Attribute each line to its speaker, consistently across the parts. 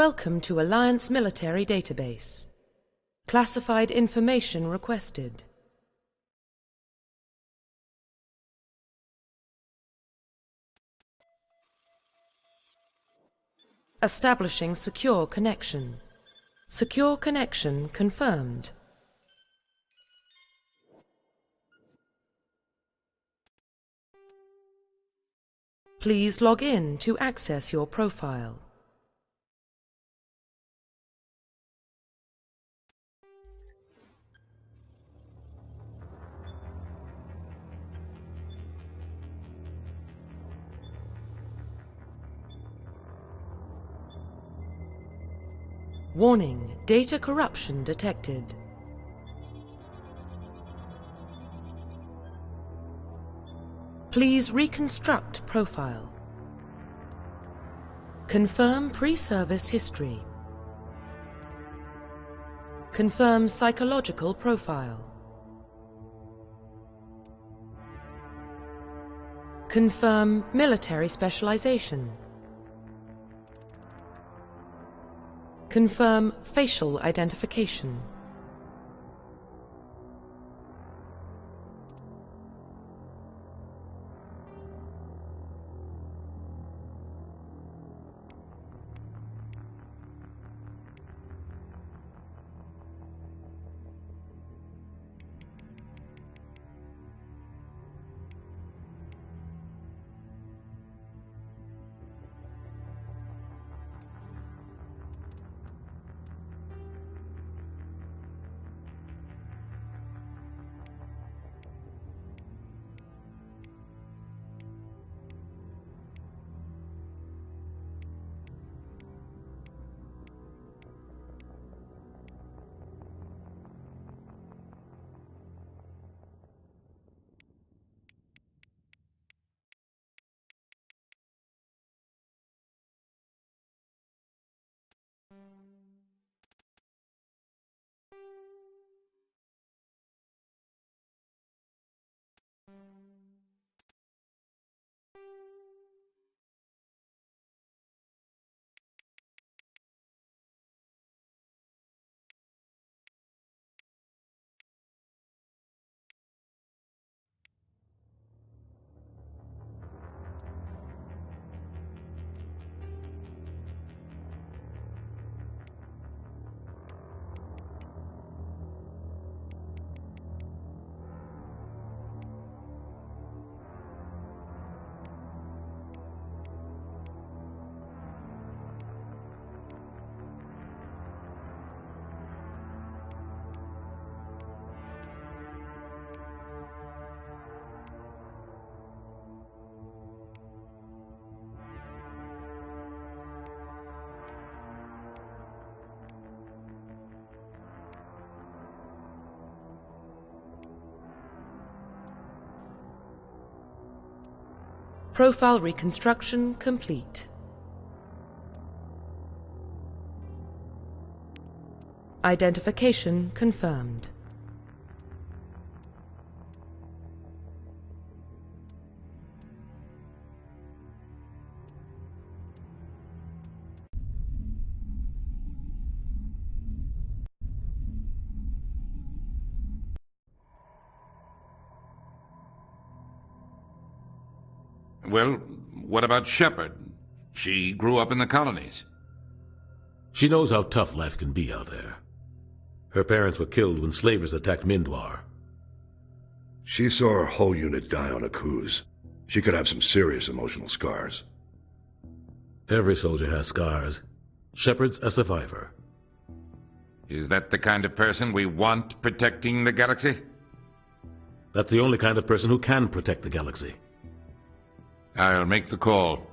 Speaker 1: Welcome to Alliance Military Database. Classified information requested. Establishing secure connection. Secure connection confirmed. Please log in to access your profile. Warning, data corruption detected. Please reconstruct profile. Confirm pre-service history. Confirm psychological profile. Confirm military specialization. Confirm facial identification. Profile reconstruction complete. Identification confirmed.
Speaker 2: Well, what about Shepard? She grew up in the colonies.
Speaker 3: She knows how tough life can be out there. Her parents were killed when slavers attacked Mindwar.
Speaker 4: She saw her whole unit die on a cruise. She could have some serious emotional scars.
Speaker 3: Every soldier has scars. Shepard's a survivor.
Speaker 2: Is that the kind of person we want protecting the galaxy?
Speaker 3: That's the only kind of person who can protect the galaxy.
Speaker 2: I'll make the call.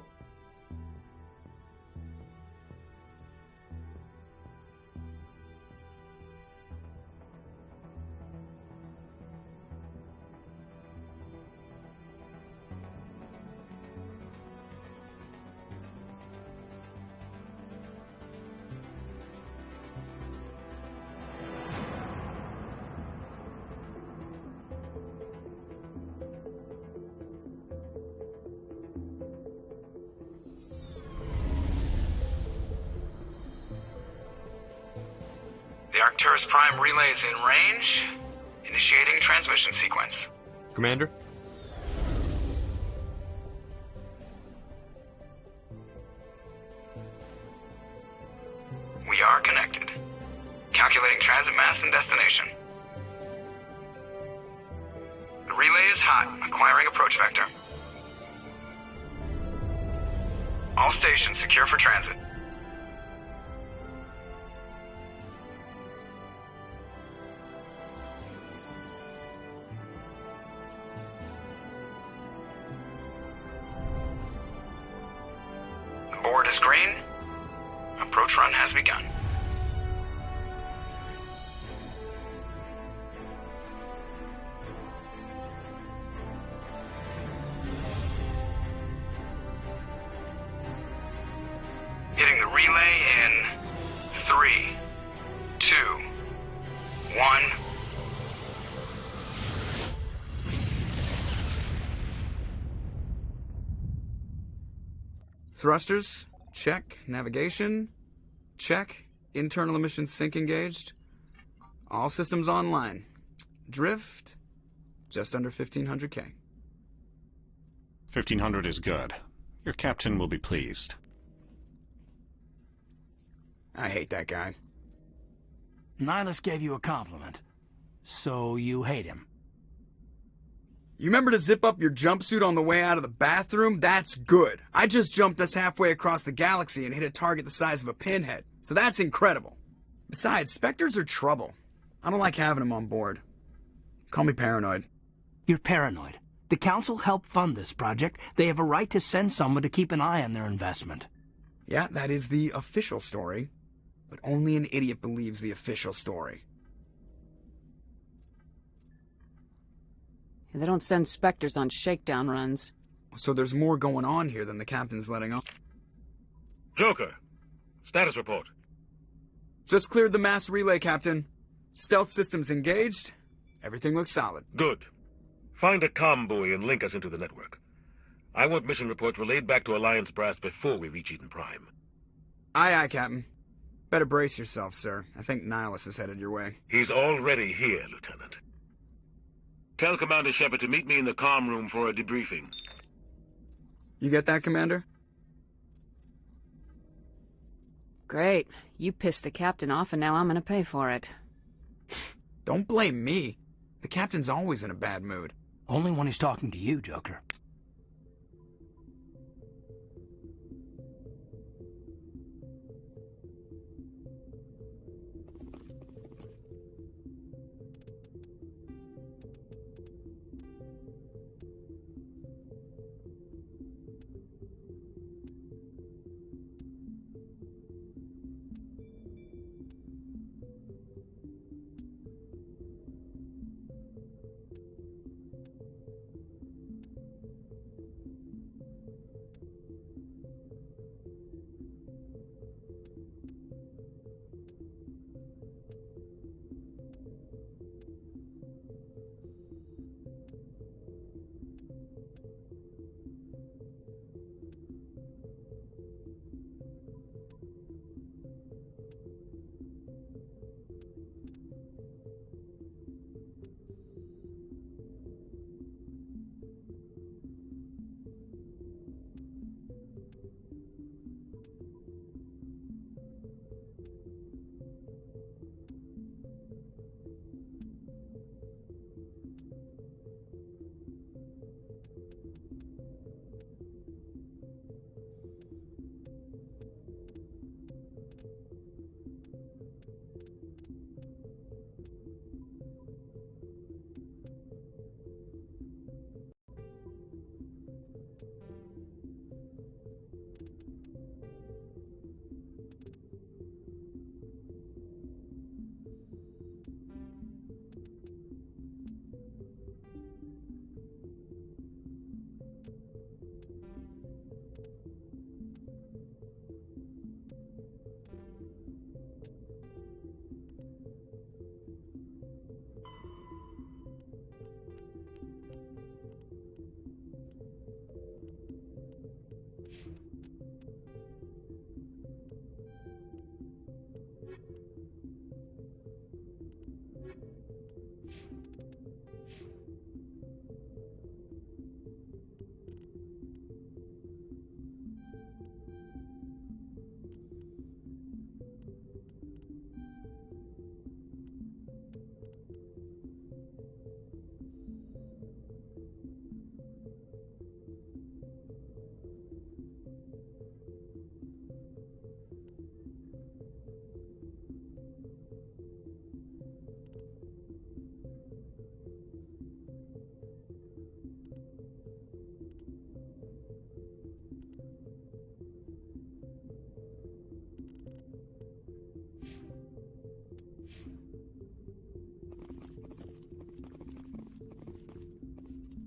Speaker 5: The Arcturus Prime relay is in range. Initiating transmission sequence.
Speaker 6: Commander?
Speaker 5: We are connected. Calculating transit mass and destination. The relay is hot, acquiring approach vector. All stations secure for transit. The board is green. Approach run has begun. Hitting the relay in 3, 2, 1. Thrusters, check. Navigation, check. Internal emissions sync engaged. All systems online. Drift, just under 1500K.
Speaker 7: 1500 is good. Your captain will be pleased.
Speaker 5: I hate that guy.
Speaker 8: Nihilus gave you a compliment. So you hate him.
Speaker 5: You remember to zip up your jumpsuit on the way out of the bathroom? That's good. I just jumped us halfway across the galaxy and hit a target the size of a pinhead. So that's incredible. Besides, Spectres are trouble. I don't like having them on board. Call me paranoid.
Speaker 8: You're paranoid. The Council helped fund this project. They have a right to send someone to keep an eye on their investment.
Speaker 5: Yeah, that is the official story. But only an idiot believes the official story.
Speaker 9: They don't send Spectres on shakedown runs.
Speaker 5: So there's more going on here than the captain's letting on.
Speaker 3: Joker, status report.
Speaker 5: Just cleared the mass relay, Captain. Stealth systems engaged. Everything looks solid.
Speaker 3: Good. Find a comm buoy and link us into the network. I want mission reports relayed back to Alliance brass before we reach Eden Prime.
Speaker 5: Aye, aye, Captain. Better brace yourself, sir. I think Nihilus is headed your way.
Speaker 3: He's already here, Lieutenant. Tell Commander Shepard to meet me in the comm room for a debriefing.
Speaker 5: You get that, Commander?
Speaker 9: Great. You pissed the captain off and now I'm gonna pay for it.
Speaker 5: Don't blame me. The captain's always in a bad mood.
Speaker 8: Only when he's talking to you, Joker.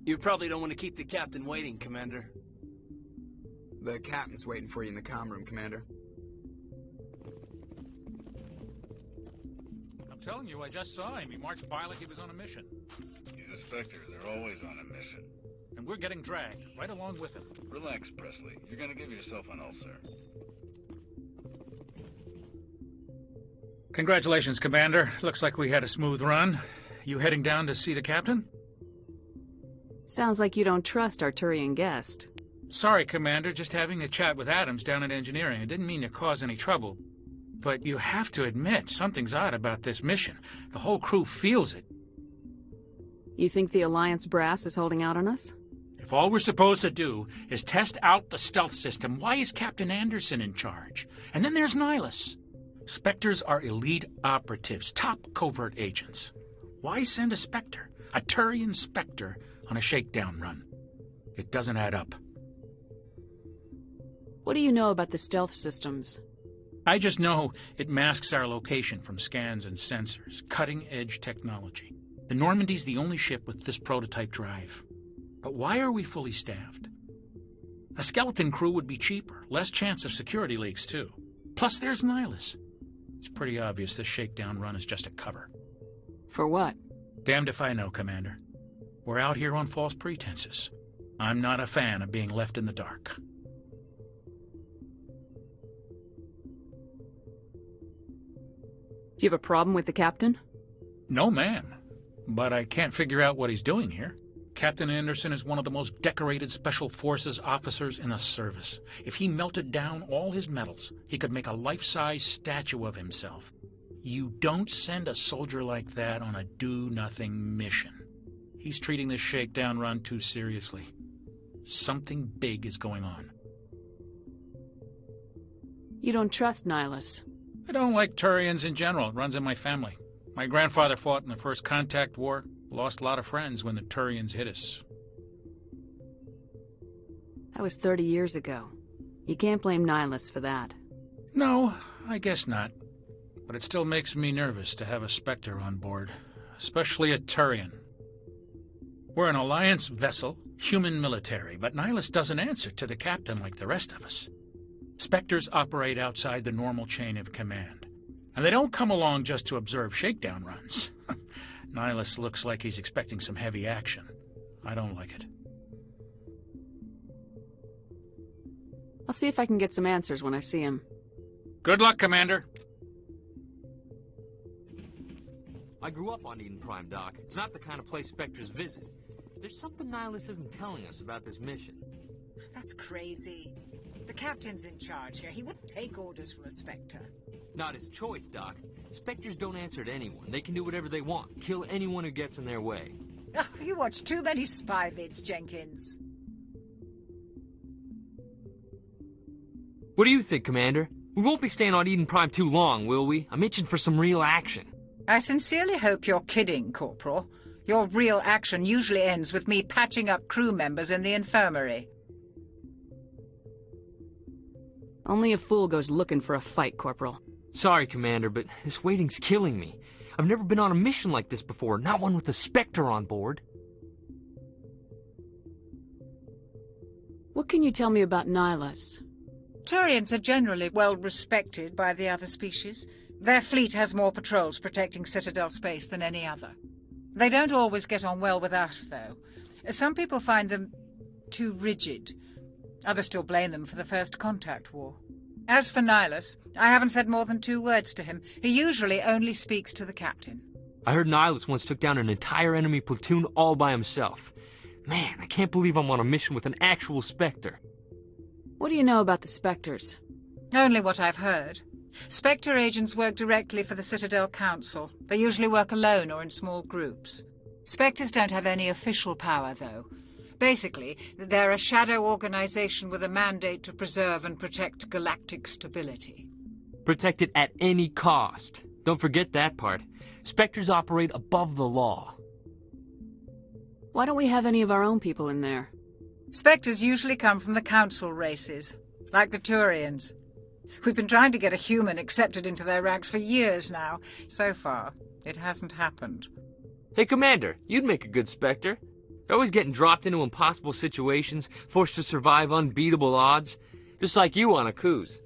Speaker 6: You probably don't want to keep the captain waiting, Commander.
Speaker 5: The captain's waiting for you in the comm room, Commander.
Speaker 10: I'm telling you, I just saw him. He marched by like he was on a mission.
Speaker 11: He's a Spectre. They're always on a mission.
Speaker 10: And we're getting dragged, right along with him.
Speaker 11: Relax, Presley. You're gonna give yourself an ulcer.
Speaker 10: Congratulations, Commander. Looks like we had a smooth run. You heading down to see the captain?
Speaker 9: Sounds like you don't trust our Turian guest.
Speaker 10: Sorry, Commander. Just having a chat with Adams down at engineering. I didn't mean to cause any trouble. But you have to admit, something's odd about this mission. The whole crew feels it.
Speaker 9: You think the Alliance brass is holding out on us?
Speaker 10: If all we're supposed to do is test out the stealth system, why is Captain Anderson in charge? And then there's Nihilus. Spectres are elite operatives, top covert agents. Why send a Spectre, a Turian Spectre, on a shakedown run? It doesn't add up.
Speaker 9: What do you know about the stealth systems?
Speaker 10: I just know it masks our location from scans and sensors. Cutting-edge technology. The Normandy's the only ship with this prototype drive. But why are we fully staffed? A skeleton crew would be cheaper. Less chance of security leaks, too. Plus, there's Nihilus. It's pretty obvious this shakedown run is just a cover.
Speaker 9: For what?
Speaker 10: Damned if I know, Commander. We're out here on false pretenses. I'm not a fan of being left in the dark.
Speaker 9: Do you have a problem with the captain?
Speaker 10: No, ma'am. But I can't figure out what he's doing here. Captain Anderson is one of the most decorated Special Forces officers in the service. If he melted down all his medals, he could make a life-size statue of himself. You don't send a soldier like that on a do-nothing mission. He's treating this shakedown run too seriously. Something big is going on.
Speaker 9: You don't trust Nihilus?
Speaker 10: I don't like Turians in general. It runs in my family. My grandfather fought in the First Contact War. Lost a lot of friends when the Turians hit us.
Speaker 9: That was 30 years ago. You can't blame Nihilus for that.
Speaker 10: No, I guess not. But it still makes me nervous to have a Spectre on board. Especially a Turian. We're an Alliance vessel, human military, but Nihilus doesn't answer to the captain like the rest of us. Spectres operate outside the normal chain of command. And they don't come along just to observe shakedown runs. Nihilus looks like he's expecting some heavy action. I don't like it.
Speaker 9: I'll see if I can get some answers when I see him.
Speaker 10: Good luck, Commander.
Speaker 12: I grew up on Eden Prime, Doc. It's not the kind of place Spectres visit. There's something Nihilus isn't telling us about this mission.
Speaker 13: That's crazy. The captain's in charge here. He wouldn't take orders from a Spectre.
Speaker 12: Not his choice, Doc. Spectres don't answer to anyone. They can do whatever they want. Kill anyone who gets in their way.
Speaker 13: Oh, you watch too many spy vids, Jenkins.
Speaker 12: What do you think, Commander? We won't be staying on Eden Prime too long, will we? I'm itching for some real action.
Speaker 13: I sincerely hope you're kidding, Corporal. Your real action usually ends with me patching up crew members in the infirmary.
Speaker 9: Only a fool goes looking for a fight, Corporal.
Speaker 12: Sorry, Commander, but this waiting's killing me. I've never been on a mission like this before, not one with a Spectre on board.
Speaker 9: What can you tell me about Nihilus?
Speaker 13: Turians are generally well respected by the other species. Their fleet has more patrols protecting Citadel space than any other. They don't always get on well with us, though. Some people find them too rigid. Others still blame them for the First Contact War. As for Nihilus, I haven't said more than 2 words to him. He usually only speaks to the captain.
Speaker 12: I heard Nihilus once took down an entire enemy platoon all by himself. Man, I can't believe I'm on a mission with an actual Spectre.
Speaker 9: What do you know about the Spectres?
Speaker 13: Only what I've heard. Spectre agents work directly for the Citadel Council. They usually work alone or in small groups. Spectres don't have any official power, though. Basically, they're a shadow organization with a mandate to preserve and protect galactic stability.
Speaker 12: Protect it at any cost. Don't forget that part. Spectres operate above the law.
Speaker 9: Why don't we have any of our own people in there?
Speaker 13: Spectres usually come from the Council races, like the Turians. We've been trying to get a human accepted into their ranks for years now. So far, it hasn't happened.
Speaker 12: Hey, Commander, you'd make a good Spectre. They're always getting dropped into impossible situations, forced to survive unbeatable odds, just like you on Akuz.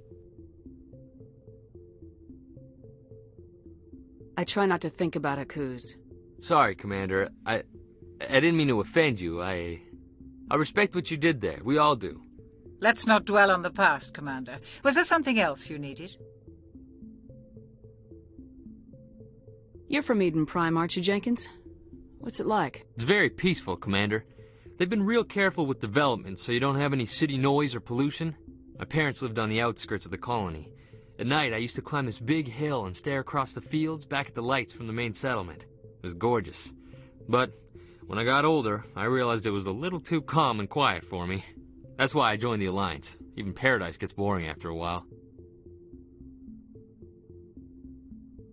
Speaker 9: I try not to think about Akuz.
Speaker 12: Sorry, Commander. I didn't mean to offend you. I respect what you did there. We all do.
Speaker 13: Let's not dwell on the past, Commander. Was there something else you needed?
Speaker 9: You're from Eden Prime, aren't you, Jenkins? What's it like?
Speaker 12: It's very peaceful, Commander. They've been real careful with development, so you don't have any city noise or pollution. My parents lived on the outskirts of the colony. At night, I used to climb this big hill and stare across the fields back at the lights from the main settlement. It was gorgeous. But when I got older, I realized it was a little too calm and quiet for me. That's why I joined the Alliance. Even Paradise gets boring after a while.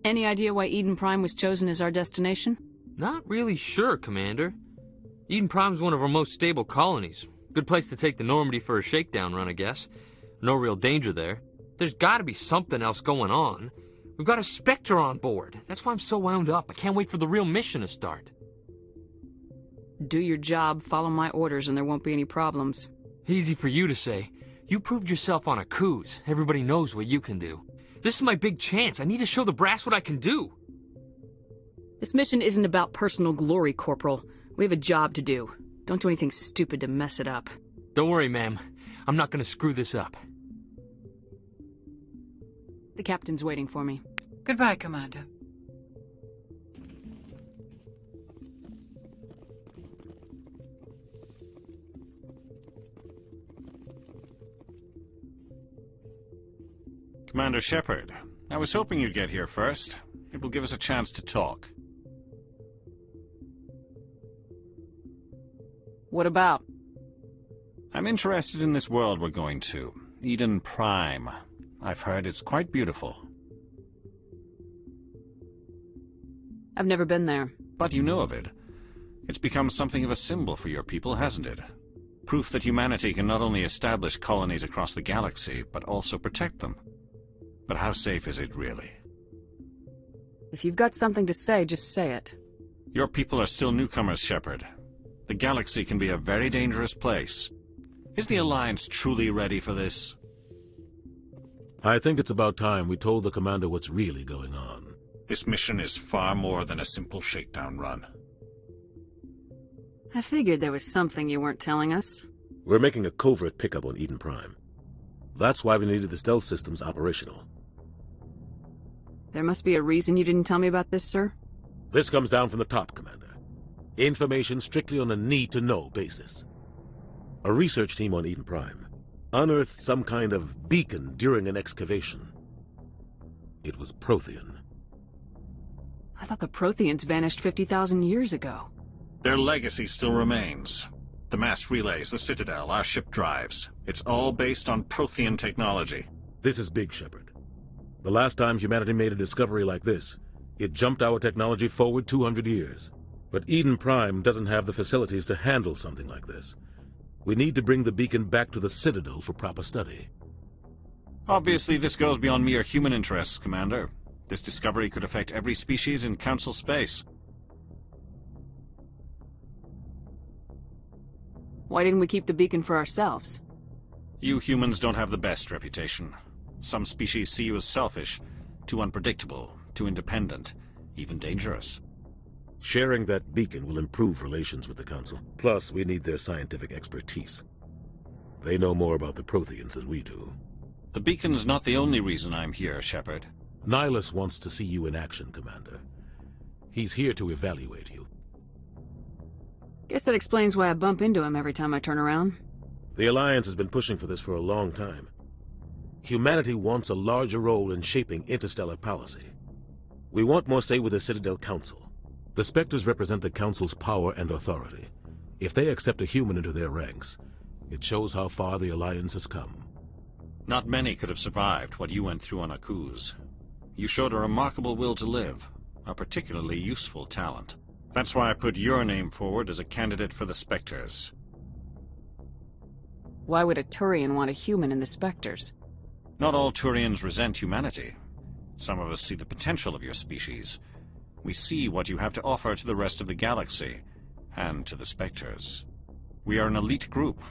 Speaker 9: Any idea why Eden Prime was chosen as our destination?
Speaker 12: Not really sure, Commander. Eden Prime's one of our most stable colonies. Good place to take the Normandy for a shakedown run, I guess. No real danger there. There's gotta be something else going on. We've got a Spectre on board. That's why I'm so wound up. I can't wait for the real mission to start.
Speaker 9: Do your job, follow my orders, and there won't be any problems.
Speaker 12: Easy for you to say. You proved yourself on Akuz. Everybody knows what you can do. This is my big chance. I need to show the brass what I can do.
Speaker 9: This mission isn't about personal glory, Corporal. We have a job to do. Don't do anything stupid to mess it up.
Speaker 12: Don't worry, ma'am. I'm not gonna screw this up.
Speaker 9: The captain's waiting for me.
Speaker 13: Goodbye, Commander.
Speaker 7: Commander Shepard, I was hoping you'd get here first. It will give us a chance to talk.
Speaker 9: What about?
Speaker 7: I'm interested in this world we're going to. Eden Prime. I've heard it's quite beautiful.
Speaker 9: I've never been there.
Speaker 7: But you know of it. It's become something of a symbol for your people, hasn't it? Proof that humanity can not only establish colonies across the galaxy, but also protect them. But how safe is it really?
Speaker 9: If you've got something to say, just say it.
Speaker 7: Your people are still newcomers, Shepard. The galaxy can be a very dangerous place. Is the Alliance truly ready for this?
Speaker 14: I think it's about time we told the Commander what's really going on.
Speaker 7: This mission is far more than a simple shakedown run.
Speaker 9: I figured there was something you weren't telling us.
Speaker 14: We're making a covert pickup on Eden Prime. That's why we needed the stealth systems operational.
Speaker 9: There must be a reason you didn't tell me about this, sir?
Speaker 14: This comes down from the top, Commander. Information strictly on a need-to-know basis. A research team on Eden Prime unearthed some kind of beacon during an excavation. It was Prothean.
Speaker 9: I thought the Protheans vanished 50,000 years ago.
Speaker 7: Their legacy still remains. The mass relays, the Citadel, our ship drives. It's all based on Prothean technology.
Speaker 14: This is big, Shepard. The last time humanity made a discovery like this, it jumped our technology forward 200 years. But Eden Prime doesn't have the facilities to handle something like this. We need to bring the beacon back to the Citadel for proper study.
Speaker 7: Obviously, this goes beyond mere human interests, Commander. This discovery could affect every species in Council space.
Speaker 9: Why didn't we keep the beacon for ourselves?
Speaker 7: You humans don't have the best reputation. Some species see you as selfish, too unpredictable, too independent, even dangerous.
Speaker 14: Sharing that beacon will improve relations with the Council. Plus, we need their scientific expertise. They know more about the Protheans than we do.
Speaker 7: The beacon's not the only reason I'm here, Shepard.
Speaker 14: Nihilus wants to see you in action, Commander. He's here to evaluate you.
Speaker 9: Guess that explains why I bump into him every time I turn around.
Speaker 14: The Alliance has been pushing for this for a long time. Humanity wants a larger role in shaping interstellar policy. We want more say with the Citadel Council. The Spectres represent the Council's power and authority. If they accept a human into their ranks, it shows how far the Alliance has come.
Speaker 7: Not many could have survived what you went through on Akuz. You showed a remarkable will to live, a particularly useful talent. That's why I put your name forward as a candidate for the Spectres.
Speaker 9: Why would a Turian want a human in the Spectres?
Speaker 7: Not all Turians resent humanity. Some of us see the potential of your species. We see what you have to offer to the rest of the galaxy, and to the Spectres. We are an elite group.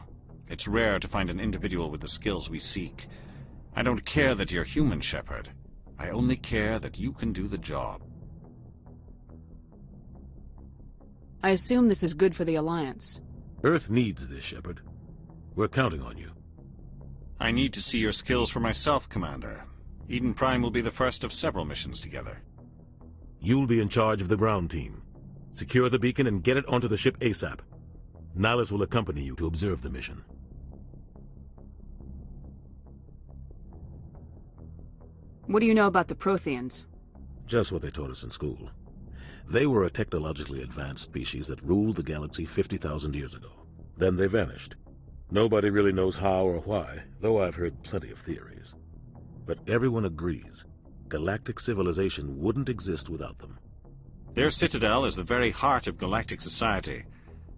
Speaker 7: It's rare to find an individual with the skills we seek. I don't care that you're human, Shepard. I only care that you can do the job.
Speaker 9: I assume this is good for the Alliance.
Speaker 14: Earth needs this, Shepard. We're counting on you.
Speaker 7: I need to see your skills for myself, Commander. Eden Prime will be the first of several missions together.
Speaker 14: You'll be in charge of the ground team. Secure the beacon and get it onto the ship ASAP. Nihilus will accompany you to observe the mission.
Speaker 9: What do you know about the Protheans?
Speaker 14: Just what they taught us in school. They were a technologically advanced species that ruled the galaxy 50,000 years ago. Then they vanished. Nobody really knows how or why, though I've heard plenty of theories. But everyone agrees, galactic civilization wouldn't exist without them.
Speaker 7: Their citadel is the very heart of galactic society,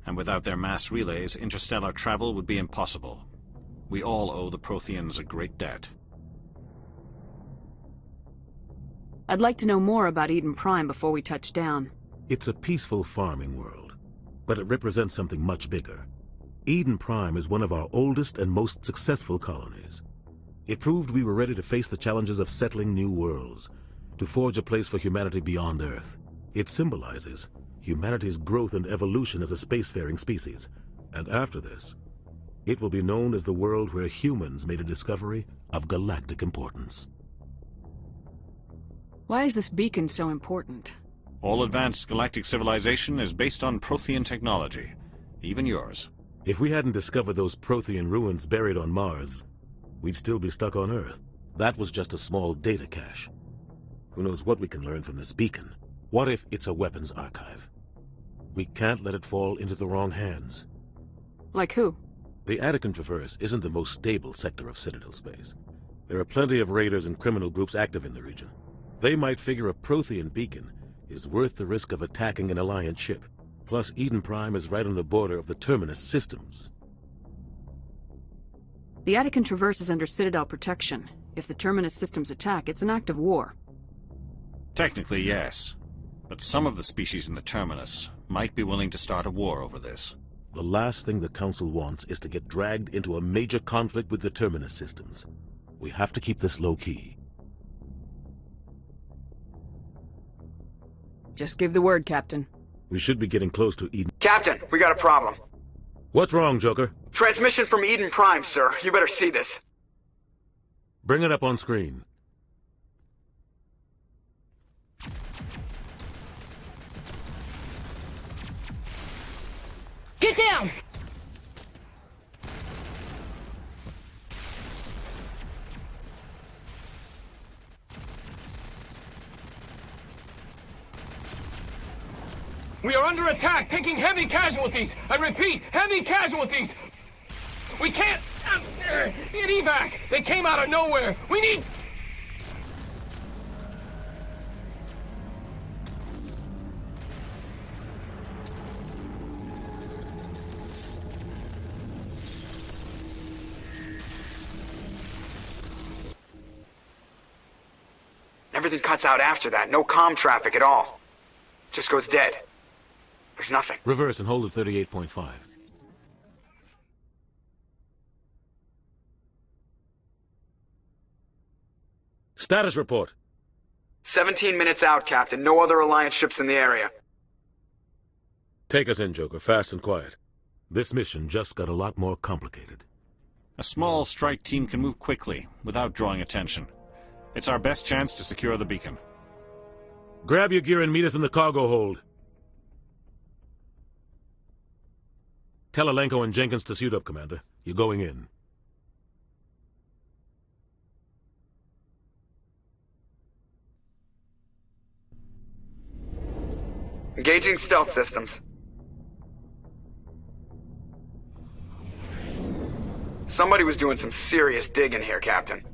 Speaker 7: and without their mass relays, interstellar travel would be impossible. We all owe the Protheans a great debt.
Speaker 9: I'd like to know more about Eden Prime before we touch down.
Speaker 14: It's a peaceful farming world, but it represents something much bigger. Eden Prime is one of our oldest and most successful colonies. It proved we were ready to face the challenges of settling new worlds, to forge a place for humanity beyond Earth. It symbolizes humanity's growth and evolution as a spacefaring species. And after this, it will be known as the world where humans made a discovery of galactic importance.
Speaker 9: Why is this beacon so important?
Speaker 7: All advanced galactic civilization is based on Prothean technology, even yours.
Speaker 14: If we hadn't discovered those Prothean ruins buried on Mars, we'd still be stuck on Earth. That was just a small data cache. Who knows what we can learn from this beacon? What if it's a weapons archive? We can't let it fall into the wrong hands.
Speaker 9: Like who?
Speaker 14: The Attican Traverse isn't the most stable sector of Citadel space. There are plenty of raiders and criminal groups active in the region. They might figure a Prothean beacon is worth the risk of attacking an Alliance ship. Plus, Eden Prime is right on the border of the Terminus systems.
Speaker 9: The Attican Traverse is under Citadel protection. If the Terminus systems attack, it's an act of war.
Speaker 7: Technically, yes. But some of the species in the Terminus might be willing to start a war over this.
Speaker 14: The last thing the Council wants is to get dragged into a major conflict with the Terminus systems. We have to keep this low-key.
Speaker 9: Just give the word, Captain.
Speaker 14: We should be getting close to Eden.
Speaker 5: Captain, we got a problem.
Speaker 14: What's wrong, Joker?
Speaker 5: Transmission from Eden Prime, sir. You better see this.
Speaker 14: Bring it up on screen.
Speaker 15: Get down! We are under attack, taking heavy casualties. I repeat, heavy casualties. We can't... Need evac. They came out of nowhere. We need...
Speaker 5: Everything cuts out after that. No comm traffic at all. Just goes dead. There's nothing.
Speaker 14: Reverse and hold at 38.5. Status report.
Speaker 5: 17 minutes out, Captain. No other Alliance ships in the area.
Speaker 14: Take us in, Joker, fast and quiet. This mission just got a lot more complicated.
Speaker 7: A small strike team can move quickly, without drawing attention. It's our best chance to secure the beacon.
Speaker 14: Grab your gear and meet us in the cargo hold. Tell Alenko and Jenkins to suit up, Commander. You're going in.
Speaker 5: Engaging stealth systems. Somebody was doing some serious digging here, Captain.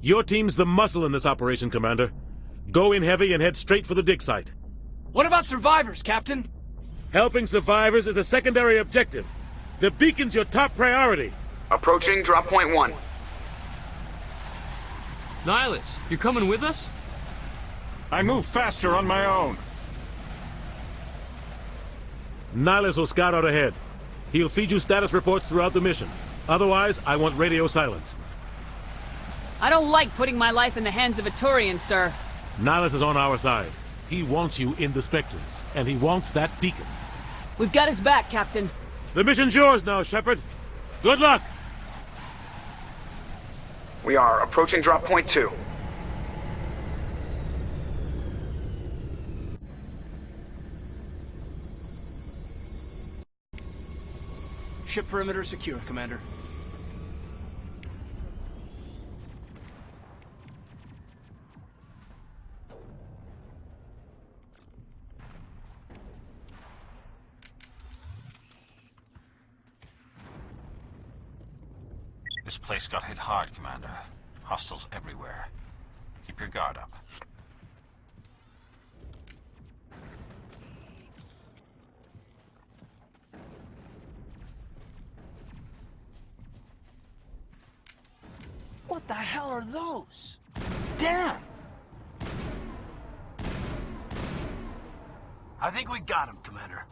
Speaker 14: Your team's the muscle in this operation, Commander. Go in heavy and head straight for the dig site.
Speaker 6: What about survivors, Captain?
Speaker 14: Helping survivors is a secondary objective. The beacon's your top priority.
Speaker 5: Approaching drop point 1.
Speaker 12: Nihilus, you're coming with us?
Speaker 7: I move faster on my own.
Speaker 14: Nihilus will scout out ahead. He'll feed you status reports throughout the mission. Otherwise, I want radio silence.
Speaker 9: I don't like putting my life in the hands of a Turian, sir.
Speaker 14: Nihilus is on our side. He wants you in the Spectres, and he wants that beacon.
Speaker 9: We've got his back, Captain.
Speaker 14: The mission's yours now, Shepard. Good luck!
Speaker 5: We are approaching drop point 2.
Speaker 6: Ship perimeter secure, Commander.
Speaker 7: This place got hit hard, Commander. Hostiles everywhere. Keep your guard up.
Speaker 8: What the hell are those? Damn! I think we got him, Commander.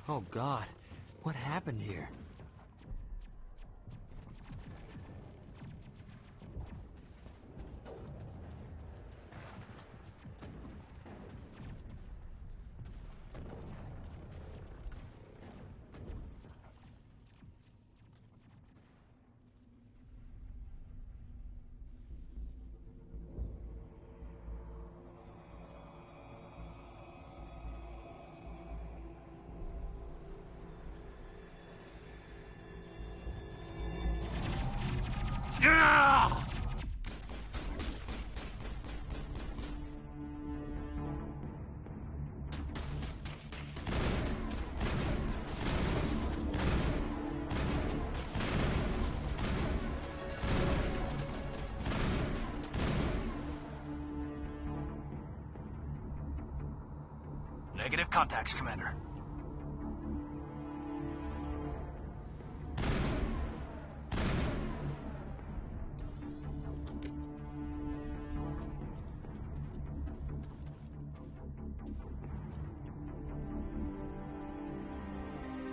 Speaker 12: Oh God, what happened here?
Speaker 8: Negative contacts, Commander.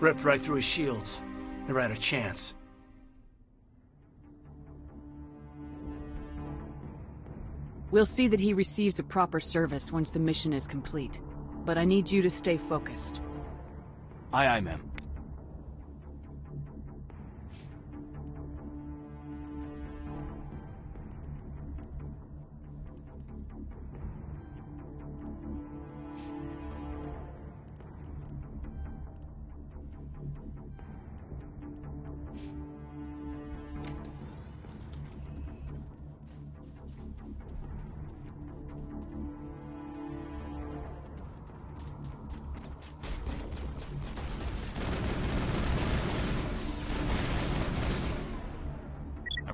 Speaker 8: Ripped right through his shields. Never had a chance.
Speaker 9: We'll see that he receives a proper service once the mission is complete. But I need you to stay focused.
Speaker 6: Aye, aye, ma'am.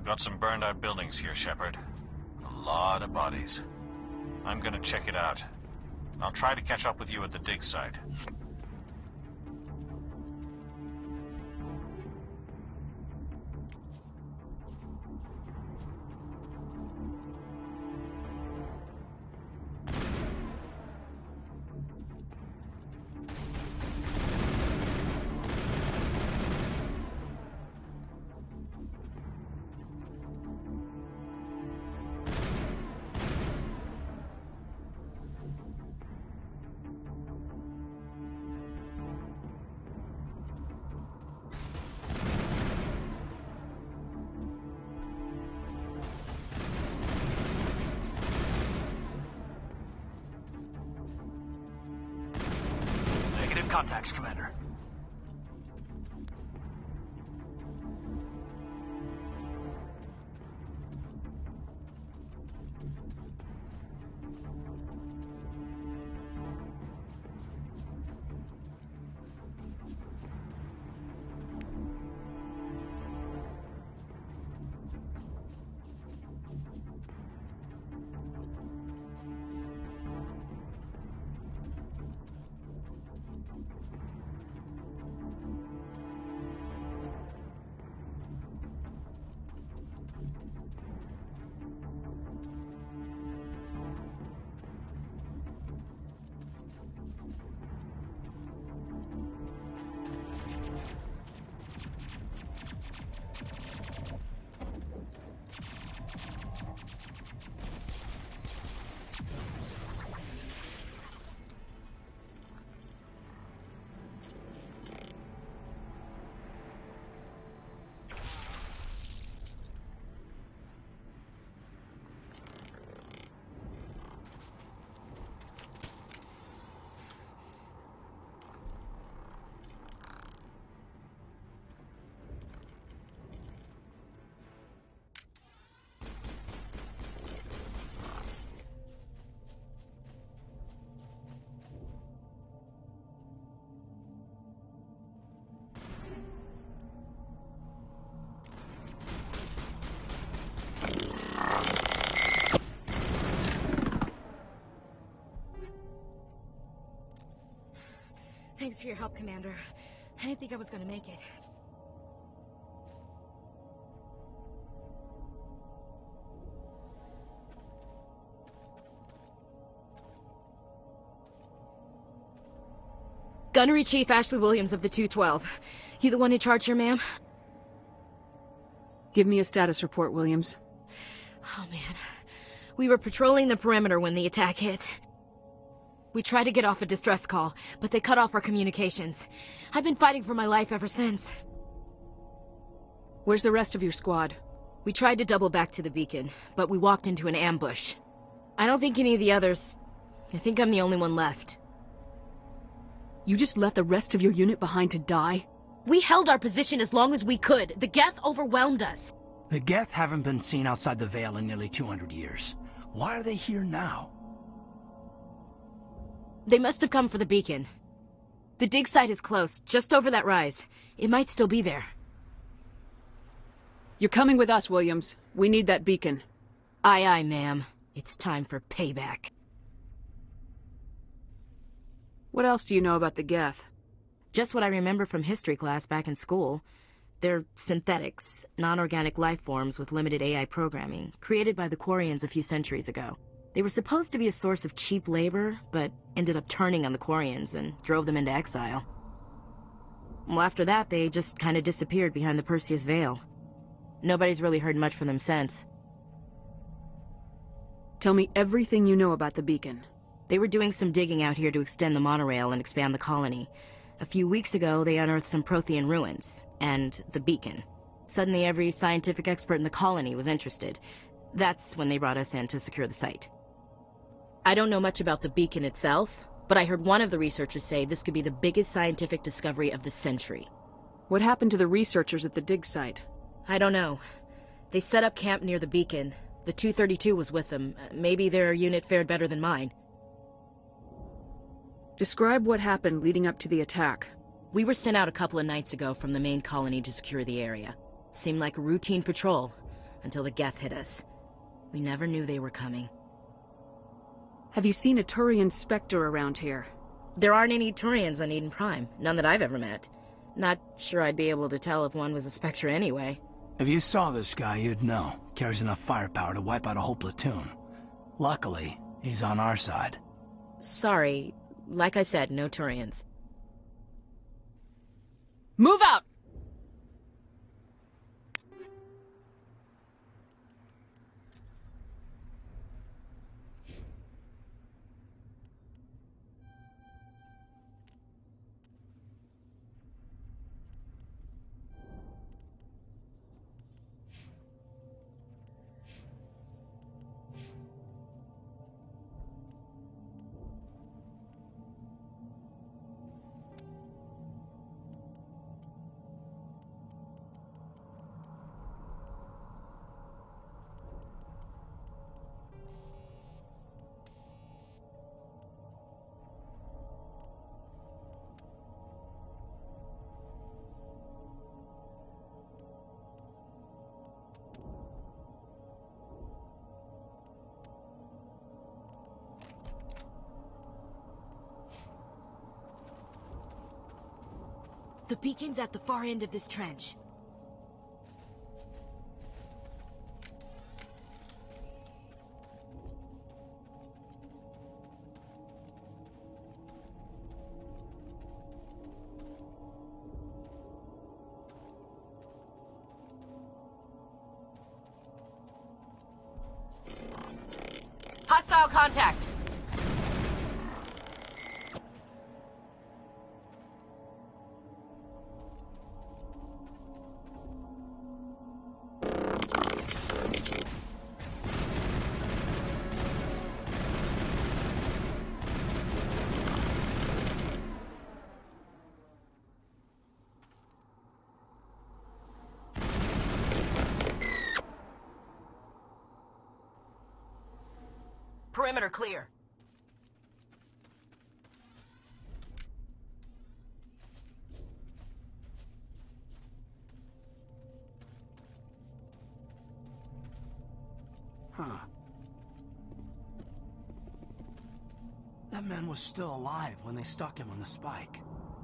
Speaker 7: Got some burned out buildings here, Shepard. A lot of bodies. I'm gonna check it out. I'll try to catch up with you at the dig site.
Speaker 8: have contacts, Commander.
Speaker 16: Thanks for your help, Commander. I didn't think I was gonna make it. Gunnery Chief Ashley Williams of the 212. You the one in charge here, ma'am?
Speaker 9: Give me a status report, Williams.
Speaker 16: Oh, man. We were patrolling the perimeter when the attack hit. We tried to get off a distress call, but they cut off our communications. I've been fighting for my life ever since.
Speaker 9: Where's the rest of your squad?
Speaker 16: We tried to double back to the beacon, but we walked into an ambush. I don't think any of the others... I think I'm the only one left.
Speaker 9: You just left the rest of your unit behind to die?
Speaker 16: We held our position as long as we could. The Geth overwhelmed us.
Speaker 8: The Geth haven't been seen outside the Veil in nearly 200 years. Why are they here now?
Speaker 16: They must have come for the beacon. The dig site is close, just over that rise. It might still be there.
Speaker 9: You're coming with us, Williams. We need that beacon.
Speaker 16: Aye, aye, ma'am. It's time for payback.
Speaker 9: What else do you know about the Geth?
Speaker 16: Just what I remember from history class back in school. They're synthetics, non-organic life forms with limited AI programming, created by the Quarians a few centuries ago. They were supposed to be a source of cheap labor, but ended up turning on the Quarians and drove them into exile. Well, after that, they just kind of disappeared behind the Perseus Veil. Nobody's really heard much from them since.
Speaker 9: Tell me everything you know about the beacon.
Speaker 16: They were doing some digging out here to extend the monorail and expand the colony. A few weeks ago, they unearthed some Prothean ruins, and the beacon. Suddenly, every scientific expert in the colony was interested. That's when they brought us in to secure the site. I don't know much about the beacon itself, but I heard one of the researchers say this could be the biggest scientific discovery of the century.
Speaker 9: What happened to the researchers at the dig site?
Speaker 16: I don't know. They set up camp near the beacon. The 232 was with them. Maybe their unit fared better than mine.
Speaker 9: Describe what happened leading up to the attack.
Speaker 16: We were sent out a couple of nights ago from the main colony to secure the area. Seemed like a routine patrol, until the Geth hit us. We never knew they were coming.
Speaker 9: Have you seen a Turian Spectre around here?
Speaker 16: There aren't any Turians on Eden Prime. None that I've ever met. Not sure I'd be able to tell if one was a Spectre anyway.
Speaker 8: If you saw this guy, you'd know. Carries enough firepower to wipe out a whole platoon. Luckily, he's on our side.
Speaker 16: Sorry. Like I said, no Turians.
Speaker 9: Move out!
Speaker 16: The beacon's at the far end of this trench. Hostile contact! Perimeter clear.
Speaker 8: Huh. That man was still alive when they stuck him on the spike.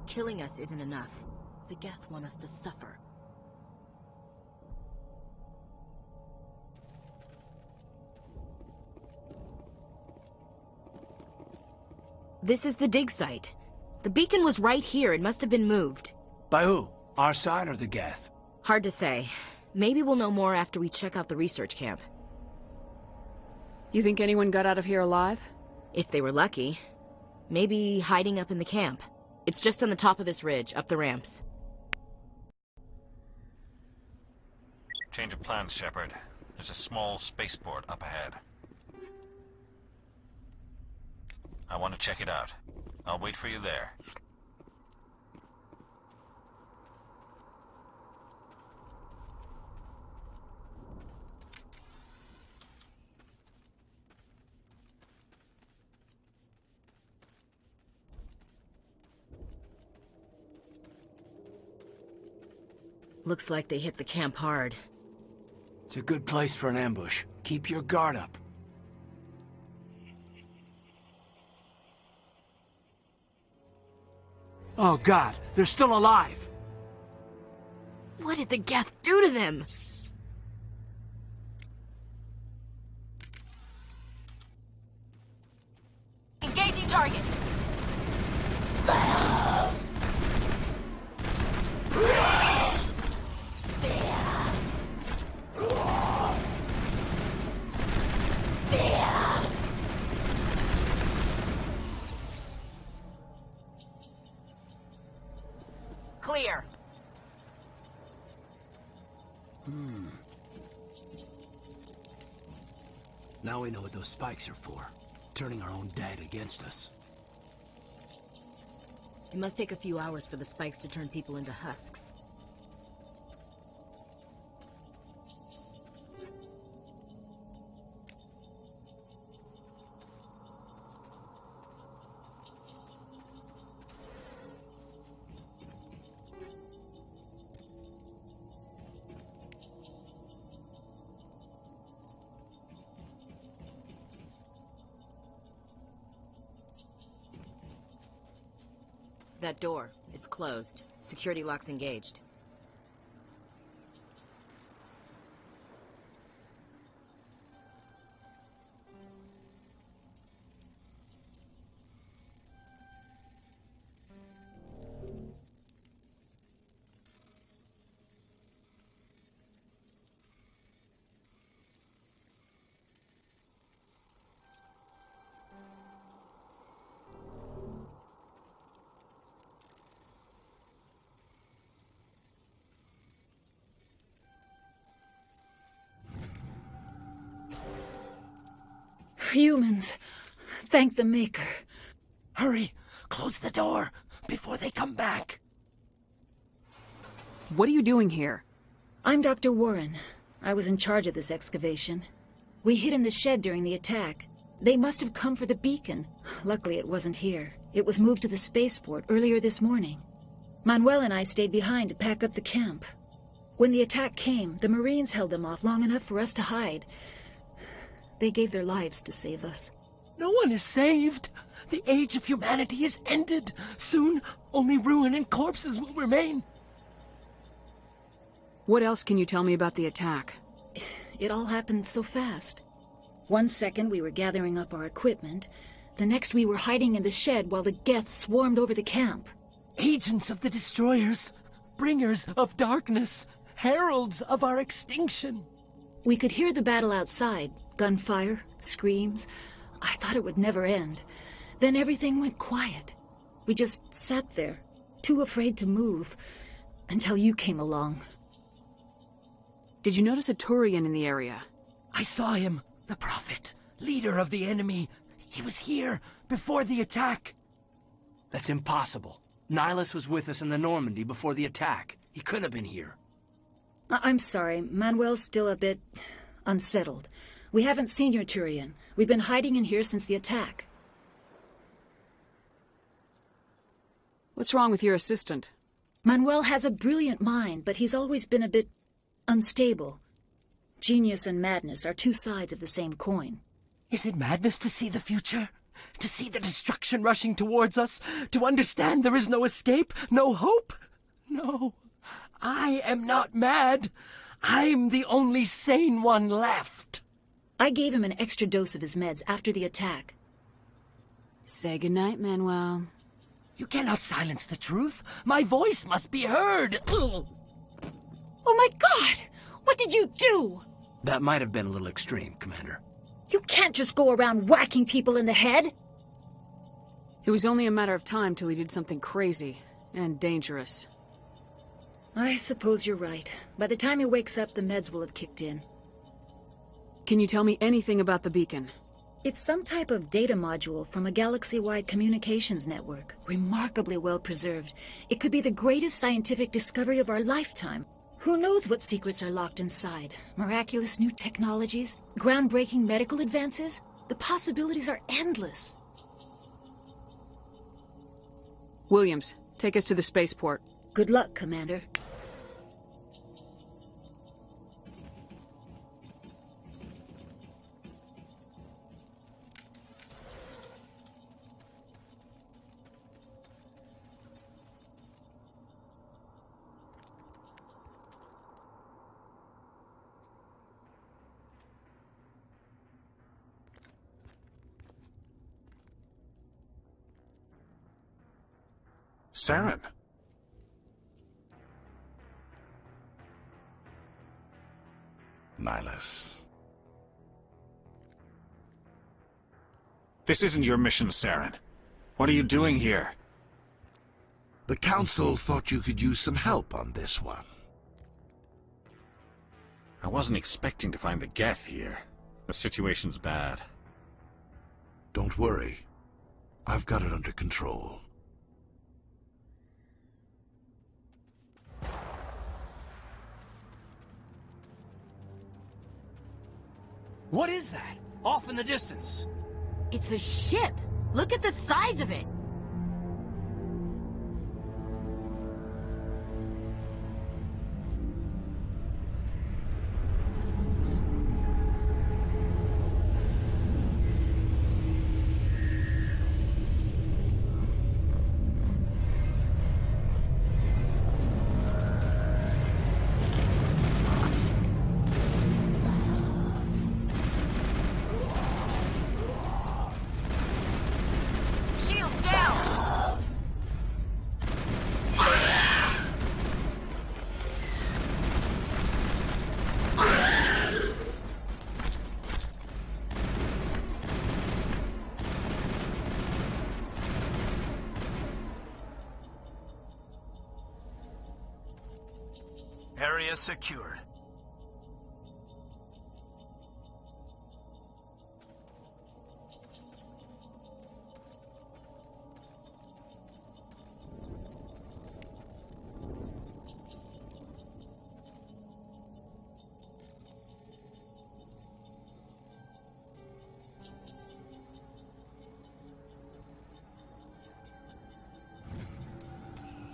Speaker 16: Killing us isn't enough. The Geth want us to suffer. This is the dig site. The beacon was right here. It must have been moved.
Speaker 8: By who? Our side or the Geth?
Speaker 16: Hard to say. Maybe we'll know more after we check out the research camp.
Speaker 9: You think anyone got out of here alive?
Speaker 16: If they were lucky. Maybe hiding up in the camp. It's just on the top of this ridge, up the ramps.
Speaker 7: Change of plans, Shepard. There's a small spaceport up ahead. I want to check it out. I'll wait for you there.
Speaker 16: Looks like they hit the camp hard.
Speaker 8: It's a good place for an ambush. Keep your guard up. Oh God, they're still alive!
Speaker 16: What did the Geth do to them? Engaging target! Clear.
Speaker 8: Now we know what those spikes are for. Turning our own dead against us.
Speaker 16: It must take a few hours for the spikes to turn people into husks. That door, it's closed. Security lock's engaged.
Speaker 17: Humans. Thank the Maker.
Speaker 8: Hurry! Close the door before they come back.
Speaker 9: What are you doing here?
Speaker 17: I'm Dr. Warren. I was in charge of this excavation. We hid in the shed during the attack. They must have come for the beacon. Luckily it wasn't here. It was moved to the spaceport earlier this morning. Manuel and I stayed behind to pack up the camp. When the attack came, the Marines held them off long enough for us to hide. They gave their lives to save us.
Speaker 18: No one is saved. The age of humanity is ended. Soon, only ruin and corpses will remain.
Speaker 9: What else can you tell me about the attack?
Speaker 17: It all happened so fast. One second we were gathering up our equipment. The next we were hiding in the shed while the Geth swarmed over the camp.
Speaker 18: Agents of the Destroyers. Bringers of darkness. Heralds of our extinction.
Speaker 17: We could hear the battle outside. Gunfire, screams. I thought it would never end. Then everything went quiet. We just sat there, too afraid to move, until you came along.
Speaker 9: Did you notice a Turian in the area?
Speaker 18: I saw him, the Prophet, leader of the enemy. He was here, before the attack.
Speaker 8: That's impossible. Nihilus was with us in the Normandy before the attack. He couldn't have been here.
Speaker 17: I'm sorry, Manuel's still a bit unsettled. We haven't seen your Turian. We've been hiding in here since the attack.
Speaker 9: What's wrong with your assistant?
Speaker 17: Manuel has a brilliant mind, but he's always been a bit unstable. Genius and madness are two sides of the same coin.
Speaker 18: Is it madness to see the future? To see the destruction rushing towards us? To understand there is no escape? No hope? No. I am not mad. I'm the only sane one left.
Speaker 17: I gave him an extra dose of his meds after the attack.
Speaker 9: Say goodnight, Manuel.
Speaker 18: You cannot silence the truth. My voice must be heard.
Speaker 17: Oh my God! What did you do?
Speaker 8: That might have been a little extreme, Commander.
Speaker 17: You can't just go around whacking people in the head.
Speaker 9: It was only a matter of time till he did something crazy and dangerous.
Speaker 17: I suppose you're right. By the time he wakes up, the meds will have kicked in.
Speaker 9: Can you tell me anything about the beacon?
Speaker 17: It's some type of data module from a galaxy-wide communications network. Remarkably well preserved. It could be the greatest scientific discovery of our lifetime. Who knows what secrets are locked inside? Miraculous new technologies? Groundbreaking medical advances? The possibilities are endless.
Speaker 9: Williams, take us to the spaceport.
Speaker 17: Good luck, Commander.
Speaker 19: Saren. Nihilus. This isn't your mission, Saren. What are you doing here?
Speaker 20: The Council thought you could use some help on this one.
Speaker 7: I wasn't expecting to find the Geth here. The situation's bad.
Speaker 20: Don't worry. I've got it under control.
Speaker 8: What is that? Off in the distance.
Speaker 16: It's a ship. Look at the size of it.
Speaker 8: Area secured.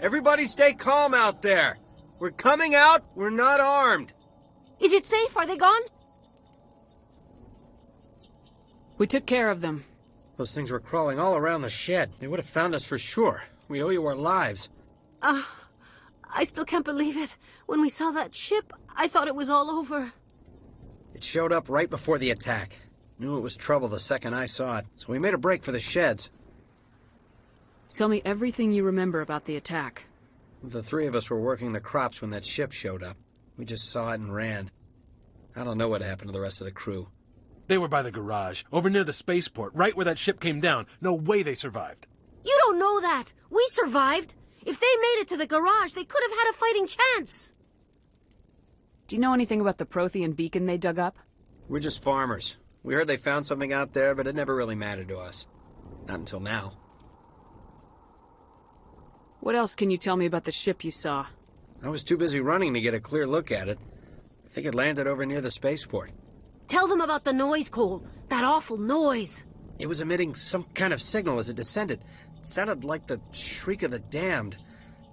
Speaker 21: Everybody stay calm out there. We're coming out. We're not armed.
Speaker 16: Is it safe? Are they gone?
Speaker 9: We took care of them.
Speaker 1: Those things were crawling all around the shed. They would have found us for sure. We owe you our lives.
Speaker 22: I still can't believe it. When we saw that ship, I thought it was all over.
Speaker 1: It showed up right before the attack. Knew it was trouble the second I saw it, so we made a break for the sheds.
Speaker 9: Tell me everything you remember about the attack.
Speaker 1: The three of us were working the crops when that ship showed up. We just saw it and ran. I don't know what happened to the rest of the crew.
Speaker 23: They were by the garage, over near the spaceport, right where that ship came down. No way they survived.
Speaker 22: You don't know that. We survived. If they made it to the garage, they could have had a fighting chance.
Speaker 9: Do you know anything about the Prothean beacon they dug up?
Speaker 1: We're just farmers. We heard they found something out there, but it never really mattered to us. Not until now.
Speaker 9: What else can you tell me about the ship you saw?
Speaker 1: I was too busy running to get a clear look at it. I think it landed over near the spaceport.
Speaker 22: Tell them about the noise, Cole. That awful noise.
Speaker 1: It was emitting some kind of signal as it descended. It sounded like the shriek of the damned.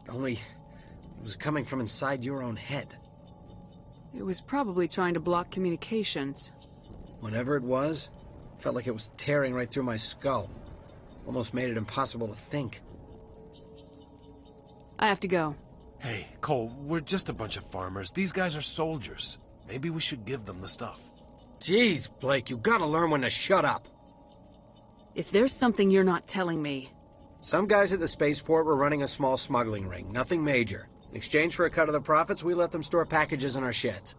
Speaker 1: Only it was coming from inside your own head.
Speaker 9: It was probably trying to block communications.
Speaker 1: Whatever it was, felt like it was tearing right through my skull. Almost made it impossible to think.
Speaker 9: I have to go.
Speaker 23: Hey, Cole, we're just a bunch of farmers. These guys are soldiers. Maybe we should give them the stuff.
Speaker 1: Jeez, Blake, you gotta learn when to shut up.
Speaker 9: If there's something you're not telling me...
Speaker 1: Some guys at the spaceport were running a small smuggling ring, nothing major. In exchange for a cut of the profits, we let them store packages in our sheds.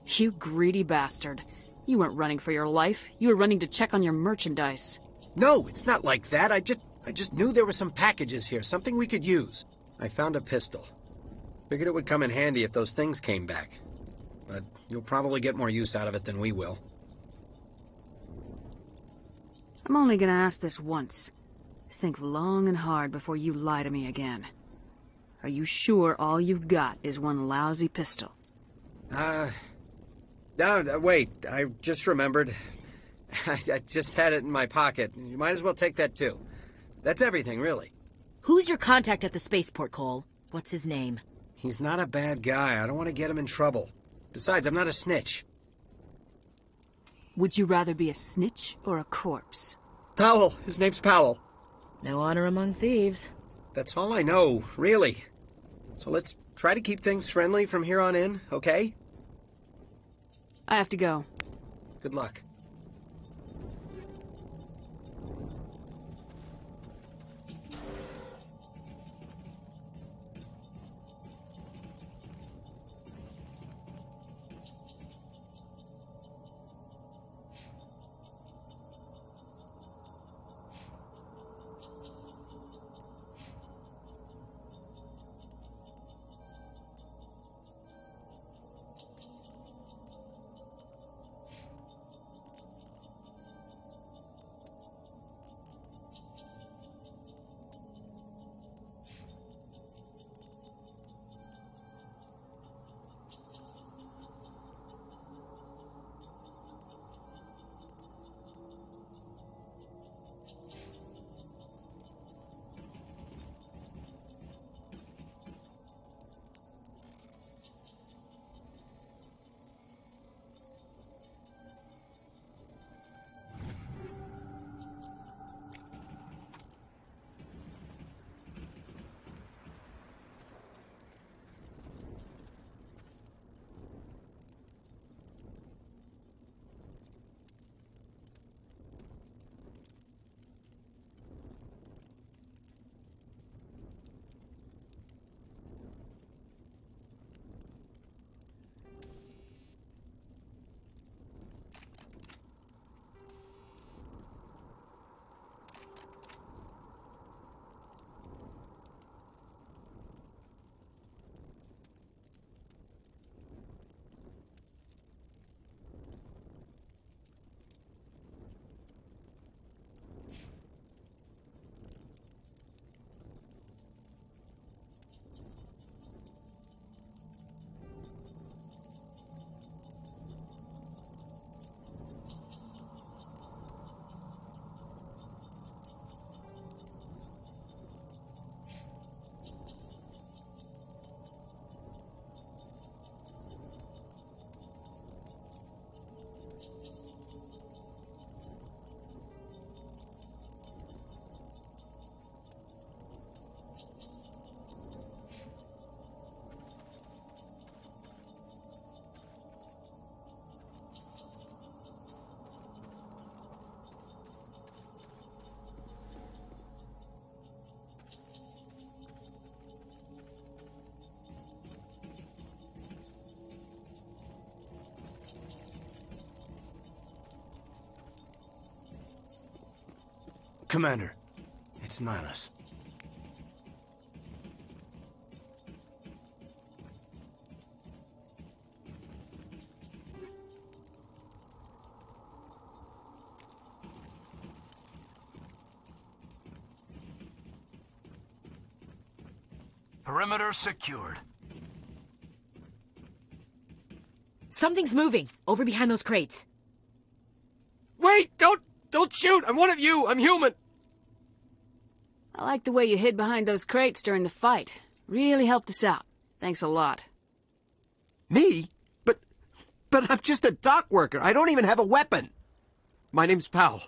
Speaker 9: You greedy bastard. You weren't running for your life. You were running to check on your merchandise.
Speaker 1: No, it's not like that. I just knew there were some packages here, something we could use. I found a pistol. Figured it would come in handy if those things came back. But you'll probably get more use out of it than we will.
Speaker 9: I'm only gonna ask this once. Think long and hard before you lie to me again. Are you sure all you've got is one lousy pistol?
Speaker 1: Wait, I just remembered. I just had it in my pocket. You might as well take that too. That's everything, really.
Speaker 16: Who's your contact at the spaceport, Cole? What's his name?
Speaker 1: He's not a bad guy. I don't want to get him in trouble. Besides, I'm not a snitch.
Speaker 9: Would you rather be a snitch or a corpse?
Speaker 1: Powell. His name's Powell.
Speaker 16: No honor among thieves.
Speaker 1: That's all I know, really. So let's try to keep things friendly from here on in, okay?
Speaker 9: I have to go.
Speaker 1: Good luck.
Speaker 6: Commander. It's Nihilus.
Speaker 18: Perimeter secured.
Speaker 16: Something's moving, over behind those crates.
Speaker 2: Wait! Don't shoot! I'm one of you! I'm human!
Speaker 9: I like the way you hid behind those crates during the fight. Really helped us out. Thanks a lot.
Speaker 2: Me? But I'm just a dock worker. I don't even have a weapon. My name's Powell.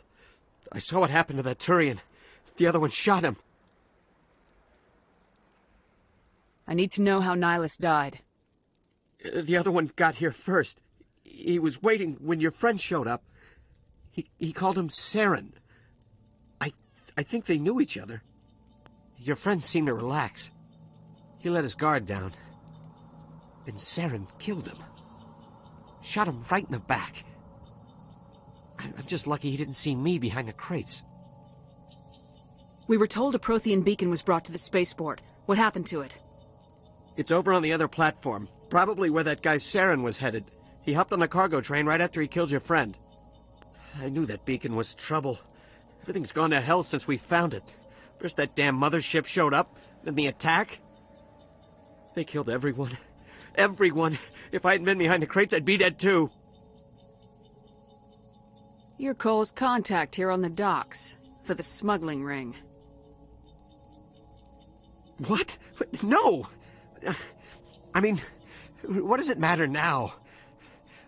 Speaker 2: I saw what happened to that Turian. The other one shot him.
Speaker 9: I need to know how Nihilus died.
Speaker 2: The other one got here first. He was waiting when your friend showed up. He called him Saren. I think they knew each other. Your friend seemed to relax. He let his guard down. And Saren killed him. Shot him right in the back. I'm just lucky he didn't see me behind the crates.
Speaker 9: We were told a Prothean beacon was brought to the spaceport. What happened to it?
Speaker 2: It's over on the other platform. Probably where that guy Saren was headed. He hopped on the cargo train right after he killed your friend. I knew that beacon was trouble. Everything's gone to hell since we found it. First that damn mothership showed up, then the attack. They killed everyone. Everyone. If I hadn't been behind the crates, I'd be dead too.
Speaker 9: You're Cole's contact here on the docks, for the smuggling ring.
Speaker 2: What? No! I mean, what does it matter now?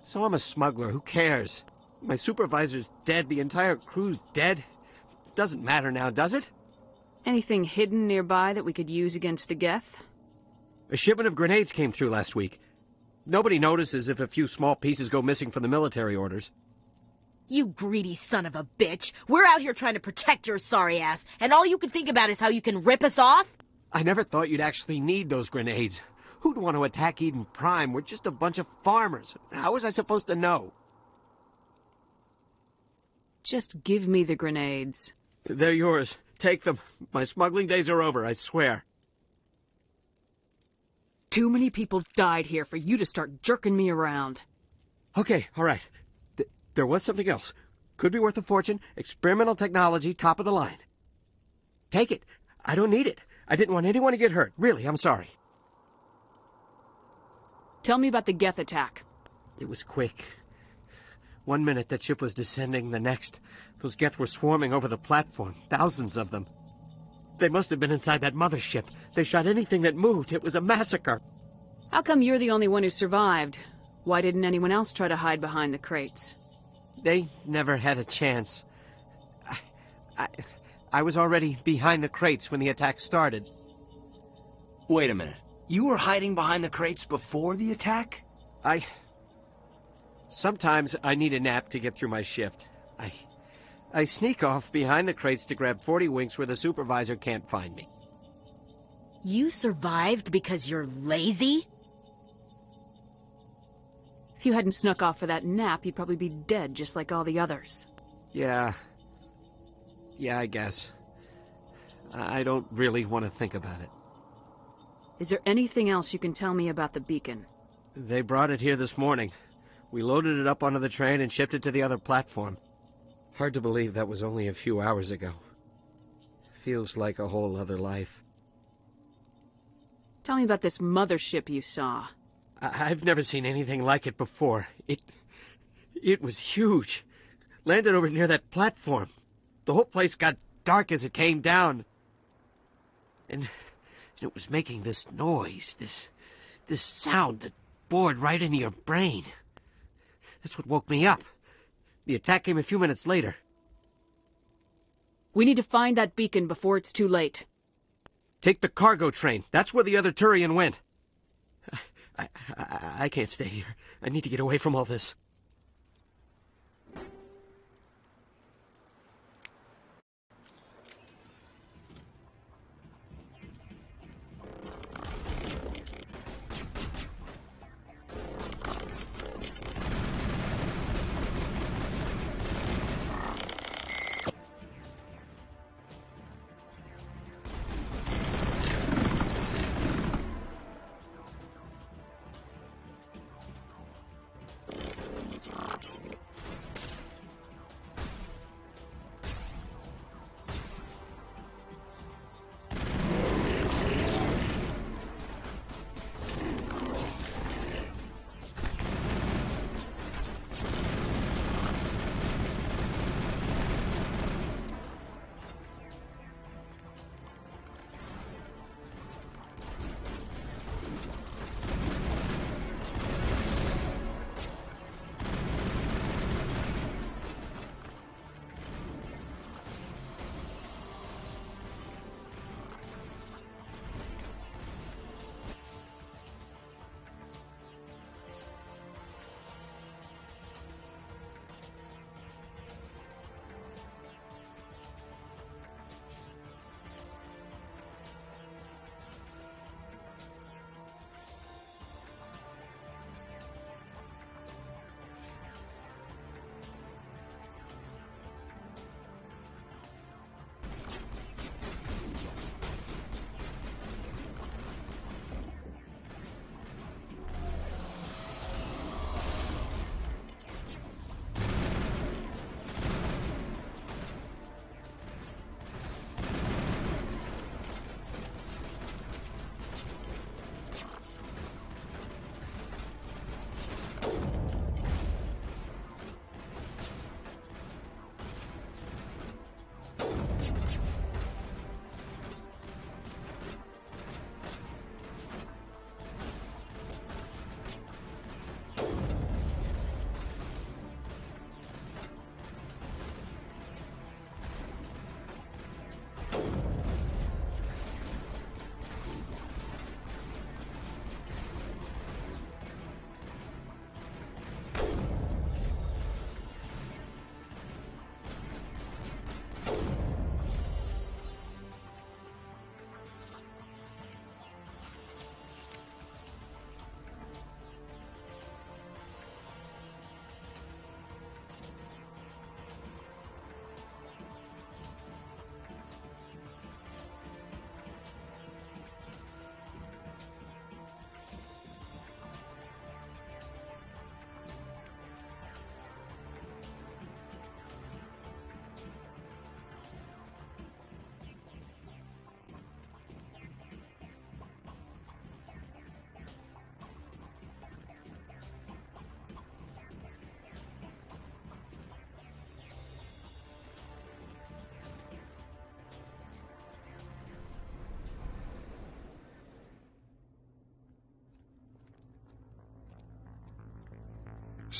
Speaker 2: So I'm a smuggler, who cares? My supervisor's dead, the entire crew's dead. Doesn't matter now, does it?
Speaker 9: Anything hidden nearby that we could use against the Geth?
Speaker 2: A shipment of grenades came through last week. Nobody notices if a few small pieces go missing from the military orders.
Speaker 16: You greedy son of a bitch! We're out here trying to protect your sorry ass, and all you can think about is how you can rip us off?
Speaker 2: I never thought you'd actually need those grenades. Who'd want to attack Eden Prime? We're just a bunch of farmers. How was I supposed to know?
Speaker 9: Just give me the grenades.
Speaker 2: They're yours. Take them. My smuggling days are over, I swear.
Speaker 9: Too many people died here for you to start jerking me around.
Speaker 2: Okay, all right. There was something else. Could be worth a fortune. Experimental technology, top of the line. Take it. I don't need it. I didn't want anyone to get hurt. Really, I'm sorry.
Speaker 9: Tell me about the Geth attack.
Speaker 2: It was quick. 1 minute that ship was descending, the next. Those Geth were swarming over the platform. Thousands of them. They must have been inside that mothership. They shot anything that moved. It was a massacre.
Speaker 9: How come you're the only one who survived? Why didn't anyone else try to hide behind the crates?
Speaker 2: They never had a chance. I was already behind the crates when the attack started.
Speaker 6: Wait a minute. You were hiding behind the crates before the attack?
Speaker 2: Sometimes I need a nap to get through my shift. I sneak off behind the crates to grab 40 winks where the supervisor can't find me.
Speaker 16: You survived because you're lazy?
Speaker 9: If you hadn't snuck off for that nap, you'd probably be dead just like all the others.
Speaker 2: Yeah, I guess. I don't really want to think about it.
Speaker 9: Is there anything else you can tell me about the beacon?
Speaker 2: They brought it here this morning. We loaded it up onto the train and shipped it to the other platform. Hard to believe that was only a few hours ago. Feels like a whole other life.
Speaker 9: Tell me about this mothership you saw.
Speaker 2: I've never seen anything like it before. It was huge. Landed over near that platform. The whole place got dark as it came down. And it was making this noise, this sound that bored right into your brain. That's what woke me up. The attack came a few minutes later.
Speaker 9: We need to find that beacon before it's too late.
Speaker 2: Take the cargo train. That's where the other Turian went. I can't stay here. I need to get away from all this.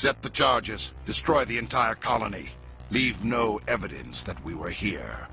Speaker 20: Set the charges. Destroy the entire colony. Leave no evidence that we were here.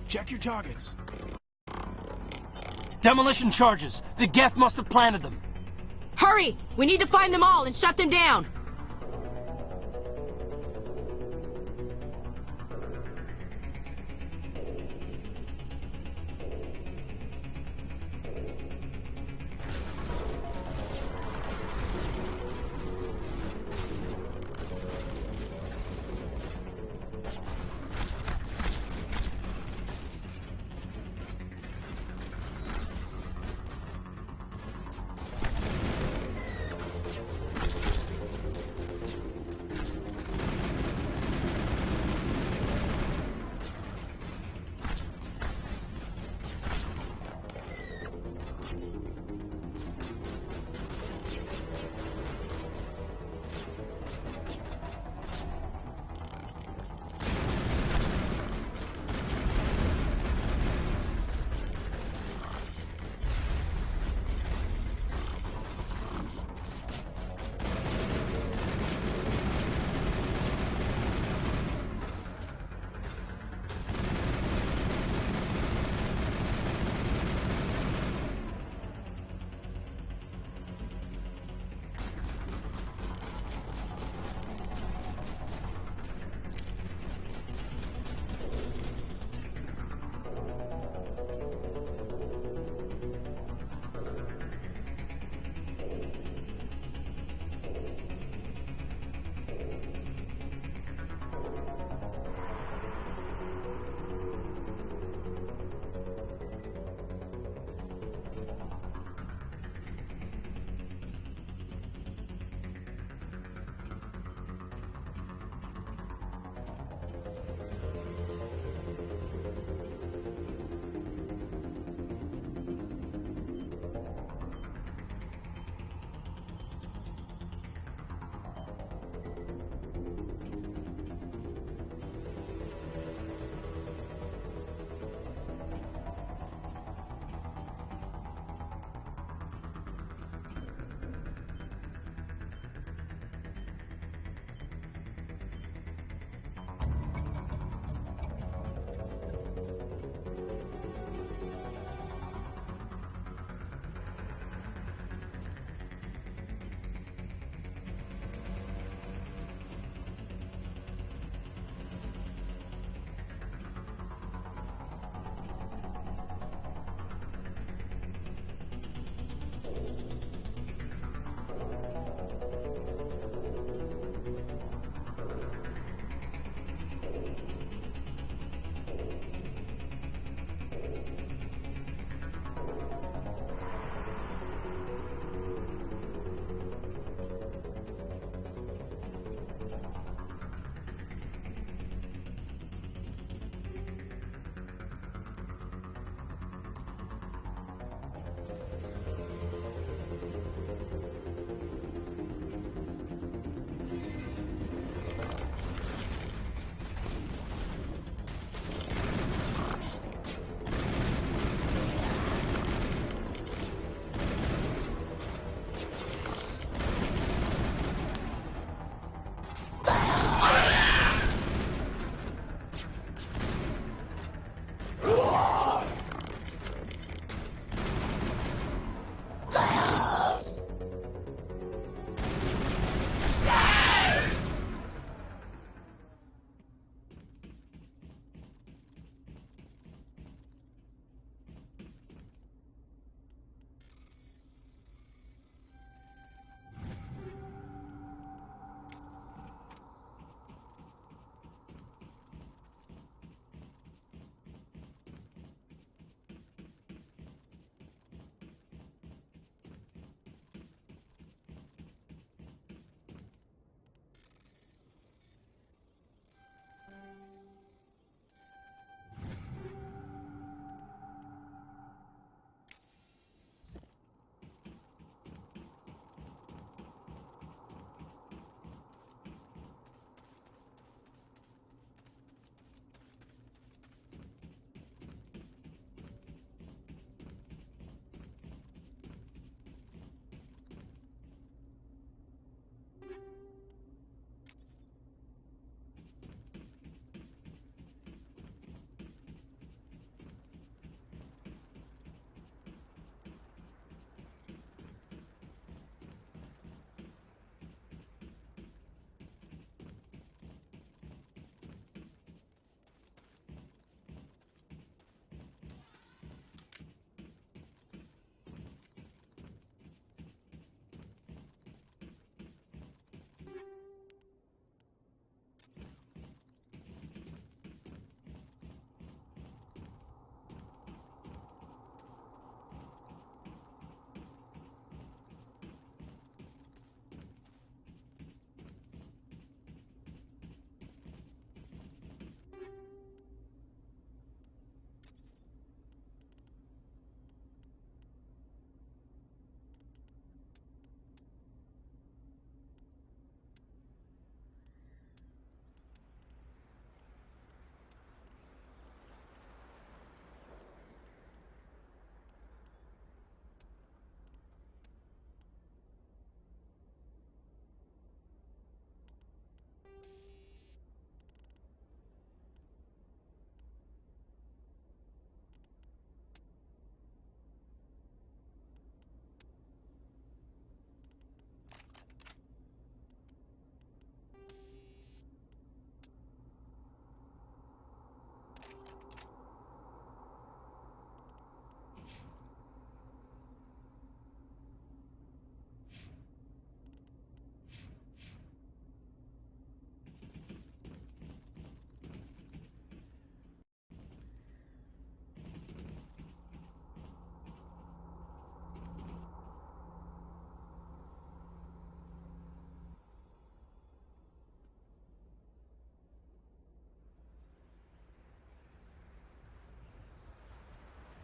Speaker 18: Check your targets. Demolition charges. The Geth must have planted them.
Speaker 16: Hurry! We need to find them all and shut them down!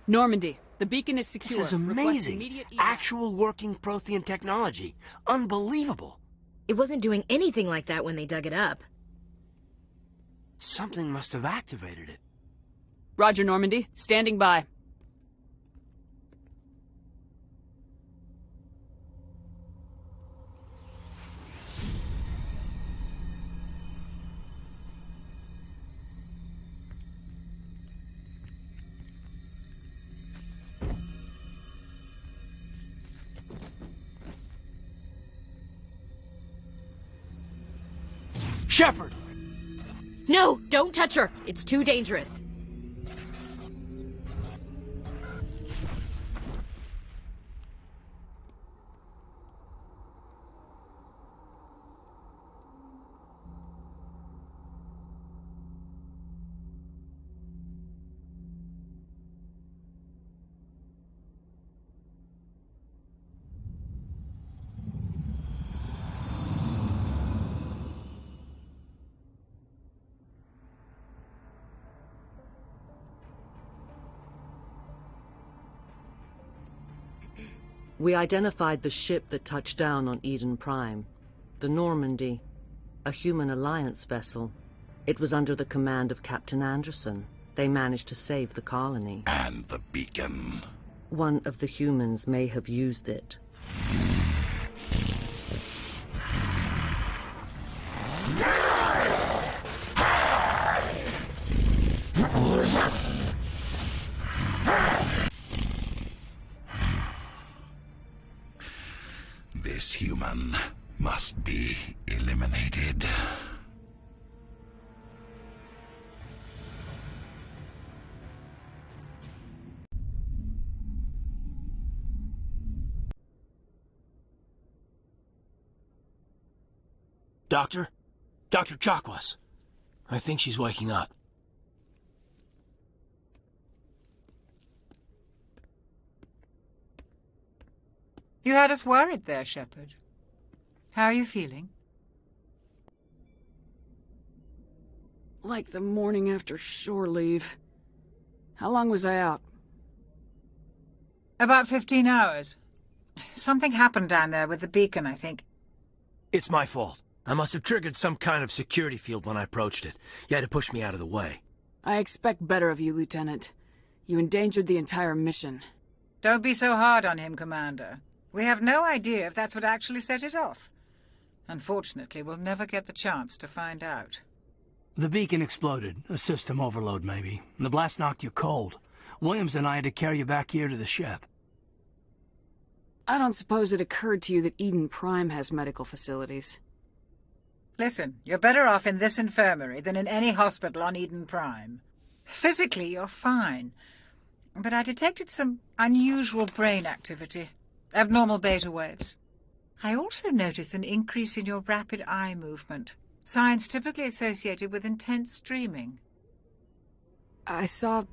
Speaker 9: Normandy, the beacon is secure.
Speaker 18: This is
Speaker 9: Request
Speaker 18: amazing.
Speaker 9: immediate evac.
Speaker 18: Actual working Prothean technology. Unbelievable.
Speaker 16: It wasn't doing anything like that when they dug it up.
Speaker 18: Something must have activated it.
Speaker 9: Roger, Normandy. Standing by.
Speaker 18: Shepard!
Speaker 16: No, don't touch her. It's too dangerous.
Speaker 3: We identified the ship that touched down on Eden Prime. The Normandy. A human alliance vessel. It was under the command of Captain Anderson. They managed to save the colony.
Speaker 20: And the beacon.
Speaker 3: One of the humans may have used it.
Speaker 20: This human must be eliminated.
Speaker 18: Doctor? Dr. Chakwas. I think she's waking up.
Speaker 13: You had us worried there, Shepard. How are you feeling?
Speaker 9: Like the morning after shore leave. How long was I out?
Speaker 13: About 15 hours. Something happened down there with the beacon, I think.
Speaker 18: It's my fault. I must have triggered some kind of security field when I approached it. You had to push me out of the way.
Speaker 9: I expect better of you, Lieutenant. You endangered the entire mission.
Speaker 13: Don't be so hard on him, Commander. We have no idea if that's what actually set it off. Unfortunately, we'll never get the chance to find out.
Speaker 8: The beacon exploded. A system overload, maybe. The blast knocked you cold. Williams and I had to carry you back here to the ship.
Speaker 9: I don't suppose it occurred to you that Eden Prime has medical facilities.
Speaker 13: Listen, you're better off in this infirmary than in any hospital on Eden Prime. Physically, you're fine. But I detected some unusual brain activity. Abnormal beta waves. I also noticed an increase in your rapid eye movement. Signs typically associated with intense dreaming.
Speaker 9: I saw...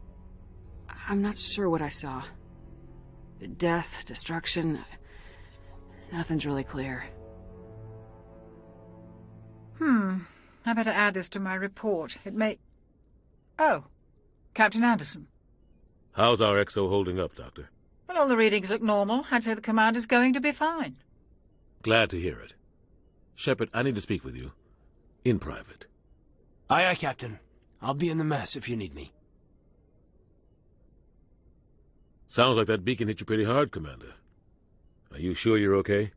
Speaker 9: I'm not sure what I saw. Death, destruction... Nothing's really clear.
Speaker 13: I better add this to my report. It may... Oh, Captain Anderson.
Speaker 14: How's our XO holding up, Doctor?
Speaker 13: Well, all the readings look normal. I'd say the commander's going to be fine.
Speaker 14: Glad to hear it. Shepard, I need to speak with you. In private.
Speaker 18: Aye, aye, Captain. I'll be in the mess if you need me.
Speaker 14: Sounds like that beacon hit you pretty hard, Commander. Are you sure you're okay?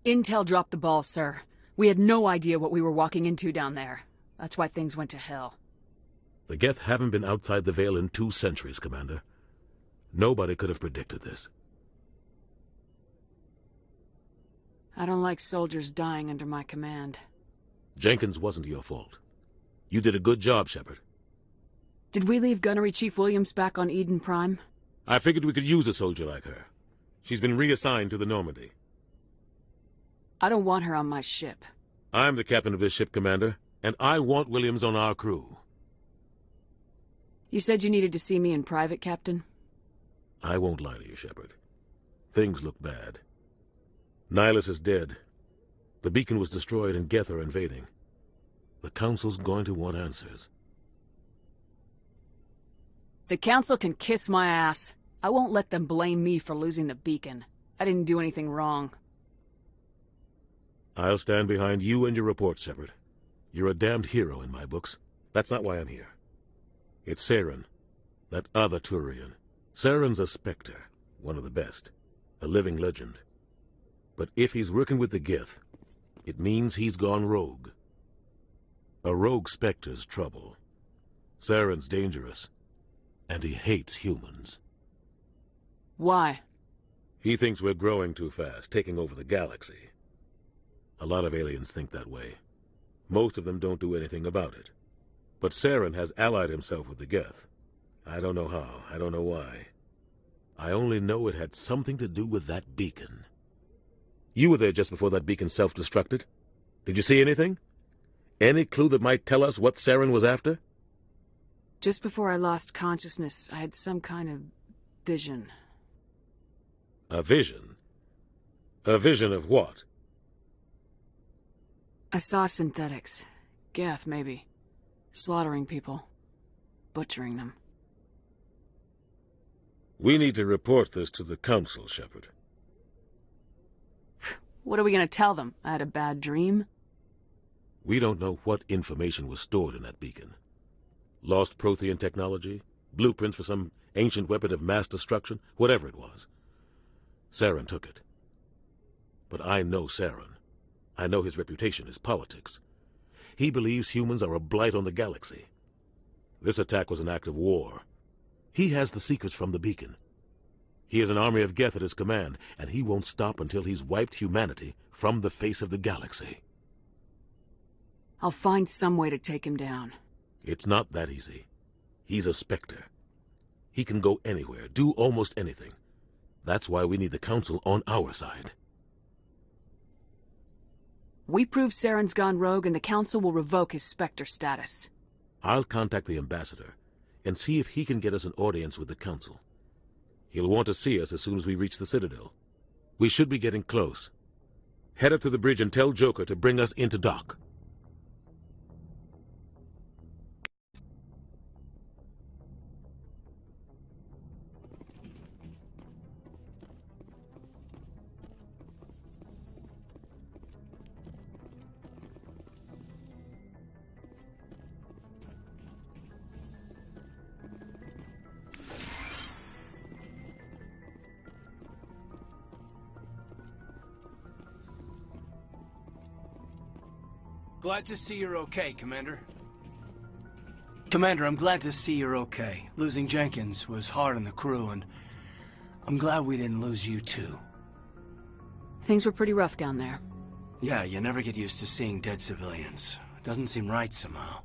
Speaker 9: Intel dropped the ball, sir. We had no idea what we were walking into down there. That's why things went to hell.
Speaker 14: The Geth haven't been outside the Veil in 2 centuries, Commander. Nobody could have predicted this.
Speaker 9: I don't like soldiers dying under my command.
Speaker 14: Jenkins wasn't your fault. You did a good job, Shepard.
Speaker 9: Did we leave Gunnery Chief Williams back on Eden Prime?
Speaker 14: I figured we could use a soldier like her. She's been reassigned to the Normandy.
Speaker 9: I don't want her on my ship.
Speaker 14: I'm the captain of this ship, Commander, and I want Williams on our crew.
Speaker 9: You said you needed to see me in private, Captain?
Speaker 14: I won't lie to you, Shepard. Things look bad. Nihilus is dead. The beacon was destroyed and Geth are invading. The Council's going to want answers.
Speaker 9: The Council can kiss my ass. I won't let them blame me for losing the beacon. I didn't do anything wrong.
Speaker 14: I'll stand behind you and your report, Shepard. You're a damned hero in my books. That's not why I'm here. It's Saren, that other Turian. Saren's a Spectre, one of the best. A living legend. But if he's working with the Gith, it means he's gone rogue. A rogue Spectre's trouble. Saren's dangerous, and he hates humans.
Speaker 9: Why?
Speaker 14: He thinks we're growing too fast, taking over the galaxy. A lot of aliens think that way. Most of them don't do anything about it. But Saren has allied himself with the Geth. I don't know how, I don't know why. I only know it had something to do with that beacon. You were there just before that beacon self-destructed. Did you see anything? Any clue that might tell us what Saren was after?
Speaker 9: Just before I lost consciousness, I had some kind of vision.
Speaker 14: A vision? A vision of what?
Speaker 9: I saw synthetics. Geth, maybe. Slaughtering people. Butchering them.
Speaker 14: We need to report this to the Council, Shepard.
Speaker 9: What are we gonna tell them? I had a bad dream?
Speaker 14: We don't know what information was stored in that beacon. Lost Prothean technology? Blueprints for some ancient weapon of mass destruction? Whatever it was. Saren took it. But I know Saren. I know his reputation is politics. He believes humans are a blight on the galaxy. This attack was an act of war. He has the secrets from the beacon. He has an army of Geth at his command, and he won't stop until he's wiped humanity from the face of the galaxy.
Speaker 9: I'll find some way to take him down.
Speaker 14: It's not that easy. He's a Spectre. He can go anywhere, do almost anything. That's why we need the Council on our side.
Speaker 9: We prove Saren's gone rogue and the Council will revoke his Spectre status.
Speaker 14: I'll contact the Ambassador and see if he can get us an audience with the Council. He'll want to see us as soon as we reach the Citadel. We should be getting close. Head up to the bridge and tell Joker to bring us into dock.
Speaker 6: Glad to see you're okay, Commander. Commander, I'm glad to see you're okay. Losing Jenkins was hard on the crew, and I'm glad we didn't lose you too.
Speaker 9: Things were pretty rough down there.
Speaker 6: Yeah, you never get used to seeing dead civilians. It doesn't seem right somehow.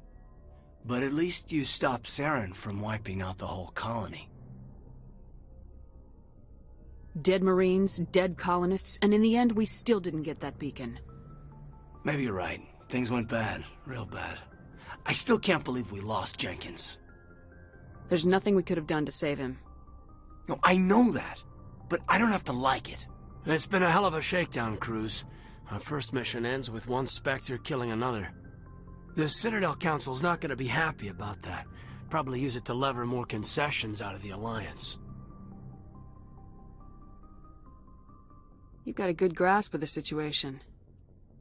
Speaker 6: But at least you stopped Saren from wiping out the whole colony.
Speaker 9: Dead Marines, dead colonists, and in the end we still didn't get that beacon.
Speaker 6: Maybe you're right. Things went bad. Real bad. I still can't believe we lost Jenkins.
Speaker 9: There's nothing we could have done to save him.
Speaker 6: No, I know that. But I don't have to like it.
Speaker 18: It's been a hell of a shakedown, Cruz. Our first mission ends with one Spectre killing another. The Citadel Council's not going to be happy about that. Probably use it to lever more concessions out of the Alliance.
Speaker 9: You've got a good grasp of the situation.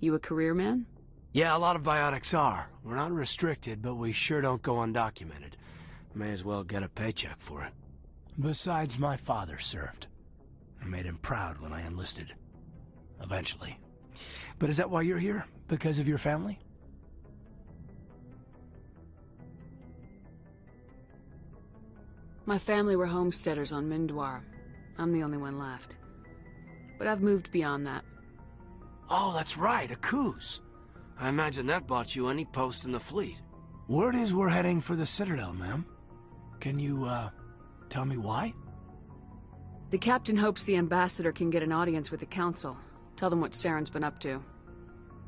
Speaker 9: You a career man?
Speaker 18: Yeah, a lot of biotics are. We're not restricted, but we sure don't go undocumented. May as well get a paycheck for it. Besides, my father served. I made him proud when I enlisted. Eventually. But is that why you're here? Because of your family?
Speaker 9: My family were homesteaders on Mindwar. I'm the only one left. But I've moved beyond that.
Speaker 18: Oh, that's right, a Akuz. I imagine that bought you any post in the fleet. Word is we're heading for the Citadel, ma'am. Can you, tell me why?
Speaker 9: The captain hopes the ambassador can get an audience with the council. Tell them what Saren's been up to.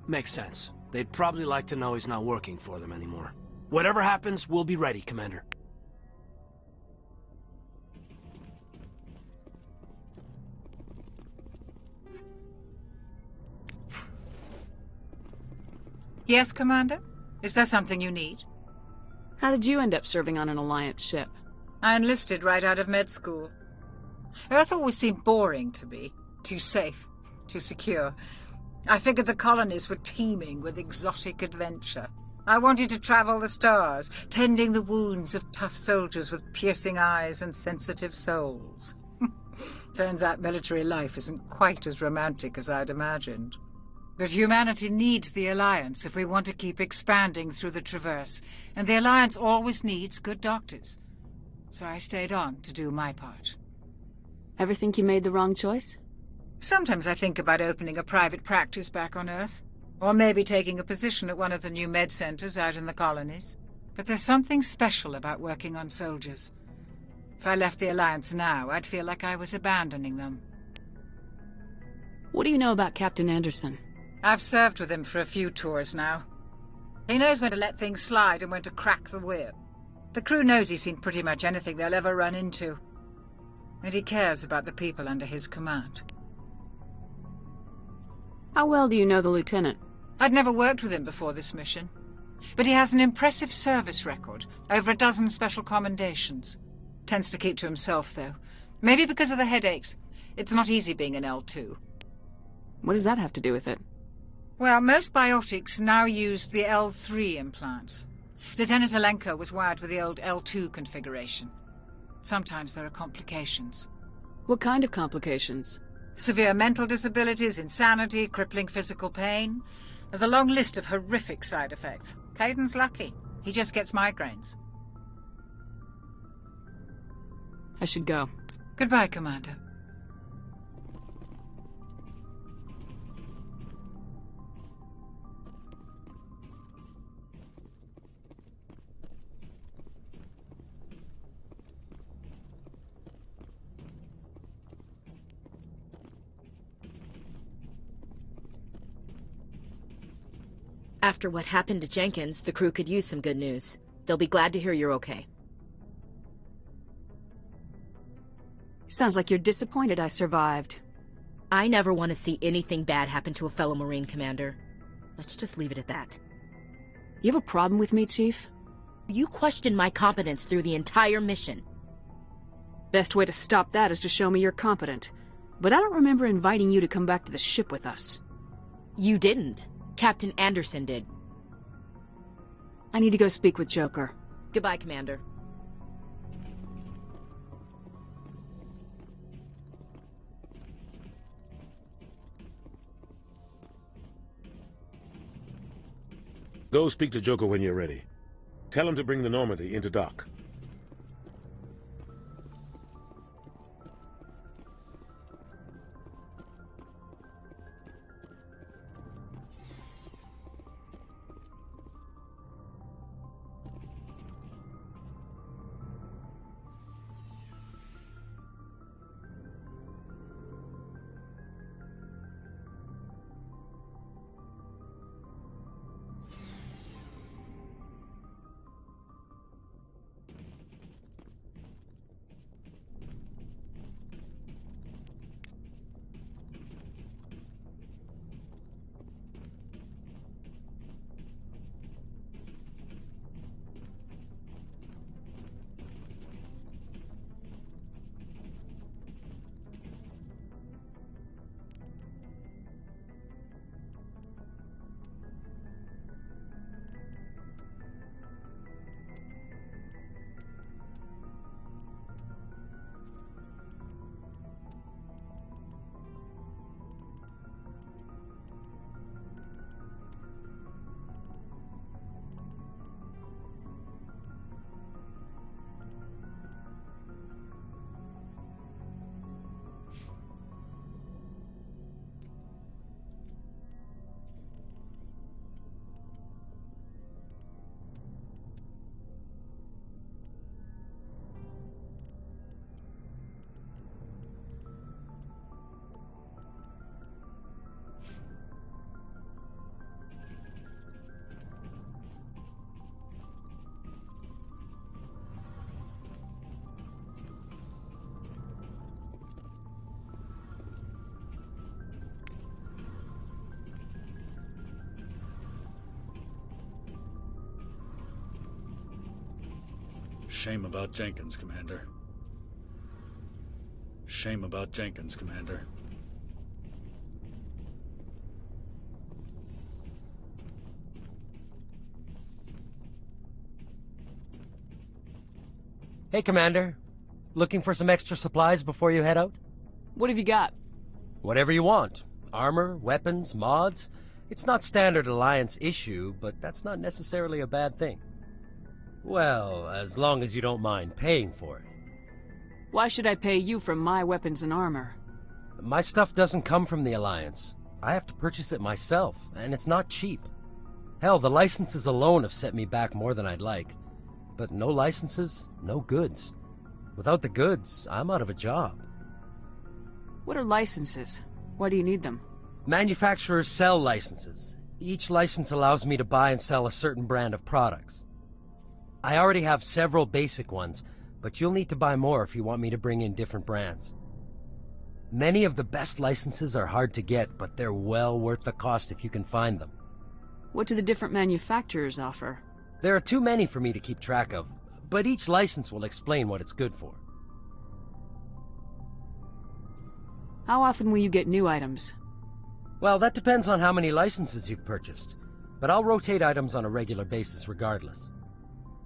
Speaker 18: Makes sense. They'd probably like to know he's not working for them anymore. Whatever happens, we'll be ready, Commander.
Speaker 13: Yes, Commander? Is there something you need?
Speaker 9: How did you end up serving on an Alliance ship?
Speaker 13: I enlisted right out of med school. Earth always seemed boring to me. Too safe, too secure. I figured the colonies were teeming with exotic adventure. I wanted to travel the stars, tending the wounds of tough soldiers with piercing eyes and sensitive souls. Turns out military life isn't quite as romantic as I'd imagined. But humanity needs the Alliance if we want to keep expanding through the Traverse, and the Alliance always needs good doctors. So I stayed on to do my part.
Speaker 9: Ever think you made the wrong choice?
Speaker 13: Sometimes I think about opening a private practice back on Earth, or maybe taking a position at one of the new med centers out in the colonies. But there's something special about working on soldiers. If I left the Alliance now, I'd feel like I was abandoning them.
Speaker 9: What do you know about Captain Anderson?
Speaker 13: I've served with him for a few tours now. He knows when to let things slide and when to crack the whip. The crew knows he's seen pretty much anything they'll ever run into. And he cares about the people under his command.
Speaker 9: How well do you know the lieutenant?
Speaker 13: I'd never worked with him before this mission. But he has an impressive service record, over a dozen special commendations. Tends to keep to himself, though. Maybe because of the headaches. It's not easy being an L2.
Speaker 9: What does that have to do with it?
Speaker 13: Well, most biotics now use the L3 implants. Lieutenant Alenko was wired with the old L2 configuration. Sometimes there are complications.
Speaker 9: What kind of complications?
Speaker 13: Severe mental disabilities, insanity, crippling physical pain. There's a long list of horrific side effects. Caden's lucky. He just gets migraines.
Speaker 9: I should go.
Speaker 13: Goodbye, Commander.
Speaker 16: After what happened to Jenkins, the crew could use some good news. They'll be glad to hear you're okay.
Speaker 9: Sounds like you're disappointed I survived.
Speaker 16: I never want to see anything bad happen to a fellow Marine commander. Let's just leave it at that.
Speaker 9: You have a problem with me, Chief?
Speaker 16: You questioned my competence through the entire mission.
Speaker 9: Best way to stop that is to show me you're competent. But I don't remember inviting you to come back to the ship with us.
Speaker 16: You didn't. Captain Anderson did.
Speaker 9: I need to go speak with Joker.
Speaker 16: Goodbye, Commander.
Speaker 14: Go speak to Joker when you're ready. Tell him to bring the Normandy into dock.
Speaker 4: Shame about Jenkins, Commander. Shame about Jenkins, Commander.
Speaker 18: Hey, Commander. Looking for some extra supplies before you head out?
Speaker 9: What have you got?
Speaker 18: Whatever you want. Armor, weapons, mods. It's not standard Alliance issue, but that's not necessarily a bad thing. Well, as long as you don't mind paying for it.
Speaker 9: Why should I pay you for my weapons and armor?
Speaker 18: My stuff doesn't come from the Alliance. I have to purchase it myself, and it's not cheap. Hell, the licenses alone have set me back more than I'd like. But no licenses, no goods. Without the goods, I'm out of a job.
Speaker 9: What are licenses? Why do you need them?
Speaker 18: Manufacturers sell licenses. Each license allows me to buy and sell a certain brand of products. I already have several basic ones, but you'll need to buy more if you want me to bring in different brands. Many of the best licenses are hard to get, but they're well worth the cost if you can find them.
Speaker 9: What do the different manufacturers offer?
Speaker 18: There are too many for me to keep track of, but each license will explain what it's good for.
Speaker 9: How often will you get new items?
Speaker 18: Well, that depends on how many licenses you've purchased, but I'll rotate items on a regular basis regardless.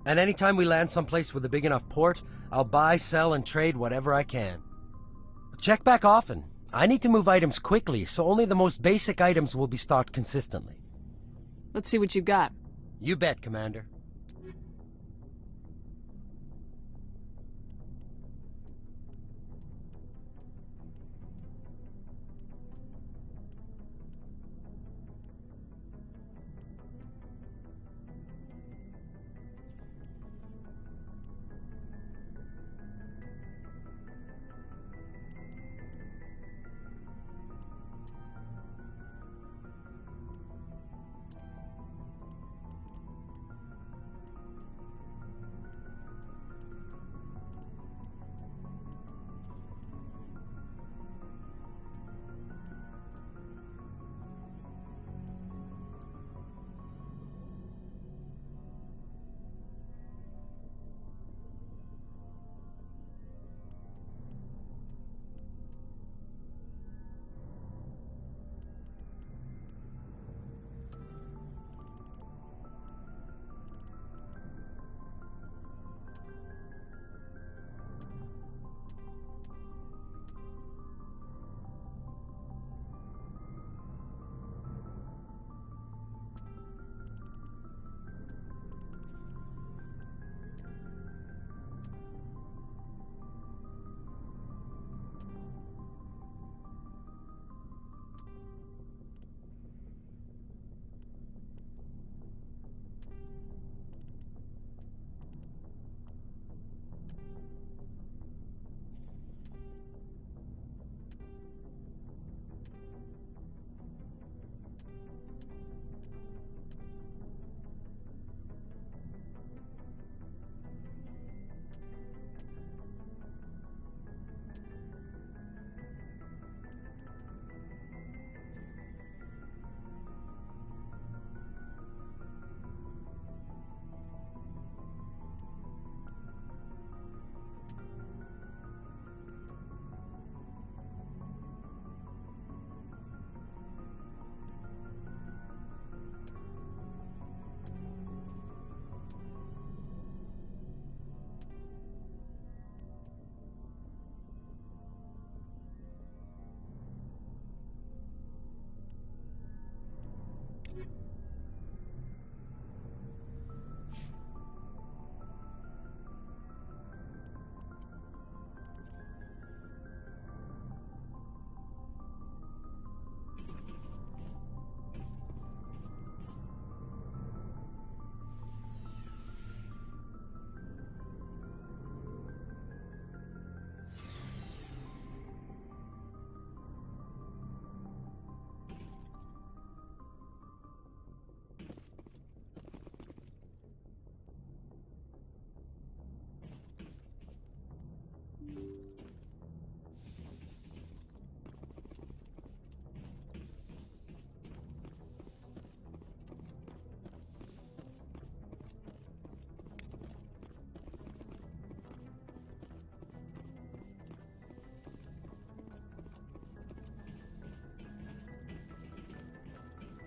Speaker 18: And anytime we land someplace with a big enough port, I'll buy, sell, and trade whatever I can. Check back often. I need to move items quickly, so only the most basic items will be stocked consistently.
Speaker 9: Let's see what you've got.
Speaker 18: You bet, Commander.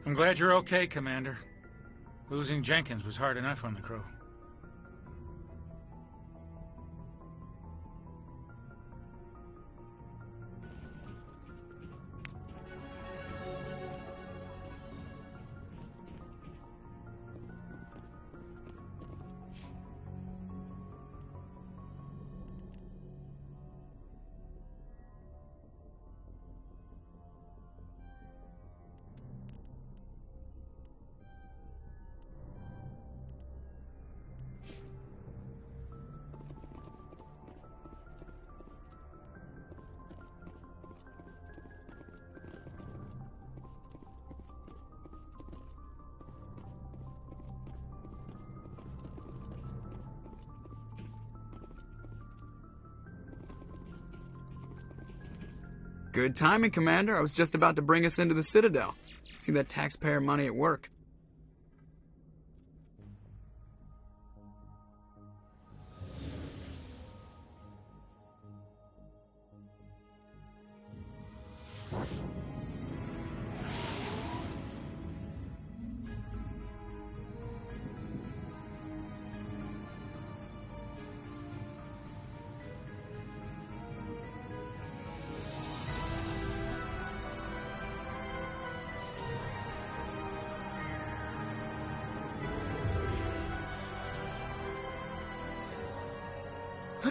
Speaker 10: I'm glad you're okay, Commander. Losing Jenkins was hard enough on the crew.
Speaker 5: Good timing, Commander. I was just about to bring us into the Citadel. See that taxpayer money at work.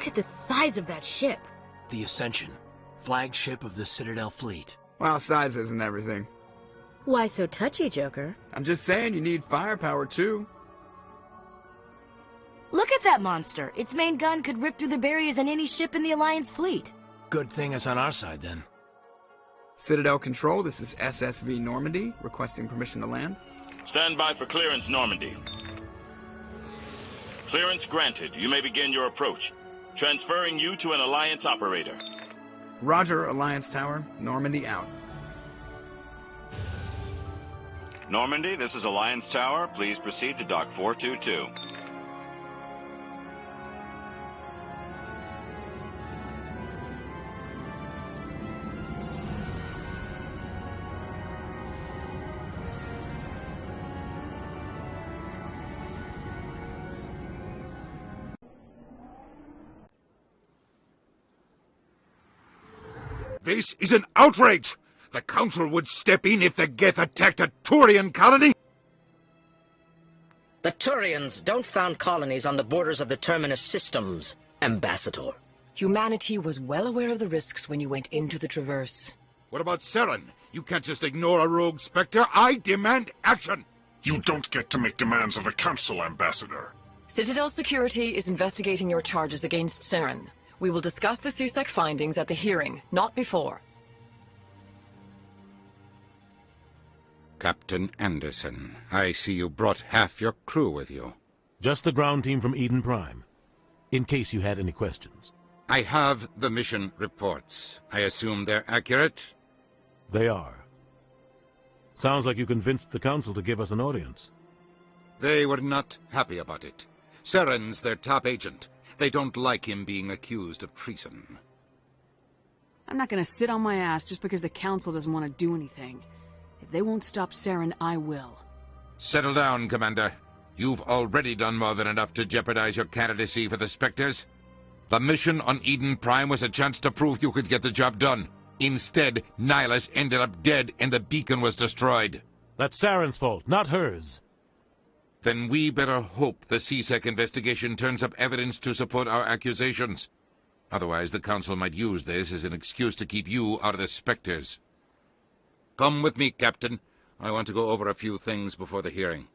Speaker 16: Look at the size of that ship.
Speaker 8: The Ascension, flagship of the Citadel fleet.
Speaker 5: Well, size isn't everything.
Speaker 16: Why so touchy, Joker?
Speaker 5: I'm just saying you need firepower, too.
Speaker 16: Look at that monster. Its main gun could rip through the barriers in any ship in the Alliance fleet.
Speaker 8: Good thing it's on our side, then.
Speaker 5: Citadel Control, this is SSV Normandy, requesting permission to land.
Speaker 11: Stand by for clearance, Normandy. Clearance granted. You may begin your approach. Transferring you to an Alliance operator.
Speaker 5: Roger, Alliance Tower. Normandy out.
Speaker 11: Normandy, this is Alliance Tower. Please proceed to Dock 422.
Speaker 20: This is an outrage! The Council would step in if the Geth attacked a Turian colony!
Speaker 15: The Turians don't found colonies on the borders of the Terminus systems, Ambassador.
Speaker 24: Humanity was well aware of the risks when you went into the Traverse.
Speaker 20: What about Saren? You can't just ignore a rogue Spectre. I demand action!
Speaker 19: You don't get to make demands of the Council, Ambassador.
Speaker 24: Citadel Security is investigating your charges against Saren. We will discuss the CSEC findings at the hearing, not before.
Speaker 25: Captain Anderson, I see you brought half your crew with you.
Speaker 14: Just the ground team from Eden Prime, in case you had any questions.
Speaker 25: I have the mission reports. I assume they're accurate?
Speaker 14: They are. Sounds like you convinced the Council to give us an audience.
Speaker 25: They were not happy about it. Saren's their top agent. They don't like him being accused of treason.
Speaker 9: I'm not gonna sit on my ass just because the Council doesn't want to do anything. If they won't stop Saren, I will.
Speaker 25: Settle down, Commander. You've already done more than enough to jeopardize your candidacy for the Spectres. The mission on Eden Prime was a chance to prove you could get the job done. Instead, Nihilus ended up dead and the beacon was destroyed.
Speaker 14: That's Saren's fault, not hers.
Speaker 25: Then we better hope the CSEC investigation turns up evidence to support our accusations. Otherwise, the Council might use this as an excuse to keep you out of the Spectres. Come with me, Captain. I want to go over a few things before the hearing.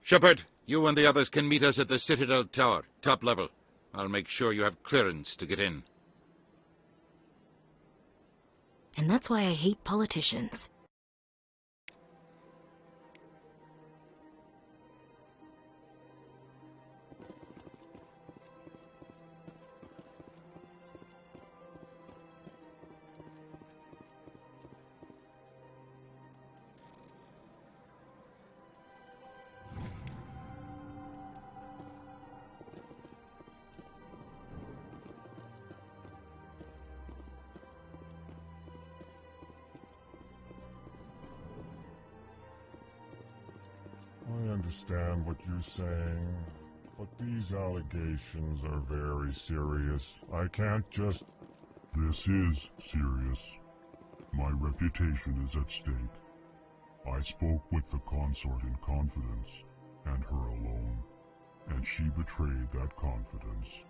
Speaker 25: Shepard, you and the others can meet us at the Citadel Tower, top level. I'll make sure you have clearance to get in.
Speaker 16: And that's why I hate politicians.
Speaker 7: understand what you're saying, but these allegations are very serious. I can't just... This is serious. My reputation is at stake. I spoke with the consort in confidence, and her alone, and she betrayed that confidence.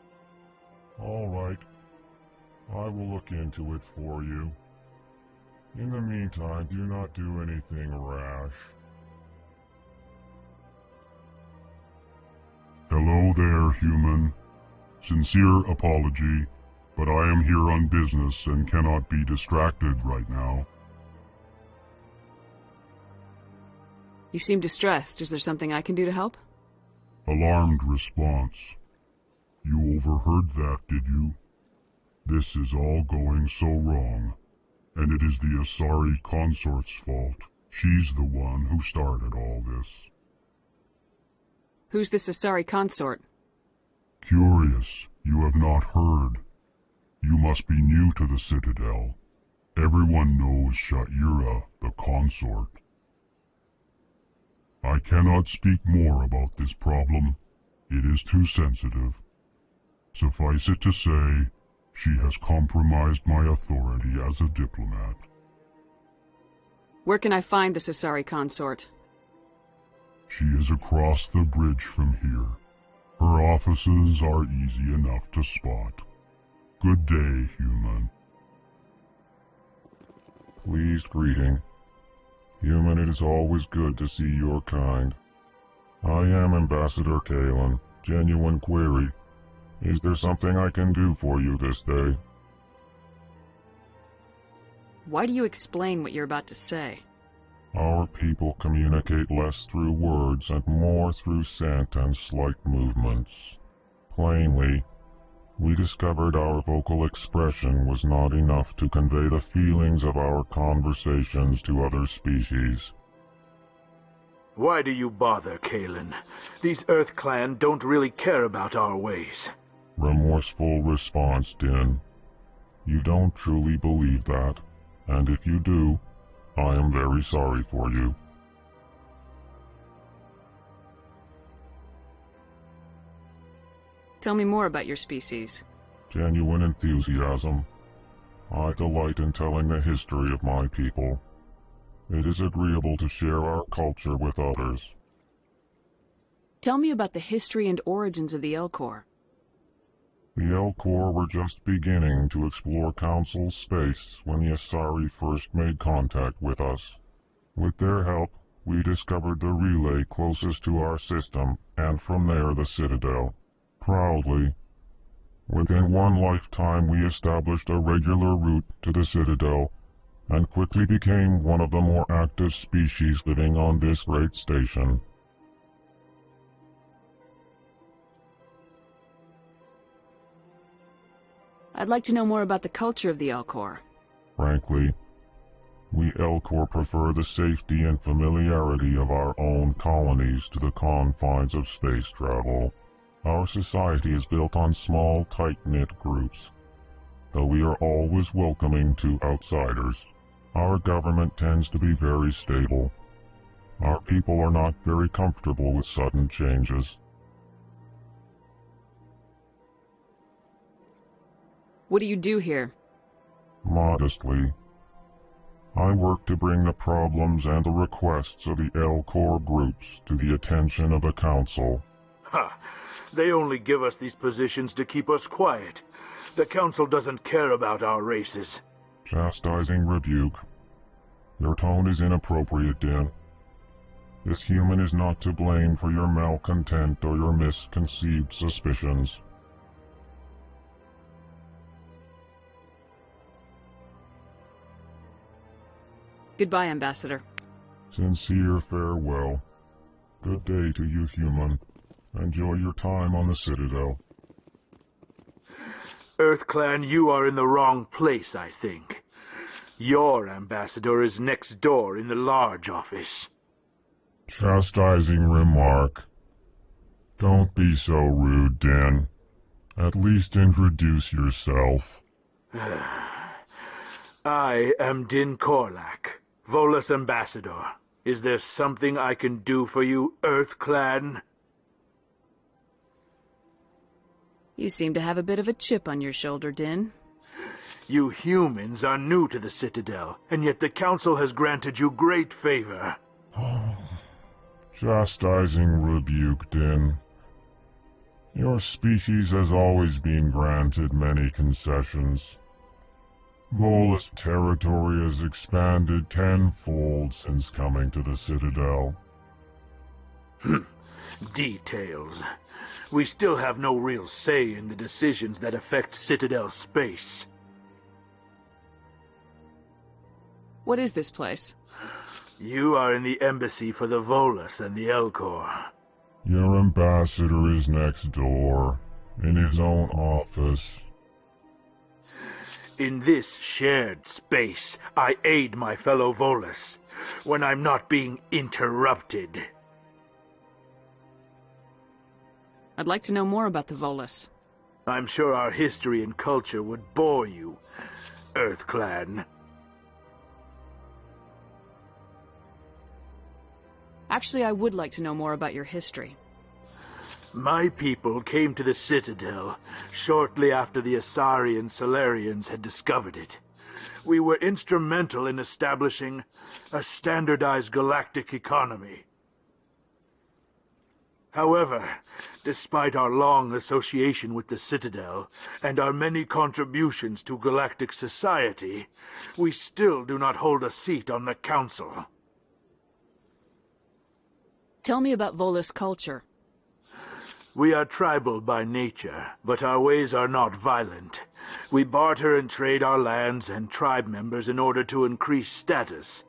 Speaker 7: All right. I will look into it for you. In the meantime, do not do anything rash. Hello there, human. Sincere apology, but I am here on business and cannot be distracted right now.
Speaker 9: You seem distressed. Is there something I can do to help?
Speaker 7: Alarmed response. You overheard that, did you? This is all going so wrong, and it is the Asari consort's fault. She's the one who started all this.
Speaker 9: Who's this Asari consort?
Speaker 7: Curious, you have not heard. You must be new to the Citadel. Everyone knows Sha'ira, the consort. I cannot speak more about this problem. It is too sensitive. Suffice it to say, she has compromised my authority as a diplomat.
Speaker 9: Where can I find this Asari consort?
Speaker 7: She is across the bridge from here. Her offices are easy enough to spot. Good day, human. Pleased greeting. Human, it is always good to see your kind. I am Ambassador Kalen. Genuine query. Is there something I can do for you this day?
Speaker 9: Why do you explain what you're about to say?
Speaker 7: Our people communicate less through words and more through scent and slight movements. Plainly, we discovered our vocal expression was not enough to convey the feelings of our conversations to other species.
Speaker 12: Why do you bother, Kalen? These Earth Clan don't really care about our ways.
Speaker 7: Remorseful response, Din. You don't truly believe that, and if you do, I am very sorry for you.
Speaker 9: Tell me more about your species.
Speaker 7: Genuine enthusiasm. I delight in telling the history of my people. It is agreeable to share our culture with others.
Speaker 9: Tell me about the history and origins of the Elcor.
Speaker 7: The Elcor were just beginning to explore Council space when the Asari first made contact with us. With their help, we discovered the relay closest to our system, and from there the Citadel. Proudly, within one lifetime we established a regular route to the Citadel, and quickly became one of the more active species living on this great station.
Speaker 9: I'd like to know more about the culture of the Elcor.
Speaker 7: Frankly, we Elcor prefer the safety and familiarity of our own colonies to the confines of space travel. Our society is built on small, tight-knit groups. Though we are always welcoming to outsiders, our government tends to be very stable. Our people are not very comfortable with sudden changes.
Speaker 9: What do you do here?
Speaker 7: Modestly, I work to bring the problems and the requests of the Elcor groups to the attention of the Council.
Speaker 12: Ha! They only give us these positions to keep us quiet. The Council doesn't care about our races.
Speaker 7: Chastising rebuke. Your tone is inappropriate, Din. This human is not to blame for your malcontent or your misconceived suspicions.
Speaker 9: Goodbye, Ambassador.
Speaker 7: Sincere farewell. Good day to you, human. Enjoy your time on the Citadel.
Speaker 12: Earth Clan, you are in the wrong place, I think. Your ambassador is next door in the large office.
Speaker 7: Chastising remark. Don't be so rude, Din. At least introduce yourself.
Speaker 12: I am Din Korlak, Volus ambassador. Is there something I can do for you, Earth Clan?
Speaker 9: You seem to have a bit of a chip on your shoulder, Din.
Speaker 12: You humans are new to the Citadel, and yet the Council has granted you great favor.
Speaker 7: Chastising rebuke, Din. Your species has always been granted many concessions. Volus territory has expanded tenfold since coming to the Citadel.
Speaker 12: Details. We still have no real say in the decisions that affect Citadel space.
Speaker 9: What is this place?
Speaker 12: You are in the embassy for the Volus and the Elcor.
Speaker 7: Your ambassador is next door, in his own office.
Speaker 12: In this shared space, I aid my fellow Volus when I'm not being interrupted.
Speaker 9: I'd like to know more about the Volus.
Speaker 12: I'm sure our history and culture would bore you, Earth Clan.
Speaker 9: Actually, I would like to know more about your history.
Speaker 12: My people came to the Citadel shortly after the Asari and Solarians had discovered it. We were instrumental in establishing a standardized galactic economy. However, despite our long association with the Citadel and our many contributions to galactic society, we still do not hold a seat on the Council.
Speaker 9: Tell me about Volus culture.
Speaker 12: We are tribal by nature, but our ways are not violent. We barter and trade our lands and tribe members in order to increase status.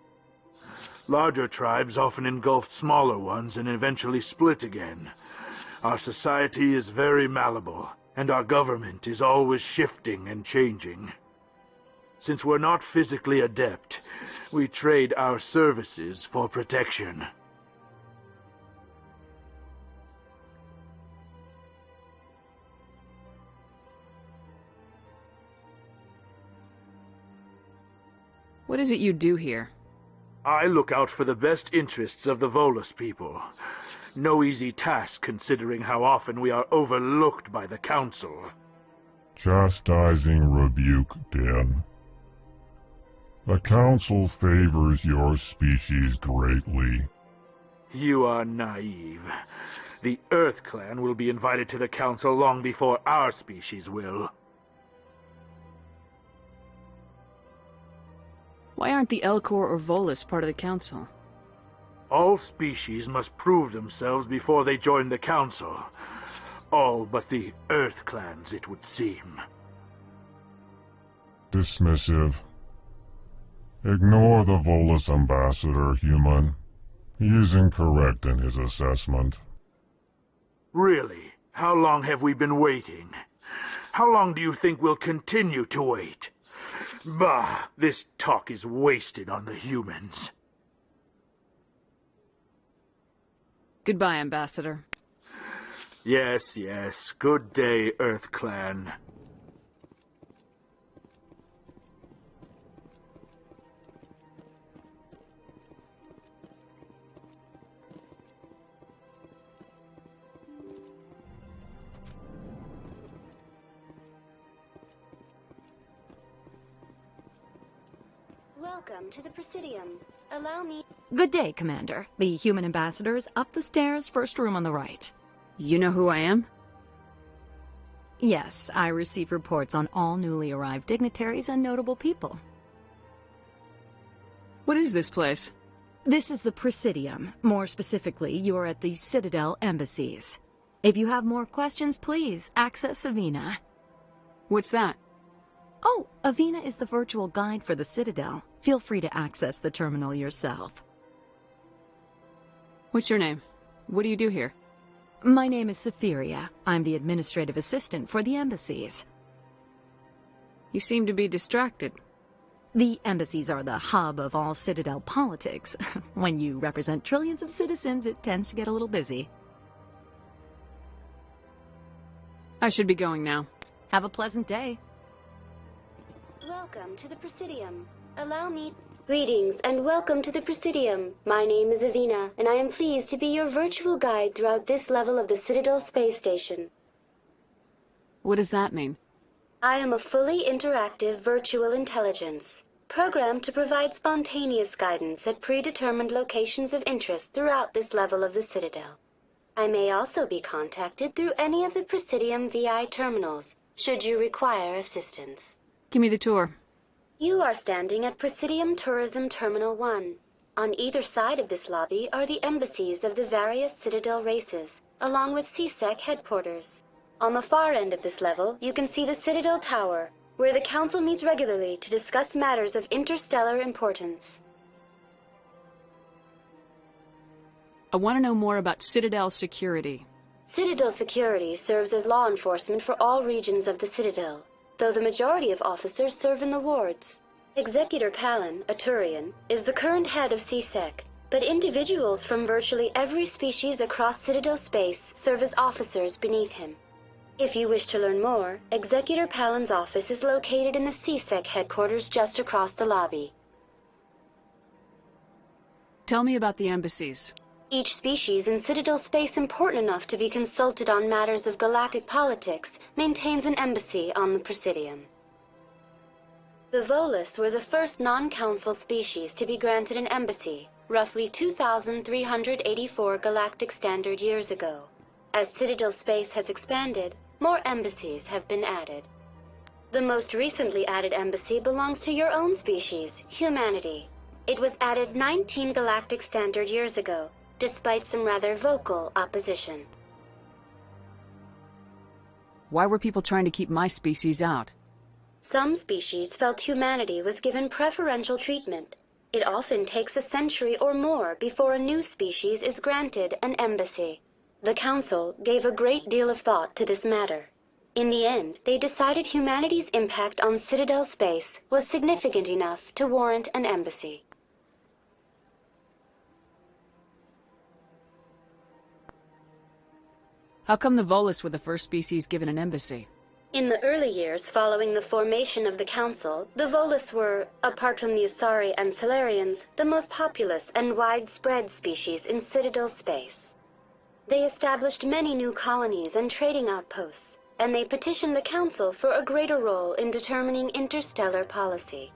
Speaker 12: Larger tribes often engulf smaller ones and eventually split again. Our society is very malleable, and our government is always shifting and changing. Since we're not physically adept, we trade our services for protection.
Speaker 9: What is it you do here?
Speaker 12: I look out for the best interests of the Volus people. No easy task considering how often we are overlooked by the Council.
Speaker 7: Chastising rebuke, Din. The Council favors your species greatly.
Speaker 12: You are naive. The Earth Clan will be invited to the Council long before our species will.
Speaker 9: Why aren't the Elcor or Volus part of the Council?
Speaker 12: All species must prove themselves before they join the Council. All but the Earth Clans, it would seem.
Speaker 7: Dismissive. Ignore the Volus ambassador, human. He is incorrect in his assessment.
Speaker 12: Really? How long have we been waiting? How long do you think we'll continue to wait? Bah, this talk is wasted on the humans.
Speaker 9: Goodbye, Ambassador.
Speaker 12: Yes, yes. Good day, Earth Clan.
Speaker 1: Welcome to the Presidium. Allow me...
Speaker 17: Good day, Commander. The human ambassador is up the stairs, first room on the right.
Speaker 9: You know who I am?
Speaker 17: Yes, I receive reports on all newly arrived dignitaries and notable people.
Speaker 9: What is this place?
Speaker 17: This is the Presidium. More specifically, you're at the Citadel embassies. If you have more questions, please access Avina.
Speaker 9: What's that?
Speaker 17: Oh, Avina is the virtual guide for the Citadel. Feel free to access the terminal yourself.
Speaker 9: What's your name? What do you do here?
Speaker 17: My name is Safiria. I'm the administrative assistant for the embassies.
Speaker 9: You seem to be distracted.
Speaker 17: The embassies are the hub of all Citadel politics. When you represent trillions of citizens, it tends to get a little busy.
Speaker 9: I should be going now.
Speaker 17: Have a pleasant day.
Speaker 1: Welcome to the Presidium. Allow me... Greetings and welcome to the Presidium. My name is Efreeta, and I am pleased to be your virtual guide throughout this level of the Citadel Space Station.
Speaker 9: What does that mean?
Speaker 1: I am a fully interactive virtual intelligence, programmed to provide spontaneous guidance at predetermined locations of interest throughout this level of the Citadel. I may also be contacted through any of the Presidium VI terminals, should you require assistance.
Speaker 9: Give me the tour.
Speaker 1: You are standing at Presidium Tourism Terminal 1. On either side of this lobby are the embassies of the various Citadel races, along with CSEC headquarters. On the far end of this level, you can see the Citadel Tower, where the Council meets regularly to discuss matters of interstellar importance.
Speaker 9: I want to know more about Citadel security.
Speaker 1: Citadel security serves as law enforcement for all regions of the Citadel, though the majority of officers serve in the wards. Executor Palin, a Turian, is the current head of CSEC, but individuals from virtually every species across Citadel space serve as officers beneath him. If you wish to learn more, Executor Palin's office is located in the CSEC headquarters just across the lobby.
Speaker 9: Tell me about the embassies.
Speaker 1: Each species in Citadel space important enough to be consulted on matters of galactic politics maintains an embassy on the Presidium. The Volus were the first non-council species to be granted an embassy, roughly 2,384 galactic standard years ago. As Citadel space has expanded, more embassies have been added. The most recently added embassy belongs to your own species, humanity. It was added 19 galactic standard years ago, despite some rather vocal opposition.
Speaker 9: Why were people trying to keep my species out?
Speaker 1: Some species felt humanity was given preferential treatment. It often takes a century or more before a new species is granted an embassy. The Council gave a great deal of thought to this matter. In the end, they decided humanity's impact on Citadel space was significant enough to warrant an embassy.
Speaker 9: How come the Volus were the first species given an embassy?
Speaker 1: In the early years following the formation of the Council, the Volus were, apart from the Asari and Salarians, the most populous and widespread species in Citadel space. They established many new colonies and trading outposts, and they petitioned the Council for a greater role in determining interstellar policy.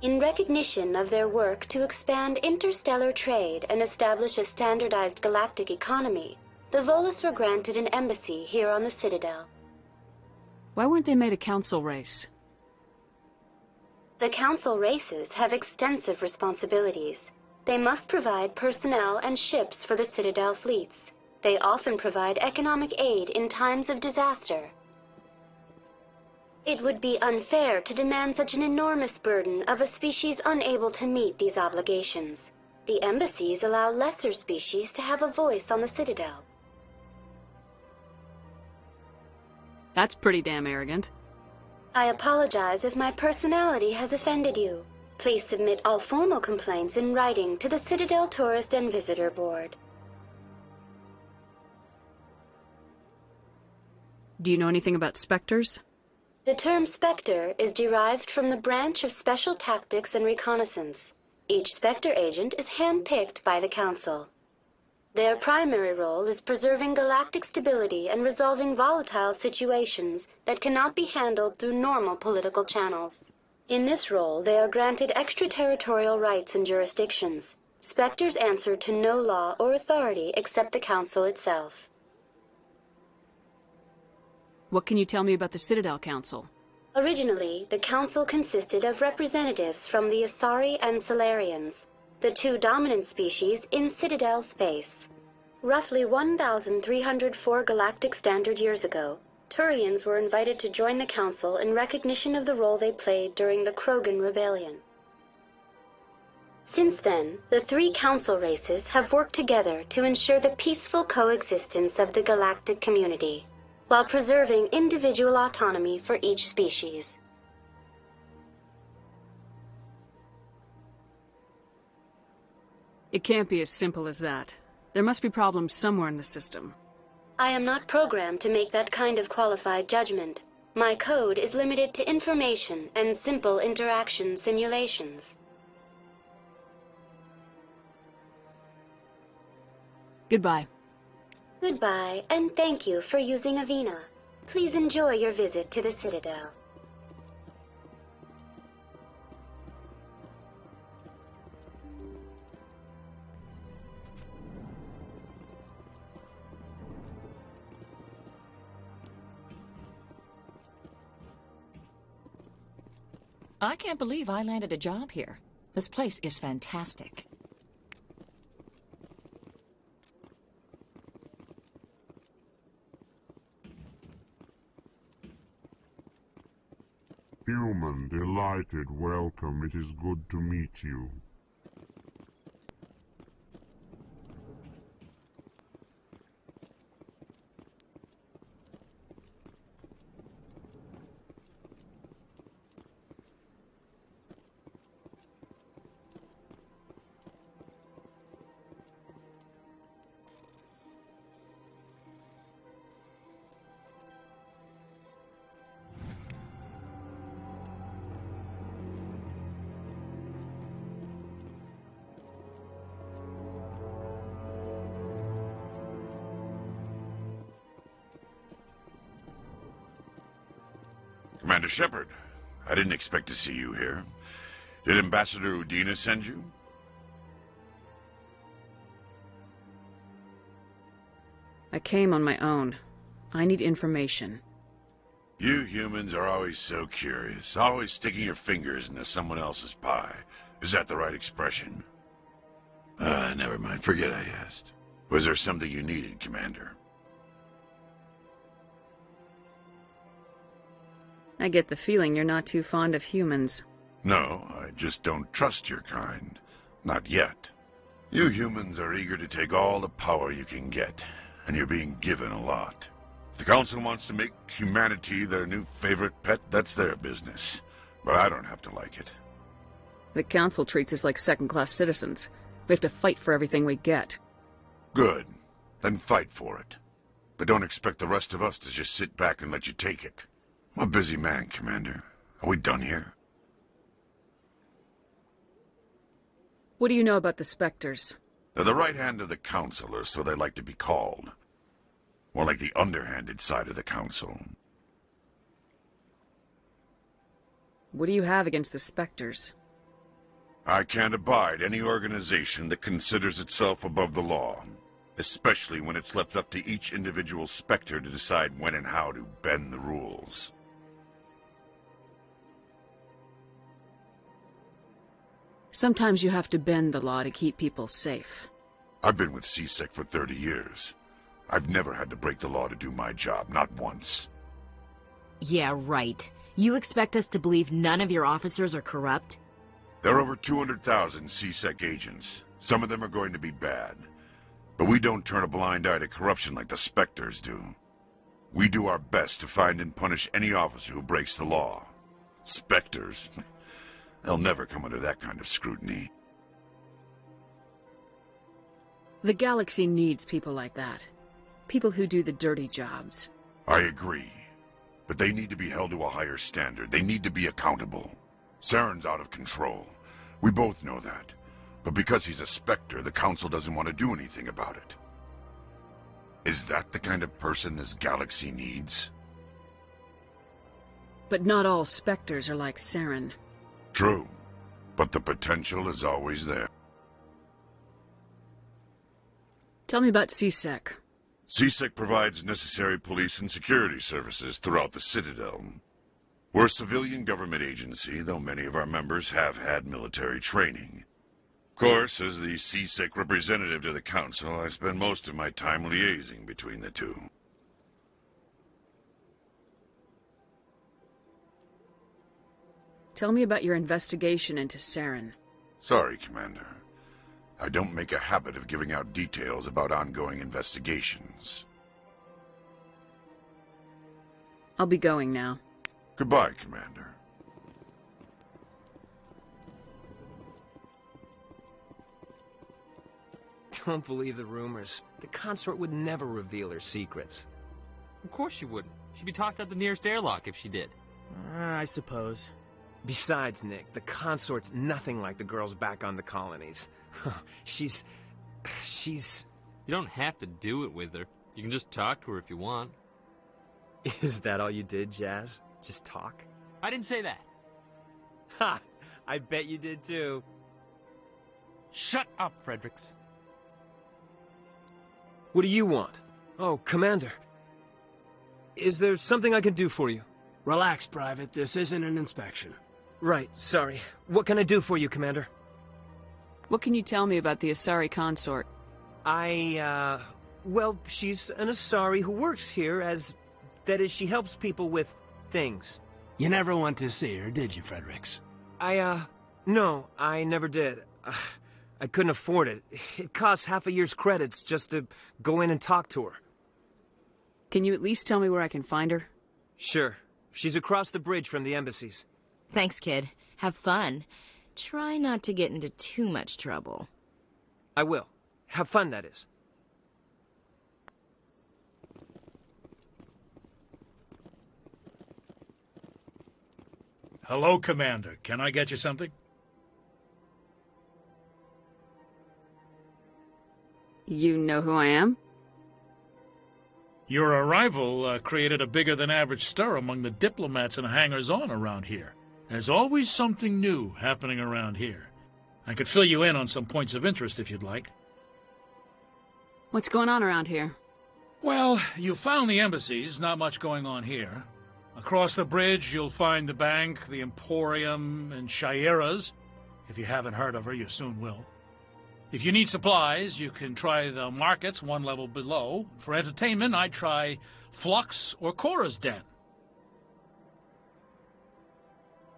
Speaker 1: In recognition of their work to expand interstellar trade and establish a standardized galactic economy, the Volus were granted an embassy here on the Citadel.
Speaker 9: Why weren't they made a council race?
Speaker 1: The Council races have extensive responsibilities. They must provide personnel and ships for the Citadel fleets. They often provide economic aid in times of disaster. It would be unfair to demand such an enormous burden of a species unable to meet these obligations. The embassies allow lesser species to have a voice on the Citadel.
Speaker 9: That's pretty damn arrogant.
Speaker 1: I apologize if my personality has offended you. Please submit all formal complaints in writing to the Citadel Tourist and Visitor Board.
Speaker 9: Do you know anything about specters?
Speaker 1: The term Spectre is derived from the branch of Special Tactics and Reconnaissance. Each Spectre agent is handpicked by the Council. Their primary role is preserving galactic stability and resolving volatile situations that cannot be handled through normal political channels. In this role, they are granted extraterritorial rights and jurisdictions. Spectres answer to no law or authority except the Council itself.
Speaker 9: What can you tell me about the Citadel Council?
Speaker 1: Originally, the Council consisted of representatives from the Asari and Salarians, the two dominant species in Citadel space. Roughly 1,304 galactic standard years ago, Turians were invited to join the Council in recognition of the role they played during the Krogan Rebellion. Since then, the three Council races have worked together to ensure the peaceful coexistence of the galactic community, while preserving individual autonomy for each species.
Speaker 9: It can't be as simple as that. There must be problems somewhere in the system.
Speaker 1: I am not programmed to make that kind of qualified judgment. My code is limited to information and simple interaction simulations.
Speaker 9: Goodbye.
Speaker 1: Goodbye, and thank you for using Avina. Please enjoy your visit to the Citadel.
Speaker 2: I can't believe I landed a job here. This place is fantastic.
Speaker 7: Human, delighted, welcome. It is good to meet you.
Speaker 20: Commander Shepard, I didn't expect to see you here. Did Ambassador Udina send you?
Speaker 9: I came on my own. I need information.
Speaker 20: You humans are always so curious, always sticking your fingers into someone else's pie. Is that the right expression? Never mind, forget I asked. Was there something you needed, Commander?
Speaker 9: I get the feeling you're not too fond of humans.
Speaker 20: No, I just don't trust your kind. Not yet. You humans are eager to take all the power you can get, and you're being given a lot. If the Council wants to make humanity their new favorite pet, that's their business. But I don't have to like it.
Speaker 9: The Council treats us like second-class citizens. We have to fight for everything we get.
Speaker 20: Good. Then fight for it. But don't expect the rest of us to just sit back and let you take it. I'm a busy man, Commander. Are we done here?
Speaker 9: What do you know about the Spectres?
Speaker 20: They're the right hand of the Council, or so they like to be called. More like the underhanded side of the Council.
Speaker 9: What do you have against the Spectres?
Speaker 20: I can't abide any organization that considers itself above the law, especially when it's left up to each individual Spectre to decide when and how to bend the rules.
Speaker 9: Sometimes you have to bend the law to keep people safe.
Speaker 20: I've been with CSEC for 30 years. I've never had to break the law to do my job, not once.
Speaker 16: Yeah, right. You expect us to believe none of your officers are corrupt?
Speaker 20: There are over 200,000 CSEC agents. Some of them are going to be bad. But we don't turn a blind eye to corruption like the Spectres do. We do our best to find and punish any officer who breaks the law. Spectres? They'll never come under that kind of scrutiny.
Speaker 9: The galaxy needs people like that. People who do the dirty jobs.
Speaker 20: I agree. But they need to be held to a higher standard. They need to be accountable. Saren's out of control. We both know that. But because he's a Spectre, the Council doesn't want to do anything about it. Is that the kind of person this galaxy needs?
Speaker 9: But not all Spectres are like Saren.
Speaker 20: True. But the potential is always there.
Speaker 9: Tell me about CSEC.
Speaker 20: CSEC provides necessary police and security services throughout the Citadel. We're a civilian government agency, though many of our members have had military training. Of course, as the CSEC representative to the Council, I spend most of my time liaising between the two.
Speaker 9: Tell me about your investigation into Saren.
Speaker 20: Sorry, Commander. I don't make a habit of giving out details about ongoing investigations.
Speaker 9: I'll be going now.
Speaker 20: Goodbye, Commander.
Speaker 3: Don't believe the rumors. The consort would never reveal her secrets.
Speaker 21: Of course she wouldn't. She'd be tossed out the nearest airlock if she did.
Speaker 3: I suppose. Besides, Nick, the consort's nothing like the girls back on the colonies. She's...
Speaker 21: You don't have to do it with her. You can just talk to her if you want.
Speaker 3: Is that all you did, Jazz? Just talk?
Speaker 21: I didn't say that.
Speaker 3: Ha! I bet you did too.
Speaker 21: Shut up, Fredericks.
Speaker 4: What do you want? Oh, Commander. Is there something I can do for you?
Speaker 8: Relax, Private. This isn't an inspection.
Speaker 4: Right, sorry. What can I do for you, Commander?
Speaker 9: What can you tell me about the Asari consort?
Speaker 4: Well, she's an Asari who works here as... That is, she helps people with things.
Speaker 8: You never went to see her, did you, Fredericks?
Speaker 4: No, I never did. I couldn't afford it. It costs half a year's credits just to go in and talk to her.
Speaker 9: Can you at least tell me where I can find her?
Speaker 4: Sure. She's across the bridge from the embassies.
Speaker 16: Thanks, kid. Have fun. Try not to get into too much trouble.
Speaker 4: I will. Have fun, that is.
Speaker 10: Hello, Commander. Can I get you something?
Speaker 9: You know who I am?
Speaker 10: Your arrival created a bigger-than-average stir among the diplomats and hangers-on around here. There's always something new happening around here. I could fill you in on some points of interest if you'd like.
Speaker 9: What's going on around here?
Speaker 10: Well, you found the embassies, not much going on here. Across the bridge, you'll find the bank, the Emporium, and Shaira's. If you haven't heard of her, you soon will. If you need supplies, you can try the markets one level below. For entertainment, I'd try Flux or Cora's Den.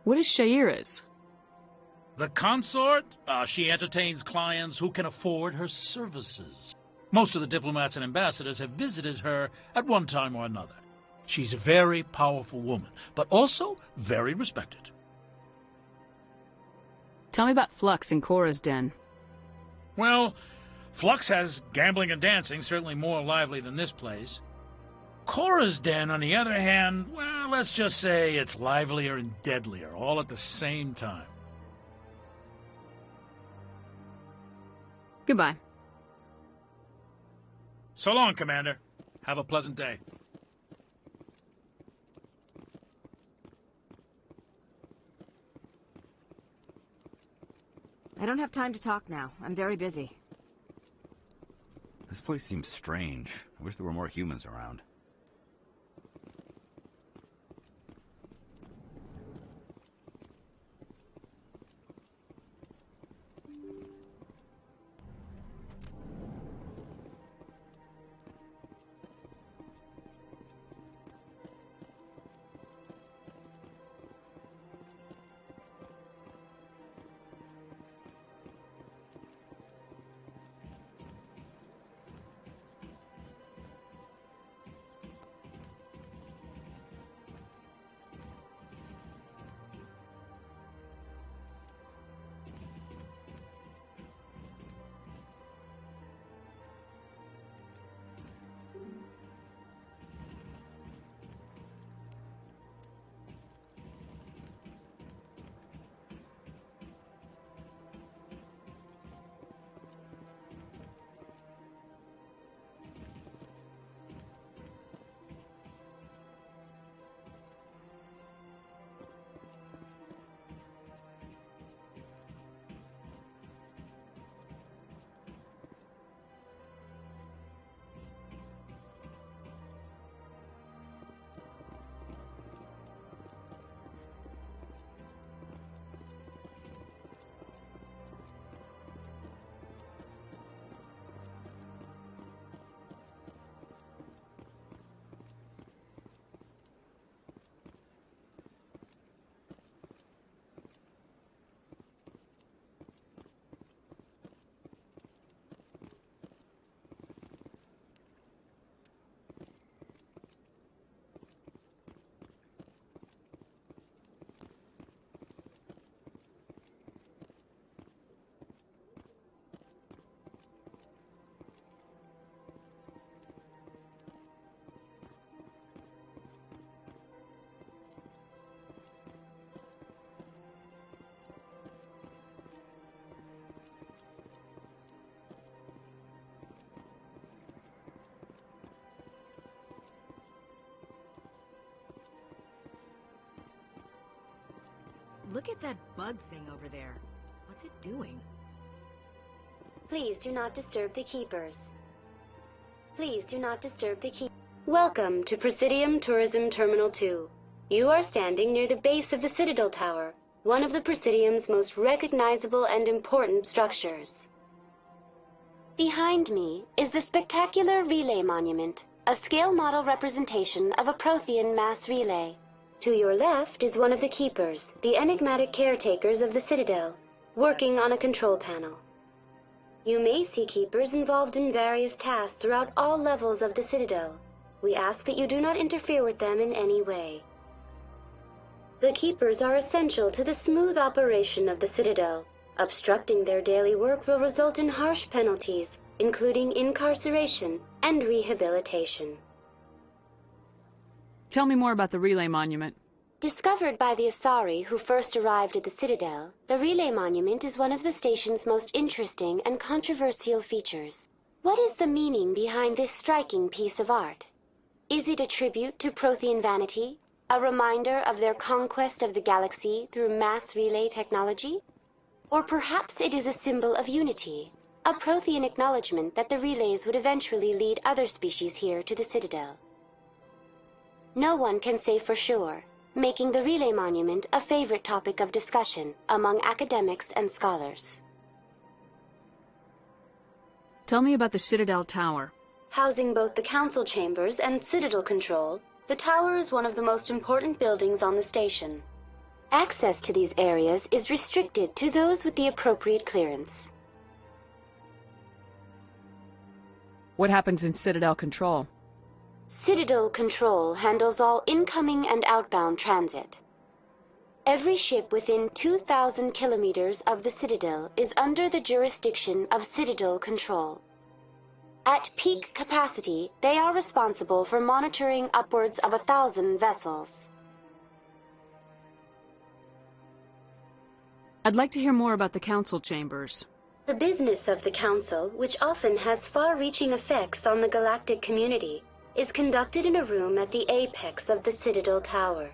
Speaker 9: What is Shaira's?
Speaker 10: The consort? She entertains clients who can afford her services. Most of the diplomats and ambassadors have visited her at one time or another. She's a very powerful woman, but also very respected.
Speaker 9: Tell me about Flux and Cora's Den.
Speaker 10: Well, Flux has gambling and dancing, certainly more lively than this place. Cora's Den, on the other hand, well, let's just say it's livelier and deadlier, all at the same time.
Speaker 9: Goodbye.
Speaker 10: So long, Commander. Have a pleasant day.
Speaker 16: I don't have time to talk now. I'm very busy.
Speaker 6: This place seems strange. I wish there were more humans around.
Speaker 16: Look at that bug thing over there. What's it doing?
Speaker 1: Please do not disturb the keepers. Please do not disturb the keepers. Welcome to Presidium Tourism Terminal 2. You are standing near the base of the Citadel Tower, one of the Presidium's most recognizable and important structures. Behind me is the spectacular Relay Monument, a scale model representation of a Prothean mass relay. To your left is one of the keepers, the enigmatic caretakers of the Citadel, working on a control panel. You may see keepers involved in various tasks throughout all levels of the Citadel. We ask that you do not interfere with them in any way. The keepers are essential to the smooth operation of the Citadel. Obstructing their daily work will result in harsh penalties, including incarceration and rehabilitation.
Speaker 9: Tell me more about the Relay Monument.
Speaker 1: Discovered by the Asari who first arrived at the Citadel, the Relay Monument is one of the station's most interesting and controversial features. What is the meaning behind this striking piece of art? Is it a tribute to Prothean vanity? A reminder of their conquest of the galaxy through mass relay technology? Or perhaps it is a symbol of unity, a Prothean acknowledgement that the relays would eventually lead other species here to the Citadel. No one can say for sure, making the Relay Monument a favorite topic of discussion among academics and scholars.
Speaker 9: Tell me about the Citadel Tower.
Speaker 1: Housing both the council chambers and Citadel control, the tower is one of the most important buildings on the station. Access to these areas is restricted to those with the appropriate clearance.
Speaker 9: What happens in Citadel Control?
Speaker 1: Citadel Control handles all incoming and outbound transit. Every ship within 2,000 kilometers of the Citadel is under the jurisdiction of Citadel Control. At peak capacity, they are responsible for monitoring upwards of 1,000 vessels.
Speaker 9: I'd like to hear more about the council chambers.
Speaker 1: The business of the Council, which often has far-reaching effects on the galactic community, is conducted in a room at the apex of the Citadel Tower.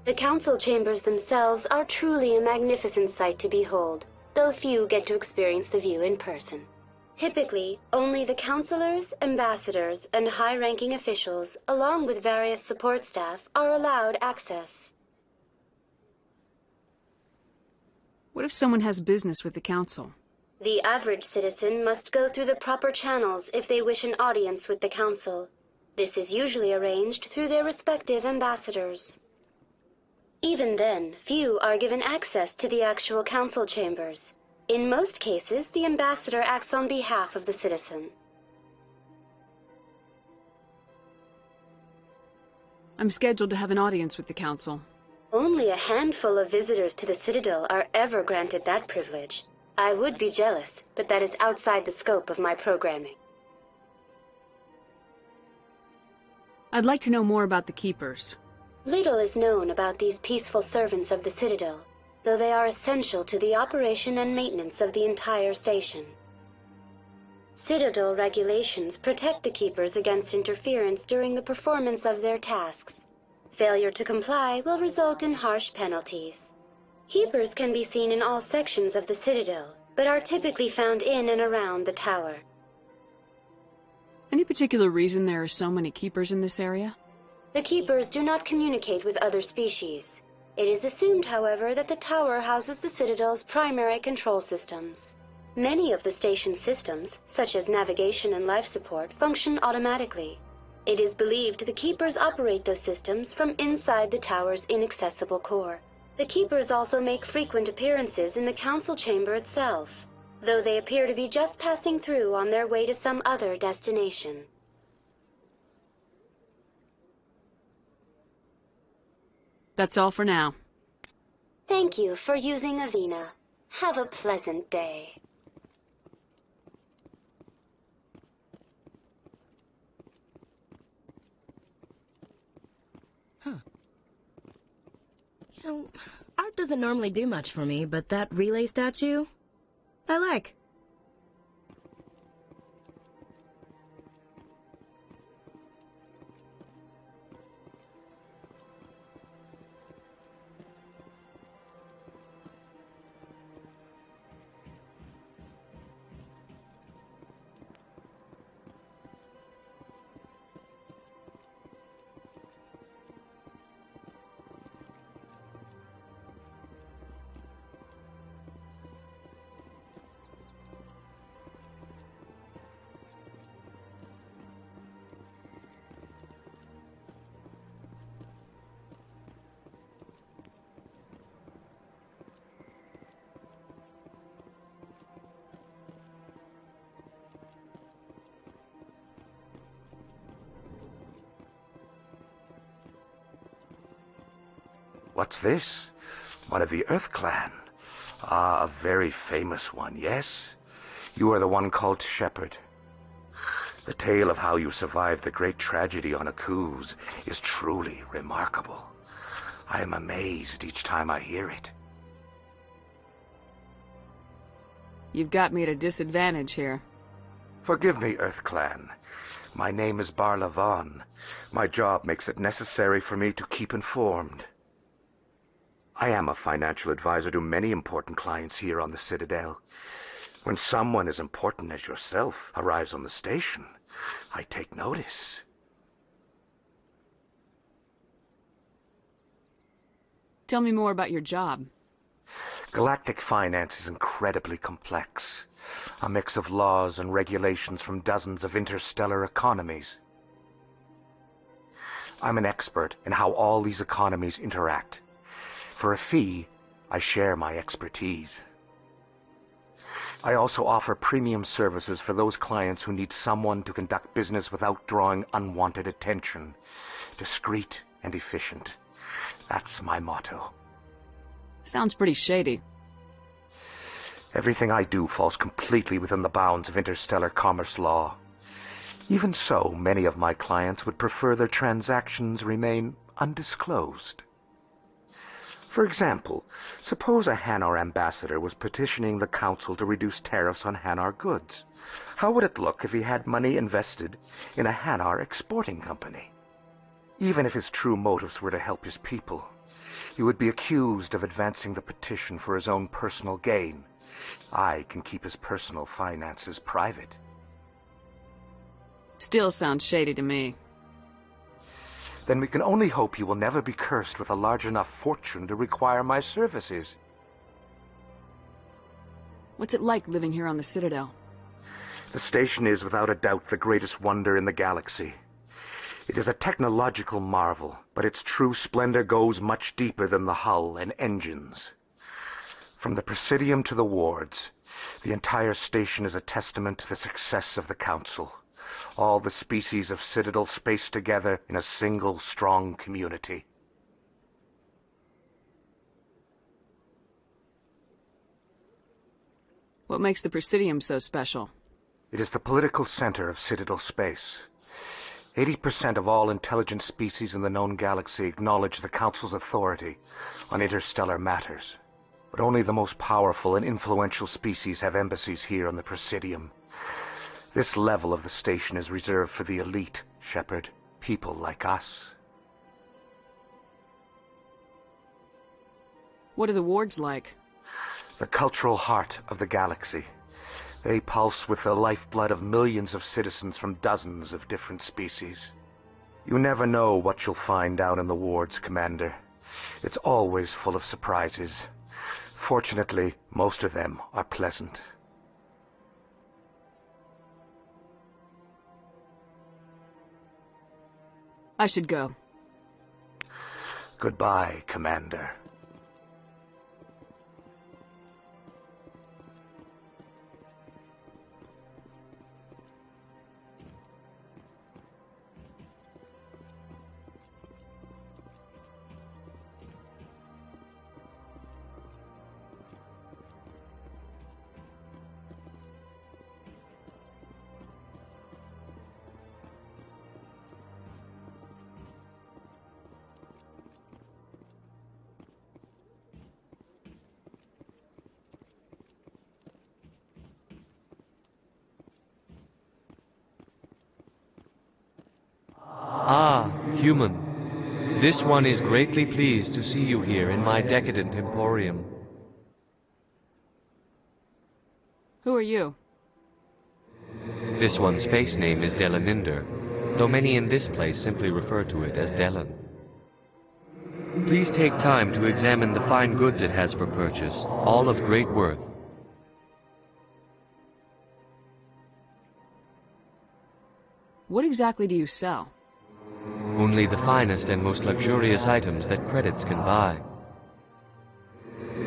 Speaker 1: The Council chambers themselves are truly a magnificent sight to behold, though few get to experience the view in person. Typically, only the councilors, ambassadors, and high-ranking officials, along with various support staff, are allowed access.
Speaker 9: What if someone has business with the council?
Speaker 1: The average citizen must go through the proper channels if they wish an audience with the council. This is usually arranged through their respective ambassadors. Even then, few are given access to the actual council chambers. In most cases, the ambassador acts on behalf of the citizen.
Speaker 9: I'm scheduled to have an audience with the council.
Speaker 1: Only a handful of visitors to the Citadel are ever granted that privilege. I would be jealous, but that is outside the scope of my programming.
Speaker 9: I'd like to know more about the Keepers.
Speaker 1: Little is known about these peaceful servants of the Citadel, though they are essential to the operation and maintenance of the entire station. Citadel regulations protect the Keepers against interference during the performance of their tasks. Failure to comply will result in harsh penalties. Keepers can be seen in all sections of the Citadel, but are typically found in and around the tower.
Speaker 9: Any particular reason there are so many Keepers in this area?
Speaker 1: The Keepers do not communicate with other species. It is assumed, however, that the tower houses the Citadel's primary control systems. Many of the station's systems, such as navigation and life support, function automatically. It is believed the Keepers operate those systems from inside the tower's inaccessible core. The Keepers also make frequent appearances in the council chamber itself, though they appear to be just passing through on their way to some other destination.
Speaker 9: That's all for now.
Speaker 1: Thank you for using Avina. Have a pleasant day.
Speaker 16: You know, art doesn't normally do much for me, but that relay statue, I like.
Speaker 5: What's this? One of the Earth Clan. Ah, a very famous one, yes? You are the one called Shepherd. The tale of how you survived the great tragedy on Akuz is truly remarkable. I am amazed each time I hear it.
Speaker 9: You've got me at a disadvantage here.
Speaker 5: Forgive me, Earth Clan. My name is Barla Vaughn. My job makes it necessary for me to keep informed. I am a financial advisor to many important clients here on the Citadel. When someone as important as yourself arrives on the station, I take notice.
Speaker 9: Tell me more about your job.
Speaker 5: Galactic finance is incredibly complex. A mix of laws and regulations from dozens of interstellar economies. I'm an expert in how all these economies interact. For a fee, I share my expertise. I also offer premium services for those clients who need someone to conduct business without drawing unwanted attention. Discreet and efficient. That's my motto.
Speaker 9: Sounds pretty shady.
Speaker 5: Everything I do falls completely within the bounds of interstellar commerce law. Even so, many of my clients would prefer their transactions remain undisclosed. For example, suppose a Hanar ambassador was petitioning the Council to reduce tariffs on Hanar goods. How would it look if he had money invested in a Hanar exporting company? Even if his true motives were to help his people, he would be accused of advancing the petition for his own personal gain. I can keep his personal finances private.
Speaker 9: Still sounds shady to me.
Speaker 5: Then we can only hope you will never be cursed with a large enough fortune to require my services.
Speaker 9: What's it like living here on the Citadel?
Speaker 5: The station is without a doubt the greatest wonder in the galaxy. It is a technological marvel, but its true splendor goes much deeper than the hull and engines. From the Presidium to the wards, the entire station is a testament to the success of the Council. All the species of Citadel spaced together in a single strong community.
Speaker 9: What makes the Presidium so special?
Speaker 5: It is the political center of Citadel space. 80% of all intelligent species in the known galaxy acknowledge the Council's authority on interstellar matters. But only the most powerful and influential species have embassies here on the Presidium. This level of the station is reserved for the elite, Shepard. People like us.
Speaker 9: What are the wards like?
Speaker 5: The cultural heart of the galaxy. They pulse with the lifeblood of millions of citizens from dozens of different species. You never know what you'll find down in the wards, Commander. It's always full of surprises. Fortunately, most of them are pleasant.
Speaker 9: I should go.
Speaker 5: Goodbye, Commander.
Speaker 13: Ah, human. This one is greatly pleased to see you here in my decadent emporium.
Speaker 9: Who are you?
Speaker 13: This one's face name is Delaninder, though many in this place simply refer to it as Delan. Please take time to examine the fine goods it has for purchase, all of great worth.
Speaker 9: What exactly do you sell?
Speaker 13: Only the finest and most luxurious items that credits can buy.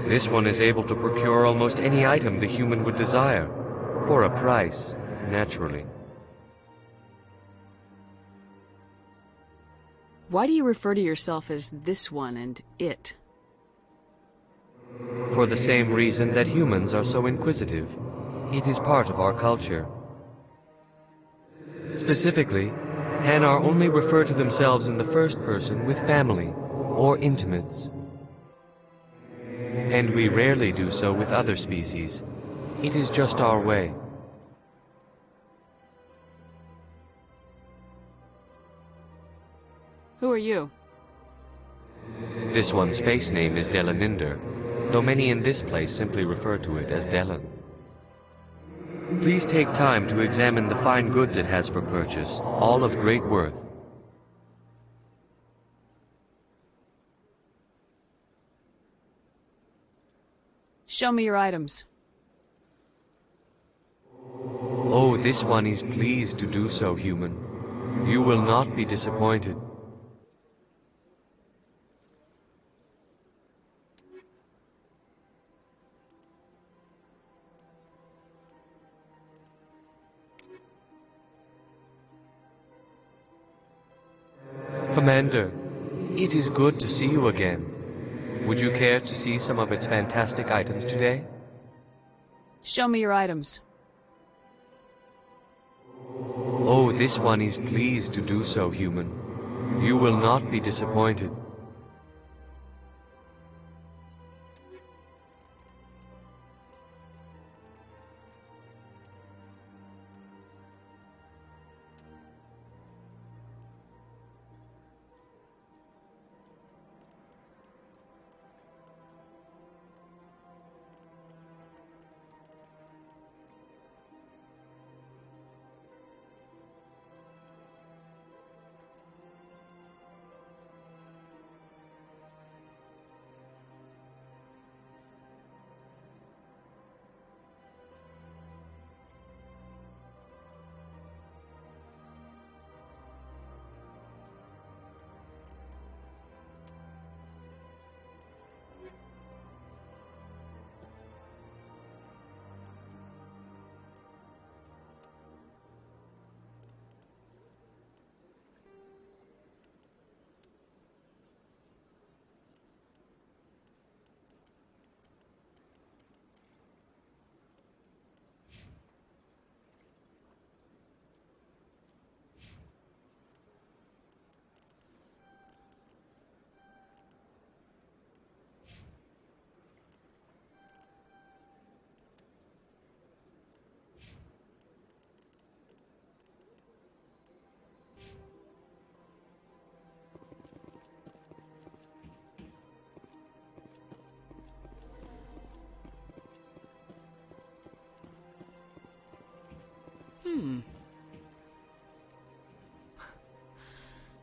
Speaker 13: This one is able to procure almost any item the human would desire, for a price, naturally.
Speaker 9: Why do you refer to yourself as this one and it?
Speaker 13: For the same reason that humans are so inquisitive. It is part of our culture. Specifically, Hanar only refer to themselves in the first person with family or intimates. And we rarely do so with other species. It is just our way.
Speaker 9: Who are you?
Speaker 13: This one's face name is Delaninder, though many in this place simply refer to it as Delan. Please take time to examine the fine goods it has for purchase, all of great worth.
Speaker 9: Show me your items.
Speaker 13: Oh, this one is pleased to do so, human. You will not be disappointed. Commander, it is good to see you again. Would you care to see some of its fantastic items today?
Speaker 9: Show me your items.
Speaker 13: Oh, this one is pleased to do so, human. You will not be disappointed.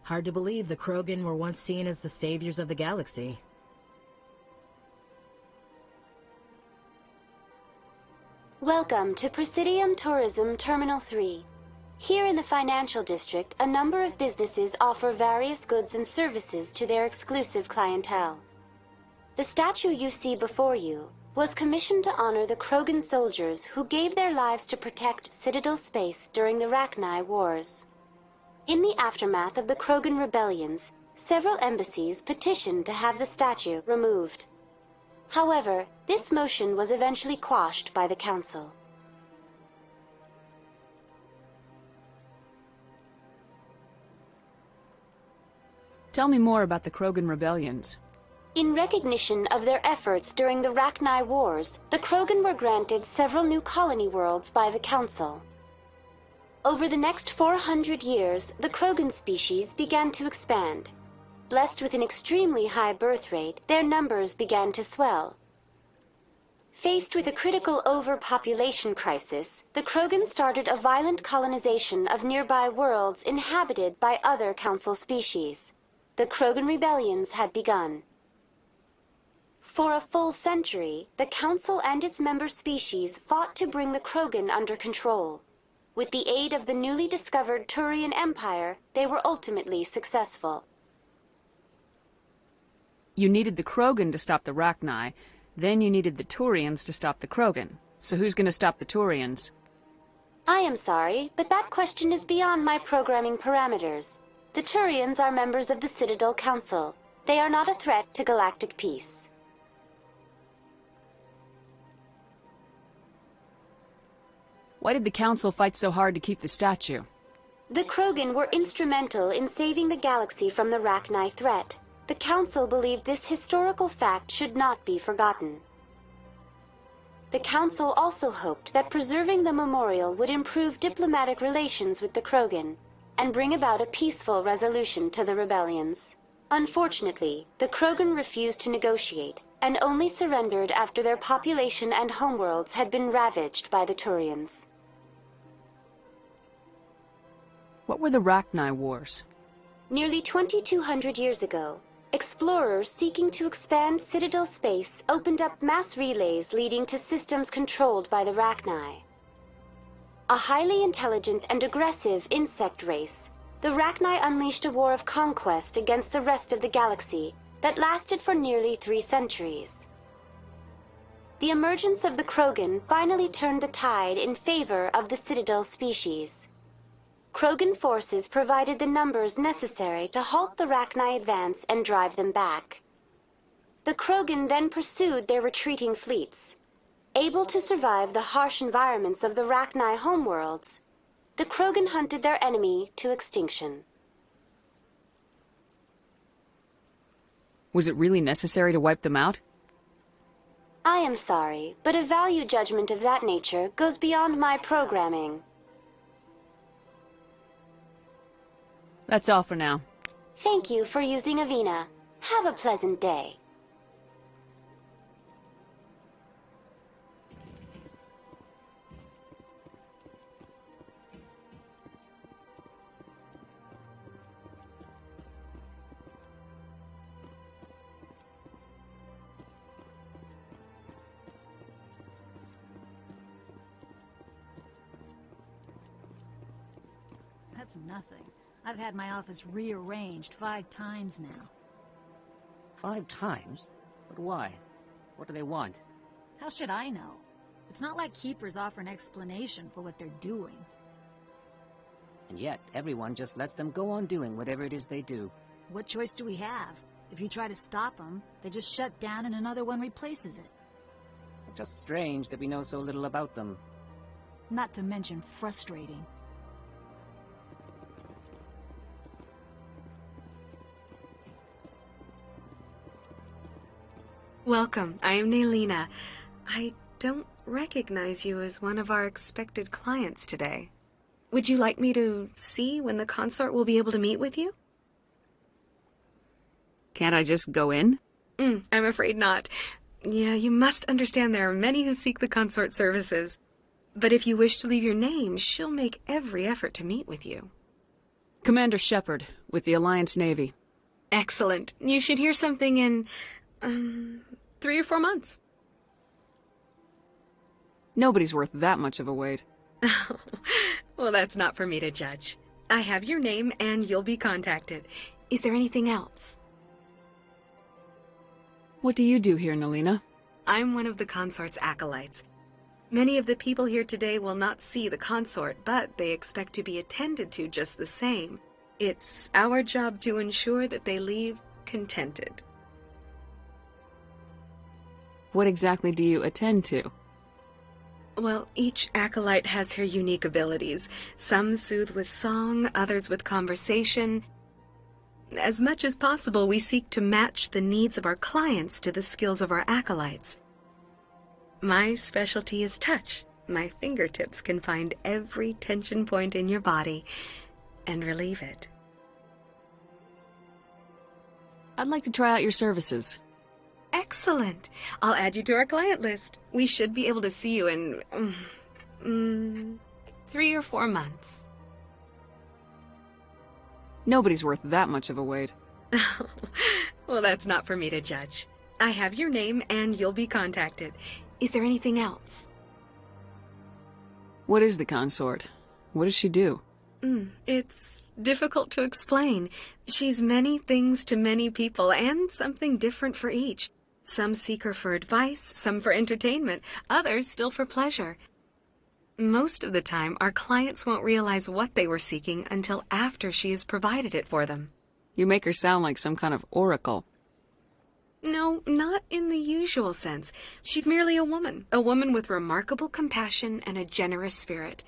Speaker 16: Hard to believe the Krogan were once seen as the saviors of the galaxy.
Speaker 1: Welcome to Presidium Tourism Terminal 3. Here in the financial district, a number of businesses offer various goods and services to their exclusive clientele. The statue you see before you was commissioned to honor the Krogan soldiers who gave their lives to protect Citadel space during the Rachni Wars. In the aftermath of the Krogan rebellions, several embassies petitioned to have the statue removed. However, this motion was eventually quashed by the Council.
Speaker 9: Tell me more about the Krogan rebellions.
Speaker 1: In recognition of their efforts during the Rachni Wars, the Krogan were granted several new colony worlds by the Council. Over the next 400 years, the Krogan species began to expand. Blessed with an extremely high birth rate, their numbers began to swell. Faced with a critical overpopulation crisis, the Krogan started a violent colonization of nearby worlds inhabited by other Council species. The Krogan rebellions had begun. For a full century, the Council and its member species fought to bring the Krogan under control. With the aid of the newly discovered Turian Empire, they were ultimately successful.
Speaker 9: You needed the Krogan to stop the Rachni, then you needed the Turians to stop the Krogan. So who's going to stop the Turians?
Speaker 1: I am sorry, but that question is beyond my programming parameters. The Turians are members of the Citadel Council. They are not a threat to galactic peace.
Speaker 9: Why did the Council fight so hard to keep the statue?
Speaker 1: The Krogan were instrumental in saving the galaxy from the Rachni threat. The Council believed this historical fact should not be forgotten. The Council also hoped that preserving the memorial would improve diplomatic relations with the Krogan and bring about a peaceful resolution to the rebellions. Unfortunately, the Krogan refused to negotiate and only surrendered after their population and homeworlds had been ravaged by the Turians.
Speaker 9: What were the Rachni Wars?
Speaker 1: Nearly 2,200 years ago, explorers seeking to expand Citadel space opened up mass relays leading to systems controlled by the Rachni. A highly intelligent and aggressive insect race, the Rachni unleashed a war of conquest against the rest of the galaxy that lasted for nearly 3 centuries. The emergence of the Krogan finally turned the tide in favor of the Citadel species. Krogan forces provided the numbers necessary to halt the Rachni advance and drive them back. The Krogan then pursued their retreating fleets. Able to survive the harsh environments of the Rachni homeworlds, the Krogan hunted their enemy to extinction.
Speaker 9: Was it really necessary to wipe them out?
Speaker 1: I am sorry, but a value judgment of that nature goes beyond my programming.
Speaker 9: That's all for now.
Speaker 1: Thank you for using Avina. Have a pleasant day.
Speaker 11: That's nothing. I've had my office rearranged 5 times now.
Speaker 15: 5 times? But why? What do they want?
Speaker 11: How should I know? It's not like Keepers offer an explanation for what they're doing.
Speaker 15: And yet, everyone just lets them go on doing whatever it is they do.
Speaker 11: What choice do we have? If you try to stop them, they just shut down and another one replaces it.
Speaker 15: It's just strange that we know so little about them.
Speaker 11: Not to mention frustrating.
Speaker 18: Welcome, I am Naylina. I don't recognize you as one of our expected clients today. Would you like me to see when the consort will be able to meet with you?
Speaker 9: Can't I just go in?
Speaker 18: I'm afraid not. Yeah, you must understand there are many who seek the consort services. But if you wish to leave your name, she'll make every effort to meet with you.
Speaker 9: Commander Shepard, with the Alliance Navy.
Speaker 18: Excellent. You should hear something in, 3 or 4 months.
Speaker 9: Nobody's worth that much of a wait.
Speaker 18: Well, that's not for me to judge. I have your name and you'll be contacted. Is there anything else?
Speaker 9: What do you do here, Naylina?
Speaker 18: I'm one of the consort's acolytes. Many of the people here today will not see the consort, but they expect to be attended to just the same. It's our job to ensure that they leave contented.
Speaker 9: What exactly do you attend to?
Speaker 18: Well, each acolyte has her unique abilities. Some soothe with song, others with conversation. As much as possible, we seek to match the needs of our clients to the skills of our acolytes. My specialty is touch. My fingertips can find every tension point in your body and relieve it.
Speaker 9: I'd like to try out your services.
Speaker 18: Excellent. I'll add you to our client list. We should be able to see you in 3 or 4 months.
Speaker 9: Nobody's worth that much of a wait.
Speaker 18: Well, that's not for me to judge. I have your name and you'll be contacted. Is there anything else?
Speaker 9: What is the consort? What does she do?
Speaker 18: It's difficult to explain. She's many things to many people and something different for each. Some seek her for advice, some for entertainment, others still for pleasure. Most of the time, our clients won't realize what they were seeking until after she has provided it for them.
Speaker 9: You make her sound like some kind of oracle.
Speaker 18: No, not in the usual sense. She's merely a woman with remarkable compassion and a generous spirit.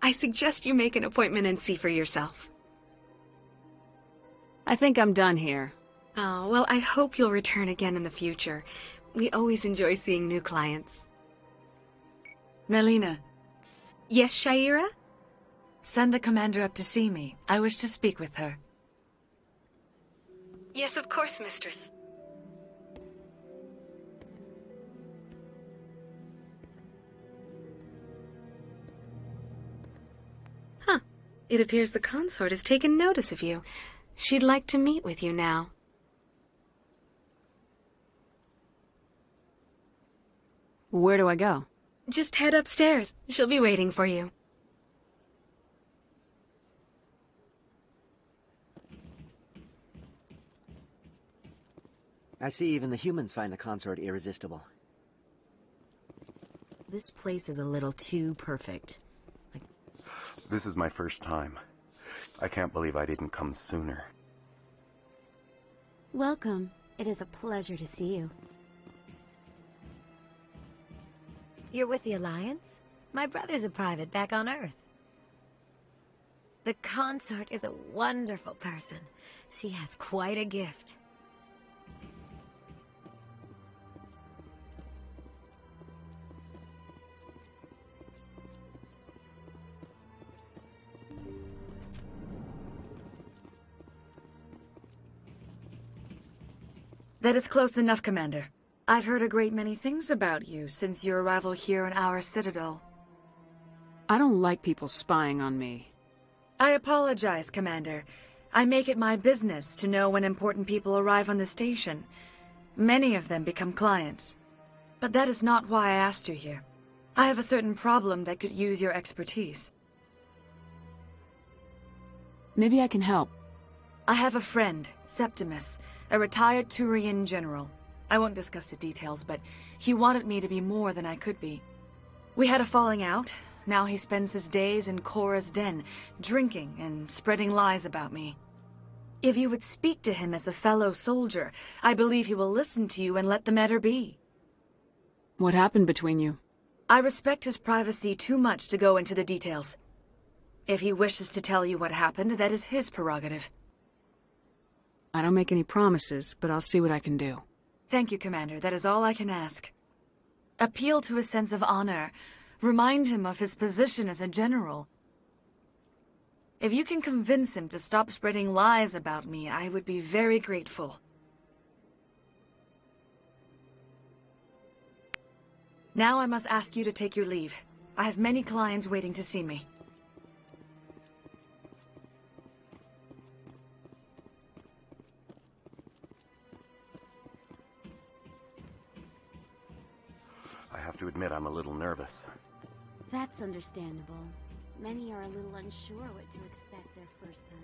Speaker 18: I suggest you make an appointment and see for yourself.
Speaker 9: I think I'm done here.
Speaker 18: Oh, well, I hope you'll return again in the future. We always enjoy seeing new clients.
Speaker 14: Melina.
Speaker 18: Yes, Shaira?
Speaker 14: Send the commander up to see me. I wish to speak with her.
Speaker 18: Yes, of course, mistress. Huh. It appears the consort has taken notice of you. She'd like to meet with you now.
Speaker 9: Where do I go?
Speaker 18: Just head upstairs. She'll be waiting for you.
Speaker 19: I see even the humans find the consort irresistible.
Speaker 16: This place is a little too perfect.
Speaker 5: This is my first time. I can't believe I didn't come sooner.
Speaker 22: Welcome. It is a pleasure to see you.
Speaker 11: You're with the Alliance? My brother's a private back on Earth. The consort is a wonderful person. She has quite a gift.
Speaker 14: That is close enough, Commander. I've heard a great many things about you since your arrival here in our citadel.
Speaker 9: I don't like people spying on me.
Speaker 14: I apologize, Commander. I make it my business to know when important people arrive on the station. Many of them become clients. But that is not why I asked you here. I have a certain problem that could use your expertise.
Speaker 9: Maybe I can help.
Speaker 14: I have a friend, Septimus, a retired Turian general. I won't discuss the details, but he wanted me to be more than I could be. We had a falling out. Now he spends his days in Korra's den, drinking and spreading lies about me. If you would speak to him as a fellow soldier, I believe he will listen to you and let the matter be.
Speaker 9: What happened between you?
Speaker 14: I respect his privacy too much to go into the details. If he wishes to tell you what happened, that is his prerogative.
Speaker 9: I don't make any promises, but I'll see what I can do.
Speaker 14: Thank you, Commander. That is all I can ask. Appeal to his sense of honor. Remind him of his position as a general. If you can convince him to stop spreading lies about me, I would be very grateful. Now I must ask you to take your leave. I have many clients waiting to see me.
Speaker 5: I have to admit I'm a little nervous.
Speaker 22: That's understandable. Many are a little unsure what to expect their first time.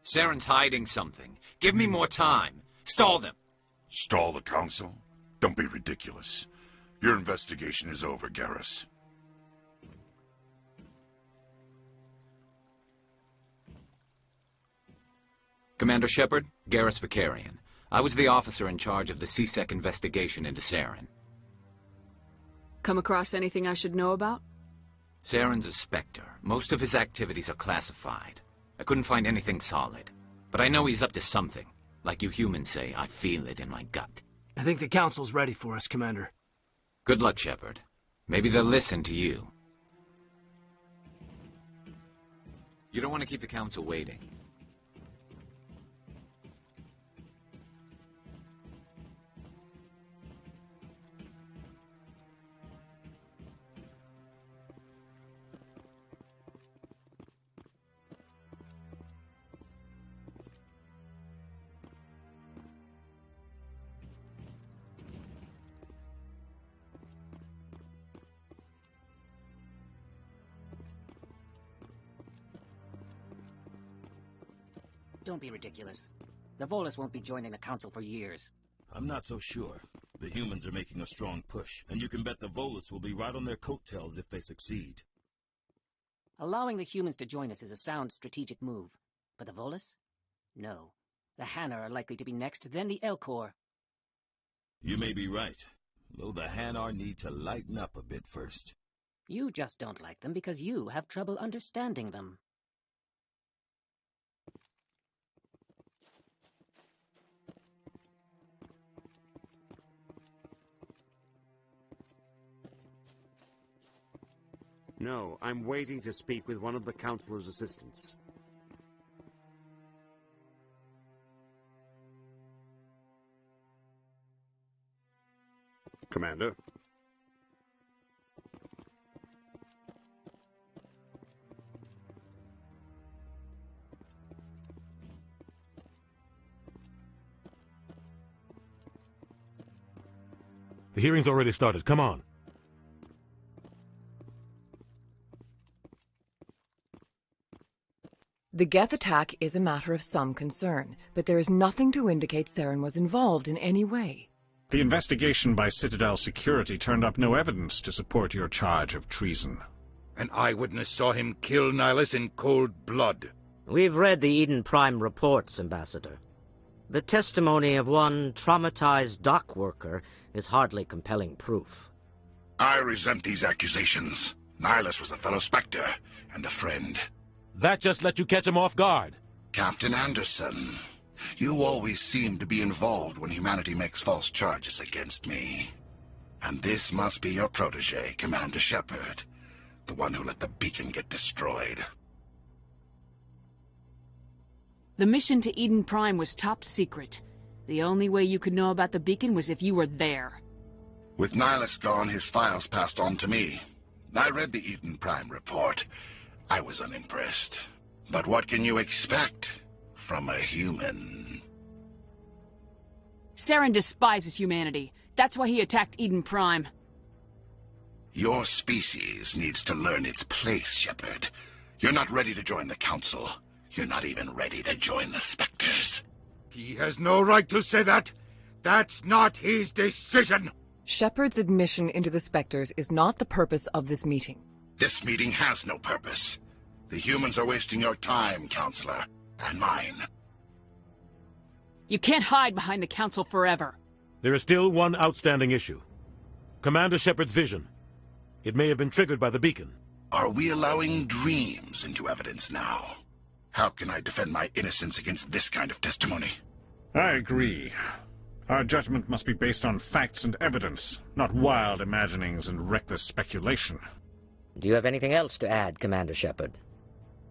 Speaker 4: Saren's hiding something. Give me more time. Stall them.
Speaker 20: Stall the council? Don't be ridiculous. Your investigation is over, Garrus.
Speaker 12: Commander Shepard, Garrus Vicarian. I was the officer in charge of the C-Sec investigation into Saren.
Speaker 9: Come across anything I should know about?
Speaker 12: Saren's a Spectre. Most of his activities are classified. I couldn't find anything solid. But I know he's up to something. Like you humans say, I feel it in my gut.
Speaker 8: I think the Council's ready for us, Commander.
Speaker 12: Good luck, Shepard. Maybe they'll listen to you. You don't want to keep the Council waiting.
Speaker 15: Don't be ridiculous. The Volus won't be joining the Council for years.
Speaker 17: I'm not so sure. The humans are making a strong push, and you can bet the Volus will be right on their coattails if they succeed.
Speaker 15: Allowing the humans to join us is a sound strategic move. But the Volus? No. The Hanna are likely to be next, then the Elcor.
Speaker 17: You may be right, though the Hanar need to lighten up a bit first.
Speaker 15: You just don't like them because you have trouble understanding them.
Speaker 23: No, I'm waiting to speak with one of the Councilor's assistants. Commander?
Speaker 24: The hearing's already started. Come on.
Speaker 25: The Geth attack is a matter of some concern, but there is nothing to indicate Saren was involved in any way.
Speaker 10: The investigation by Citadel Security turned up no evidence to support your charge of treason.
Speaker 26: An eyewitness saw him kill Nihilus in cold blood.
Speaker 27: We've read the Eden Prime reports, Ambassador. The testimony of one traumatized dock worker is hardly compelling proof.
Speaker 20: I resent these accusations. Nihilus was a fellow Spectre and a friend.
Speaker 24: That just let you catch him off guard.
Speaker 20: Captain Anderson, you always seem to be involved when humanity makes false charges against me. And this must be your protege, Commander Shepard, the one who let the beacon get destroyed.
Speaker 9: The mission to Eden Prime was top secret. The only way you could know about the beacon was if you were there.
Speaker 20: With Nihilus gone, his files passed on to me. I read the Eden Prime report. I was unimpressed. But what can you expect from a human?
Speaker 9: Saren despises humanity. That's why he attacked Eden Prime.
Speaker 20: Your species needs to learn its place, Shepard. You're not ready to join the Council. You're not even ready to join the Spectres.
Speaker 26: He has no right to say that. That's not his decision.
Speaker 25: Shepard's admission into the Spectres is not the purpose of this meeting.
Speaker 20: This meeting has no purpose. The humans are wasting your time, Counselor, and mine.
Speaker 9: You can't hide behind the Council forever.
Speaker 24: There is still one outstanding issue. Commander Shepard's vision. It may have been triggered by the beacon.
Speaker 20: Are we allowing dreams into evidence now? How can I defend my innocence against this kind of testimony?
Speaker 10: I agree. Our judgment must be based on facts and evidence, not wild imaginings and reckless speculation.
Speaker 27: Do you have anything else to add, Commander Shepard?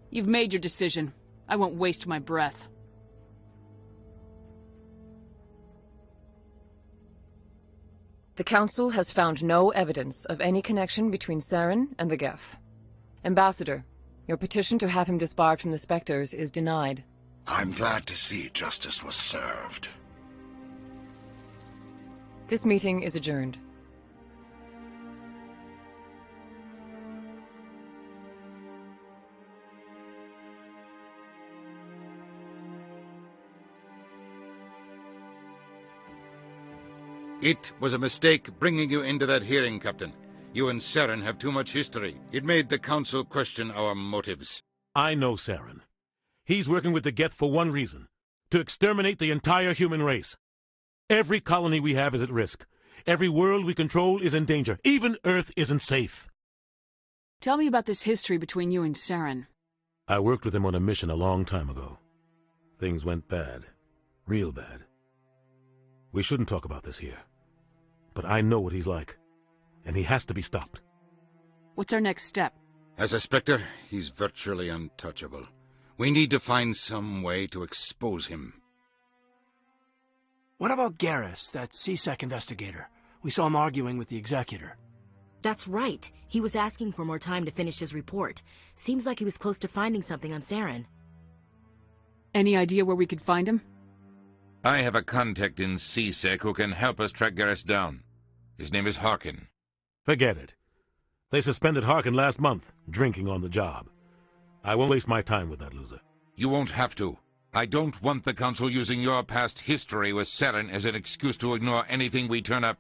Speaker 9: You've made your decision. I won't waste my breath.
Speaker 25: The Council has found no evidence of any connection between Saren and the Geth. Ambassador, your petition to have him disbarred from the Spectres is denied.
Speaker 20: I'm glad to see justice was served.
Speaker 25: This meeting is adjourned.
Speaker 26: It was a mistake bringing you into that hearing, Captain. You and Saren have too much history. It made the Council question our motives.
Speaker 24: I know Saren. He's working with the Geth for one reason: to exterminate the entire human race. Every colony we have is at risk. Every world we control is in danger. Even Earth isn't safe.
Speaker 9: Tell me about this history between you and Saren.
Speaker 24: I worked with him on a mission a long time ago. Things went bad. Real bad. We shouldn't talk about this here. But I know what he's like. And he has to be stopped.
Speaker 9: What's our next step?
Speaker 26: As a Spectre, he's virtually untouchable. We need to find some way to expose him.
Speaker 8: What about Garrus, that CSEC investigator? We saw him arguing with the Executor.
Speaker 16: That's right. He was asking for more time to finish his report. Seems like he was close to finding something on Saren.
Speaker 9: Any idea where we could find him?
Speaker 26: I have a contact in CSEC who can help us track Garrus down. His name is Harkin.
Speaker 24: Forget it. They suspended Harkin last month, drinking on the job. I won't waste my time with that loser.
Speaker 26: You won't have to. I don't want the Council using your past history with Saren as an excuse to ignore anything we turn up.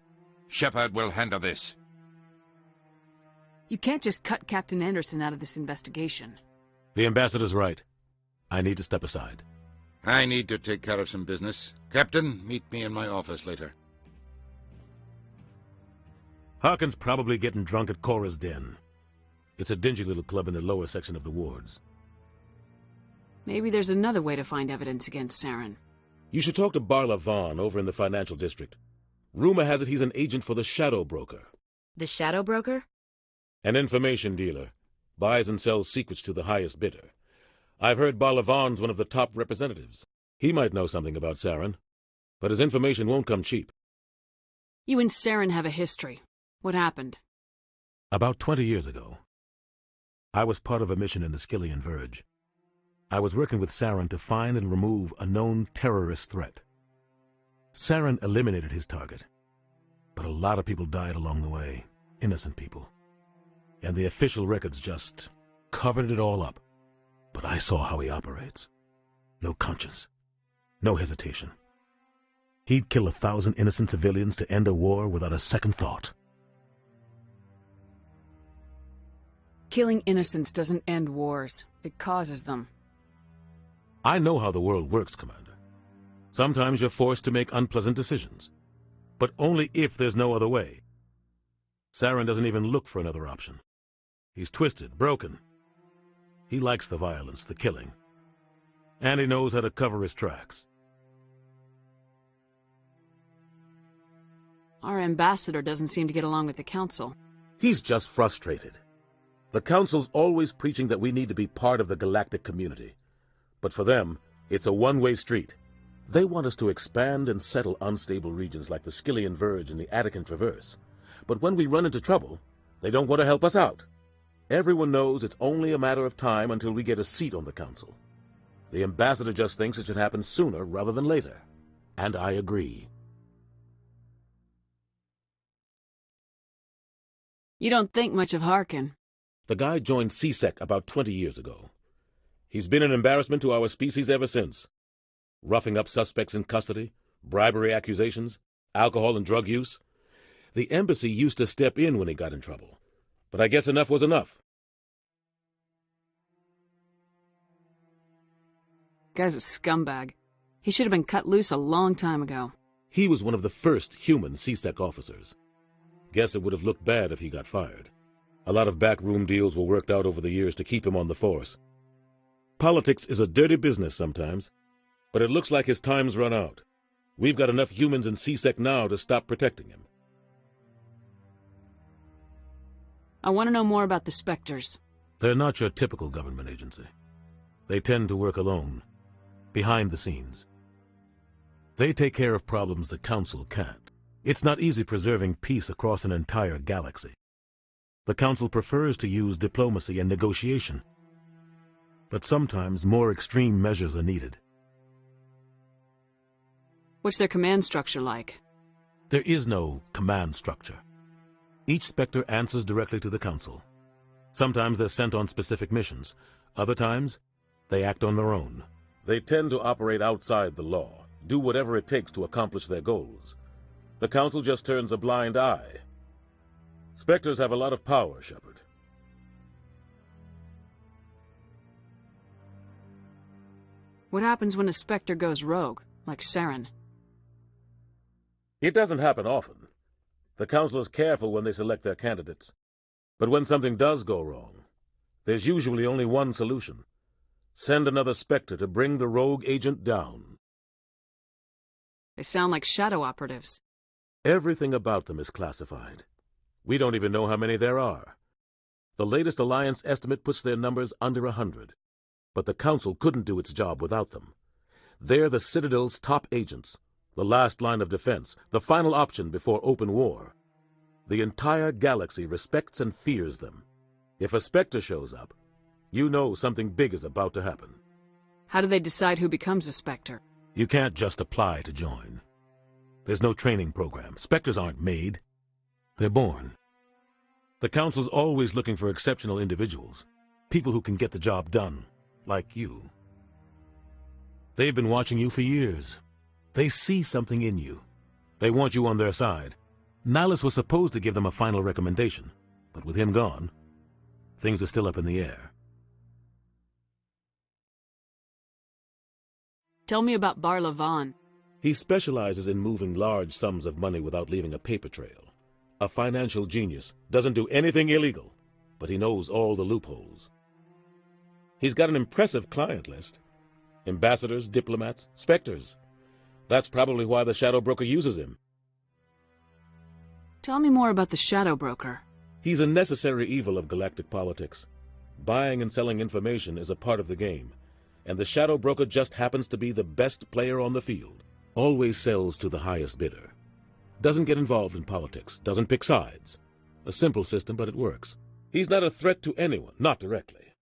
Speaker 26: Shepard will handle this.
Speaker 9: You can't just cut Captain Anderson out of this investigation.
Speaker 24: The Ambassador's right. I need to step aside.
Speaker 26: I need to take care of some business. Captain, meet me in my office later.
Speaker 24: Harkin's probably getting drunk at Cora's Den. It's a dingy little club in the lower section of the wards.
Speaker 9: Maybe there's another way to find evidence against Saren.
Speaker 24: You should talk to Barla Vaughn over in the financial district. Rumor has it he's an agent for the Shadow Broker.
Speaker 16: The Shadow Broker?
Speaker 24: An information dealer. Buys and sells secrets to the highest bidder. I've heard Barla Vaughn's one of the top representatives. He might know something about Saren, but his information won't come cheap.
Speaker 9: You and Saren have a history. What happened?
Speaker 24: About 20 years ago, I was part of a mission in the Skillian Verge. I was working with Saren to find and remove a known terrorist threat. Saren eliminated his target, but a lot of people died along the way, innocent people. And the official records just covered it all up. But I saw how he operates. No conscience. No hesitation. He'd kill 1,000 innocent civilians to end a war without a second thought.
Speaker 9: Killing innocents doesn't end wars. It causes them.
Speaker 24: I know how the world works, Commander. Sometimes you're forced to make unpleasant decisions. But only if there's no other way. Saren doesn't even look for another option. He's twisted, broken. He likes the violence, the killing. And he knows how to cover his tracks.
Speaker 9: Our ambassador doesn't seem to get along with the Council.
Speaker 24: He's just frustrated. The Council's always preaching that we need to be part of the galactic community. But for them, it's a one-way street. They want us to expand and settle unstable regions like the Skillian Verge and the Attican Traverse. But when we run into trouble, they don't want to help us out. Everyone knows it's only a matter of time until we get a seat on the Council. The ambassador just thinks it should happen sooner rather than later. And I agree.
Speaker 9: You don't think much of Harkin.
Speaker 24: The guy joined CSEC about 20 years ago. He's been an embarrassment to our species ever since. Roughing up suspects in custody, bribery accusations, alcohol and drug use. The embassy used to step in when he got in trouble. But I guess enough was enough.
Speaker 9: Guy's a scumbag. He should have been cut loose a long time ago.
Speaker 24: He was one of the first human CSEC officers. Guess it would have looked bad if he got fired. A lot of backroom deals were worked out over the years to keep him on the force. Politics is a dirty business sometimes, but it looks like his time's run out. We've got enough humans in CSEC now to stop protecting him.
Speaker 9: I want to know more about the Spectres.
Speaker 24: They're not your typical government agency. They tend to work alone, behind the scenes. They take care of problems the Council can't. It's not easy preserving peace across an entire galaxy. The Council prefers to use diplomacy and negotiation. But sometimes more extreme measures are needed.
Speaker 9: What's their command structure like?
Speaker 24: There is no command structure. Each Spectre answers directly to the Council. Sometimes they're sent on specific missions. Other times, they act on their own. They tend to operate outside the law, do whatever it takes to accomplish their goals. The Council just turns a blind eye. Spectres have a lot of power, Shepard.
Speaker 9: What happens when a Spectre goes rogue, like Saren?
Speaker 24: It doesn't happen often. The Council is careful when they select their candidates. But when something does go wrong, there's usually only one solution. Send another Spectre to bring the rogue agent down.
Speaker 9: They sound like shadow operatives.
Speaker 24: Everything about them is classified. We don't even know how many there are. The latest Alliance estimate puts their numbers under 100. But the Council couldn't do its job without them. They're the Citadel's top agents, the last line of defense, the final option before open war. The entire galaxy respects and fears them. If a Spectre shows up, you know something big is about to happen.
Speaker 9: How do they decide who becomes a Spectre?
Speaker 24: You can't just apply to join. There's no training program. Spectres aren't made. They're born. The Council's always looking for exceptional individuals, people who can get the job done. Like you. They've been watching you for years. They see something in you. They want you on their side. Nihilus was supposed to give them a final recommendation, but with him gone, things are still up in the air.
Speaker 9: Tell me about Barla Vaughn.
Speaker 24: He specializes in moving large sums of money without leaving a paper trail. A financial genius, doesn't do anything illegal, but he knows all the loopholes. He's got an impressive client list. Ambassadors, diplomats, Spectres. That's probably why the Shadow Broker uses him.
Speaker 9: Tell me more about the Shadow Broker.
Speaker 24: He's a necessary evil of galactic politics. Buying and selling information is a part of the game, and the Shadow Broker just happens to be the best player on the field. Always sells to the highest bidder. Doesn't get involved in politics, doesn't pick sides. A simple system, but it works. He's not a threat to anyone, not directly.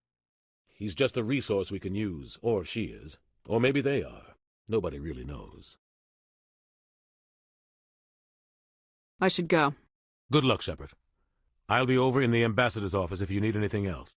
Speaker 24: He's just a resource we can use, or she is. Or maybe they are. Nobody really knows.
Speaker 9: I should go.
Speaker 24: Good luck, Shepard. I'll be over in the ambassador's office if you need anything else.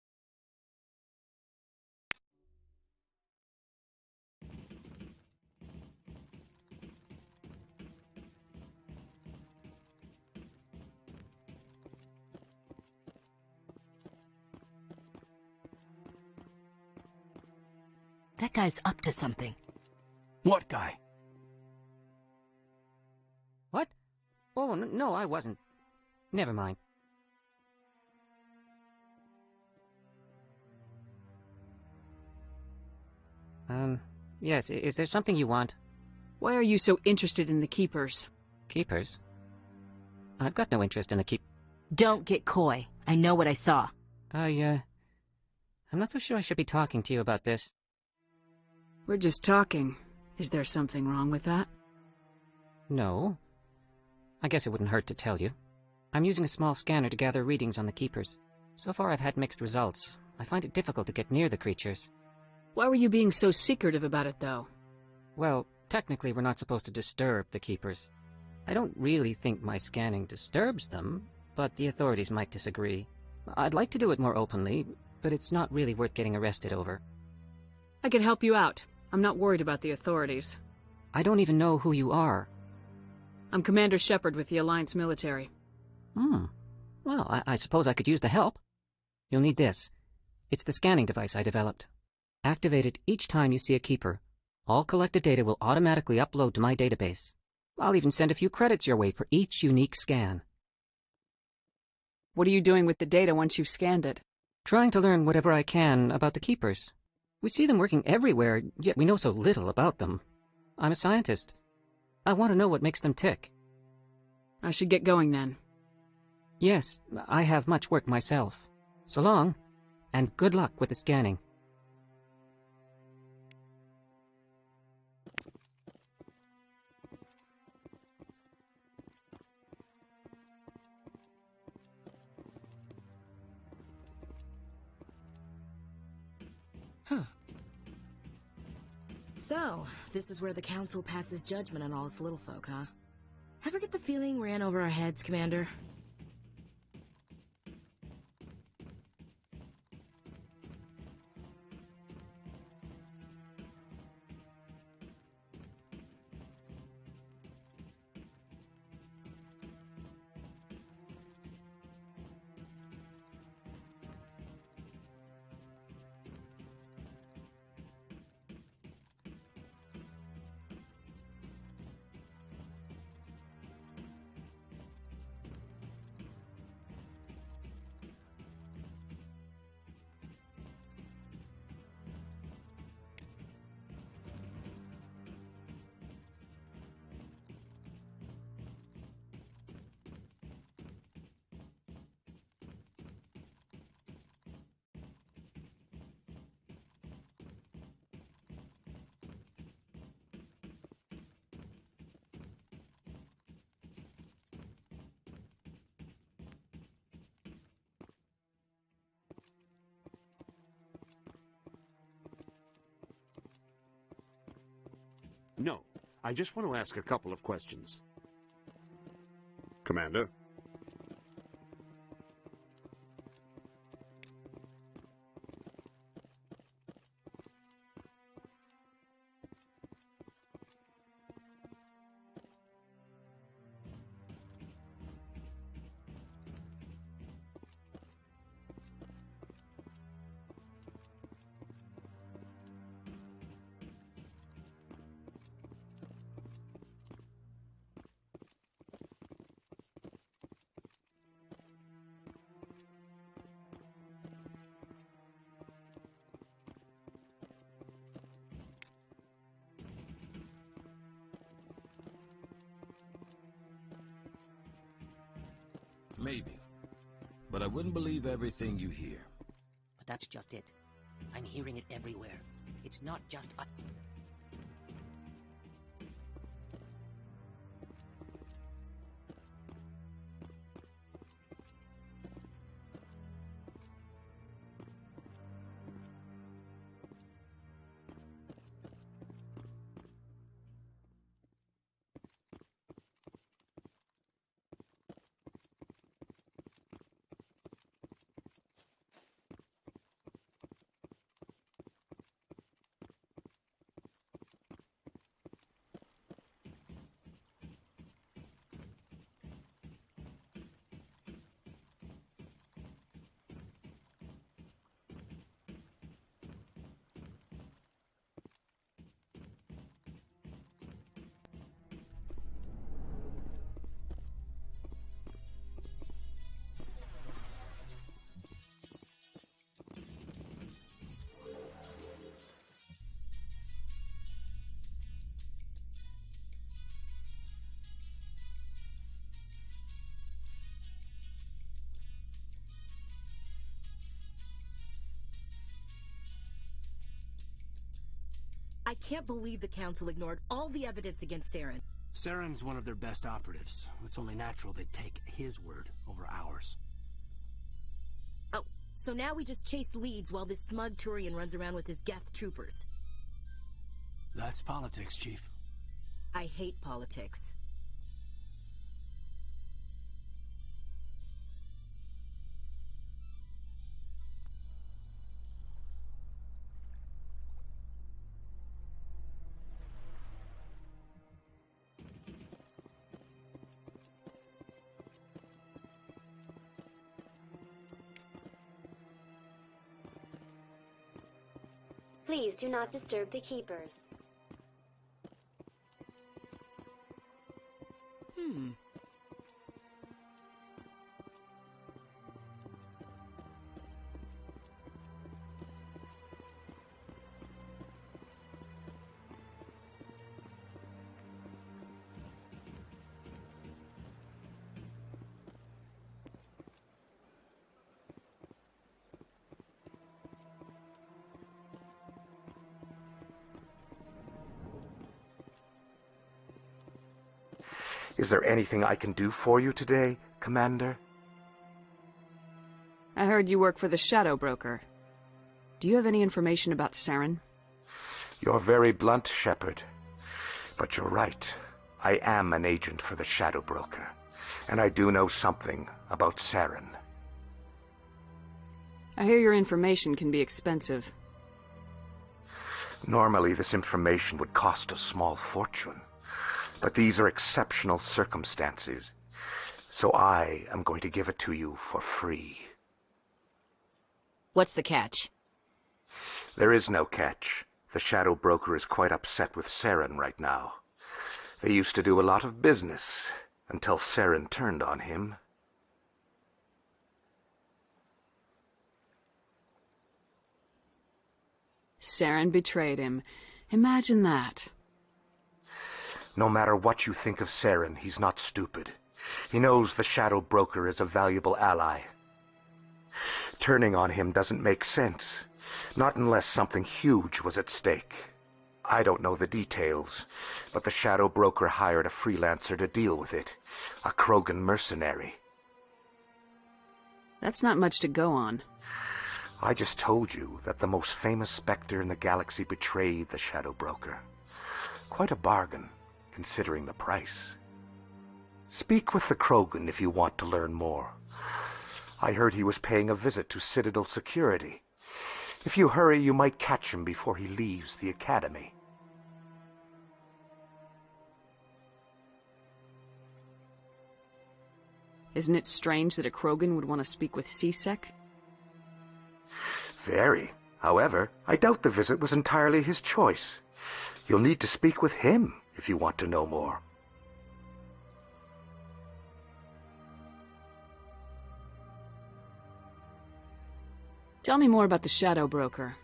Speaker 16: That guy's up to something.
Speaker 8: What guy?
Speaker 15: What? Oh, no, I wasn't. Never mind. Yes, is there something you want?
Speaker 9: Why are you so interested in the Keepers?
Speaker 15: Keepers? I've got no interest in the
Speaker 16: Don't get coy. I know what I saw.
Speaker 15: I'm not so sure I should be talking to you about this.
Speaker 9: We're just talking. Is there something wrong with that?
Speaker 15: No. I guess it wouldn't hurt to tell you. I'm using a small scanner to gather readings on the Keepers. So far I've had mixed results. I find it difficult to get near the creatures.
Speaker 9: Why were you being so secretive about it, though?
Speaker 15: Well, technically we're not supposed to disturb the Keepers. I don't really think my scanning disturbs them, but the authorities might disagree. I'd like to do it more openly, but it's not really worth getting arrested over.
Speaker 9: I could help you out. I'm not worried about the authorities.
Speaker 15: I don't even know who you are.
Speaker 9: I'm Commander Shepard with the Alliance military.
Speaker 15: Well, I suppose I could use the help. You'll need this. It's the scanning device I developed. Activate it each time you see a Keeper. All collected data will automatically upload to my database. I'll even send a few credits your way for each unique scan.
Speaker 9: What are you doing with the data once you've scanned it?
Speaker 15: Trying to learn whatever I can about the Keepers. We see them working everywhere, yet we know so little about them. I'm a scientist. I want to know what makes them tick.
Speaker 9: I should get going then.
Speaker 15: Yes, I have much work myself. So long, and good luck with the scanning.
Speaker 16: So, this is where the Council passes judgment on all us little folk, huh? Ever get the feeling we're in over our heads, Commander?
Speaker 23: No, I just want to ask a couple of questions. Commander?
Speaker 17: Maybe. But I wouldn't believe everything you hear.
Speaker 27: But that's just it. I'm hearing it everywhere. It's not just us.
Speaker 16: I can't believe the Council ignored all the evidence against Saren.
Speaker 8: Saren's one of their best operatives. It's only natural they'd take his word over ours.
Speaker 16: Oh, so now we just chase leads while this smug Turian runs around with his Geth troopers.
Speaker 8: That's politics, Chief.
Speaker 16: I hate politics.
Speaker 22: Please do not disturb the keepers.
Speaker 5: Is there anything I can do for you today, Commander?
Speaker 9: I heard you work for the Shadow Broker. Do you have any information about Saren?
Speaker 5: You're very blunt, Shepard. But you're right. I am an agent for the Shadow Broker. And I do know something about Saren.
Speaker 9: I hear your information can be expensive.
Speaker 5: Normally, this information would cost a small fortune. But these are exceptional circumstances. So I am going to give it to you for free.
Speaker 16: What's the catch?
Speaker 5: There is no catch. The Shadow Broker is quite upset with Saren right now. They used to do a lot of business, until Saren turned on him.
Speaker 9: Saren betrayed him. Imagine that.
Speaker 5: No matter what you think of Saren, he's not stupid. He knows the Shadow Broker is a valuable ally. Turning on him doesn't make sense. Not unless something huge was at stake. I don't know the details, but the Shadow Broker hired a freelancer to deal with it. A Krogan mercenary.
Speaker 9: That's not much to go on.
Speaker 5: I just told you that the most famous Spectre in the galaxy betrayed the Shadow Broker. Quite a bargain, considering the price. Speak with the Krogan if you want to learn more. I heard he was paying a visit to Citadel security. If you hurry, you might catch him before he leaves the Academy.
Speaker 9: Isn't it strange that a Krogan would want to speak with C-Sec?
Speaker 5: Very. However, I doubt the visit was entirely his choice. You'll need to speak with him if you want to know more.
Speaker 9: Tell me more about the Shadow Broker.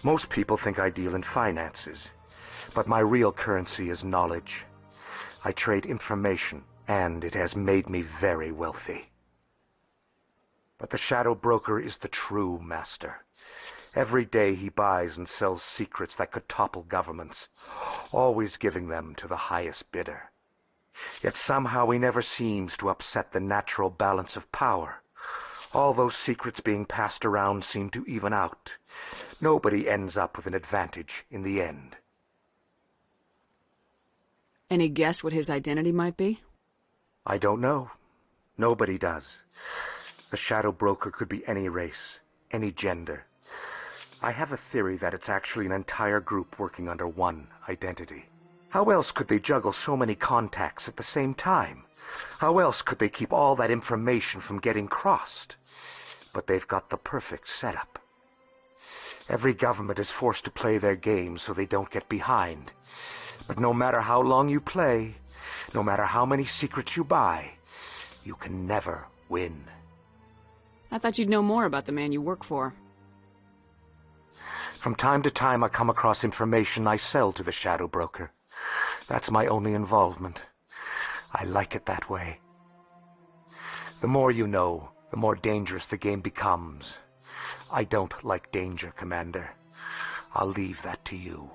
Speaker 5: Most people think I deal in finances, but my real currency is knowledge. I trade information, and it has made me very wealthy. But the Shadow Broker is the true master. Every day he buys and sells secrets that could topple governments, always giving them to the highest bidder. Yet somehow he never seems to upset the natural balance of power. All those secrets being passed around seem to even out. Nobody ends up with an advantage in the end.
Speaker 9: Any guess what his identity might be?
Speaker 5: I don't know. Nobody does. The Shadow Broker could be any race, any gender. I have a theory that it's actually an entire group working under one identity. How else could they juggle so many contacts at the same time? How else could they keep all that information from getting crossed? But they've got the perfect setup. Every government is forced to play their game so they don't get behind. But no matter how long you play, no matter how many secrets you buy, you can never win.
Speaker 9: I thought you'd know more about the man you work for.
Speaker 5: From time to time I come across information I sell to the Shadow Broker. That's my only involvement. I like it that way. The more you know, the more dangerous the game becomes. I don't like danger, Commander. I'll leave that to you.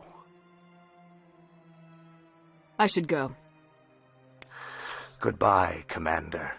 Speaker 9: I should go.
Speaker 5: Goodbye, Commander.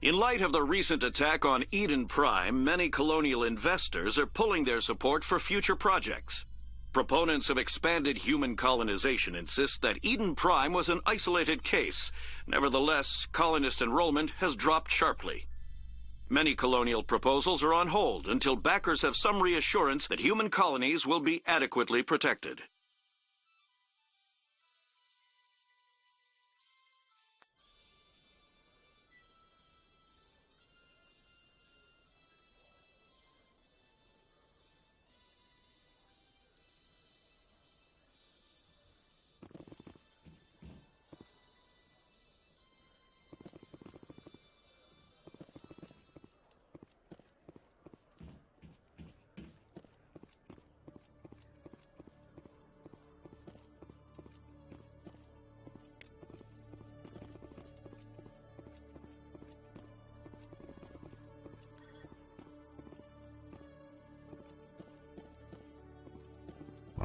Speaker 1: In light of the recent attack on Eden Prime, many colonial investors are pulling their support for future projects. Proponents of expanded human colonization insist that Eden Prime was an isolated case. Nevertheless, colonist enrollment has dropped sharply. Many colonial proposals are on hold until backers have some reassurance that human colonies will be adequately protected.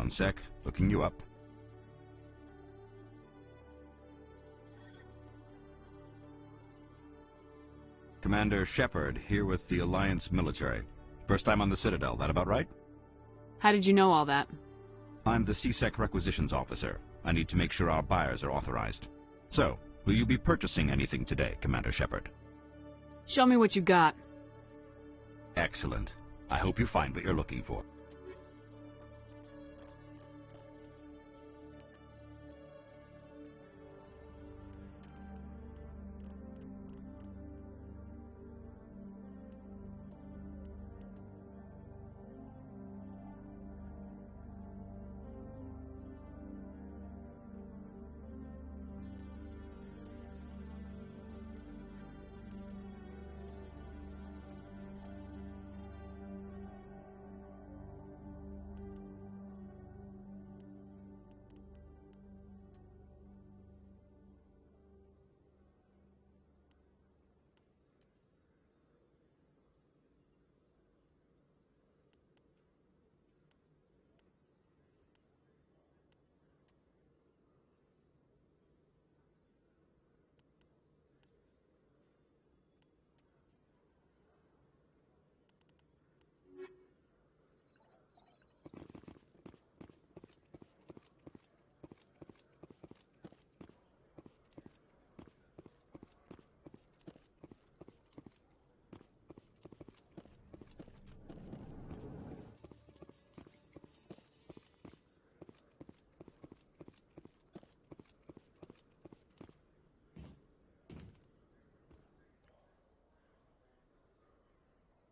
Speaker 2: One sec, looking you up. Commander Shepard, here with the Alliance military. First time on the Citadel, that about right?
Speaker 9: How did you know all that?
Speaker 2: I'm the CSEC requisitions officer. I need to make sure our buyers are authorized. So, will you be purchasing anything today, Commander Shepard?
Speaker 9: Show me what you got.
Speaker 2: Excellent. I hope you find what you're looking for.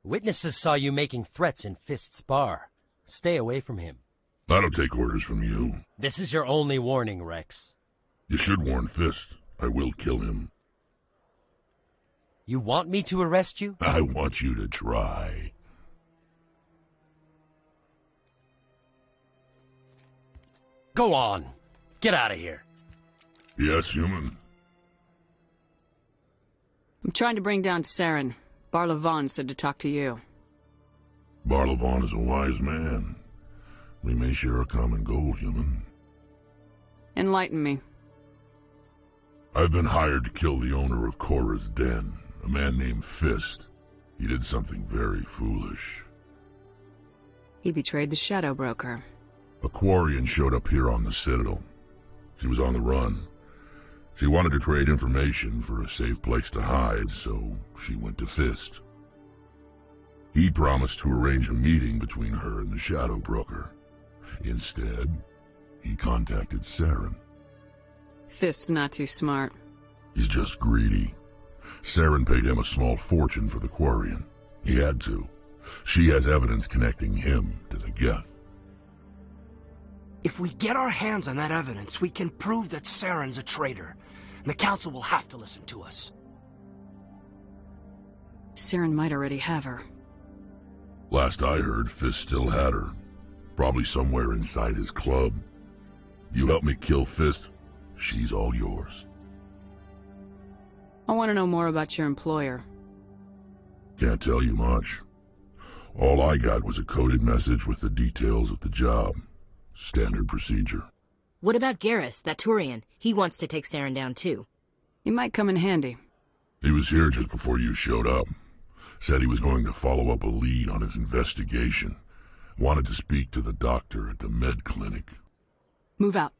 Speaker 3: Witnesses saw you making threats in Fist's bar. Stay away from him.
Speaker 20: I don't take orders from you.
Speaker 3: This is your only warning, Rex.
Speaker 20: You should warn Fist. I will kill him.
Speaker 3: You want me to arrest you?
Speaker 20: I want you to try.
Speaker 3: Go on. Get out of here.
Speaker 20: Yes, human.
Speaker 9: I'm trying to bring down Saren. Barlavon said to talk to you.
Speaker 20: Barlavon is a wise man. We may share a common goal, human.
Speaker 9: Enlighten me.
Speaker 20: I've been hired to kill the owner of Korra's Den, a man named Fist. He did something very foolish.
Speaker 9: He betrayed the Shadow Broker.
Speaker 20: A Quarian showed up here on the Citadel. She was on the run. She wanted to trade information for a safe place to hide, so she went to Fist. He promised to arrange a meeting between her and the Shadow Broker. Instead, he contacted Saren.
Speaker 9: Fist's not too smart.
Speaker 20: He's just greedy. Saren paid him a small fortune for the Quarian. He had to. She has evidence connecting him to the Geth.
Speaker 8: If we get our hands on that evidence, we can prove that Saren's a traitor. And the Council will have to listen to us.
Speaker 9: Saren might already have her.
Speaker 20: Last I heard, Fist still had her. Probably somewhere inside his club. You help me kill Fist, she's all yours.
Speaker 9: I want to know more about your employer.
Speaker 20: Can't tell you much. All I got was a coded message with the details of the job. Standard procedure.
Speaker 16: What about Garrus, that Turian? He wants to take Saren down too.
Speaker 9: He might come in handy.
Speaker 20: He was here just before you showed up. Said he was going to follow up a lead on his investigation. Wanted to speak to the doctor at the med clinic.
Speaker 9: Move out.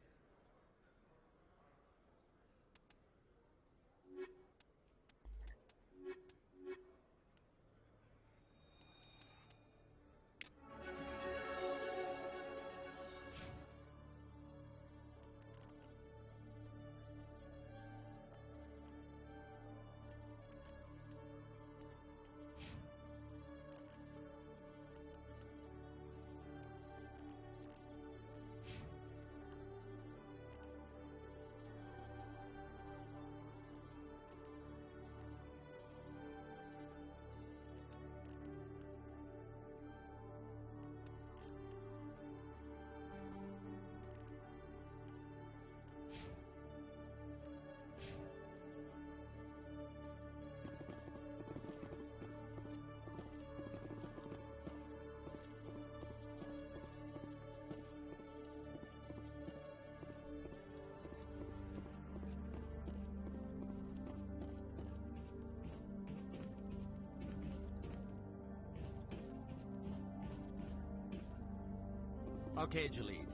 Speaker 3: Okay, Jalid.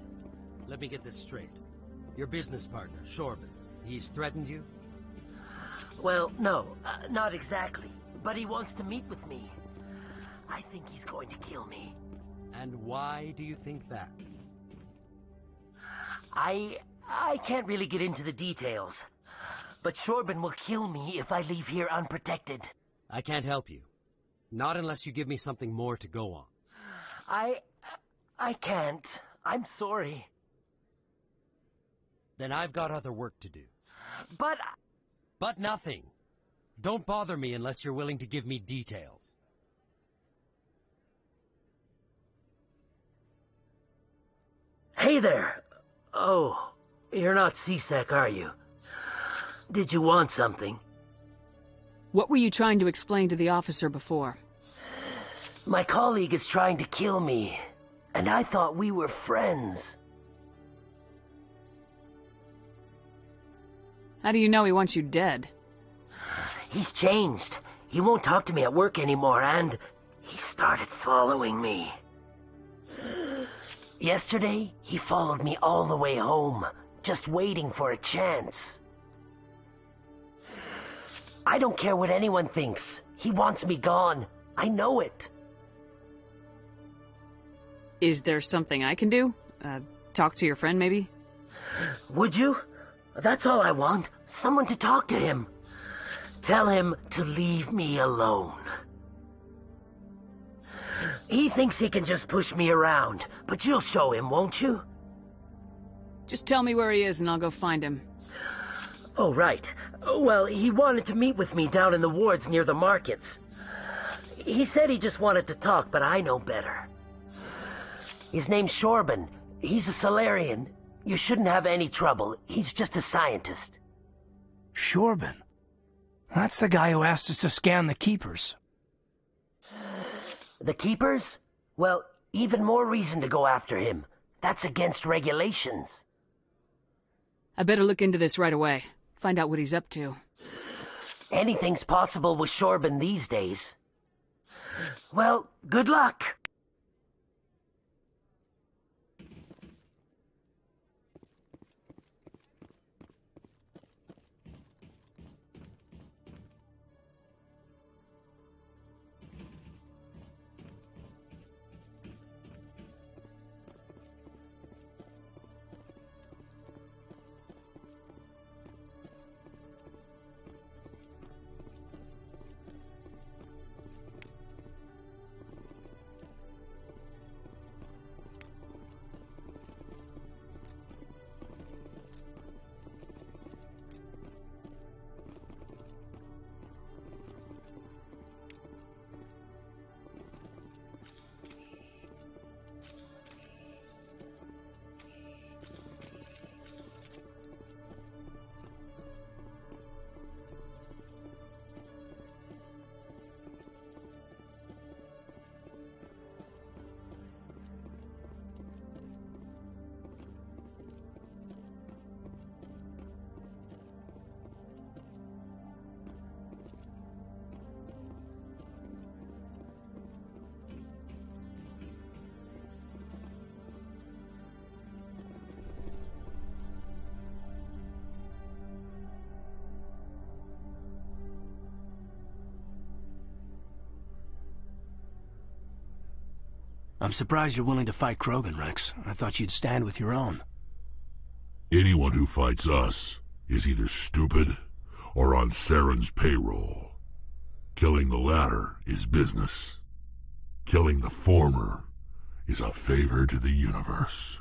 Speaker 3: Let me get this straight. Your business partner, Shorban, he's threatened you?
Speaker 6: Well, no, not exactly. But he wants to meet with me. I think he's going to kill me.
Speaker 3: And why do you think that?
Speaker 6: I can't really get into the details. But Shorban will kill me if I leave here unprotected.
Speaker 3: I can't help you. Not unless you give me something more to go on.
Speaker 6: I can't. I'm sorry.
Speaker 3: Then I've got other work to do.
Speaker 6: But...
Speaker 3: But nothing. Don't bother me unless you're willing to give me details.
Speaker 6: Hey there! Oh, you're not C-Sec, are you? Did you want something?
Speaker 9: What were you trying to explain to the officer before?
Speaker 6: My colleague is trying to kill me, and I thought we were friends.
Speaker 9: How do you know he wants you dead?
Speaker 6: He's changed. He won't talk to me at work anymore, and he started following me. Yesterday, he followed me all the way home, just waiting for a chance. I don't care what anyone thinks. He wants me gone. I know it.
Speaker 9: Is there something I can do? Talk to your friend, maybe?
Speaker 6: Would you? That's all I want. Someone to talk to him. Tell him to leave me alone. He thinks he can just push me around, but you'll show him, won't you?
Speaker 9: Just tell me where he is and I'll go find him.
Speaker 6: Oh, right. Well, he wanted to meet with me down in the wards near the markets. He said he just wanted to talk, but I know better. His name's Shorban. He's a Solarian. You shouldn't have any trouble. He's just a scientist.
Speaker 8: Shorban? That's the guy who asked us to scan the Keepers.
Speaker 6: The Keepers? Well, even more reason to go after him. That's against regulations.
Speaker 9: I better look into this right away. Find out what he's up to.
Speaker 6: Anything's possible with Shorban these days. Well, good luck.
Speaker 8: I'm surprised you're willing to fight Krogan, Rex. I thought you'd stand with your own.
Speaker 7: Anyone who fights us is either stupid or on Saren's payroll. Killing the latter is business. Killing the former is a favor to the universe.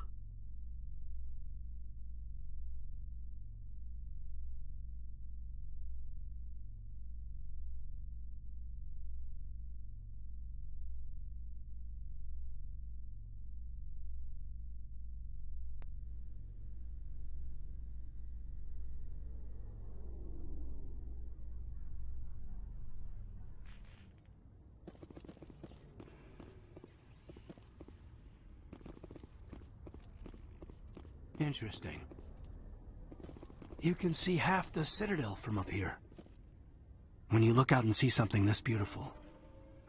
Speaker 8: Interesting. You can see half the Citadel from up here. When you look out and see something this beautiful,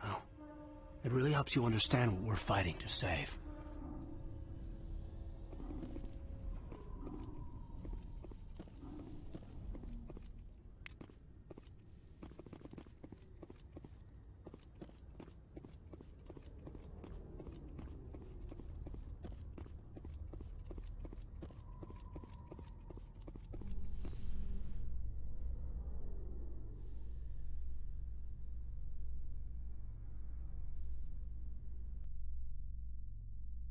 Speaker 8: oh, it really helps you understand what we're fighting to save.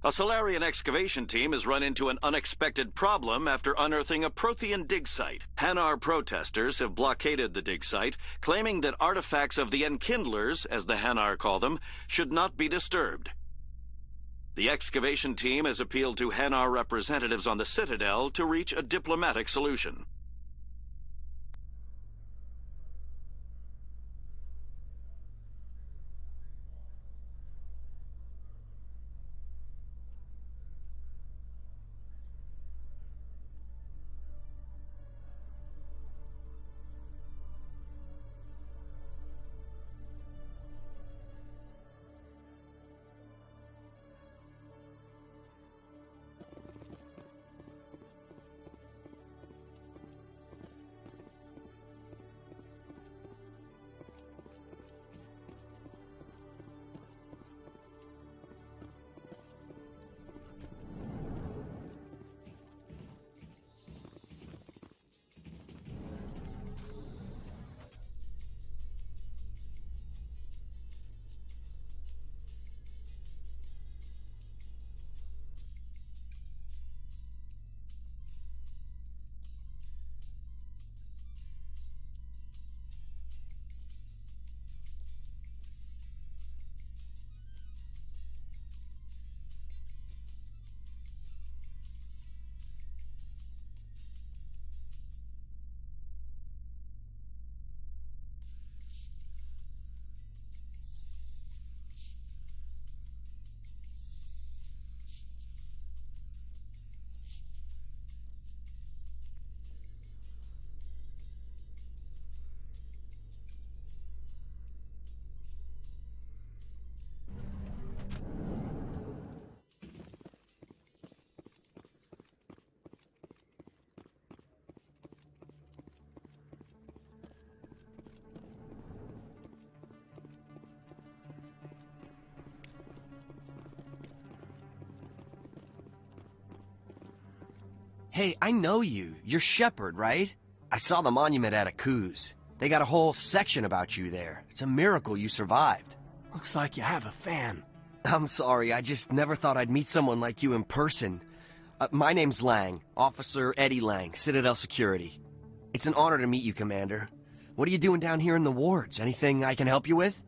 Speaker 1: A Solarian excavation team has run into an unexpected problem after unearthing a Prothean dig site. Hanar protesters have blockaded the dig site, claiming that artifacts of the Enkindlers, as the Hanar call them, should not be disturbed. The excavation team has appealed to Hanar representatives on the Citadel to reach a diplomatic solution.
Speaker 11: Hey, I know you. You're Shepard, right? I saw the monument at Akuz. They got a whole section about you there. It's a miracle you survived.
Speaker 8: Looks like you have a fan.
Speaker 11: I'm sorry, I just never thought I'd meet someone like you in person. My name's Lang, Officer Eddie Lang, Citadel Security. It's an honor to meet you, Commander. What are you doing down here in the wards? Anything I can help you with?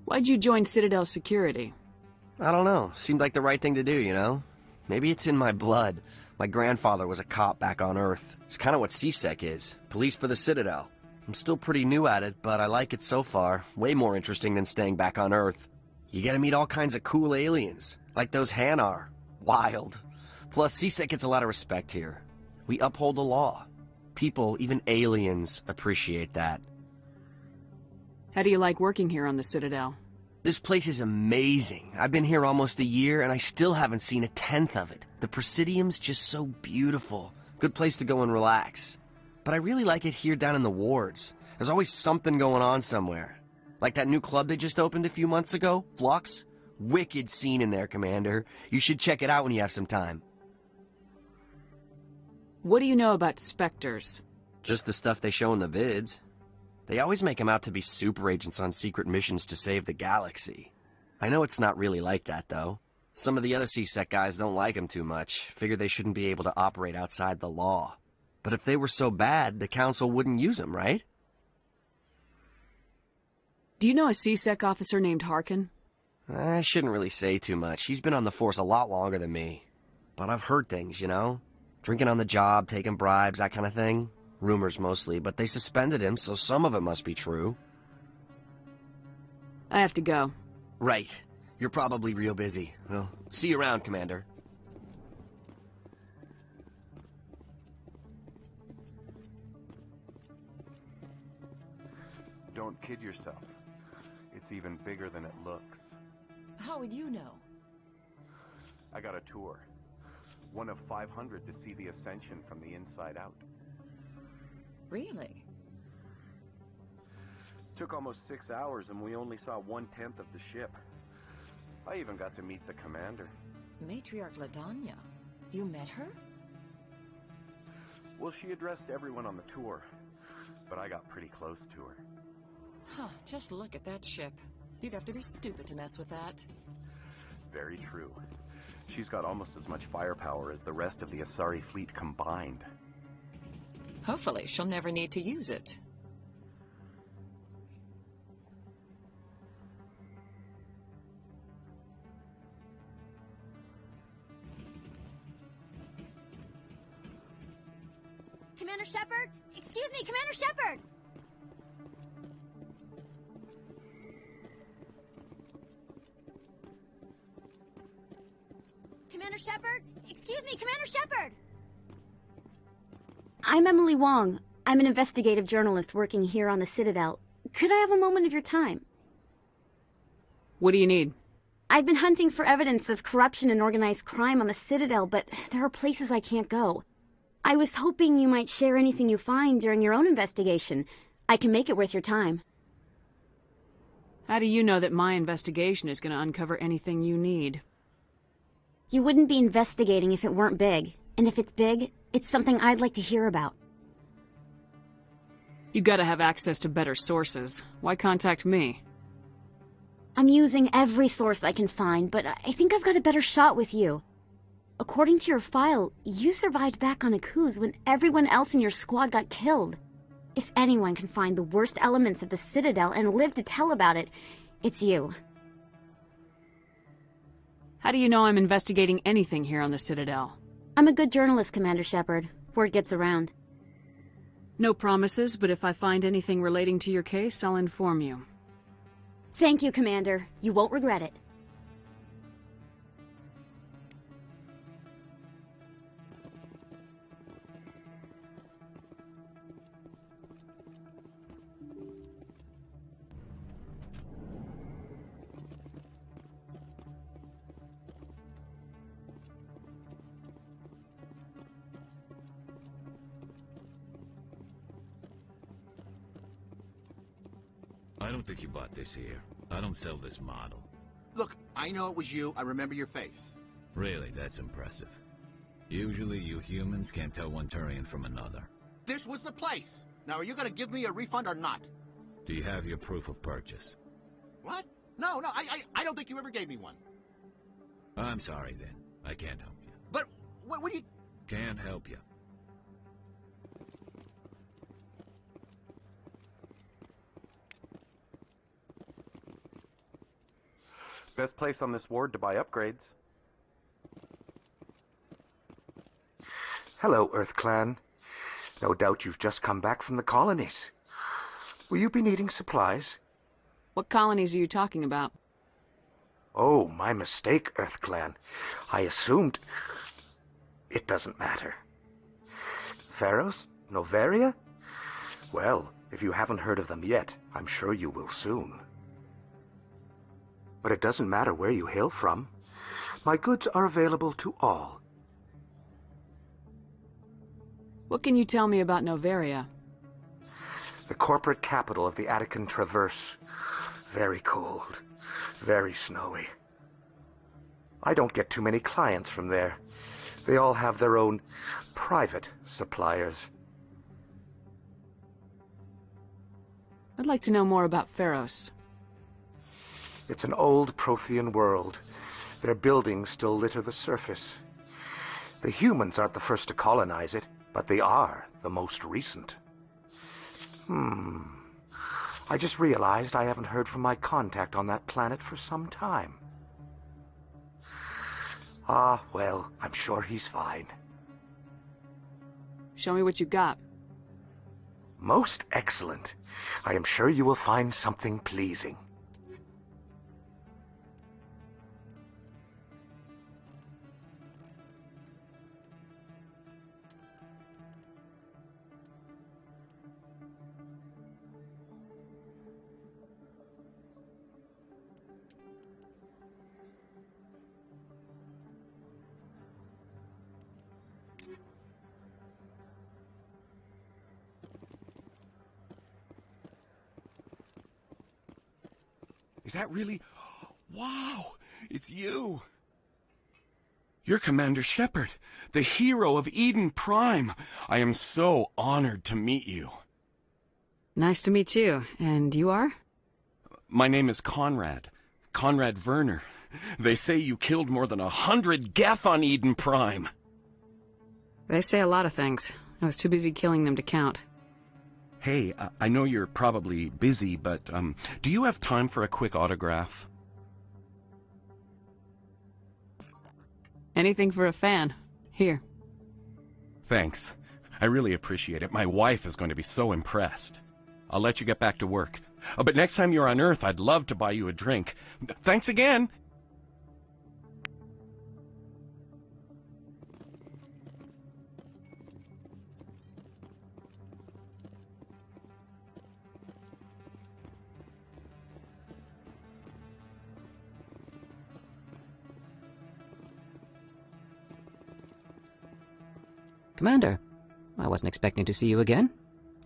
Speaker 9: Why'd you join Citadel Security?
Speaker 11: I don't know. Seemed like the right thing to do, you know? Maybe it's in my blood. My grandfather was a cop back on Earth. It's kind of what CSEC is. Police for the Citadel. I'm still pretty new at it, but I like it so far. Way more interesting than staying back on Earth. You get to meet all kinds of cool aliens, like those Hanar. Wild. Plus, CSEC gets a lot of respect here. We uphold the law. People, even aliens, appreciate that.
Speaker 9: How do you like working here on the Citadel?
Speaker 11: This place is amazing. I've been here almost a year, and I still haven't seen a tenth of it. The Presidium's just so beautiful. Good place to go and relax. But I really like it here down in the wards. There's always something going on somewhere. Like that new club they just opened a few months ago, Flux. Wicked scene in there, Commander. You should check it out when you have some time.
Speaker 9: What do you know about Spectres?
Speaker 11: Just the stuff they show in the vids. They always make them out to be super agents on secret missions to save the galaxy. I know it's not really like that, though. Some of the other C-Sec guys don't like them too much, figure they shouldn't be able to operate outside the law. But if they were so bad, the Council wouldn't use them, right?
Speaker 9: Do you know a C-Sec officer named Harkin?
Speaker 11: I shouldn't really say too much. He's been on the force a lot longer than me. But I've heard things, you know? Drinking on the job, taking bribes, that kind of thing. Rumors mostly, but they suspended him, so some of it must be true.
Speaker 9: I have to go.
Speaker 11: Right. You're probably real busy. Well, see you around, Commander.
Speaker 5: Don't kid yourself. It's even bigger than it looks.
Speaker 4: How would you know?
Speaker 5: I got a tour. One of 500 to see the Ascension from the inside out.
Speaker 4: Really?
Speaker 5: Took almost 6 hours and we only saw 1/10 of the ship. I even got to meet the commander.
Speaker 4: Matriarch Ladanya. You met her?
Speaker 5: Well, she addressed everyone on the tour, but I got pretty close to her.
Speaker 4: Huh, just look at that ship. You'd have to be stupid to mess with that.
Speaker 5: Very true. She's got almost as much firepower as the rest of the Asari fleet combined.
Speaker 4: Hopefully, she'll never need to use it.
Speaker 22: Commander Shepard? Excuse me, Commander Shepard! Commander Shepard? Excuse me, Commander Shepard!
Speaker 12: I'm Emily Wong. I'm an investigative journalist working here on the Citadel. Could I have a moment of your time?
Speaker 9: What do you need?
Speaker 12: I've been hunting for evidence of corruption and organized crime on the Citadel, but there are places I can't go. I was hoping you might share anything you find during your own investigation. I can make it worth your time.
Speaker 9: How do you know that my investigation is going to uncover anything you need?
Speaker 12: You wouldn't be investigating if it weren't big. And if it's big, it's something I'd like to hear about.
Speaker 9: You gotta have access to better sources. Why contact me?
Speaker 12: I'm using every source I can find, but I think I've got a better shot with you. According to your file, you survived back on Akuz when everyone else in your squad got killed. If anyone can find the worst elements of the Citadel and live to tell about it, it's you.
Speaker 9: How do you know I'm investigating anything here on the Citadel?
Speaker 12: I'm a good journalist, Commander Shepard. Word gets around.
Speaker 9: No promises, but if I find anything relating to your case, I'll inform you.
Speaker 12: Thank you, Commander. You won't regret it.
Speaker 17: I don't think you bought this here. I don't sell this model.
Speaker 13: Look, I know it was you. I remember your face.
Speaker 17: Really, that's impressive. Usually you humans can't tell one Turian from another.
Speaker 13: This was the place. Now, are you going to give me a refund or not?
Speaker 17: Do you have your proof of purchase?
Speaker 13: What? No, I don't think you ever gave me one.
Speaker 17: I'm sorry then. I can't help you.
Speaker 13: But, what do you...
Speaker 17: Can't help you.
Speaker 5: Best place on this ward to buy upgrades. Hello, Earth Clan. No doubt you've just come back from the colonies. Will you be needing supplies?
Speaker 9: What colonies are you talking about?
Speaker 5: Oh, my mistake, Earth Clan. I assumed... It doesn't matter. Pharos? Noveria? Well, if you haven't heard of them yet, I'm sure you will soon. But it doesn't matter where you hail from. My goods are available to all.
Speaker 9: What can you tell me about Noveria?
Speaker 5: The corporate capital of the Attican Traverse. Very cold. Very snowy. I don't get too many clients from there. They all have their own private suppliers.
Speaker 9: I'd like to know more about Pharos.
Speaker 5: It's an old Prothean world. Their buildings still litter the surface. The humans aren't the first to colonize it, but they are the most recent. I just realized I haven't heard from my contact on that planet for some time. Ah, well, I'm sure he's fine.
Speaker 9: Show me what you got.
Speaker 5: Most excellent. I am sure you will find something pleasing.
Speaker 10: Is that really... Wow! It's you! You're Commander Shepard, the hero of Eden Prime. I am so honored to meet you.
Speaker 9: Nice to meet you. And you are?
Speaker 10: My name is Conrad. Conrad Werner. They say you killed more than 100 Geth on Eden Prime.
Speaker 9: They say a lot of things. I was too busy killing them to count.
Speaker 10: Hey, I know you're probably busy, but do you have time for a quick autograph?
Speaker 9: Anything for a fan. Here.
Speaker 10: Thanks. I really appreciate it. My wife is going to be so impressed. I'll let you get back to work. But next time you're on Earth, I'd love to buy you a drink. Thanks again!
Speaker 15: Commander, I wasn't expecting to see you again.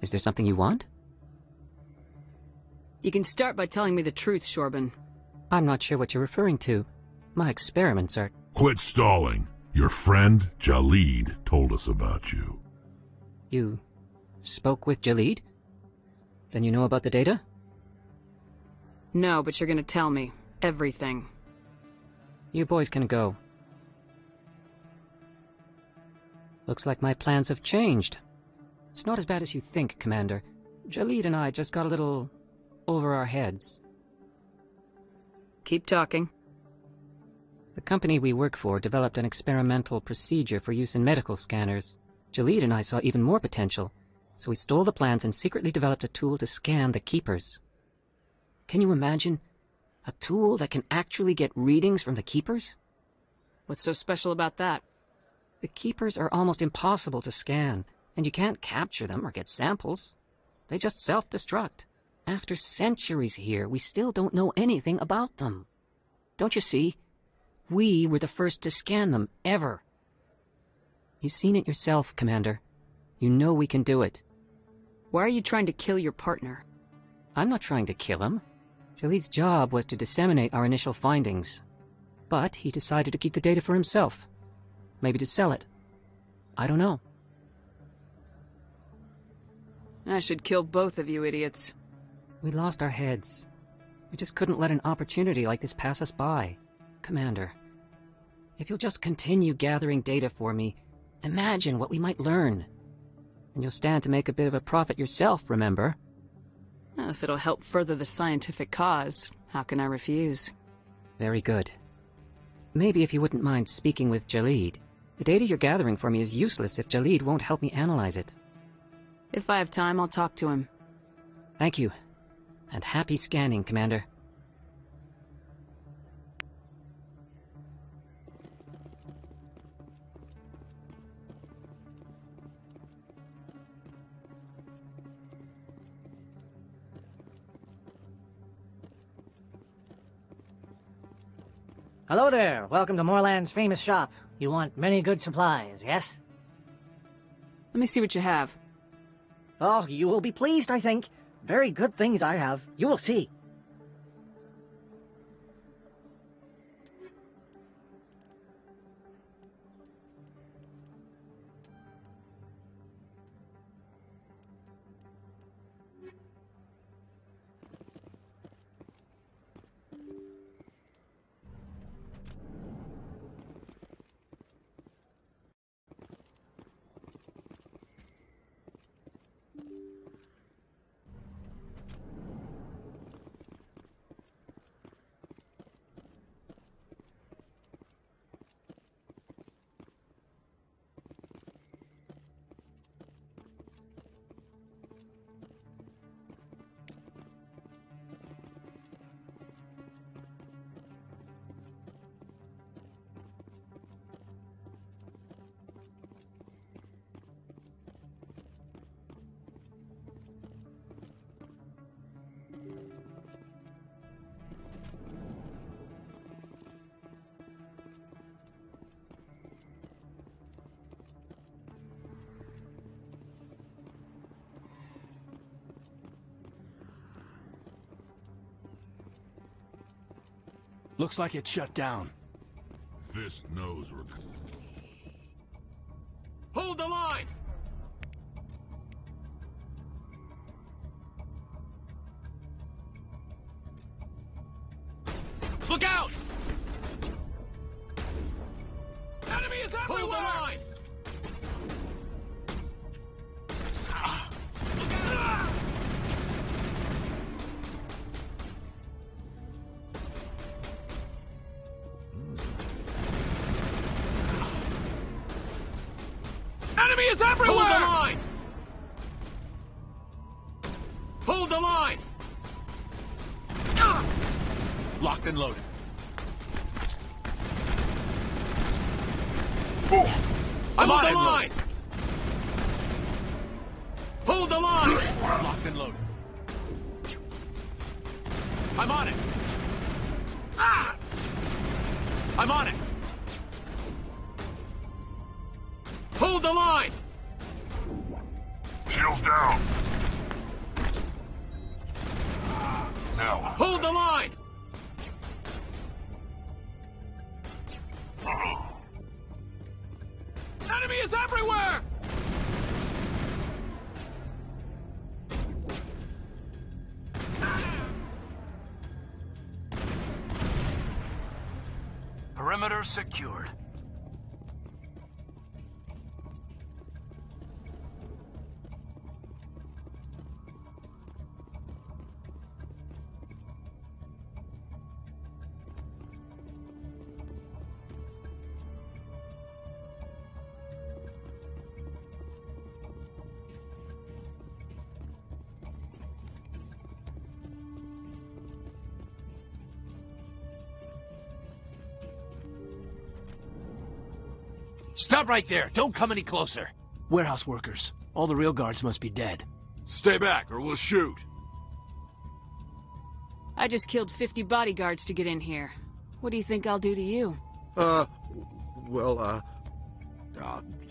Speaker 15: Is there something you want?
Speaker 9: You can start by telling me the truth, Shorban.
Speaker 15: I'm not sure what you're referring to. My experiments are...
Speaker 7: Quit stalling. Your friend, Jalid, told us about you.
Speaker 15: You spoke with Jalid? Then you know about the data?
Speaker 9: No, but you're gonna tell me. Everything.
Speaker 15: You boys can go. Looks like my plans have changed. It's not as bad as you think, Commander. Jalid and I just got a little over our heads.
Speaker 9: Keep talking.
Speaker 15: The company we work for developed an experimental procedure for use in medical scanners. Jalid and I saw even more potential, so we stole the plans and secretly developed a tool to scan the Keepers. Can you imagine? A tool that can actually get readings from the Keepers?
Speaker 9: What's so special about that?
Speaker 15: The Keepers are almost impossible to scan, and you can't capture them or get samples. They just self-destruct. After centuries here, we still don't know anything about them. Don't you see? We were the first to scan them, ever. You've seen it yourself, Commander. You know we can do it.
Speaker 9: Why are you trying to kill your partner?
Speaker 15: I'm not trying to kill him. Jalid's job was to disseminate our initial findings. But he decided to keep the data for himself. Maybe to sell it. I don't know.
Speaker 9: I should kill both of you idiots.
Speaker 15: We lost our heads. We just couldn't let an opportunity like this pass us by. Commander, if you'll just continue gathering data for me, imagine what we might learn. And you'll stand to make a bit of a profit yourself, remember?
Speaker 9: If it'll help further the scientific cause, how can I refuse?
Speaker 15: Very good. Maybe if you wouldn't mind speaking with Jalid. The data you're gathering for me is useless if Jalid won't help me analyze it.
Speaker 9: If I have time, I'll talk to him.
Speaker 15: Thank you. And happy scanning, Commander.
Speaker 14: Hello there. Welcome to Moorland's famous shop. You want many good supplies, yes?
Speaker 9: Let me see what you have.
Speaker 14: Oh, you will be pleased, I think. Very good things I have. You will see.
Speaker 8: Looks like it's shut down.
Speaker 7: Fist knows we're...
Speaker 10: Hold the line! Look out! Enemy is everywhere! Hold the line! Enemy is everywhere! Hold the line! Hold the line! Locked and loaded. I'm on the line! Hold the line! Locked and loaded. I'm on it! Ah! I'm on it! Hold the line!
Speaker 7: Shield down! Now.
Speaker 10: Hold the line! Enemy is everywhere!
Speaker 8: Perimeter secured.
Speaker 10: Stop right there! Don't come any closer!
Speaker 8: Warehouse workers. All the real guards must be dead.
Speaker 10: Stay back or we'll shoot!
Speaker 9: I just killed 50 bodyguards to get in here. What do you think I'll do to you?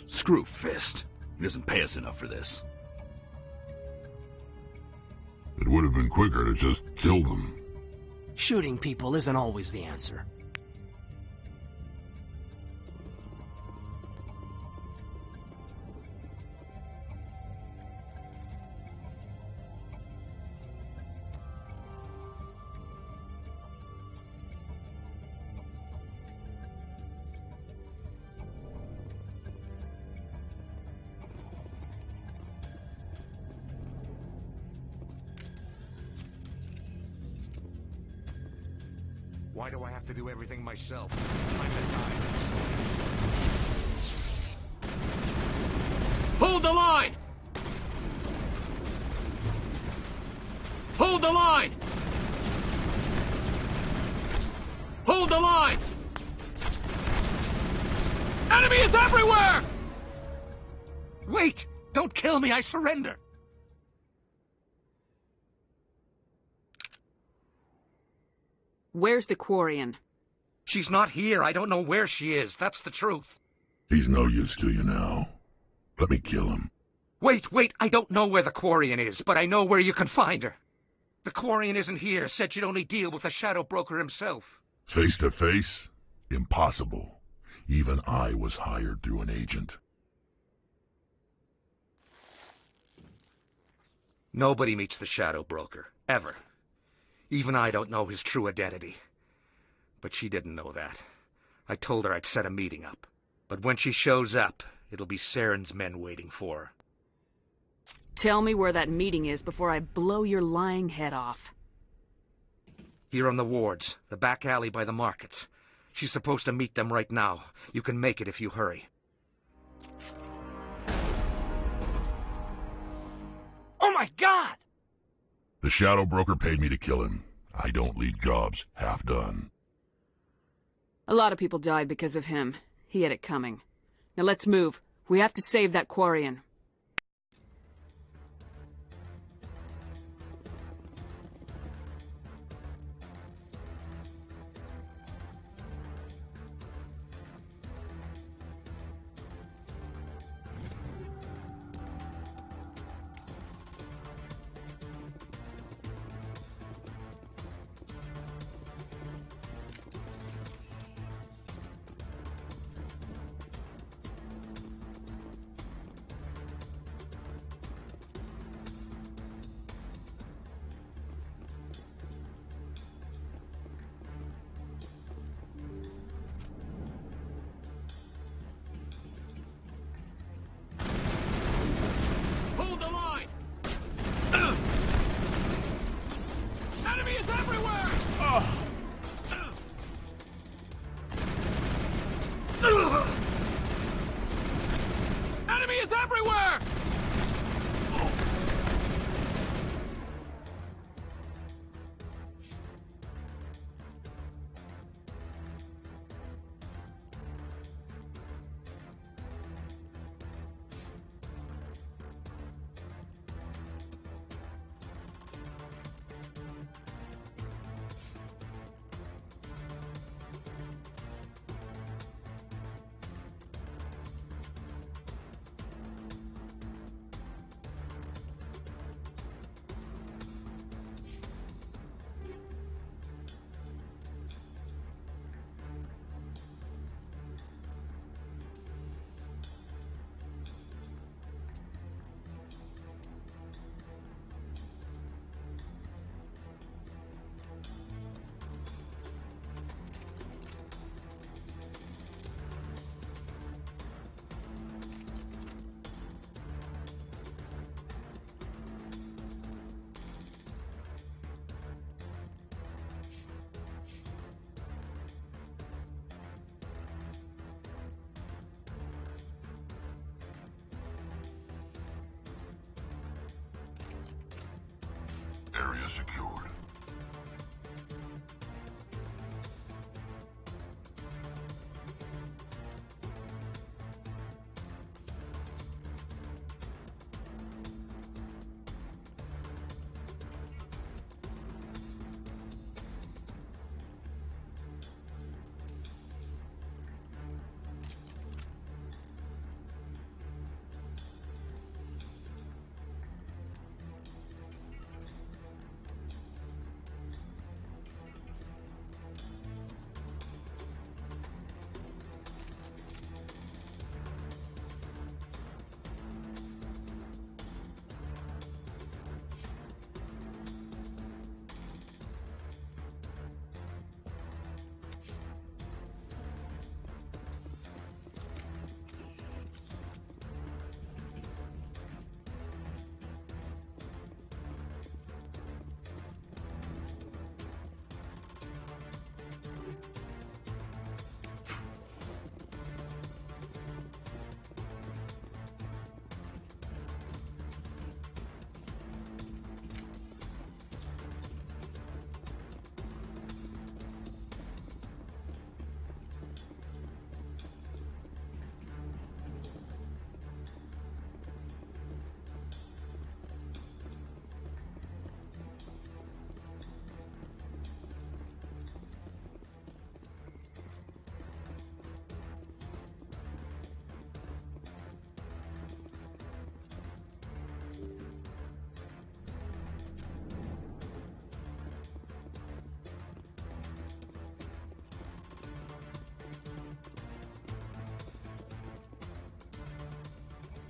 Speaker 10: Screw Fist. He doesn't pay us enough for this.
Speaker 7: It would have been quicker to just kill them.
Speaker 8: Shooting people isn't always the answer.
Speaker 5: Why do I have to do everything myself? I'm the guy.
Speaker 10: Hold the line! Hold the line! Hold the line! Enemy is everywhere!
Speaker 5: Wait! Don't kill me, I surrender!
Speaker 9: Where's the Quarian?
Speaker 5: She's not here. I don't know where she is. That's the truth.
Speaker 7: He's no use to you now. Let me kill him.
Speaker 5: Wait! I don't know where the Quarian is, but I know where you can find her. The Quarian isn't here. Said she'd only deal with the Shadow Broker himself.
Speaker 7: Face to face? Impossible. Even I was hired through an agent.
Speaker 5: Nobody meets the Shadow Broker. Ever. Even I don't know his true identity. But she didn't know that. I told her I'd set a meeting up. But when she shows up, it'll be Saren's men waiting for her.
Speaker 9: Tell me where that meeting is before I blow your lying head off.
Speaker 5: Here on the wards, the back alley by the markets. She's supposed to meet them right now. You can make it if you hurry.
Speaker 10: Oh my God!
Speaker 7: The Shadow Broker paid me to kill him. I don't leave jobs half done.
Speaker 9: A lot of people died because of him. He had it coming. Now let's move. We have to save that Quarian.
Speaker 7: secured.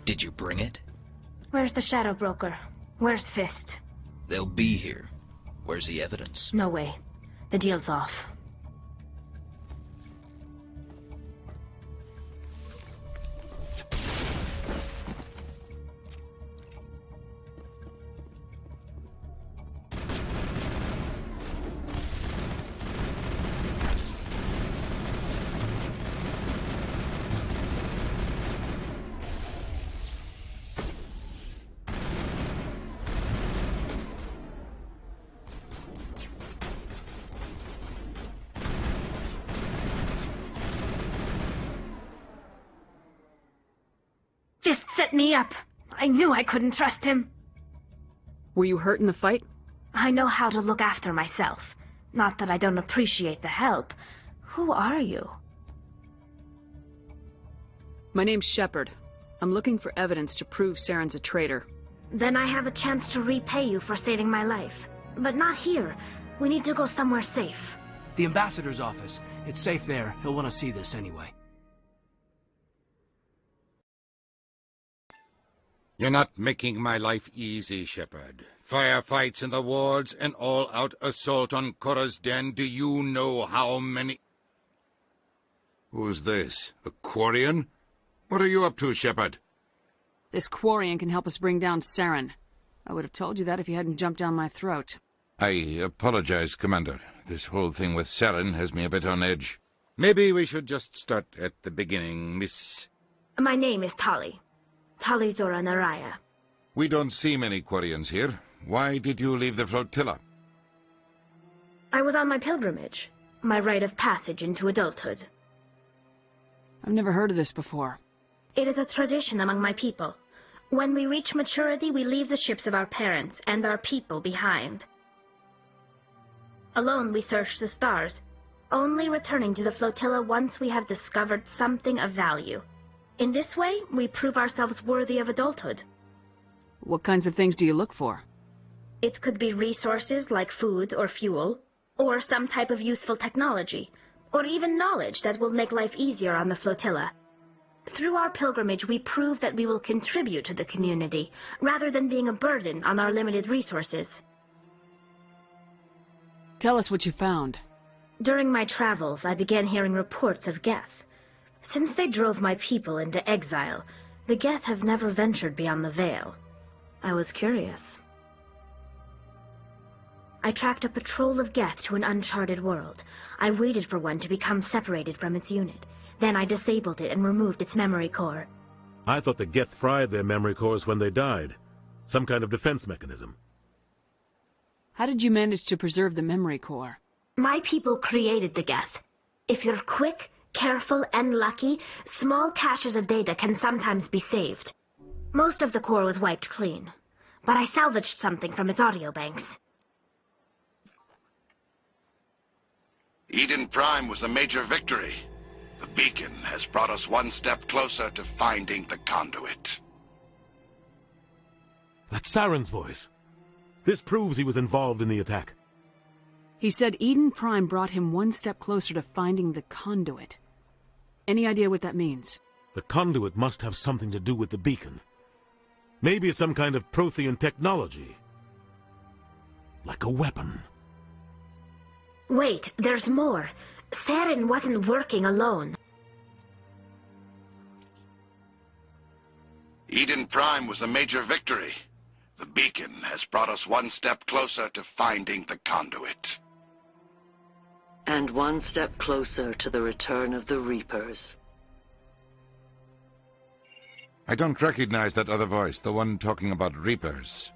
Speaker 18: Did you bring it?
Speaker 19: Where's the Shadow Broker? Where's Fist?
Speaker 18: They'll be here. Where's the evidence?
Speaker 19: No way. The deal's off. Fist set me up. I knew I couldn't trust him.
Speaker 9: Were you hurt in the fight?
Speaker 19: I know how to look after myself. Not that I don't appreciate the help. Who are you?
Speaker 9: My name's Shepard. I'm looking for evidence to prove Saren's a traitor.
Speaker 19: Then I have a chance to repay you for saving my life. But not here. We need to go somewhere safe.
Speaker 8: The ambassador's office. It's safe there. He'll want to see this anyway.
Speaker 21: You're not making my life easy, Shepard. Firefights in the wards, an all-out assault on Korra's den. Do you know how many... Who's this? A Quarian? What are you up to, Shepard?
Speaker 9: This Quarian can help us bring down Saren. I would have told you that if you hadn't jumped down my throat.
Speaker 21: I apologize, Commander. This whole thing with Saren has me a bit on edge. Maybe we should just start at the beginning, Miss...
Speaker 19: My name is Tali. Tali Zora Naraya.
Speaker 21: We don't see many Quarians here. Why did you leave the flotilla?
Speaker 19: I was on my pilgrimage. My rite of passage into adulthood.
Speaker 9: I've never heard of this before.
Speaker 19: It is a tradition among my people. When we reach maturity, we leave the ships of our parents and our people behind. Alone, we search the stars, only returning to the flotilla once we have discovered something of value. In this way, we prove ourselves worthy of adulthood.
Speaker 9: What kinds of things do you look for?
Speaker 19: It could be resources like food or fuel, or some type of useful technology, or even knowledge that will make life easier on the flotilla. Through our pilgrimage, we prove that we will contribute to the community, rather than being a burden on our limited resources.
Speaker 9: Tell us what you found.
Speaker 19: During my travels, I began hearing reports of Geth. Since they drove my people into exile, the Geth have never ventured beyond the Veil. I was curious. I tracked a patrol of Geth to an uncharted world. I waited for one to become separated from its unit. Then I disabled it and removed its memory core.
Speaker 23: I thought the Geth fried their memory cores when they died. Some kind of defense mechanism.
Speaker 9: How did you manage to preserve the memory core?
Speaker 19: My people created the Geth. If you're quick, careful, and lucky, small caches of data can sometimes be saved. Most of the core was wiped clean, but I salvaged something from its audio banks.
Speaker 20: Eden Prime was a major victory. The beacon has brought us one step closer to finding the conduit.
Speaker 2: That's Saren's voice. This proves he was involved in the attack.
Speaker 9: He said Eden Prime brought him one step closer to finding the conduit. Any idea what that means?
Speaker 2: The conduit must have something to do with the beacon. Maybe it's some kind of Prothean technology. Like a weapon.
Speaker 19: Wait, there's more. Saren wasn't working alone.
Speaker 20: Eden Prime was a major victory. The beacon has brought us one step closer to finding the conduit.
Speaker 16: And one step closer to the return of the Reapers.
Speaker 21: I don't recognize that other voice, the one talking about Reapers.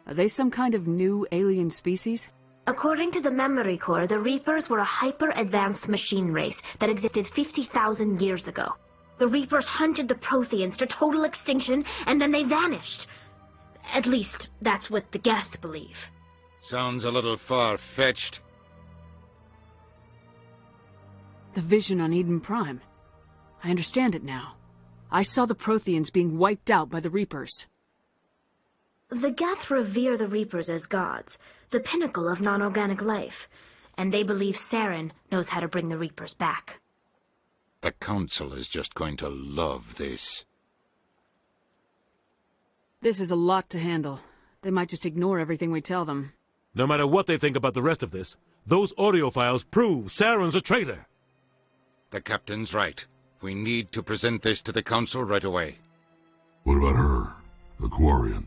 Speaker 9: Are they some kind of new alien species?
Speaker 19: According to the memory core, the Reapers were a hyper-advanced machine race that existed 50,000 years ago. The Reapers hunted the Protheans to total extinction, and then they vanished. At least, that's what the Geth believe.
Speaker 21: Sounds a little far-fetched.
Speaker 9: The vision on Eden Prime. I understand it now. I saw the Protheans being wiped out by the Reapers.
Speaker 19: The Geth revere the Reapers as gods, the pinnacle of non-organic life, and they believe Saren knows how to bring the Reapers back.
Speaker 21: The Council is just going to love this.
Speaker 9: This is a lot to handle. They might just ignore everything we tell them.
Speaker 2: No matter what they think about the rest of this, those audio files prove Saren's a traitor.
Speaker 21: The Captain's right. We need to present this to the Council right away.
Speaker 7: What about her, the Quarian?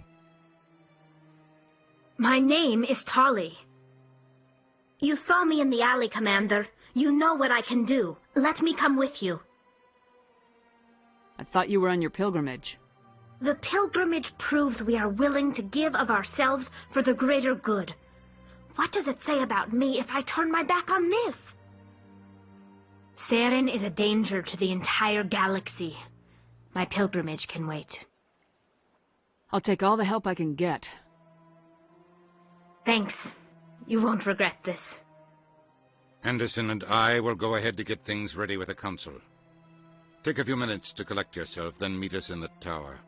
Speaker 19: My name is Tali. You saw me in the alley, Commander. You know what I can do. Let me come with you.
Speaker 9: I thought you were on your pilgrimage.
Speaker 19: The pilgrimage proves we are willing to give of ourselves for the greater good. What does it say about me if I turn my back on this? Saren is a danger to the entire galaxy. My pilgrimage can wait.
Speaker 9: I'll take all the help I can get.
Speaker 19: Thanks. You won't regret this.
Speaker 21: Anderson and I will go ahead to get things ready with the Council. Take a few minutes to collect yourself, then meet us in the tower.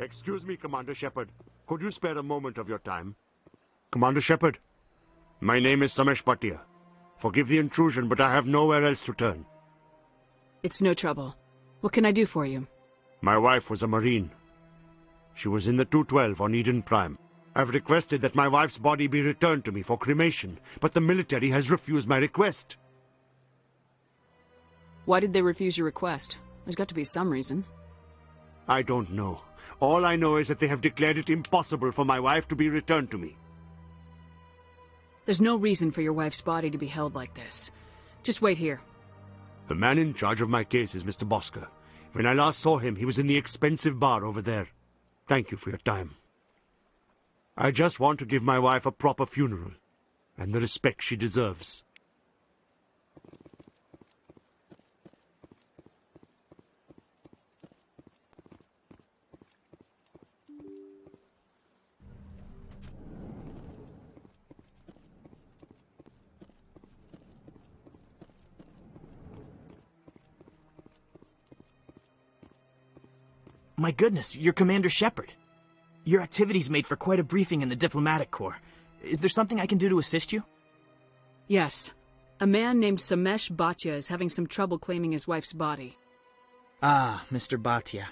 Speaker 23: Excuse me, Commander Shepard. Could you spare a moment of your time? Commander Shepard, my name is Samesh Bhatia. Forgive the intrusion, but I have nowhere else to turn.
Speaker 9: It's no trouble. What can I do for you?
Speaker 23: My wife was a Marine. She was in the 212 on Eden Prime. I've requested that my wife's body be returned to me for cremation, but the military has refused my request.
Speaker 9: Why did they refuse your request? There's got to be some reason.
Speaker 23: I don't know. All I know is that they have declared it impossible for my wife to be returned to me.
Speaker 9: There's no reason for your wife's body to be held like this. Just wait here.
Speaker 23: The man in charge of my case is Mr. Bosker. When I last saw him, he was in the expensive bar over there. Thank you for your time. I just want to give my wife a proper funeral, and the respect she deserves.
Speaker 1: My goodness, you're Commander Shepard. Your activities made for quite a briefing in the Diplomatic Corps. Is there something I can do to assist you?
Speaker 9: Yes. A man named Samesh Bhatia is having some trouble claiming his wife's body.
Speaker 1: Ah, Mr. Bhatia.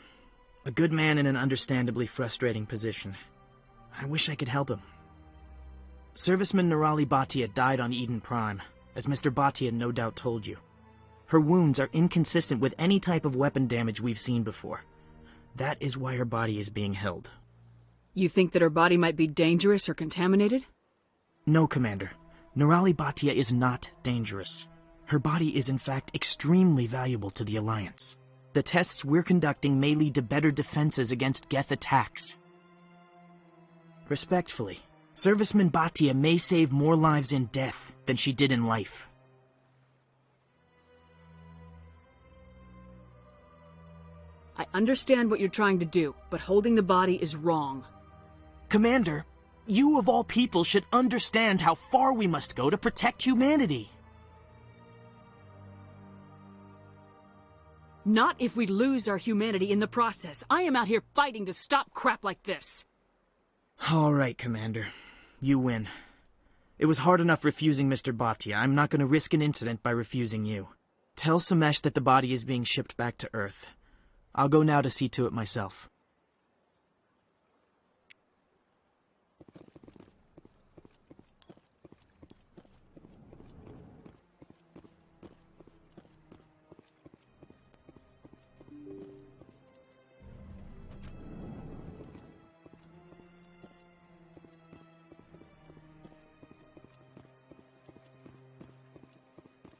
Speaker 1: A good man in an understandably frustrating position. I wish I could help him. Serviceman Nirali Bhatia died on Eden Prime, as Mr. Bhatia no doubt told you. Her wounds are inconsistent with any type of weapon damage we've seen before. That is why her body is being held.
Speaker 9: You think that her body might be dangerous or contaminated?
Speaker 1: No, Commander. Nirali Bhatia is not dangerous. Her body is in fact extremely valuable to the Alliance. The tests we're conducting may lead to better defenses against Geth attacks. Respectfully, Serviceman Bhatia may save more lives in death than she did in life.
Speaker 9: I understand what you're trying to do, but holding the body is wrong.
Speaker 1: Commander, you of all people should understand how far we must go to protect humanity.
Speaker 9: Not if we lose our humanity in the process. I am out here fighting to stop crap like this.
Speaker 1: All right, Commander. You win. It was hard enough refusing Mr. Bhatia. I'm not going to risk an incident by refusing you. Tell Samesh that the body is being shipped back to Earth. I'll go now to see to it myself.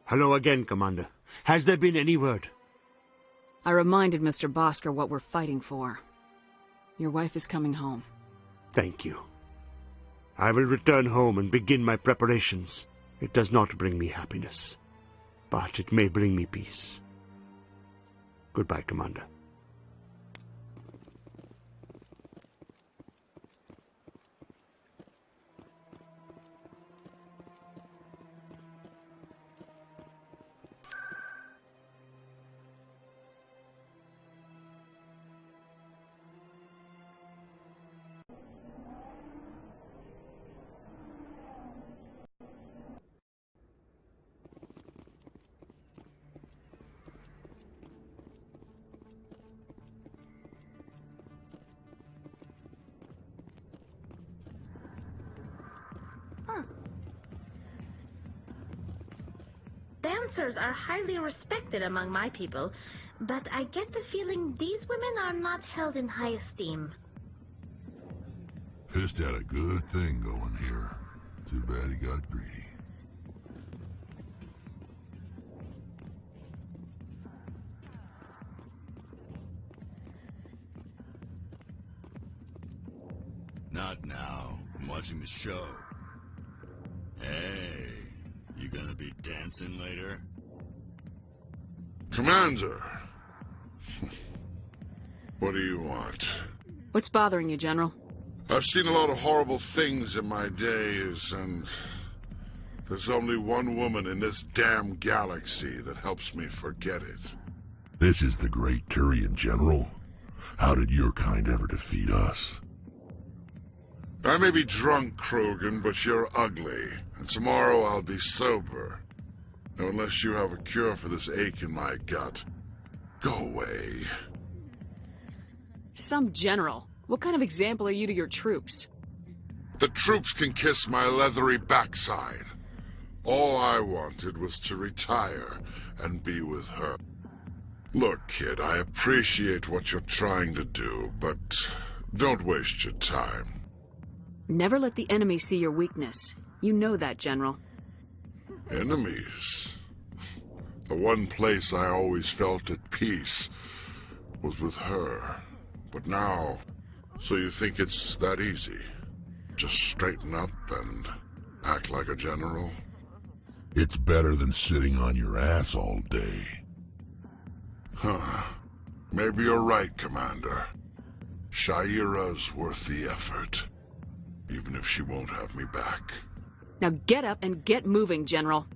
Speaker 23: Hello again, Commander. Has there been any word?
Speaker 9: I reminded Mr. Bosker what we're fighting for. Your wife is coming home.
Speaker 23: Thank you. I will return home and begin my preparations. It does not bring me happiness, but it may bring me peace. Goodbye, Commander.
Speaker 19: Dancers are highly respected among my people, but I get the feeling these women are not held in high esteem.
Speaker 7: Fist had a good thing going here. Too bad he got greedy.
Speaker 17: Not now. I'm watching the show. Hey, you gonna be dancing later?
Speaker 20: Commander! What do you want?
Speaker 9: What's bothering you, General?
Speaker 20: I've seen a lot of horrible things in my days, and there's only one woman in this damn galaxy that helps me forget it.
Speaker 7: This is the great Turian General. How did your kind ever defeat us?
Speaker 20: I may be drunk, Krogan, but you're ugly, and tomorrow I'll be sober. Now, unless you have a cure for this ache in my gut, go away.
Speaker 9: Some general. What kind of example are you to your troops?
Speaker 20: The troops can kiss my leathery backside. All I wanted was to retire and be with her.
Speaker 7: Look, kid, I appreciate what you're trying to do, but don't waste your time.
Speaker 9: Never let the enemy see your weakness. You know that, General.
Speaker 7: Enemies? The one place I always felt at peace was with her. But now, so you think it's that easy? Just straighten up and act like a general?
Speaker 20: It's better than sitting on your ass all day.
Speaker 7: Huh. Maybe you're right, Commander. Shaira's worth the effort. Even if she won't have me back.
Speaker 9: Now get up and get moving, General.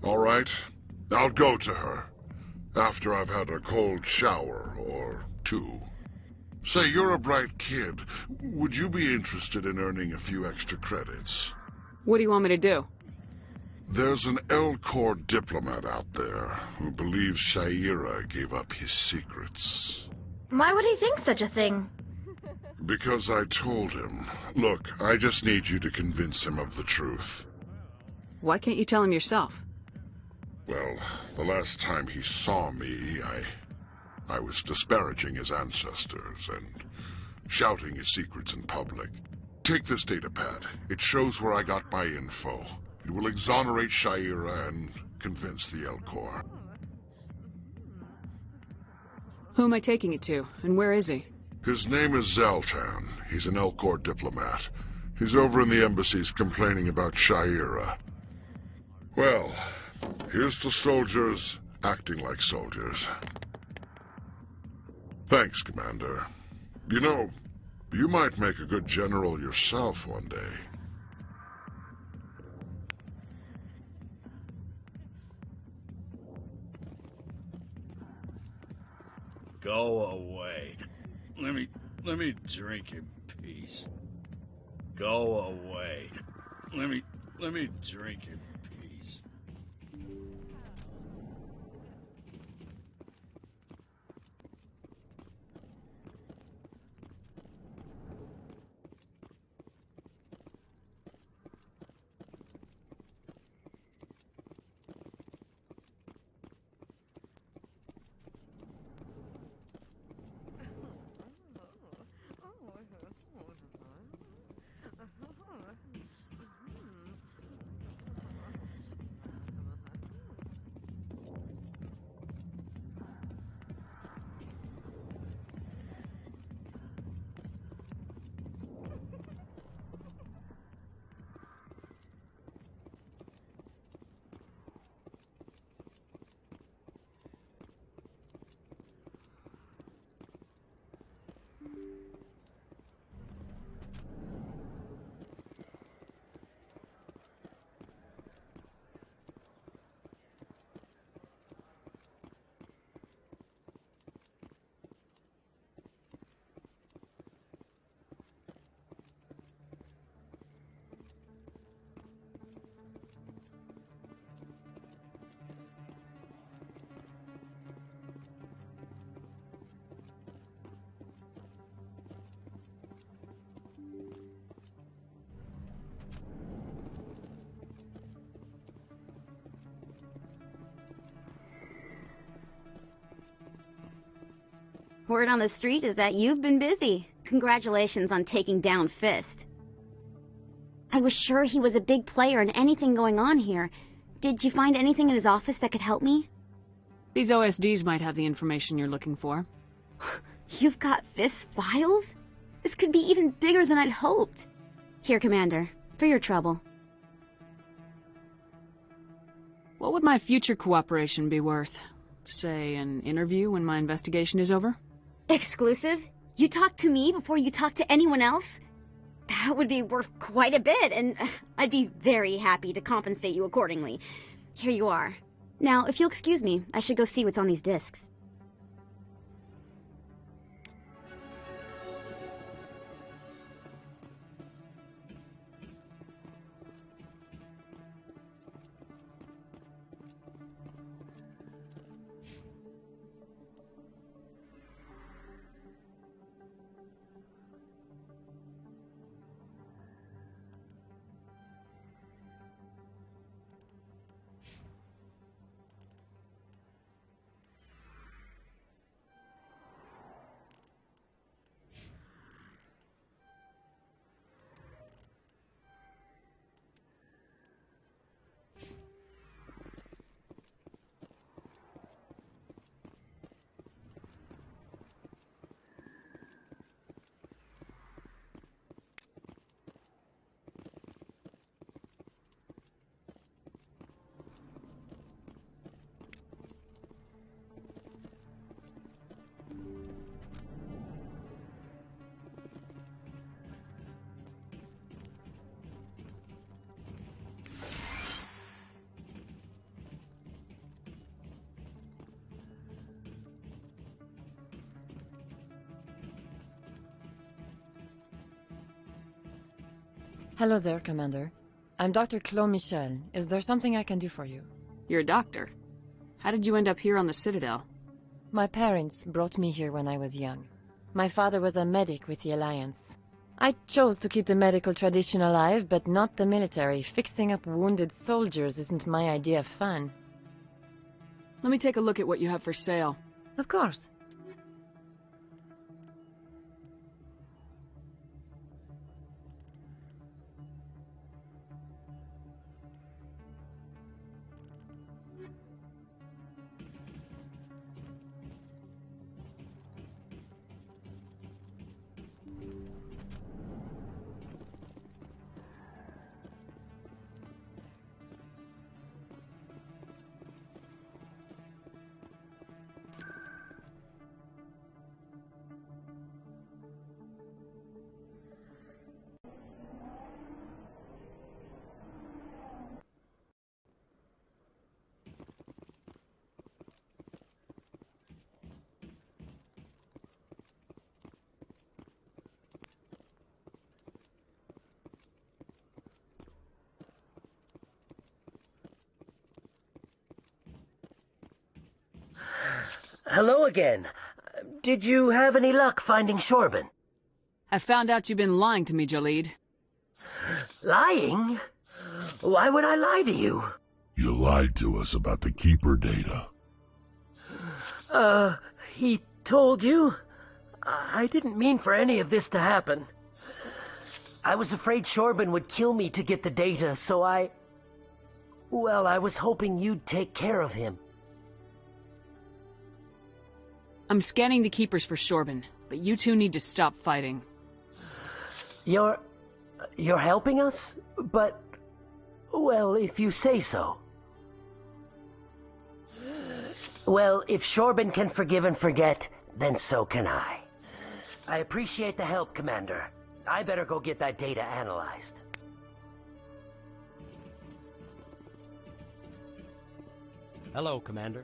Speaker 7: All right. I'll go to her. After I've had a cold shower or two. Say, you're a bright kid. Would you be interested in earning a few extra credits?
Speaker 9: What do you want me to do?
Speaker 7: There's an L-Corps diplomat out there who believes Shaira gave up his secrets.
Speaker 19: Why would he think such a thing?
Speaker 7: Because I told him. Look, I just need you to convince him of the truth.
Speaker 9: Why can't you tell him yourself?
Speaker 7: Well, the last time he saw me, I was disparaging his ancestors and shouting his secrets in public. Take this datapad. It shows where I got my info. It will exonerate Shaira and convince the L-Corps.
Speaker 9: Who am I taking it to, and where is he?
Speaker 7: His name is Zaltan. He's an L-Corps diplomat. He's over in the embassies complaining about Shaira. Well, here's to soldiers acting like soldiers. Thanks, Commander. You know, you might make a good general yourself one day.
Speaker 3: Go away. Let me drink in peace. Go away. Let me drink in peace.
Speaker 12: Word on the street is that you've been busy. Congratulations on taking down Fist. I was sure he was a big player in anything going on here. Did you find anything in his office that could help me?
Speaker 9: These OSDs might have the information you're looking for.
Speaker 12: You've got Fist's files? This could be even bigger than I'd hoped. Here, Commander, for your trouble.
Speaker 9: What would my future cooperation be worth? Say, an interview when my investigation is over?
Speaker 12: Exclusive? You talk to me before you talk to anyone else? That would be worth quite a bit, and I'd be very happy to compensate you accordingly. Here you are. Now, if you'll excuse me, I should go see what's on these discs.
Speaker 4: Hello there, Commander. I'm Dr. Claude Michel. Is there something I can do for you?
Speaker 9: You're a doctor. How did you end up here on the Citadel?
Speaker 4: My parents brought me here when I was young. My father was a medic with the Alliance. I chose to keep the medical tradition alive, but not the military. Fixing up wounded soldiers isn't my idea of fun.
Speaker 9: Let me take a look at what you have for sale.
Speaker 4: Of course.
Speaker 6: Hello again. Did you have any luck finding Shorban?
Speaker 9: I found out you've been lying to me, Jalid.
Speaker 6: Lying? Why would I lie to you?
Speaker 7: You lied to us about the Keeper data.
Speaker 6: He told you? I didn't mean for any of this to happen. I was afraid Shorban would kill me to get the data, so well, I was hoping you'd take care of him.
Speaker 9: I'm scanning the Keepers for Shorban, but you two need to stop fighting.
Speaker 6: You're helping us? But, well, if you say so. Well, if Shorban can forgive and forget, then so can I. I appreciate the help, Commander. I better go get that data analyzed.
Speaker 11: Hello, Commander.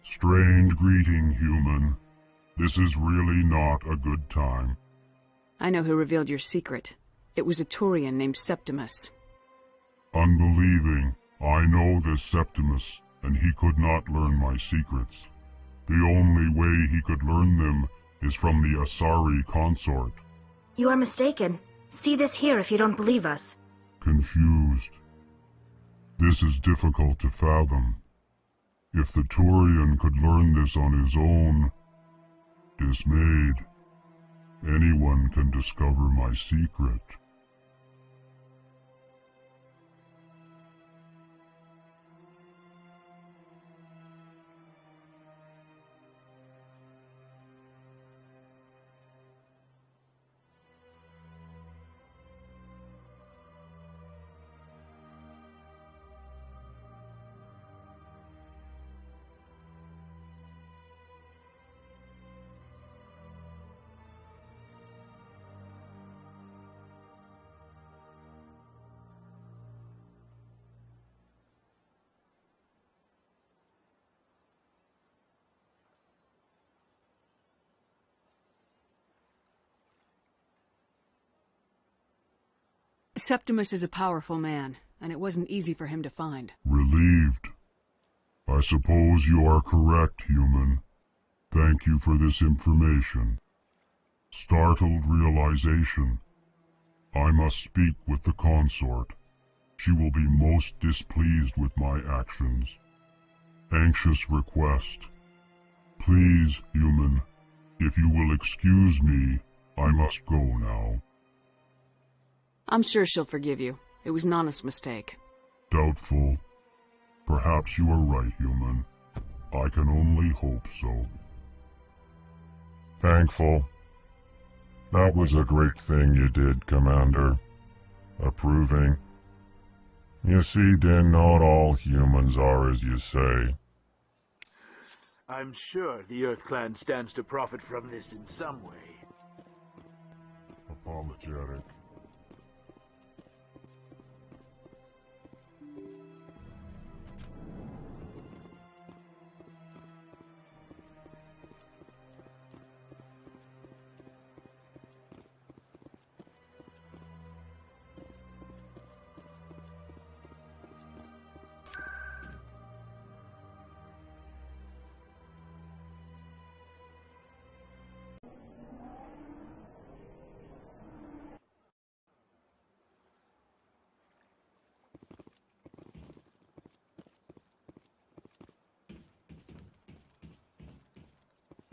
Speaker 7: Strange greeting, human. This is really not a good time.
Speaker 9: I know who revealed your secret. It was a Turian named Septimus.
Speaker 7: Unbelieving, I know this Septimus, and he could not learn my secrets. The only way he could learn them is from the Asari consort.
Speaker 19: You are mistaken. See this here if you don't believe us.
Speaker 7: Confused. This is difficult to fathom. If the Turian could learn this on his own, dismayed, anyone can discover my secret.
Speaker 9: Septimus is a powerful man, and it wasn't easy for him to find.
Speaker 7: Relieved. I suppose you are correct, human. Thank you for this information. Startled realization. I must speak with the consort. She will be most displeased with my actions. Anxious request. Please, human, if you will excuse me, I must go now.
Speaker 9: I'm sure she'll forgive you. It was an honest mistake.
Speaker 7: Doubtful. Perhaps you are right, human. I can only hope so. Thankful. That was a great thing you did, Commander. Approving. You see, Din, not all humans are as you say.
Speaker 13: I'm sure the Earth Clan stands to profit from this in some way.
Speaker 7: Apologetic.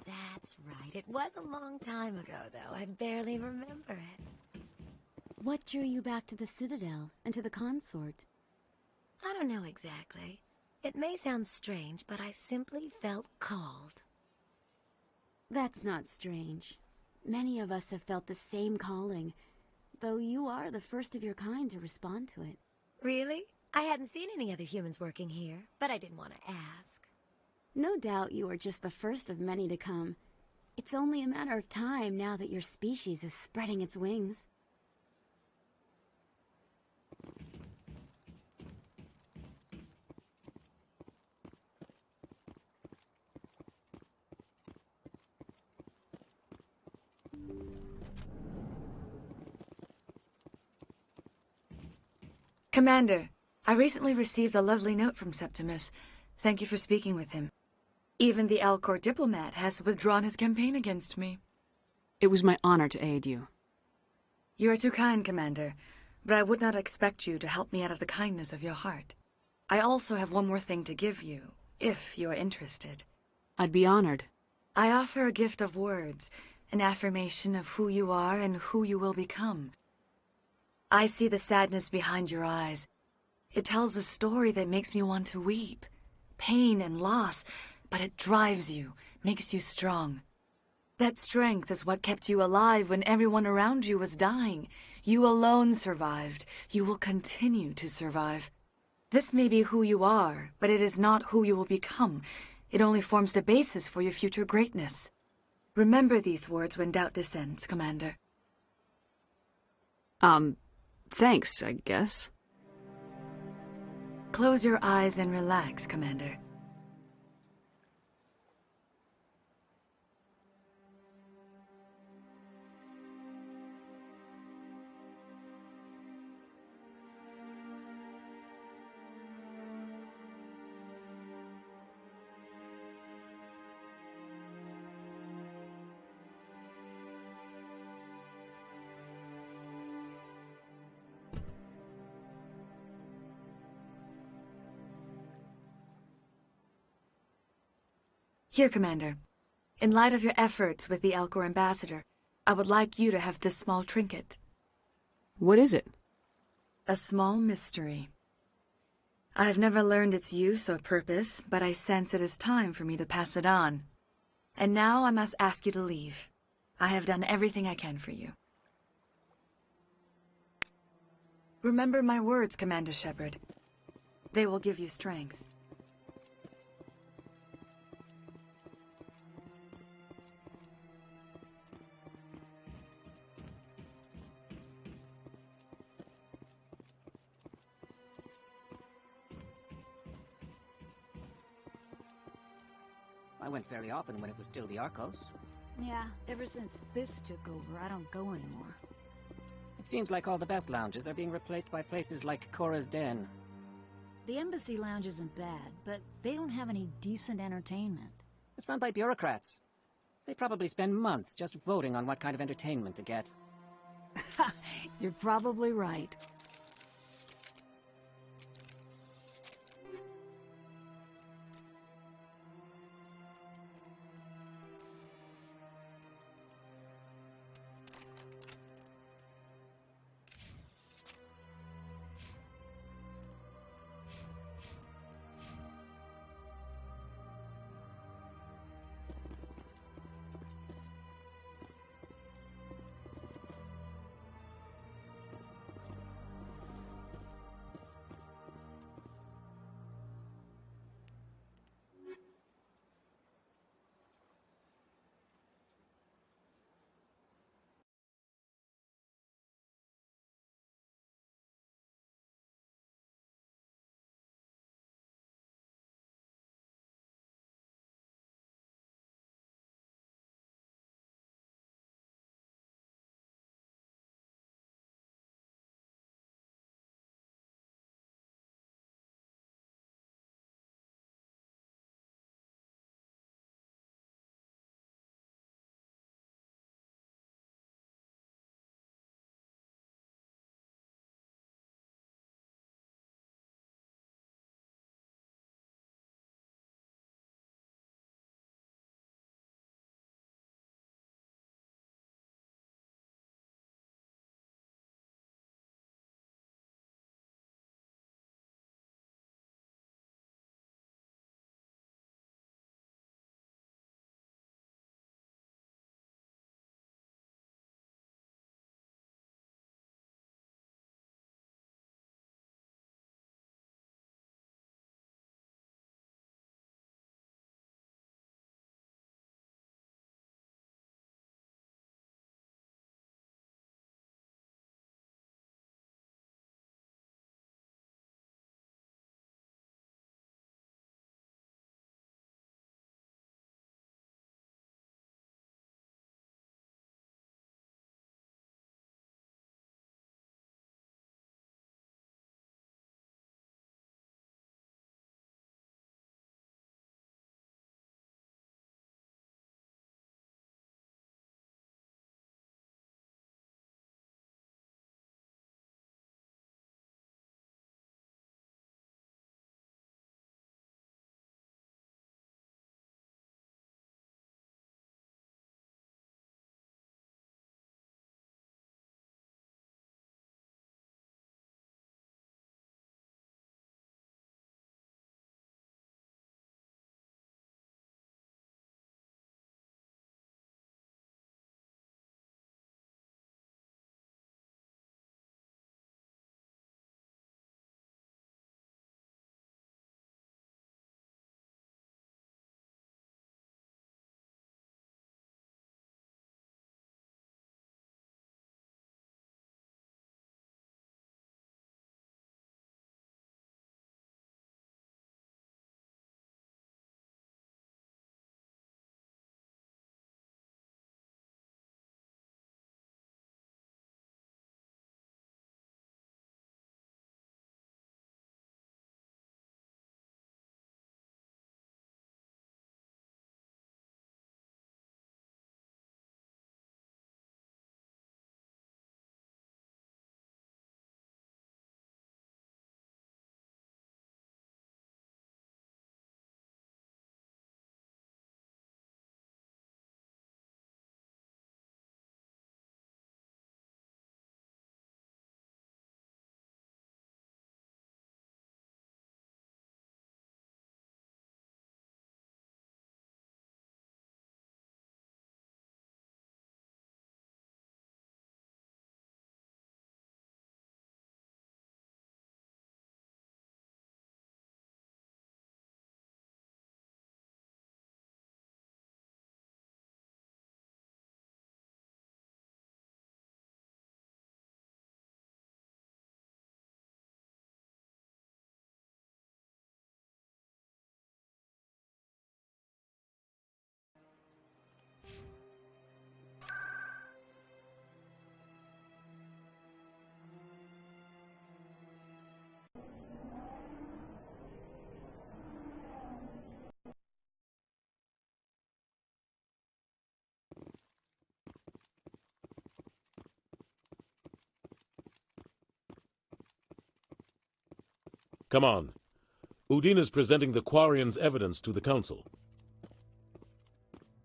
Speaker 15: That's right. It was a long time ago, though. I barely remember it.
Speaker 12: What drew you back to the Citadel and to the consort?
Speaker 15: I don't know exactly. It may sound strange, but I simply felt called.
Speaker 12: That's not strange. Many of us have felt the same calling, though you are the first of your kind to respond to it.
Speaker 15: Really? I hadn't seen any other humans working here, but I didn't want to ask.
Speaker 12: No doubt you are just the first of many to come. It's only a matter of time now that your species is spreading its wings.
Speaker 22: Commander, I recently received a lovely note from Septimus. Thank you for speaking with him. Even the Alcor diplomat has withdrawn his campaign against me.
Speaker 9: It was my honor to aid you.
Speaker 22: You are too kind, Commander, but I would not expect you to help me out of the kindness of your heart. I also have one more thing to give you, if you are interested.
Speaker 9: I'd be honored.
Speaker 22: I offer a gift of words, an affirmation of who you are and who you will become. I see the sadness behind your eyes. It tells a story that makes me want to weep. Pain and loss, but it drives you, makes you strong. That strength is what kept you alive when everyone around you was dying. You alone survived. You will continue to survive. This may be who you are, but it is not who you will become. It only forms the basis for your future greatness. Remember these words when doubt descends, Commander.
Speaker 9: Thanks, I guess.
Speaker 22: Close your eyes and relax, Commander. Here, Commander. In light of your efforts with the Elcor ambassador, I would like you to have this small trinket.
Speaker 9: What is it?
Speaker 22: A small mystery. I have never learned its use or purpose, but I sense it is time for me to pass it on. And now I must ask you to leave. I have done everything I can for you. Remember my words, Commander Shepard. They will give you strength.
Speaker 5: I went fairly often when it was still the Arcos.
Speaker 10: Yeah, ever since Fist took over, I don't go anymore.
Speaker 5: It seems like all the best lounges are being replaced by places like Cora's Den.
Speaker 10: The Embassy Lounge isn't bad, but they don't have any decent entertainment.
Speaker 5: It's run by bureaucrats. They probably spend months just voting on what kind of entertainment to get.
Speaker 10: You're probably right.
Speaker 2: Come on. Udina's presenting the Quarian's evidence to the Council.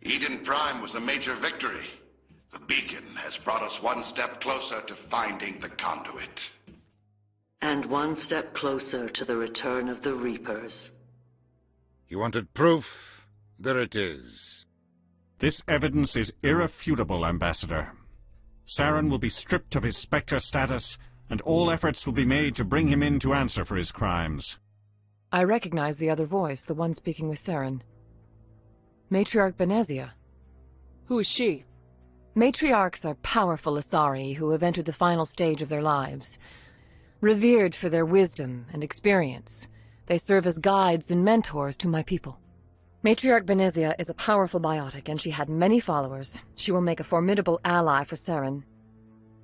Speaker 8: Eden Prime was a major victory. The beacon has brought us one step closer to finding the conduit.
Speaker 16: And one step closer to the return of the Reapers.
Speaker 21: You wanted proof? There it is.
Speaker 14: This evidence is irrefutable, Ambassador. Saren will be stripped of his Spectre status, and all efforts will be made to bring him in to answer for his crimes.
Speaker 4: I recognize the other voice, the one speaking with Saren. Matriarch Benezia.
Speaker 9: Who is she?
Speaker 4: Matriarchs are powerful Asari who have entered the final stage of their lives. Revered for their wisdom and experience, they serve as guides and mentors to my people. Matriarch Benezia is a powerful biotic, and she had many followers. She will make a formidable ally for Saren.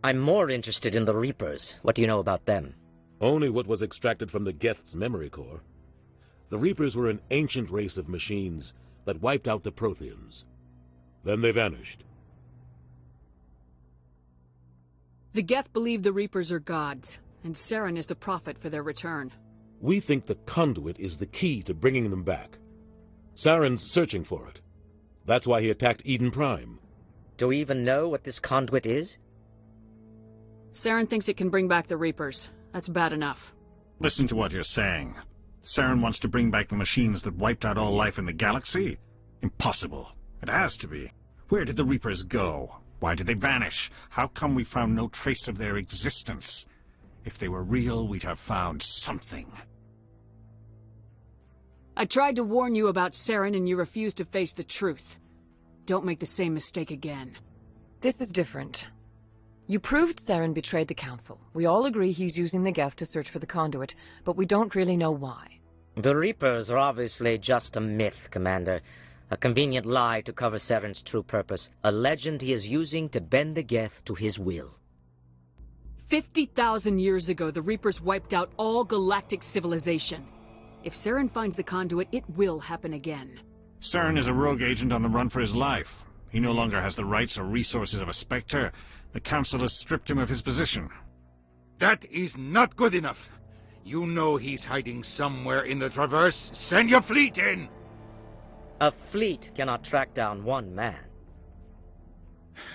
Speaker 18: I'm more interested in the Reapers. What do you know about them?
Speaker 2: Only what was extracted from the Geth's memory core. The Reapers were an ancient race of machines that wiped out the Protheans. Then they vanished.
Speaker 9: The Geth believe the Reapers are gods, and Saren is the prophet for their return.
Speaker 2: We think the conduit is the key to bringing them back. Saren's searching for it. That's why he attacked Eden Prime.
Speaker 18: Do we even know what this conduit is?
Speaker 9: Saren thinks it can bring back the Reapers. That's bad enough.
Speaker 14: Listen to what you're saying. Saren wants to bring back the machines that wiped out all life in the galaxy? Impossible. It has to be. Where did the Reapers go? Why did they vanish? How come we found no trace of their existence? If they were real, we'd have found something.
Speaker 9: I tried to warn you about Saren and you refused to face the truth. Don't make the same mistake again.
Speaker 4: This is different. You proved Saren betrayed the Council. We all agree he's using the Geth to search for the conduit, but we don't really know why.
Speaker 18: The Reapers are obviously just a myth, Commander. A convenient lie to cover Saren's true purpose. A legend he is using to bend the Geth to his will.
Speaker 9: 50,000 years ago, the Reapers wiped out all galactic civilization. If Saren finds the conduit, it will happen again.
Speaker 14: Saren is a rogue agent on the run for his life. He no longer has the rights or resources of a Spectre. The Council has stripped him of his position.
Speaker 21: That is not good enough. You know he's hiding somewhere in the Traverse. Send your fleet in!
Speaker 18: A fleet cannot track down one man.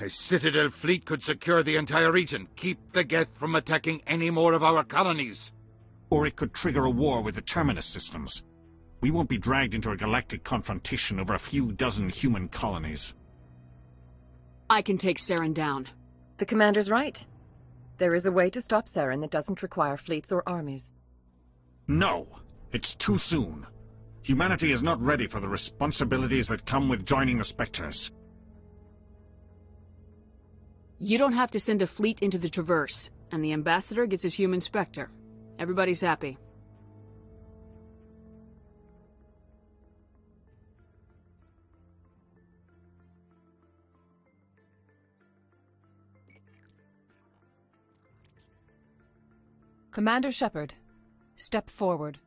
Speaker 21: A Citadel fleet could secure the entire region, keep the Geth from attacking any more of our colonies.
Speaker 14: Or it could trigger a war with the Terminus systems. We won't be dragged into a galactic confrontation over a few dozen human colonies.
Speaker 9: I can take Saren down.
Speaker 4: The Commander's right. There is a way to stop Saren that doesn't require fleets or armies.
Speaker 14: No! It's too soon. Humanity is not ready for the responsibilities that come with joining the Spectres.
Speaker 9: You don't have to send a fleet into the Traverse, and the Ambassador gets his human Spectre. Everybody's happy.
Speaker 4: Commander Shepard, step forward.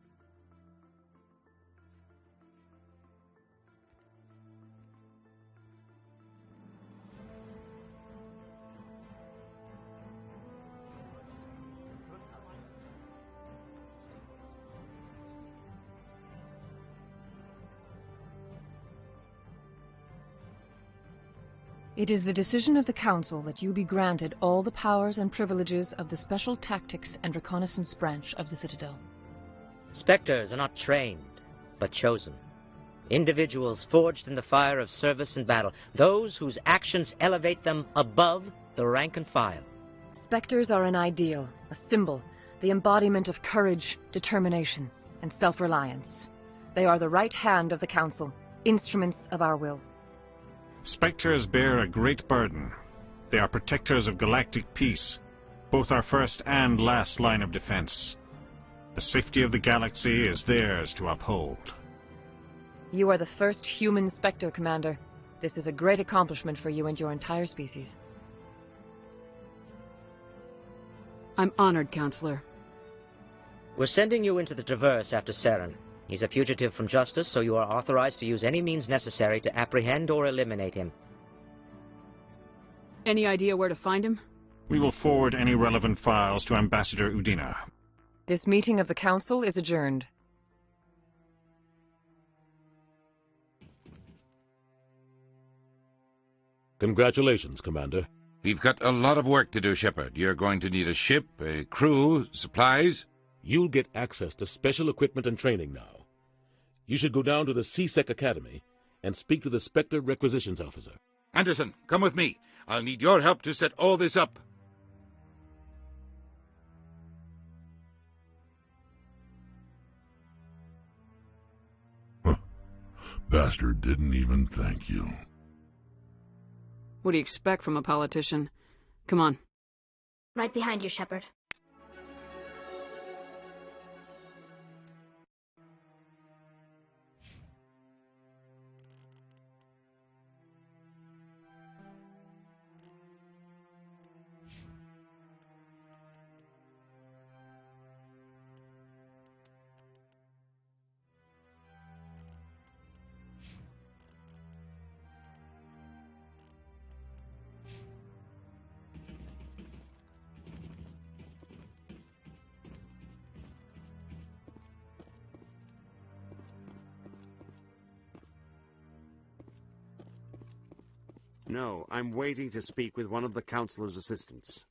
Speaker 4: It is the decision of the Council that you be granted all the powers and privileges of the Special Tactics and Reconnaissance Branch of the Citadel.
Speaker 18: Spectres are not trained, but chosen. Individuals forged in the fire of service and battle, those whose actions elevate them above the rank and file.
Speaker 4: Spectres are an ideal, a symbol, the embodiment of courage, determination, and self-reliance. They are the right hand of the Council, instruments of our will.
Speaker 14: Spectres bear a great burden. They are protectors of galactic peace, both our first and last line of defense. The safety of the galaxy is theirs to uphold.
Speaker 4: You are the first human Spectre, Commander. This is a great accomplishment for you and your entire species.
Speaker 9: I'm honored, Counselor.
Speaker 18: We're sending you into the Traverse after Saren. He's a fugitive from justice, so you are authorized to use any means necessary to apprehend or eliminate him.
Speaker 9: Any idea where to find him?
Speaker 14: We will forward any relevant files to Ambassador Udina.
Speaker 1: This meeting of the Council is adjourned.
Speaker 2: Congratulations, Commander.
Speaker 21: We've got a lot of work to do, Shepard. You're going to need a ship, a crew, supplies.
Speaker 2: You'll get access to special equipment and training now. You should go down to the C-Sec Academy and speak to the Spectre Requisitions Officer.
Speaker 21: Anderson, come with me. I'll need your help to set all this up.
Speaker 7: Bastard didn't even thank you.
Speaker 9: What do you expect from a politician? Come on.
Speaker 19: Right behind you, Shepard.
Speaker 17: No, I'm waiting to speak with one of the Councilor's assistants.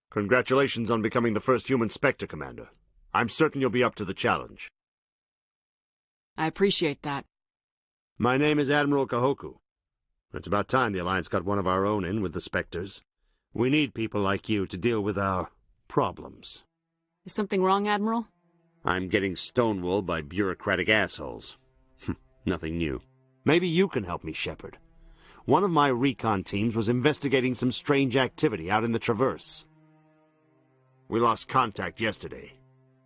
Speaker 17: Congratulations on becoming the first human Spectre, Commander. I'm certain you'll be up to the challenge.
Speaker 9: I appreciate that.
Speaker 17: My name is Admiral Kahoku. It's about time the Alliance got one of our own in with the Spectres. We need people like you to deal with our problems.
Speaker 9: Is something wrong, Admiral?
Speaker 17: I'm getting stonewalled by bureaucratic assholes. Nothing new. Maybe you can help me, Shepard. One of my recon teams was investigating some strange activity out in the Traverse. We lost contact yesterday.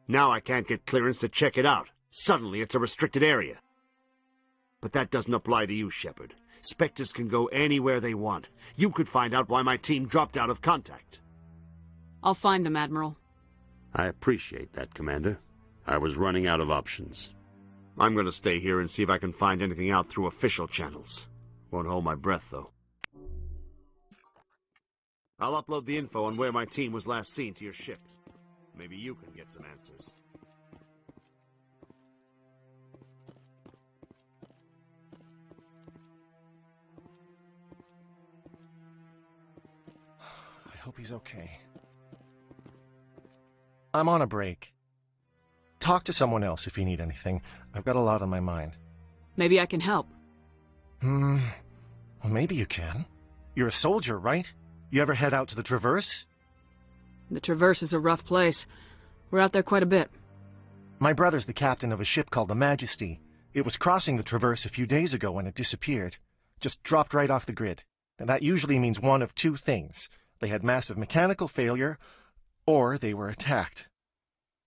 Speaker 17: Now I can't get clearance to check it out. Suddenly it's a restricted area. But that doesn't apply to you, Shepard. Spectres can go anywhere they want. You could find out why my team dropped out of contact.
Speaker 9: I'll find them, Admiral.
Speaker 17: I appreciate that, Commander. I was running out of options. I'm going to stay here and see if I can find anything out through official channels. Won't hold my breath, though. I'll upload the info on where my team was last seen to your ship. Maybe you can get some answers.
Speaker 23: I hope he's okay. I'm on a break. Talk to someone else if you need anything. I've got a lot on my mind.
Speaker 9: Maybe I can help.
Speaker 23: Well, maybe you can. You're a soldier, right? You ever head out to the Traverse?
Speaker 9: The Traverse is a rough place. We're out there quite a bit.
Speaker 23: My brother's the captain of a ship called the Majesty. It was crossing the Traverse a few days ago when it disappeared. Just dropped right off the grid. And that usually means one of two things. They had massive mechanical failure, or they were attacked.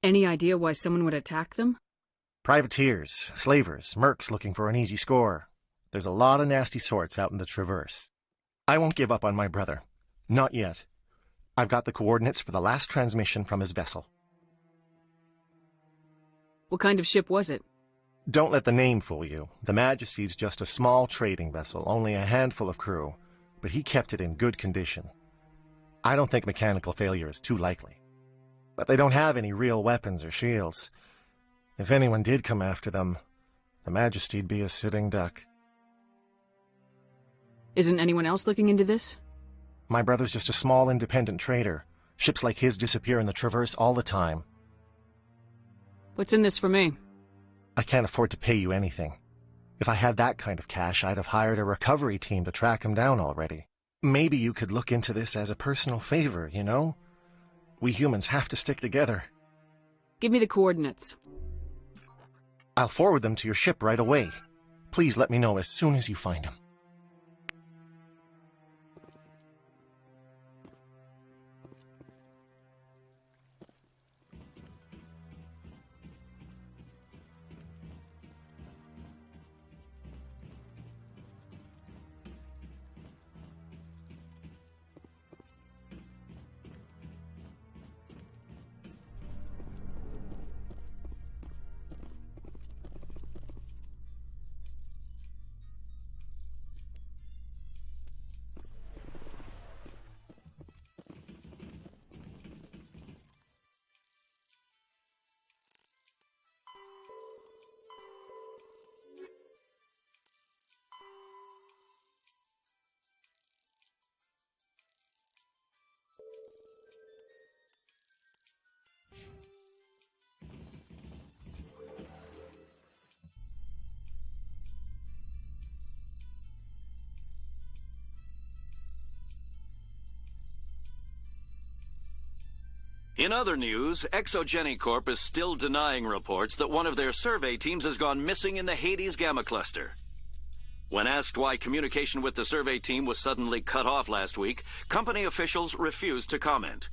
Speaker 9: Any idea why someone would attack them?
Speaker 23: Privateers, slavers, mercs looking for an easy score. There's a lot of nasty sorts out in the Traverse. I won't give up on my brother. Not yet. I've got the coordinates for the last transmission from his vessel.
Speaker 9: What kind of ship was it?
Speaker 23: Don't let the name fool you. The Majesty's just a small trading vessel, only a handful of crew. But he kept it in good condition. I don't think mechanical failure is too likely. But they don't have any real weapons or shields. If anyone did come after them, the Majesty'd be a sitting duck.
Speaker 9: Isn't anyone else looking into this?
Speaker 23: My brother's just a small independent trader. Ships like his disappear in the Traverse all the time.
Speaker 9: What's in this for me?
Speaker 23: I can't afford to pay you anything. If I had that kind of cash, I'd have hired a recovery team to track him down already. Maybe you could look into this as a personal favor, you know? We humans have to stick together.
Speaker 9: Give me the coordinates.
Speaker 23: I'll forward them to your ship right away. Please let me know as soon as you find them.
Speaker 3: In other news, Exogeny Corp is still denying reports that one of their survey teams has gone missing in the Hades Gamma Cluster. When asked why communication with the survey team was suddenly cut off last week, company officials refused to comment.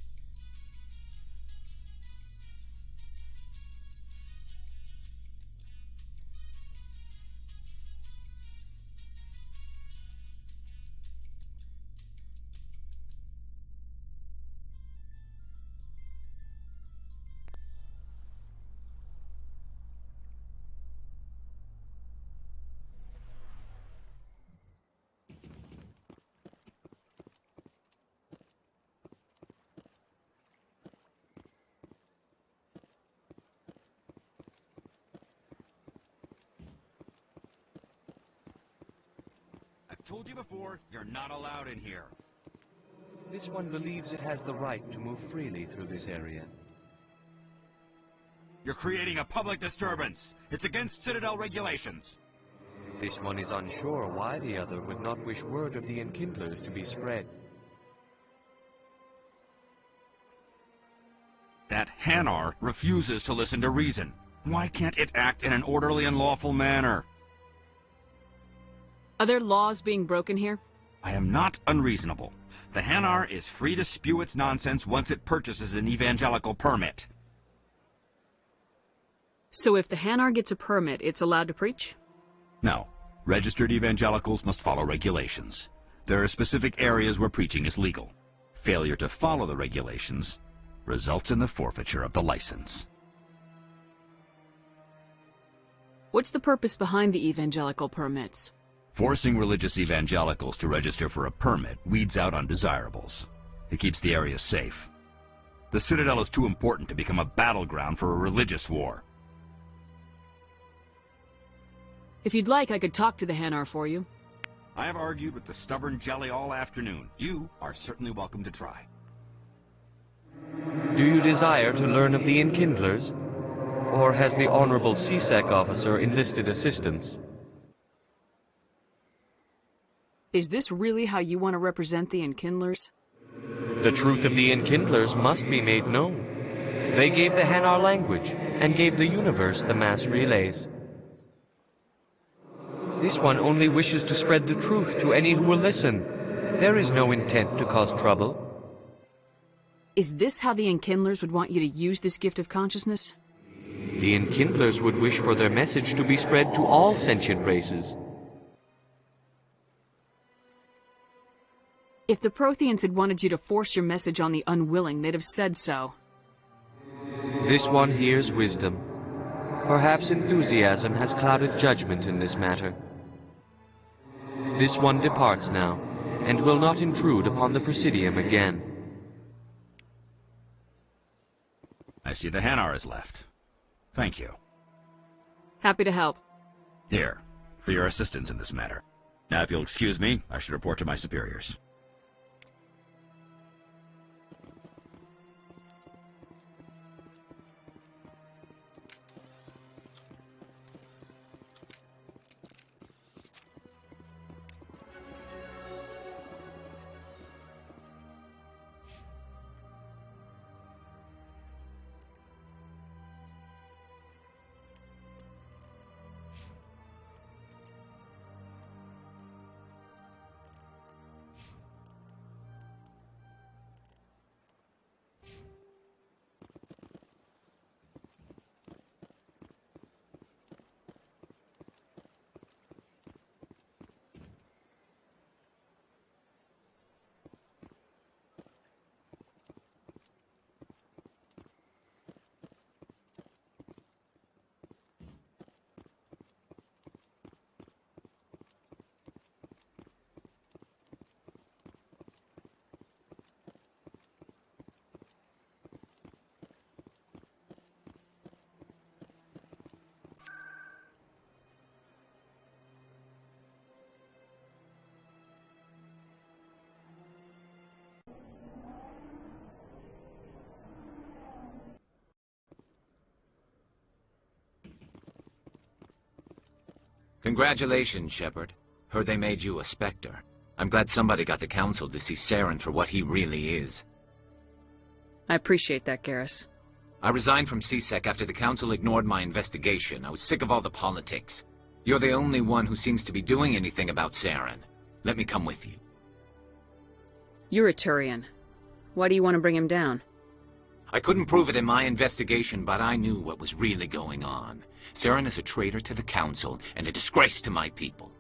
Speaker 6: I've told you before, you're not allowed in here.
Speaker 20: This one believes it has the right to move freely through this area.
Speaker 6: You're creating a public disturbance. It's against Citadel regulations.
Speaker 20: This one is unsure why the other would not wish word of the Enkindlers to be spread.
Speaker 6: That Hanar refuses to listen to reason. Why can't it act in an orderly and lawful manner?
Speaker 9: Are there laws being broken here?
Speaker 6: I am not unreasonable. The Hanar is free to spew its nonsense once it purchases an evangelical permit.
Speaker 9: So if the Hanar gets a permit, it's allowed to preach?
Speaker 6: No. Registered evangelicals must follow regulations. There are specific areas where preaching is legal. Failure to follow the regulations results in the forfeiture of the license.
Speaker 9: What's the purpose behind the evangelical permits?
Speaker 6: Forcing religious evangelicals to register for a permit weeds out undesirables. It keeps the area safe. The Citadel is too important to become a battleground for a religious war.
Speaker 9: If you'd like, I could talk to the Hanar for you.
Speaker 6: I have argued with the stubborn jelly all afternoon. You are certainly welcome to try.
Speaker 20: Do you desire to learn of the Enkindlers? Or has the Honorable CSEC officer enlisted assistance?
Speaker 9: Is this really how you want to represent the Enkindlers?
Speaker 20: The truth of the Enkindlers must be made known. They gave the Hanar language, and gave the universe the mass relays. This one only wishes to spread the truth to any who will listen. There is no intent to cause trouble.
Speaker 9: Is this how the Enkindlers would want you to use this gift of consciousness?
Speaker 20: The Enkindlers would wish for their message to be spread to all sentient races.
Speaker 9: If the Protheans had wanted you to force your message on the unwilling, they'd have said so.
Speaker 20: This one hears wisdom. Perhaps enthusiasm has clouded judgment in this matter. This one departs now, and will not intrude upon the Presidium again.
Speaker 6: I see the Hanar is left. Thank you.
Speaker 9: Happy to help.
Speaker 6: Here, for your assistance in this matter. Now, if you'll excuse me, I should report to my superiors.
Speaker 24: Congratulations, Shepard. Heard they made you a Spectre. I'm glad somebody got the Council to see Saren for what he really is.
Speaker 9: I appreciate that, Garrus.
Speaker 24: I resigned from CSEC after the Council ignored my investigation. I was sick of all the politics. You're the only one who seems to be doing anything about Saren. Let me come with you.
Speaker 9: You're a Turian. Why do you want to bring him down?
Speaker 24: I couldn't prove it in my investigation, but I knew what was really going on. Saren is a traitor to the Council and a disgrace to my people.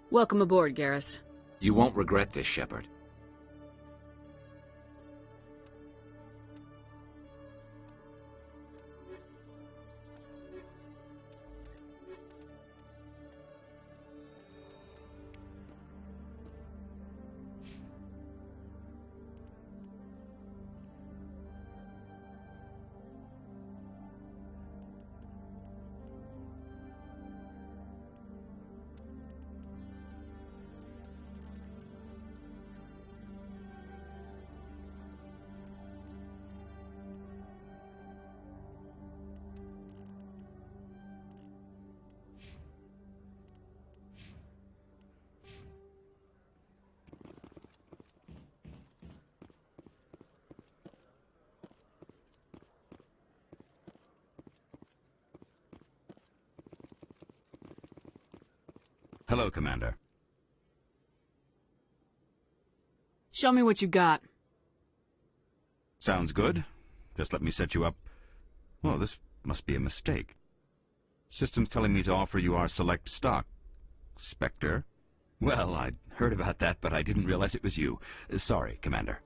Speaker 9: Welcome aboard, Garrus.
Speaker 24: You won't regret this, Shepard.
Speaker 6: Hello, Commander.
Speaker 9: Show me what you got.
Speaker 6: Sounds good. Just let me set you up. Well, this must be a mistake. System's telling me to offer you our select stock. Spectre? Well, I'd heard about that, but I didn't realize it was you. Sorry, Commander.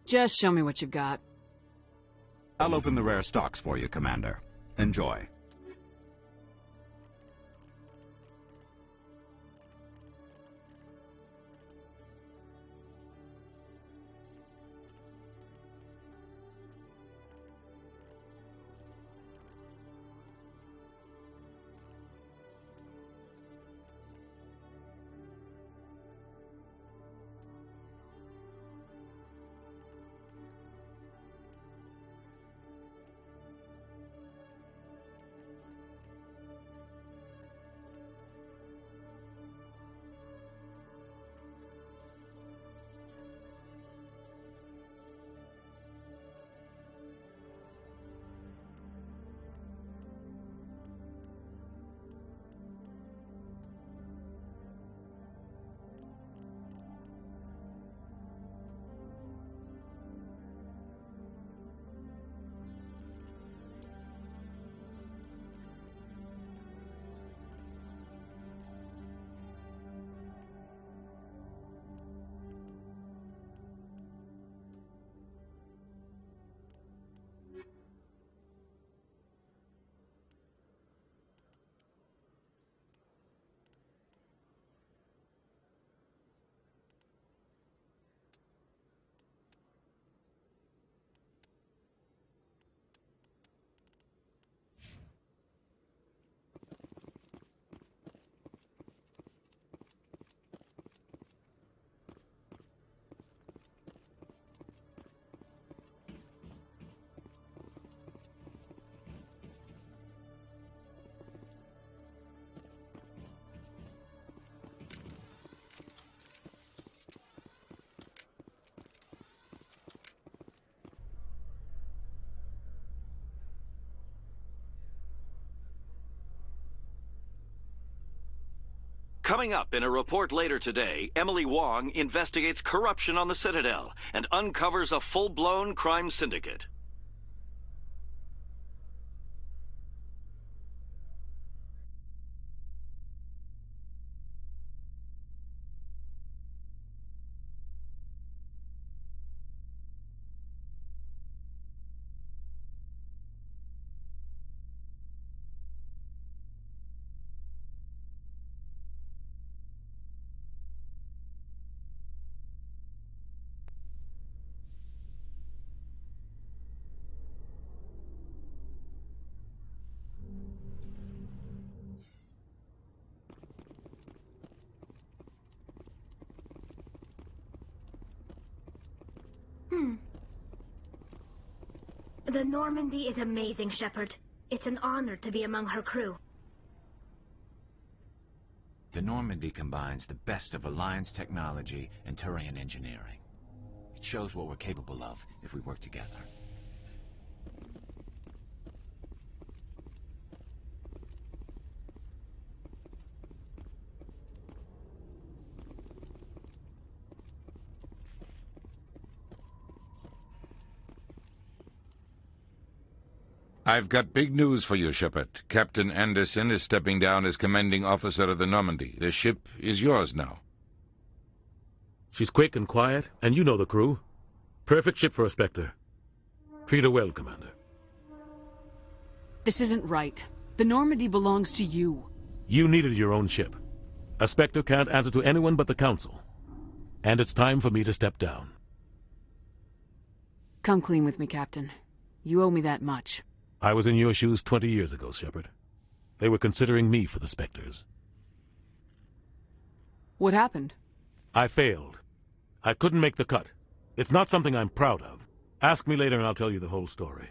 Speaker 9: Just show me what you've got.
Speaker 6: I'll open the rare stocks for you, Commander. Enjoy.
Speaker 3: Coming up in a report later today, Emily Wong investigates corruption on the Citadel and uncovers a full-blown crime syndicate.
Speaker 19: The Normandy is amazing, Shepard. It's an honor to be among her crew.
Speaker 24: The Normandy combines the best of Alliance technology and Turian engineering. It shows what we're capable of if we work together.
Speaker 21: I've got big news for you, Shepard. Captain Anderson is stepping down as commanding officer of the Normandy. The ship is yours now.
Speaker 2: She's quick and quiet, and you know the crew. Perfect ship for a Spectre. Treat her well, Commander.
Speaker 9: This isn't right. The Normandy belongs to you.
Speaker 2: You needed your own ship. A Spectre can't answer to anyone but the Council. And it's time for me to step down.
Speaker 9: Come clean with me, Captain. You owe me that much.
Speaker 2: I was in your shoes 20 years ago, Shepard. They were considering me for the Spectres.
Speaker 9: What happened?
Speaker 2: I failed. I couldn't make the cut. It's not something I'm proud of. Ask me later and I'll tell you the whole story.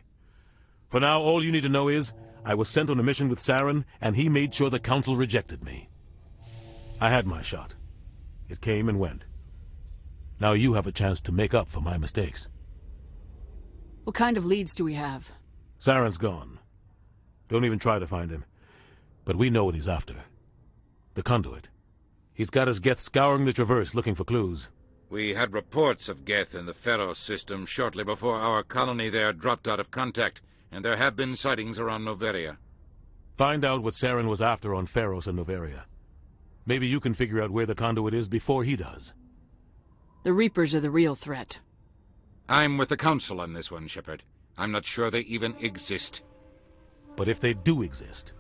Speaker 2: For now, all you need to know is, I was sent on a mission with Saren, and he made sure the Council rejected me. I had my shot. It came and went. Now you have a chance to make up for my mistakes.
Speaker 9: What kind of leads do we have?
Speaker 2: Saren's gone. Don't even try to find him. But we know what he's after. The conduit. He's got his Geth scouring the Traverse looking for clues.
Speaker 21: We had reports of Geth in the Pharos system shortly before our colony there dropped out of contact, and there have been sightings around Noveria.
Speaker 2: Find out what Saren was after on Pharos and Noveria. Maybe you can figure out where the conduit is before he does.
Speaker 9: The Reapers are the real threat.
Speaker 21: I'm with the Council on this one, Shepard. I'm not sure they even exist.
Speaker 2: But if they do exist,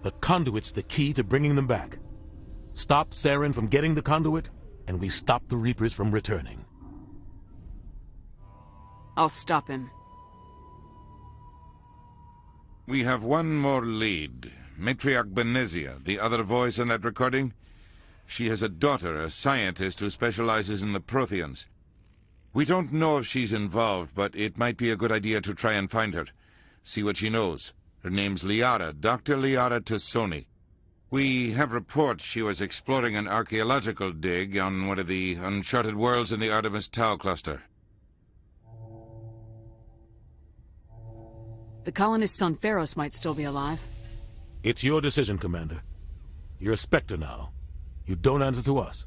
Speaker 2: the conduit's the key to bringing them back. Stop Saren from getting the conduit, and we stop the Reapers from returning.
Speaker 9: I'll stop him.
Speaker 21: We have one more lead. Matriarch Benezia, the other voice in that recording. She has a daughter, a scientist who specializes in the Protheans. We don't know if she's involved, but it might be a good idea to try and find her. See what she knows. Her name's Liara, Dr. Liara Tassoni. We have reports she was exploring an archaeological dig on one of the uncharted worlds in the Artemis Tau cluster.
Speaker 9: The colonists on Pharos might still be alive.
Speaker 2: It's your decision, Commander. You're a Spectre now. You don't answer to us.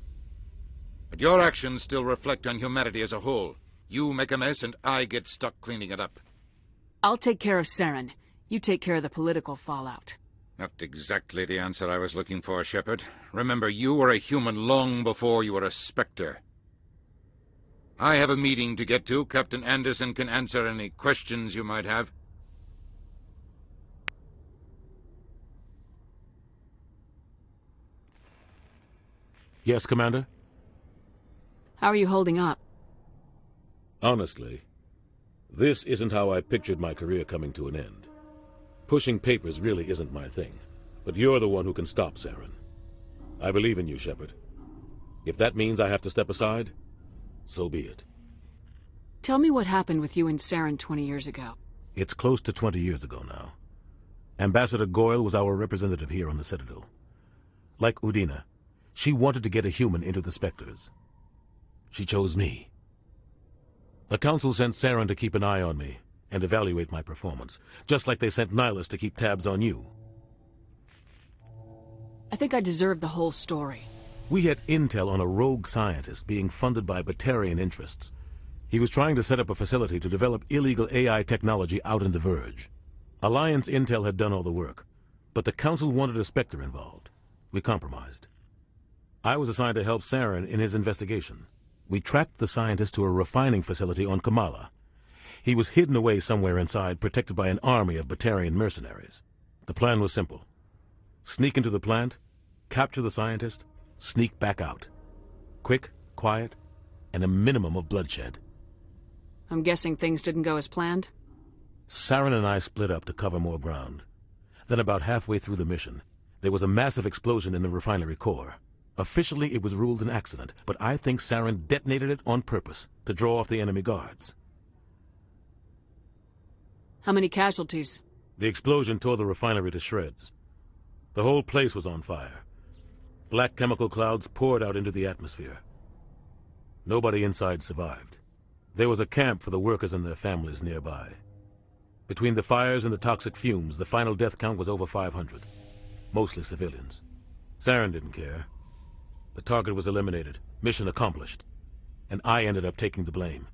Speaker 21: But your actions still reflect on humanity as a whole. You make a mess and I get stuck cleaning it up.
Speaker 9: I'll take care of Saren. You take care of the political fallout.
Speaker 21: Not exactly the answer I was looking for, Shepard. Remember, you were a human long before you were a Spectre. I have a meeting to get to. Captain Anderson can answer any questions you might have.
Speaker 2: Yes, Commander?
Speaker 9: How are you holding up?
Speaker 2: Honestly, this isn't how I pictured my career coming to an end. Pushing papers really isn't my thing, but you're the one who can stop Saren. I believe in you, Shepard. If that means I have to step aside, so be it.
Speaker 9: Tell me what happened with you and Saren 20 years ago.
Speaker 2: It's close to 20 years ago now. Ambassador Goyle was our representative here on the Citadel. Like Udina, she wanted to get a human into the Spectres. She chose me. The Council sent Saren to keep an eye on me and evaluate my performance, just like they sent Nihilus to keep tabs on you.
Speaker 9: I think I deserve the whole story.
Speaker 2: We had intel on a rogue scientist being funded by Batarian interests. He was trying to set up a facility to develop illegal AI technology out in the Verge. Alliance intel had done all the work, but the Council wanted a Spectre involved. We compromised. I was assigned to help Saren in his investigation. We tracked the scientist to a refining facility on Kamala. He was hidden away somewhere inside, protected by an army of Batarian mercenaries. The plan was simple. Sneak into the plant, capture the scientist, sneak back out. Quick, quiet, and a minimum of bloodshed.
Speaker 9: I'm guessing things didn't go as planned?
Speaker 2: Saren and I split up to cover more ground. Then about halfway through the mission, there was a massive explosion in the refinery core. Officially, it was ruled an accident, but I think Saren detonated it on purpose to draw off the enemy guards.
Speaker 9: How many casualties?
Speaker 2: The explosion tore the refinery to shreds. The whole place was on fire. Black chemical clouds poured out into the atmosphere. Nobody inside survived. There was a camp for the workers and their families nearby. Between the fires and the toxic fumes, the final death count was over 500. Mostly civilians. Saren didn't care. The target was eliminated, mission accomplished. And I ended up taking the blame.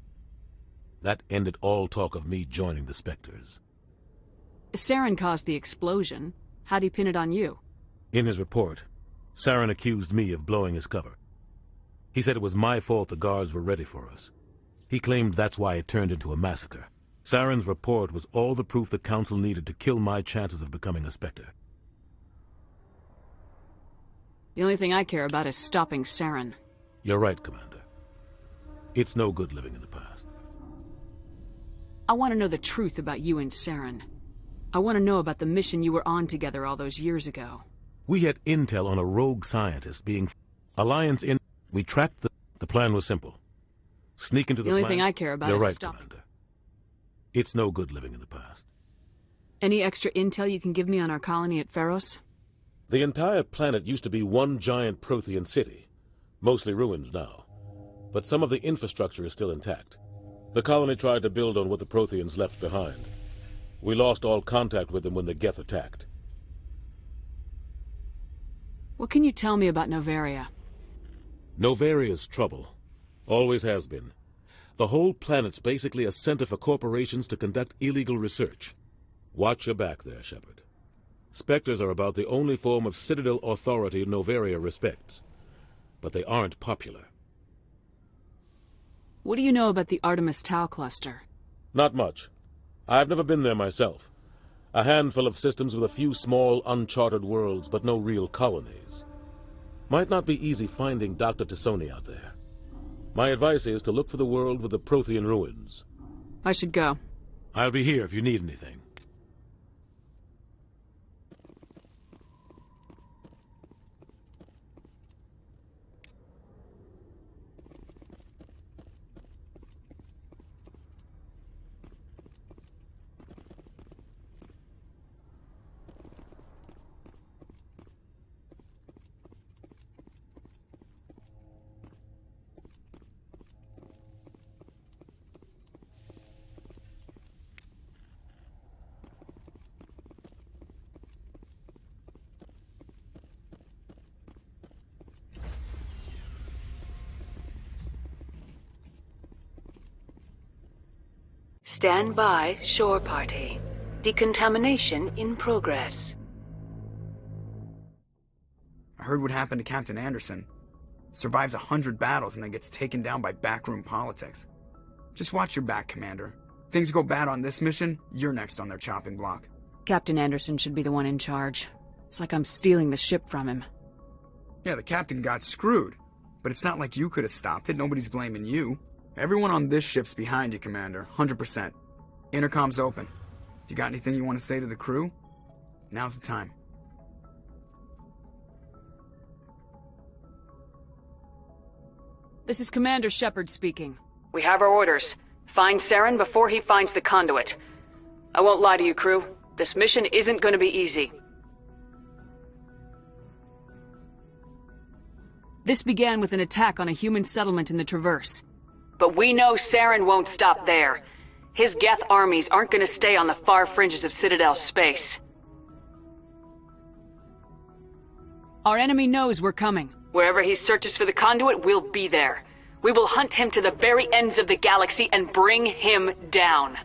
Speaker 2: That ended all talk of me joining the Spectres.
Speaker 9: Saren caused the explosion. How'd he pin it on you?
Speaker 2: In his report, Saren accused me of blowing his cover. He said it was my fault the guards were ready for us. He claimed that's why it turned into a massacre. Saren's report was all the proof the Council needed to kill my chances of becoming a Spectre.
Speaker 9: The only thing I care about is stopping Saren.
Speaker 2: You're right, Commander. It's no good living in the past.
Speaker 9: I want to know the truth about you and Saren. I want to know about the mission you were on together all those years ago.
Speaker 2: We had intel on a rogue scientist being... Alliance in... We tracked the plan was simple. Sneak into the
Speaker 9: only
Speaker 2: planet...
Speaker 9: thing I care about
Speaker 2: You're
Speaker 9: is
Speaker 2: right,
Speaker 9: stopping.
Speaker 2: Commander. It's no good living in the past.
Speaker 9: Any extra intel you can give me on our colony at Pharos?
Speaker 2: The entire planet used to be one giant Prothean city. Mostly ruins now. But some of the infrastructure is still intact. The colony tried to build on what the Protheans left behind. We lost all contact with them when the Geth attacked.
Speaker 9: What can you tell me about Novaria?
Speaker 2: Novaria's trouble. Always has been. The whole planet's basically a center for corporations to conduct illegal research. Watch your back there, Shepard. Spectres are about the only form of Citadel authority Novaria respects. But they aren't popular.
Speaker 9: What do you know about the Artemis Tau cluster?
Speaker 2: Not much. I've never been there myself. A handful of systems with a few small, uncharted worlds, but no real colonies. Might not be easy finding Dr. T'Soni out there. My advice is to look for the world with the Prothean ruins.
Speaker 9: I should go.
Speaker 2: I'll be here if you need anything.
Speaker 9: Stand by, shore party. Decontamination in progress.
Speaker 11: I heard what happened to Captain Anderson. Survives 100 battles and then gets taken down by backroom politics. Just watch your back, Commander. Things go bad on this mission, you're next on their chopping block.
Speaker 9: Captain Anderson should be the one in charge. It's like I'm stealing the ship from him.
Speaker 11: Yeah, the captain got screwed. But it's not like you could have stopped it. Nobody's blaming you. Everyone on this ship's behind you, Commander. 100%. Intercom's open. If you got anything you want to say to the crew, now's the time.
Speaker 9: This is Commander Shepard speaking. We have our orders. Find Saren before he finds the conduit. I won't lie to you, crew. This mission isn't going to be easy. This began with an attack on a human settlement in the Traverse. But we know Saren won't stop there. His Geth armies aren't going to stay on the far fringes of Citadel space. Our enemy knows we're coming. Wherever he searches for the conduit, we'll be there. We will hunt him to the very ends of the galaxy and bring him down.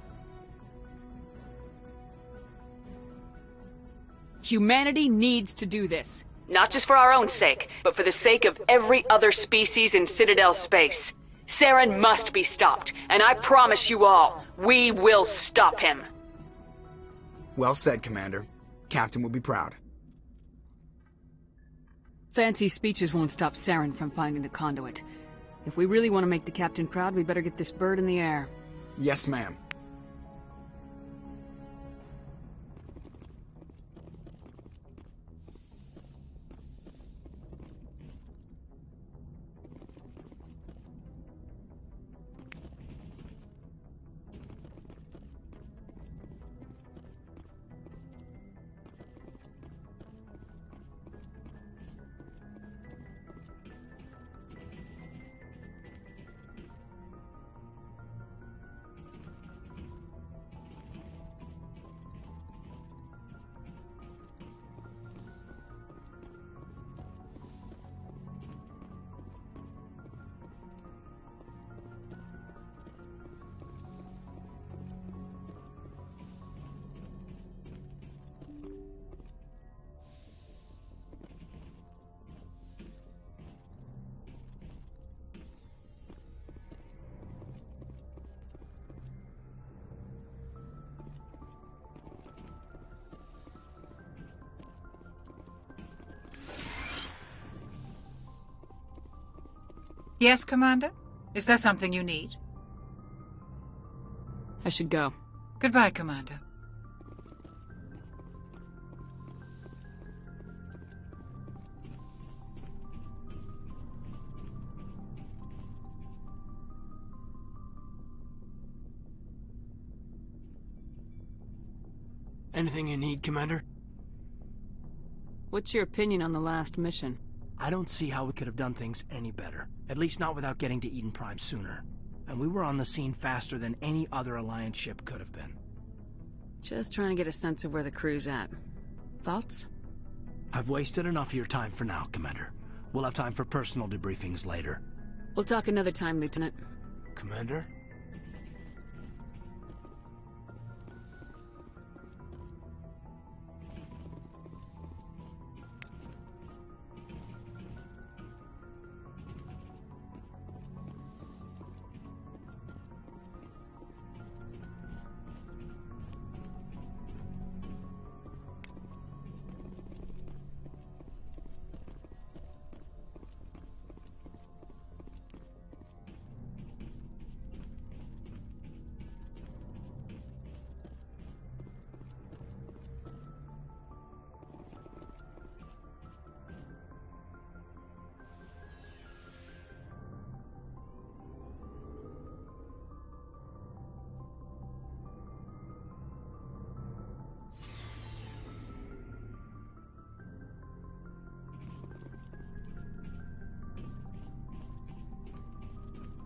Speaker 9: Humanity needs to do this. Not just for our own sake, but for the sake of every other species in Citadel space. Saren must be stopped, and I promise you all, we will stop him.
Speaker 11: Well said, Commander. Captain will be proud.
Speaker 9: Fancy speeches won't stop Saren from finding the conduit. If we really want to make the captain proud, we better get this bird in the air.
Speaker 11: Yes, ma'am.
Speaker 12: Yes, Commander? Is there something you need?
Speaker 9: I should go.
Speaker 12: Goodbye, Commander.
Speaker 13: Anything you need, Commander?
Speaker 9: What's your opinion on the last mission?
Speaker 13: I don't see how we could have done things any better. At least not without getting to Eden Prime sooner. And we were on the scene faster than any other Alliance ship could have been.
Speaker 9: Just trying to get a sense of where the crew's at. Thoughts?
Speaker 13: I've wasted enough of your time for now, Commander. We'll have time for personal debriefings later.
Speaker 9: We'll talk another time, Lieutenant.
Speaker 13: Commander?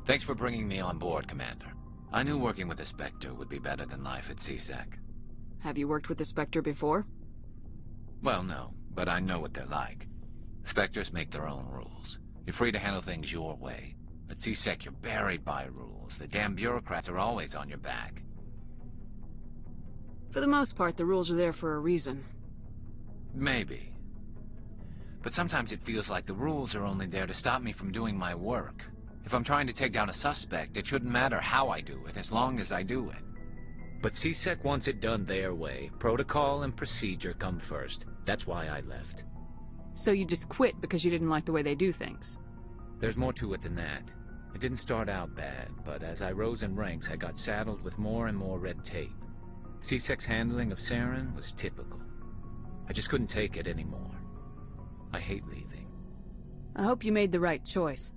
Speaker 24: Thanks for bringing me on board, Commander. I knew working with the Spectre would be better than life at CSEC.
Speaker 9: Have you worked with the Spectre before?
Speaker 24: Well, no, but I know what they're like. Spectres make their own rules. You're free to handle things your way. At CSEC, you're buried by rules. The damn bureaucrats are always on your back.
Speaker 9: For the most part, the rules are there for a reason.
Speaker 24: Maybe. But sometimes it feels like the rules are only there to stop me from doing my work. If I'm trying to take down a suspect, it shouldn't matter how I do it, as long as I do it.
Speaker 15: But CSEC wants it done their way. Protocol and procedure come first. That's why I left.
Speaker 9: So you just quit because you didn't like the way they do things?
Speaker 15: There's more to it than that. It didn't start out bad, but as I rose in ranks, I got saddled with more and more red tape. CSEC's handling of Saren was typical. I just couldn't take it anymore. I hate leaving.
Speaker 9: I hope you made the right choice.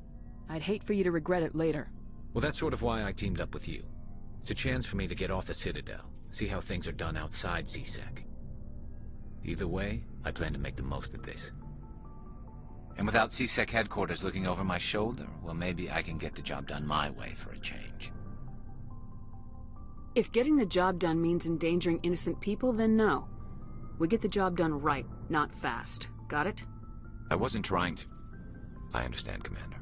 Speaker 9: I'd hate for you to regret it later.
Speaker 15: Well, that's sort of why I teamed up with you. It's a chance for me to get off the Citadel, see how things are done outside CSEC. Either way, I plan to make the most of this.
Speaker 24: And without CSEC headquarters looking over my shoulder, well, maybe I can get the job done my way for a change.
Speaker 9: If getting the job done means endangering innocent people, then no. We get the job done right, not fast. Got it?
Speaker 24: I wasn't trying to... I understand, Commander.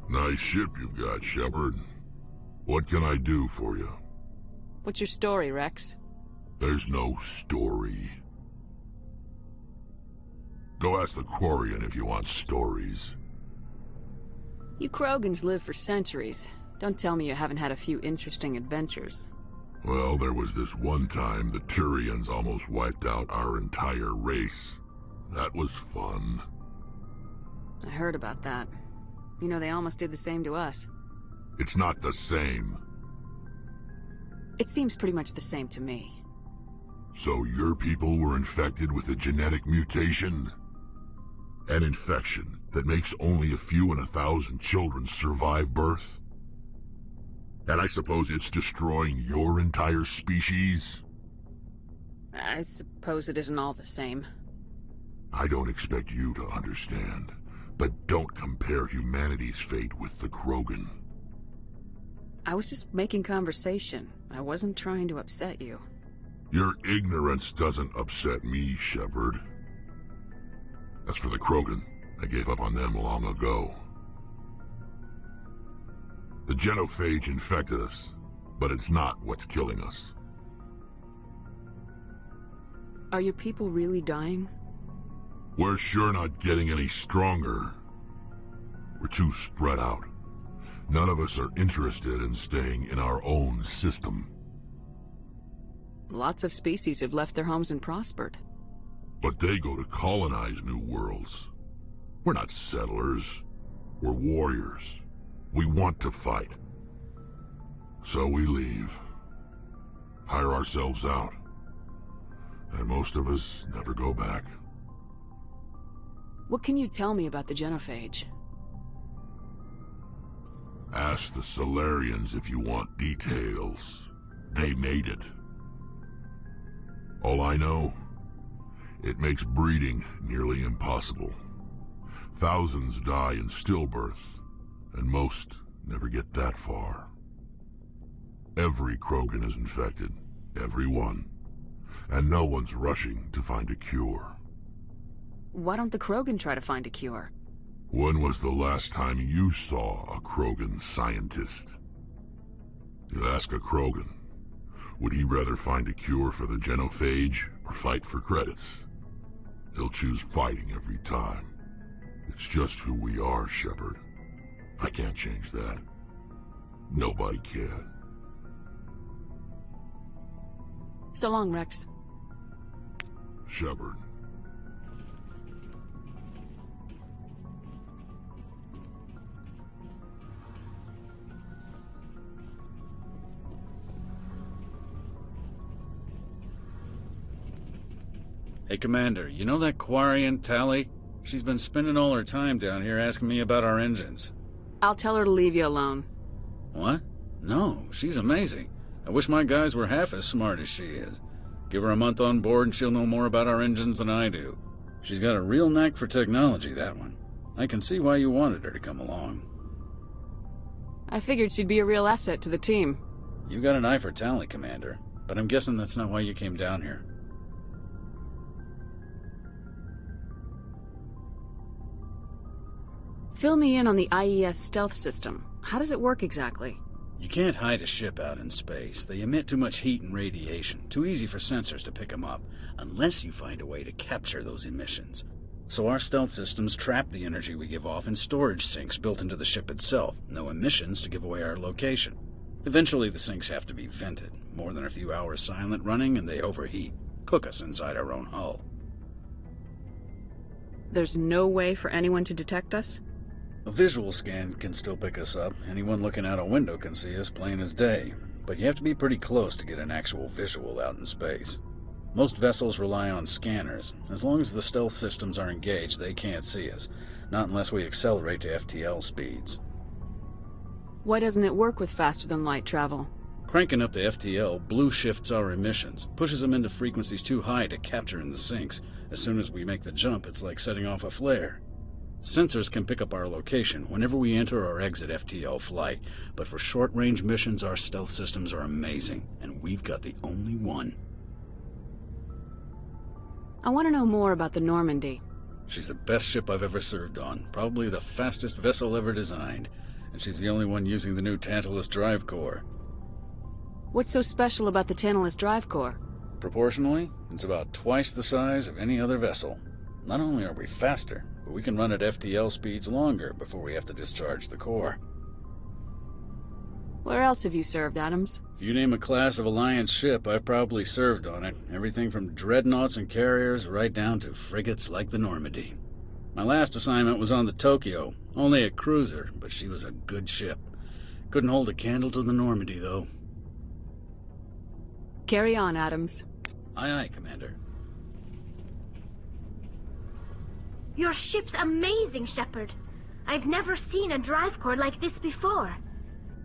Speaker 7: Nice ship you've got, Shepard. What can I do for you?
Speaker 9: What's your story, Rex?
Speaker 7: There's no story. Go ask the Quarian if you want stories.
Speaker 9: You Krogans live for centuries. Don't tell me you haven't had a few interesting adventures.
Speaker 7: Well, there was this one time the Turians almost wiped out our entire race. That was fun.
Speaker 9: I heard about that. You know, they almost did the same to us.
Speaker 7: It's not the same.
Speaker 9: It seems pretty much the same to me.
Speaker 7: So your people were infected with a genetic mutation? An infection that makes only a few in 1,000 children survive birth? And I suppose it's destroying your entire species?
Speaker 9: I suppose it isn't all the same.
Speaker 7: I don't expect you to understand, but don't compare humanity's fate with the Krogan.
Speaker 9: I was just making conversation. I wasn't trying to upset you.
Speaker 7: Your ignorance doesn't upset me, Shepard. As for the Krogan, I gave up on them long ago. The genophage infected us, but it's not what's killing us.
Speaker 9: Are your people really dying?
Speaker 7: We're sure not getting any stronger. We're too spread out. None of us are interested in staying in our own system.
Speaker 9: Lots of species have left their homes and prospered.
Speaker 7: But they go to colonize new worlds. We're not settlers. We're warriors. We want to fight. So we leave. Hire ourselves out. And most of us never go back.
Speaker 9: What can you tell me about the genophage?
Speaker 7: Ask the Solarians if you want details. They made it. All I know, it makes breeding nearly impossible. Thousands die in stillbirth, and most never get that far. Every Krogan is infected, every one, and no one's rushing to find a cure.
Speaker 9: Why don't the Krogan try to find a cure?
Speaker 7: When was the last time you saw a Krogan scientist? You ask a Krogan, would he rather find a cure for the genophage or fight for credits? He'll choose fighting every time. It's just who we are, Shepard. I can't change that. Nobody can.
Speaker 9: So long, Rex.
Speaker 7: Shepard.
Speaker 5: Hey, Commander, you know that Quarian, Tally? She's been spending all her time down here asking me about our engines.
Speaker 9: I'll tell her to leave you alone.
Speaker 5: What? No, she's amazing. I wish my guys were half as smart as she is. Give her a month on board and she'll know more about our engines than I do. She's got a real knack for technology, that one. I can see why you wanted her to come along.
Speaker 9: I figured she'd be a real asset to the team.
Speaker 5: You got an eye for Tally, Commander, but I'm guessing that's not why you came down here.
Speaker 9: Fill me in on the IES stealth system. How does it work exactly?
Speaker 5: You can't hide a ship out in space. They emit too much heat and radiation. Too easy for sensors to pick them up, unless you find a way to capture those emissions. So our stealth systems trap the energy we give off in storage sinks built into the ship itself. No emissions to give away our location. Eventually the sinks have to be vented. More than a few hours silent running and they overheat. Cook us inside our own hull.
Speaker 9: There's no way for anyone to detect us?
Speaker 5: A visual scan can still pick us up. Anyone looking out a window can see us plain as day. But you have to be pretty close to get an actual visual out in space. Most vessels rely on scanners. As long as the stealth systems are engaged, they can't see us. Not unless we accelerate to FTL speeds.
Speaker 9: Why doesn't it work with faster-than-light travel?
Speaker 5: Cranking up to FTL blue shifts our emissions, pushes them into frequencies too high to capture in the sinks. As soon as we make the jump, it's like setting off a flare. Sensors can pick up our location whenever we enter or exit FTL flight, but for short-range missions our stealth systems are amazing, and we've got the only one.
Speaker 9: I want to know more about the Normandy.
Speaker 5: She's the best ship I've ever served on, probably the fastest vessel ever designed, and she's the only one using the new Tantalus drive core.
Speaker 9: What's so special about the Tantalus drive core?
Speaker 5: Proportionally, it's about twice the size of any other vessel. Not only are we faster, but we can run at FTL speeds longer before we have to discharge the core.
Speaker 9: Where else have you served, Adams?
Speaker 5: If you name a class of Alliance ship, I've probably served on it. Everything from dreadnoughts and carriers right down to frigates like the Normandy. My last assignment was on the Tokyo, only a cruiser, but she was a good ship. Couldn't hold a candle to the Normandy, though.
Speaker 9: Carry on, Adams.
Speaker 5: Aye, aye, Commander.
Speaker 19: Your ship's amazing, Shepard. I've never seen a drive core like this before.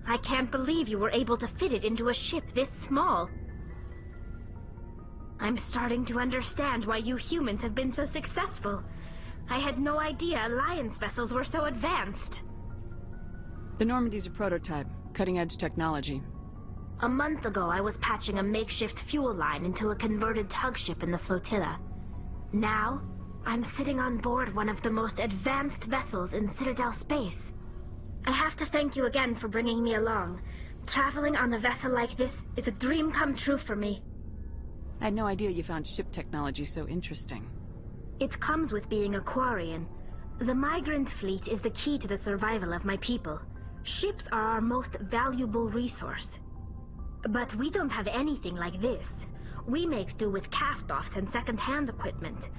Speaker 19: I can't believe you were able to fit it into a ship this small. I'm starting to understand why you humans have been so successful. I had no idea Alliance vessels were so advanced.
Speaker 8: The Normandy's a prototype, cutting-edge technology.
Speaker 19: A month ago, I was patching a makeshift fuel line into a converted tug ship in the flotilla. Now, I'm sitting on board one of the most advanced vessels in Citadel space. I have to thank you again for bringing me along. Traveling on a vessel like this is a dream come true for me.
Speaker 8: I had no idea you found ship technology so interesting.
Speaker 19: It comes with being a Quarian. The migrant fleet is the key to the survival of my people. Ships are our most valuable resource. But we don't have anything like this. We make do with cast-offs and second-hand equipment.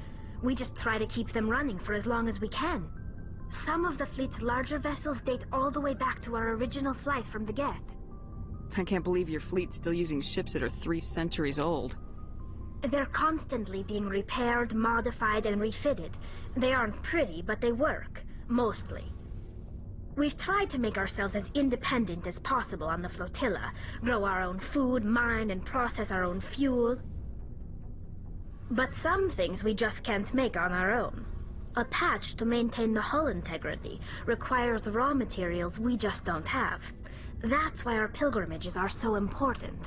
Speaker 19: We just try to keep them running for as long as we can. Some of the fleet's larger vessels date all the way back to our original flight from the Geth.
Speaker 8: I can't believe your fleet's still using ships that are 3 centuries old.
Speaker 19: They're constantly being repaired, modified, and refitted. They aren't pretty, but they work. Mostly. We've tried to make ourselves as independent as possible on the flotilla, grow our own food, mine, and process our own fuel. But some things we just can't make on our own. A patch to maintain the hull integrity requires raw materials we just don't have. That's why our pilgrimages are so important.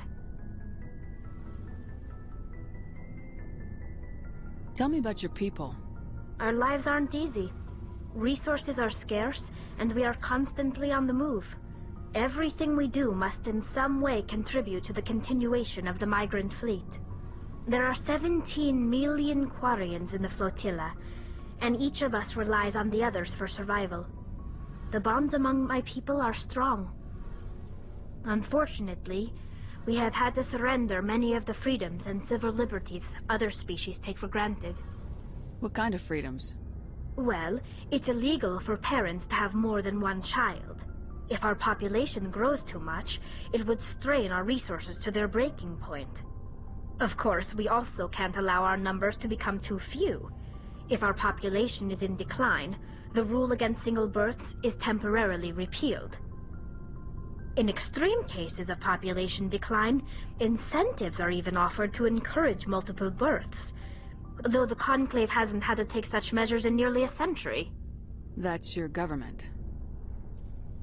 Speaker 8: Tell me about your people.
Speaker 19: Our lives aren't easy. Resources are scarce, and we are constantly on the move. Everything we do must in some way contribute to the continuation of the migrant fleet. There are 17 million Quarians in the flotilla, and each of us relies on the others for survival. The bonds among my people are strong. Unfortunately, we have had to surrender many of the freedoms and civil liberties other species take for granted.
Speaker 8: What kind of freedoms?
Speaker 19: Well, it's illegal for parents to have more than one child. If our population grows too much, it would strain our resources to their breaking point. Of course, we also can't allow our numbers to become too few. If our population is in decline, the rule against single births is temporarily repealed. In extreme cases of population decline, incentives are even offered to encourage multiple births, though the Conclave hasn't had to take such measures in nearly a century.
Speaker 8: That's your government.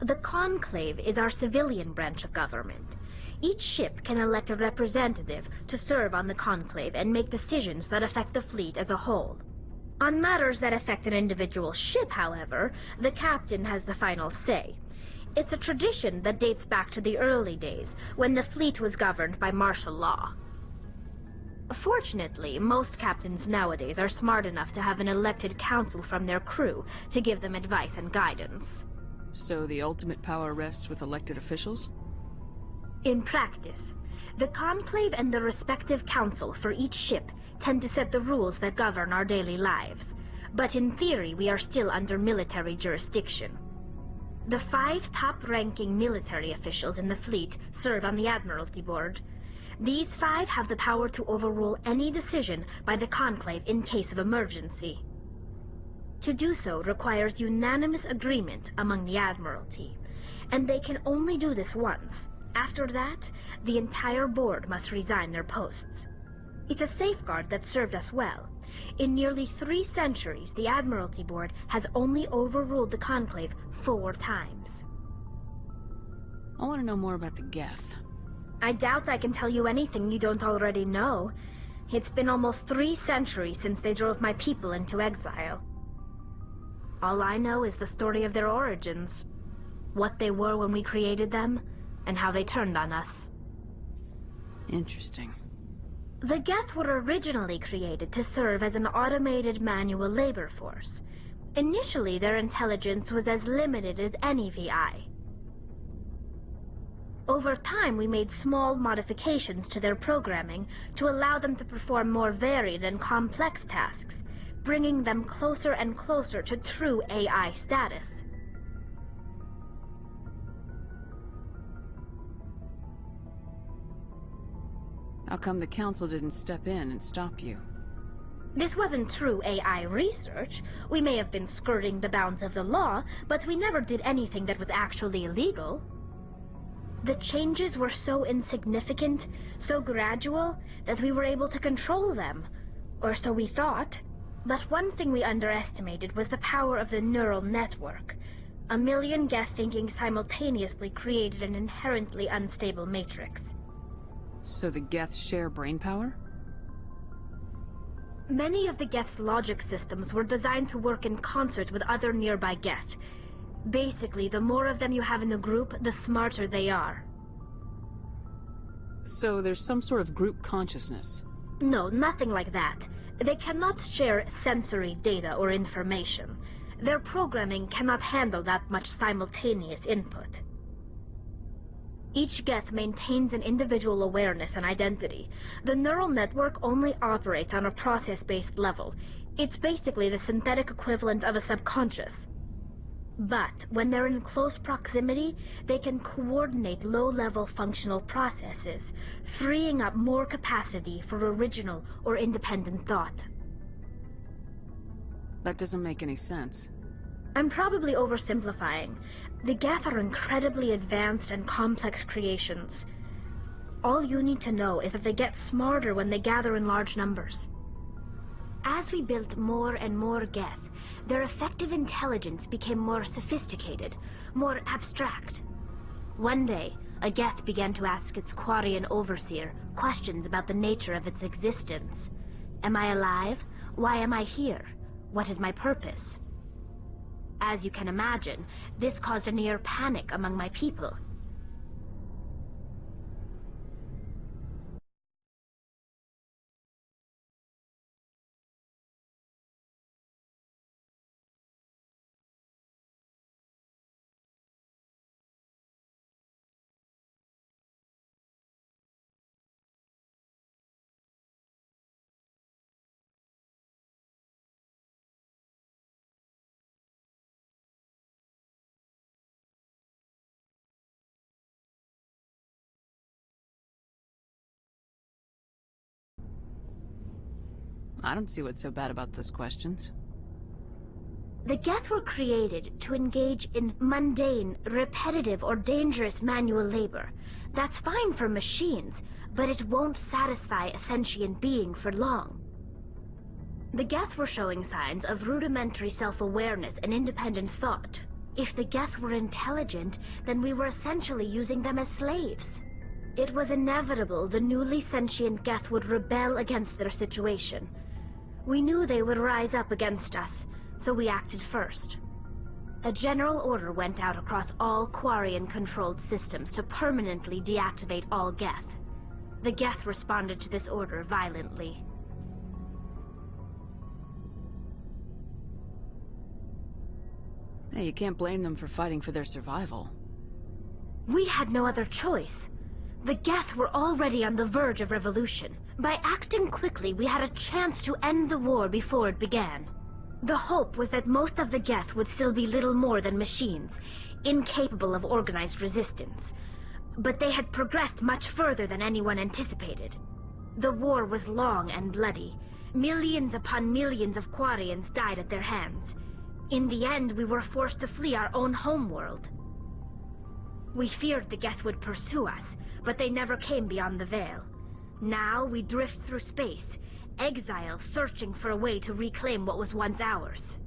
Speaker 19: The Conclave is our civilian branch of government. Each ship can elect a representative to serve on the Conclave and make decisions that affect the fleet as a whole. On matters that affect an individual ship, however, the captain has the final say. It's a tradition that dates back to the early days, when the fleet was governed by martial law. Fortunately, most captains nowadays are smart enough to have an elected council from their crew to give them advice and guidance.
Speaker 8: So the ultimate power rests with elected officials?
Speaker 19: In practice, the Conclave and the respective council for each ship tend to set the rules that govern our daily lives. But in theory, we are still under military jurisdiction. The 5 top-ranking military officials in the fleet serve on the Admiralty Board. These 5 have the power to overrule any decision by the Conclave in case of emergency. To do so requires unanimous agreement among the Admiralty, and they can only do this once. After that, the entire board must resign their posts. It's a safeguard that served us well. In nearly 3 centuries, the Admiralty Board has only overruled the Conclave 4 times.
Speaker 8: I want to know more about the Geth.
Speaker 19: I doubt I can tell you anything you don't already know. It's been almost 3 centuries since they drove my people into exile. All I know is the story of their origins, what they were when we created them, and how they turned on us.
Speaker 8: Interesting.
Speaker 19: The Geth were originally created to serve as an automated manual labor force. Initially, their intelligence was as limited as any VI. Over time, we made small modifications to their programming to allow them to perform more varied and complex tasks, bringing them closer and closer to true AI status.
Speaker 8: How come the Council didn't step in and stop you?
Speaker 19: This wasn't true AI research. We may have been skirting the bounds of the law, but we never did anything that was actually illegal. The changes were so insignificant, so gradual, that we were able to control them. Or so we thought. But one thing we underestimated was the power of the neural network. A million Geth thinking simultaneously created an inherently unstable matrix.
Speaker 8: So the Geth share brain power?
Speaker 19: Many of the Geth's logic systems were designed to work in concert with other nearby Geth. Basically, the more of them you have in the group, the smarter they are.
Speaker 8: So there's some sort of group consciousness?
Speaker 19: No, nothing like that. They cannot share sensory data or information. Their programming cannot handle that much simultaneous input. Each Geth maintains an individual awareness and identity. The neural network only operates on a process-based level. It's basically the synthetic equivalent of a subconscious. But when they're in close proximity, they can coordinate low-level functional processes, freeing up more capacity for original or independent thought.
Speaker 8: That doesn't make any sense.
Speaker 19: I'm probably oversimplifying. The Geth are incredibly advanced and complex creations. All you need to know is that they get smarter when they gather in large numbers. As we built more and more Geth, their effective intelligence became more sophisticated, more abstract. One day, a Geth began to ask its Quarian overseer questions about the nature of its existence. Am I alive? Why am I here? What is my purpose? As you can imagine, this caused a near panic among my people.
Speaker 8: I don't see what's so bad about those questions.
Speaker 19: The Geth were created to engage in mundane, repetitive, or dangerous manual labor. That's fine for machines, but it won't satisfy a sentient being for long. The Geth were showing signs of rudimentary self-awareness and independent thought. If the Geth were intelligent, then we were essentially using them as slaves. It was inevitable the newly sentient Geth would rebel against their situation. We knew they would rise up against us, so we acted first. A general order went out across all Quarian-controlled systems to permanently deactivate all Geth. The Geth responded to this order violently.
Speaker 8: Hey, you can't blame them for fighting for their survival.
Speaker 19: We had no other choice. The Geth were already on the verge of revolution. By acting quickly, we had a chance to end the war before it began. The hope was that most of the Geth would still be little more than machines, incapable of organized resistance. But they had progressed much further than anyone anticipated. The war was long and bloody. Millions upon millions of Quarians died at their hands. In the end, we were forced to flee our own homeworld. We feared the Geth would pursue us, but they never came beyond the Veil. Now we drift through space, exile searching for a way to reclaim what was once ours.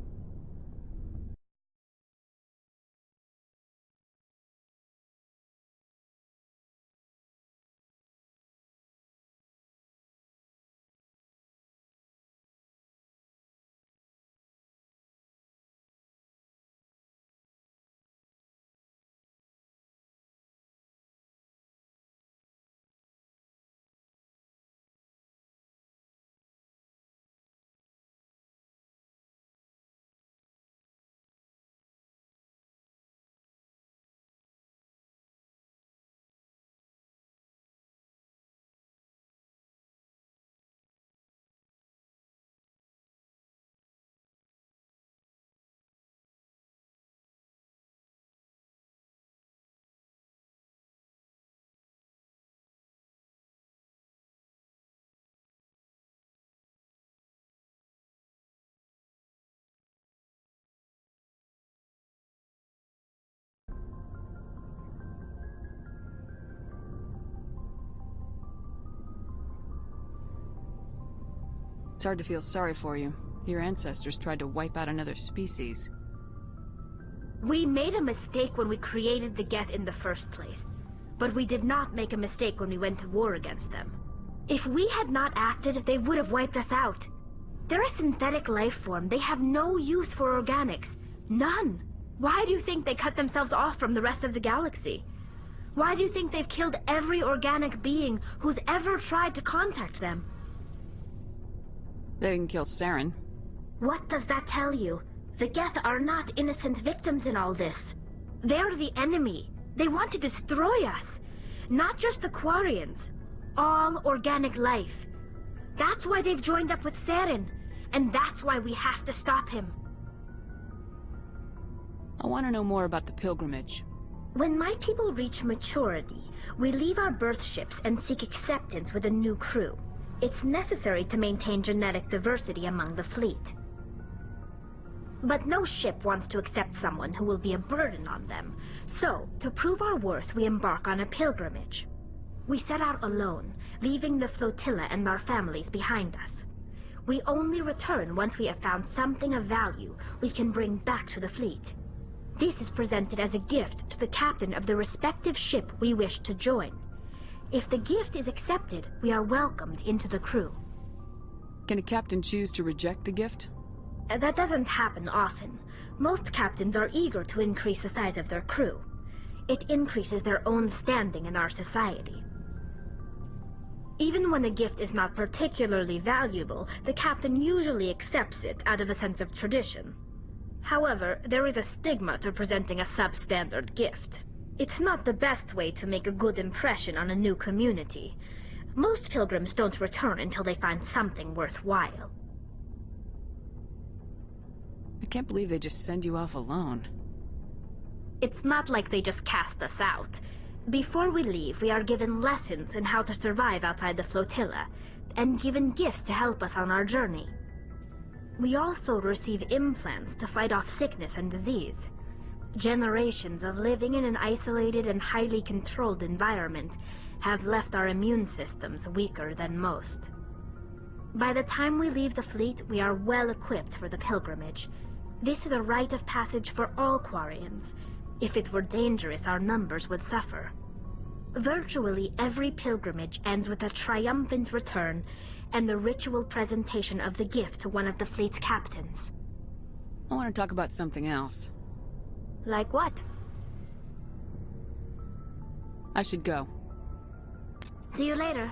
Speaker 8: hard to feel sorry for you. Your ancestors tried to wipe out another species.
Speaker 19: We made a mistake when we created the Geth in the first place. But we did not make a mistake when we went to war against them. If we had not acted, they would have wiped us out. They're a synthetic life form. They have no use for organics. None. Why do you think they cut themselves off from the rest of the galaxy? Why do you think they've killed every organic being who's ever tried to contact them?
Speaker 8: They didn't kill Saren.
Speaker 19: What does that tell you? The Geth are not innocent victims in all this. They're the enemy. They want to destroy us. Not just the Quarians. All organic life. That's why they've joined up with Saren. And that's why we have to stop him.
Speaker 8: I want to know more about the pilgrimage.
Speaker 19: When my people reach maturity, we leave our birth ships and seek acceptance with a new crew. It's necessary to maintain genetic diversity among the fleet. But no ship wants to accept someone who will be a burden on them. So, to prove our worth, we embark on a pilgrimage. We set out alone, leaving the flotilla and our families behind us. We only return once we have found something of value we can bring back to the fleet. This is presented as a gift to the captain of the respective ship we wish to join. If the gift is accepted, we are welcomed into the crew.
Speaker 8: Can a captain choose to reject the gift?
Speaker 19: That doesn't happen often. Most captains are eager to increase the size of their crew. It increases their own standing in our society. Even when the gift is not particularly valuable, the captain usually accepts it out of a sense of tradition. However, there is a stigma to presenting a substandard gift. It's not the best way to make a good impression on a new community. Most pilgrims don't return until they find something worthwhile.
Speaker 8: I can't believe they just send you off alone.
Speaker 19: It's not like they just cast us out. Before we leave, we are given lessons in how to survive outside the flotilla, and given gifts to help us on our journey. We also receive implants to fight off sickness and disease. Generations of living in an isolated and highly controlled environment have left our immune systems weaker than most. By the time we leave the fleet, we are well equipped for the pilgrimage. This is a rite of passage for all Quarians. If it were dangerous, our numbers would suffer. Virtually every pilgrimage ends with a triumphant return and the ritual presentation of the gift to one of the fleet's captains.
Speaker 8: I want to talk about something else.
Speaker 19: Like what?
Speaker 8: I should go.
Speaker 19: See you later.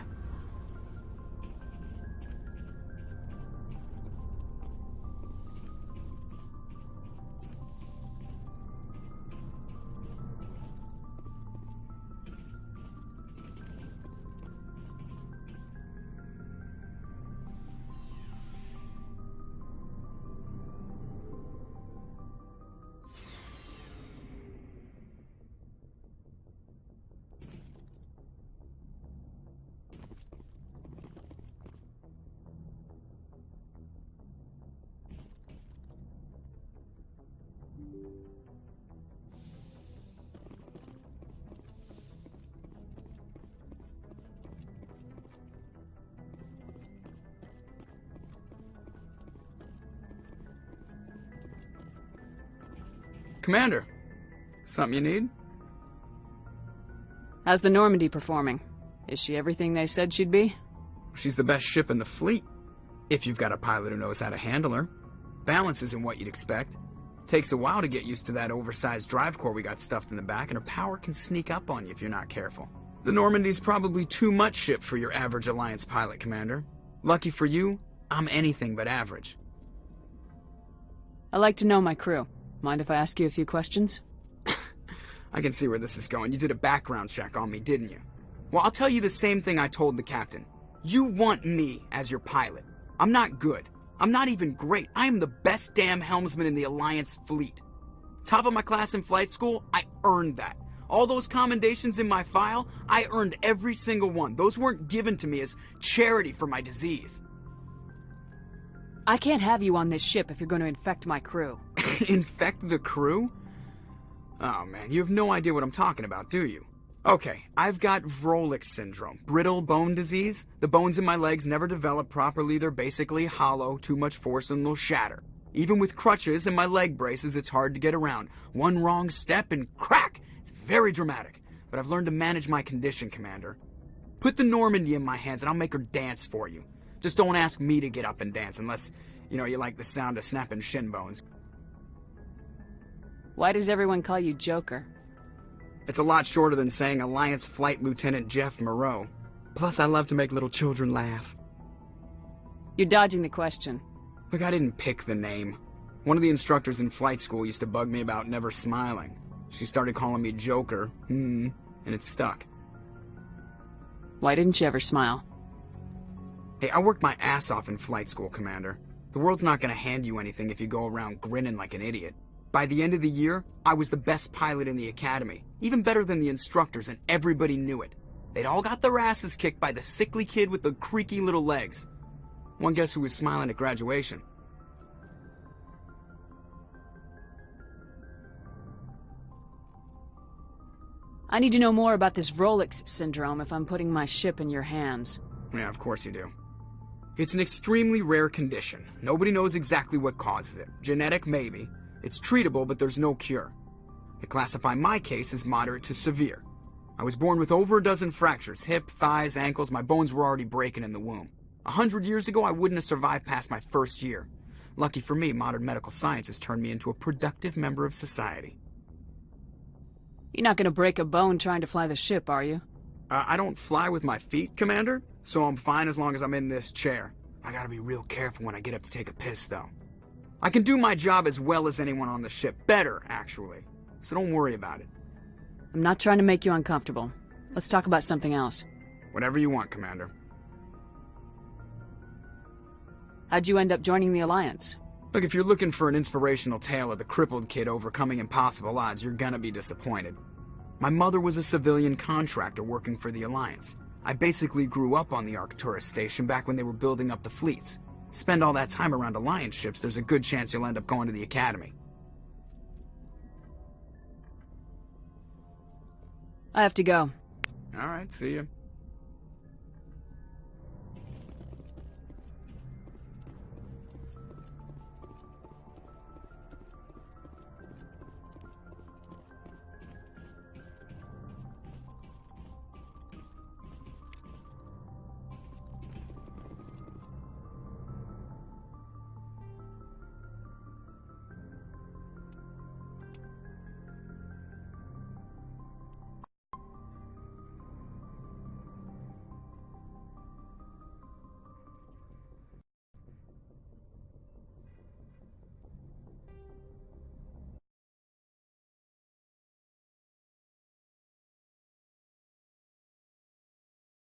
Speaker 11: Commander, something you need?
Speaker 8: How's the Normandy performing? Is she everything they said she'd be?
Speaker 11: She's the best ship in the fleet, if you've got a pilot who knows how to handle her. Balance isn't what you'd expect. Takes a while to get used to that oversized drive core we got stuffed in the back, and her power can sneak up on you if you're not careful. The Normandy's probably too much ship for your average Alliance pilot, Commander. Lucky for you, I'm anything but average.
Speaker 8: I like to know my crew. Mind if I ask you a few questions?
Speaker 11: I can see where this is going. You did a background check on me, didn't you? Well, I'll tell you the same thing I told the captain. You want me as your pilot. I'm not good. I'm not even great. I am the best damn helmsman in the Alliance fleet. Top of my class in flight school, I earned that. All those commendations in my file, I earned every single one. Those weren't given to me as charity for my disease.
Speaker 8: I can't have you on this ship if you're going to infect my crew.
Speaker 11: Infect the crew? Oh man, you have no idea what I'm talking about, do you? Okay, I've got Vrolik syndrome, brittle bone disease. The bones in my legs never develop properly. They're basically hollow, too much force and they'll shatter. Even with crutches and my leg braces, it's hard to get around. One wrong step and crack! It's very dramatic, but I've learned to manage my condition, Commander. Put the Normandy in my hands and I'll make her dance for you. Just don't ask me to get up and dance unless, you like the sound of snapping shin bones.
Speaker 8: Why does everyone call you Joker?
Speaker 11: It's a lot shorter than saying Alliance Flight Lieutenant Jeff Moreau. Plus, I love to make little children laugh.
Speaker 8: You're dodging the question.
Speaker 11: Look, I didn't pick the name. One of the instructors in flight school used to bug me about never smiling. She started calling me Joker, and it stuck.
Speaker 8: Why didn't you ever smile?
Speaker 11: Hey, I worked my ass off in flight school, Commander. The world's not gonna hand you anything if you go around grinning like an idiot. By the end of the year, I was the best pilot in the academy. Even better than the instructors, and everybody knew it. They'd all got their asses kicked by the sickly kid with the creaky little legs. One guess who was smiling at graduation?
Speaker 8: I need to know more about this Vrolik syndrome if I'm putting my ship in your hands.
Speaker 11: Yeah, of course you do. It's an extremely rare condition. Nobody knows exactly what causes it. Genetic, maybe. It's treatable, but there's no cure. They classify my case as moderate to severe. I was born with over a dozen fractures, hip, thighs, ankles. My bones were already breaking in the womb. 100 years ago, I wouldn't have survived past my first year. Lucky for me, modern medical science has turned me into a productive member of society.
Speaker 8: You're not gonna break a bone trying to fly the ship, are you?
Speaker 11: I don't fly with my feet, Commander, so I'm fine as long as I'm in this chair. I gotta be real careful when I get up to take a piss, though. I can do my job as well as anyone on the ship. Better, actually. So don't worry about it.
Speaker 8: I'm not trying to make you uncomfortable. Let's talk about something else.
Speaker 11: Whatever you want, Commander.
Speaker 8: How'd you end up joining the Alliance?
Speaker 11: Look, if you're looking for an inspirational tale of the crippled kid overcoming impossible odds, you're gonna be disappointed. My mother was a civilian contractor working for the Alliance. I basically grew up on the Arcturus station back when they were building up the fleets. Spend all that time around Alliance ships, there's a good chance you'll end up going to the Academy.
Speaker 8: I have to go.
Speaker 11: Alright, see ya.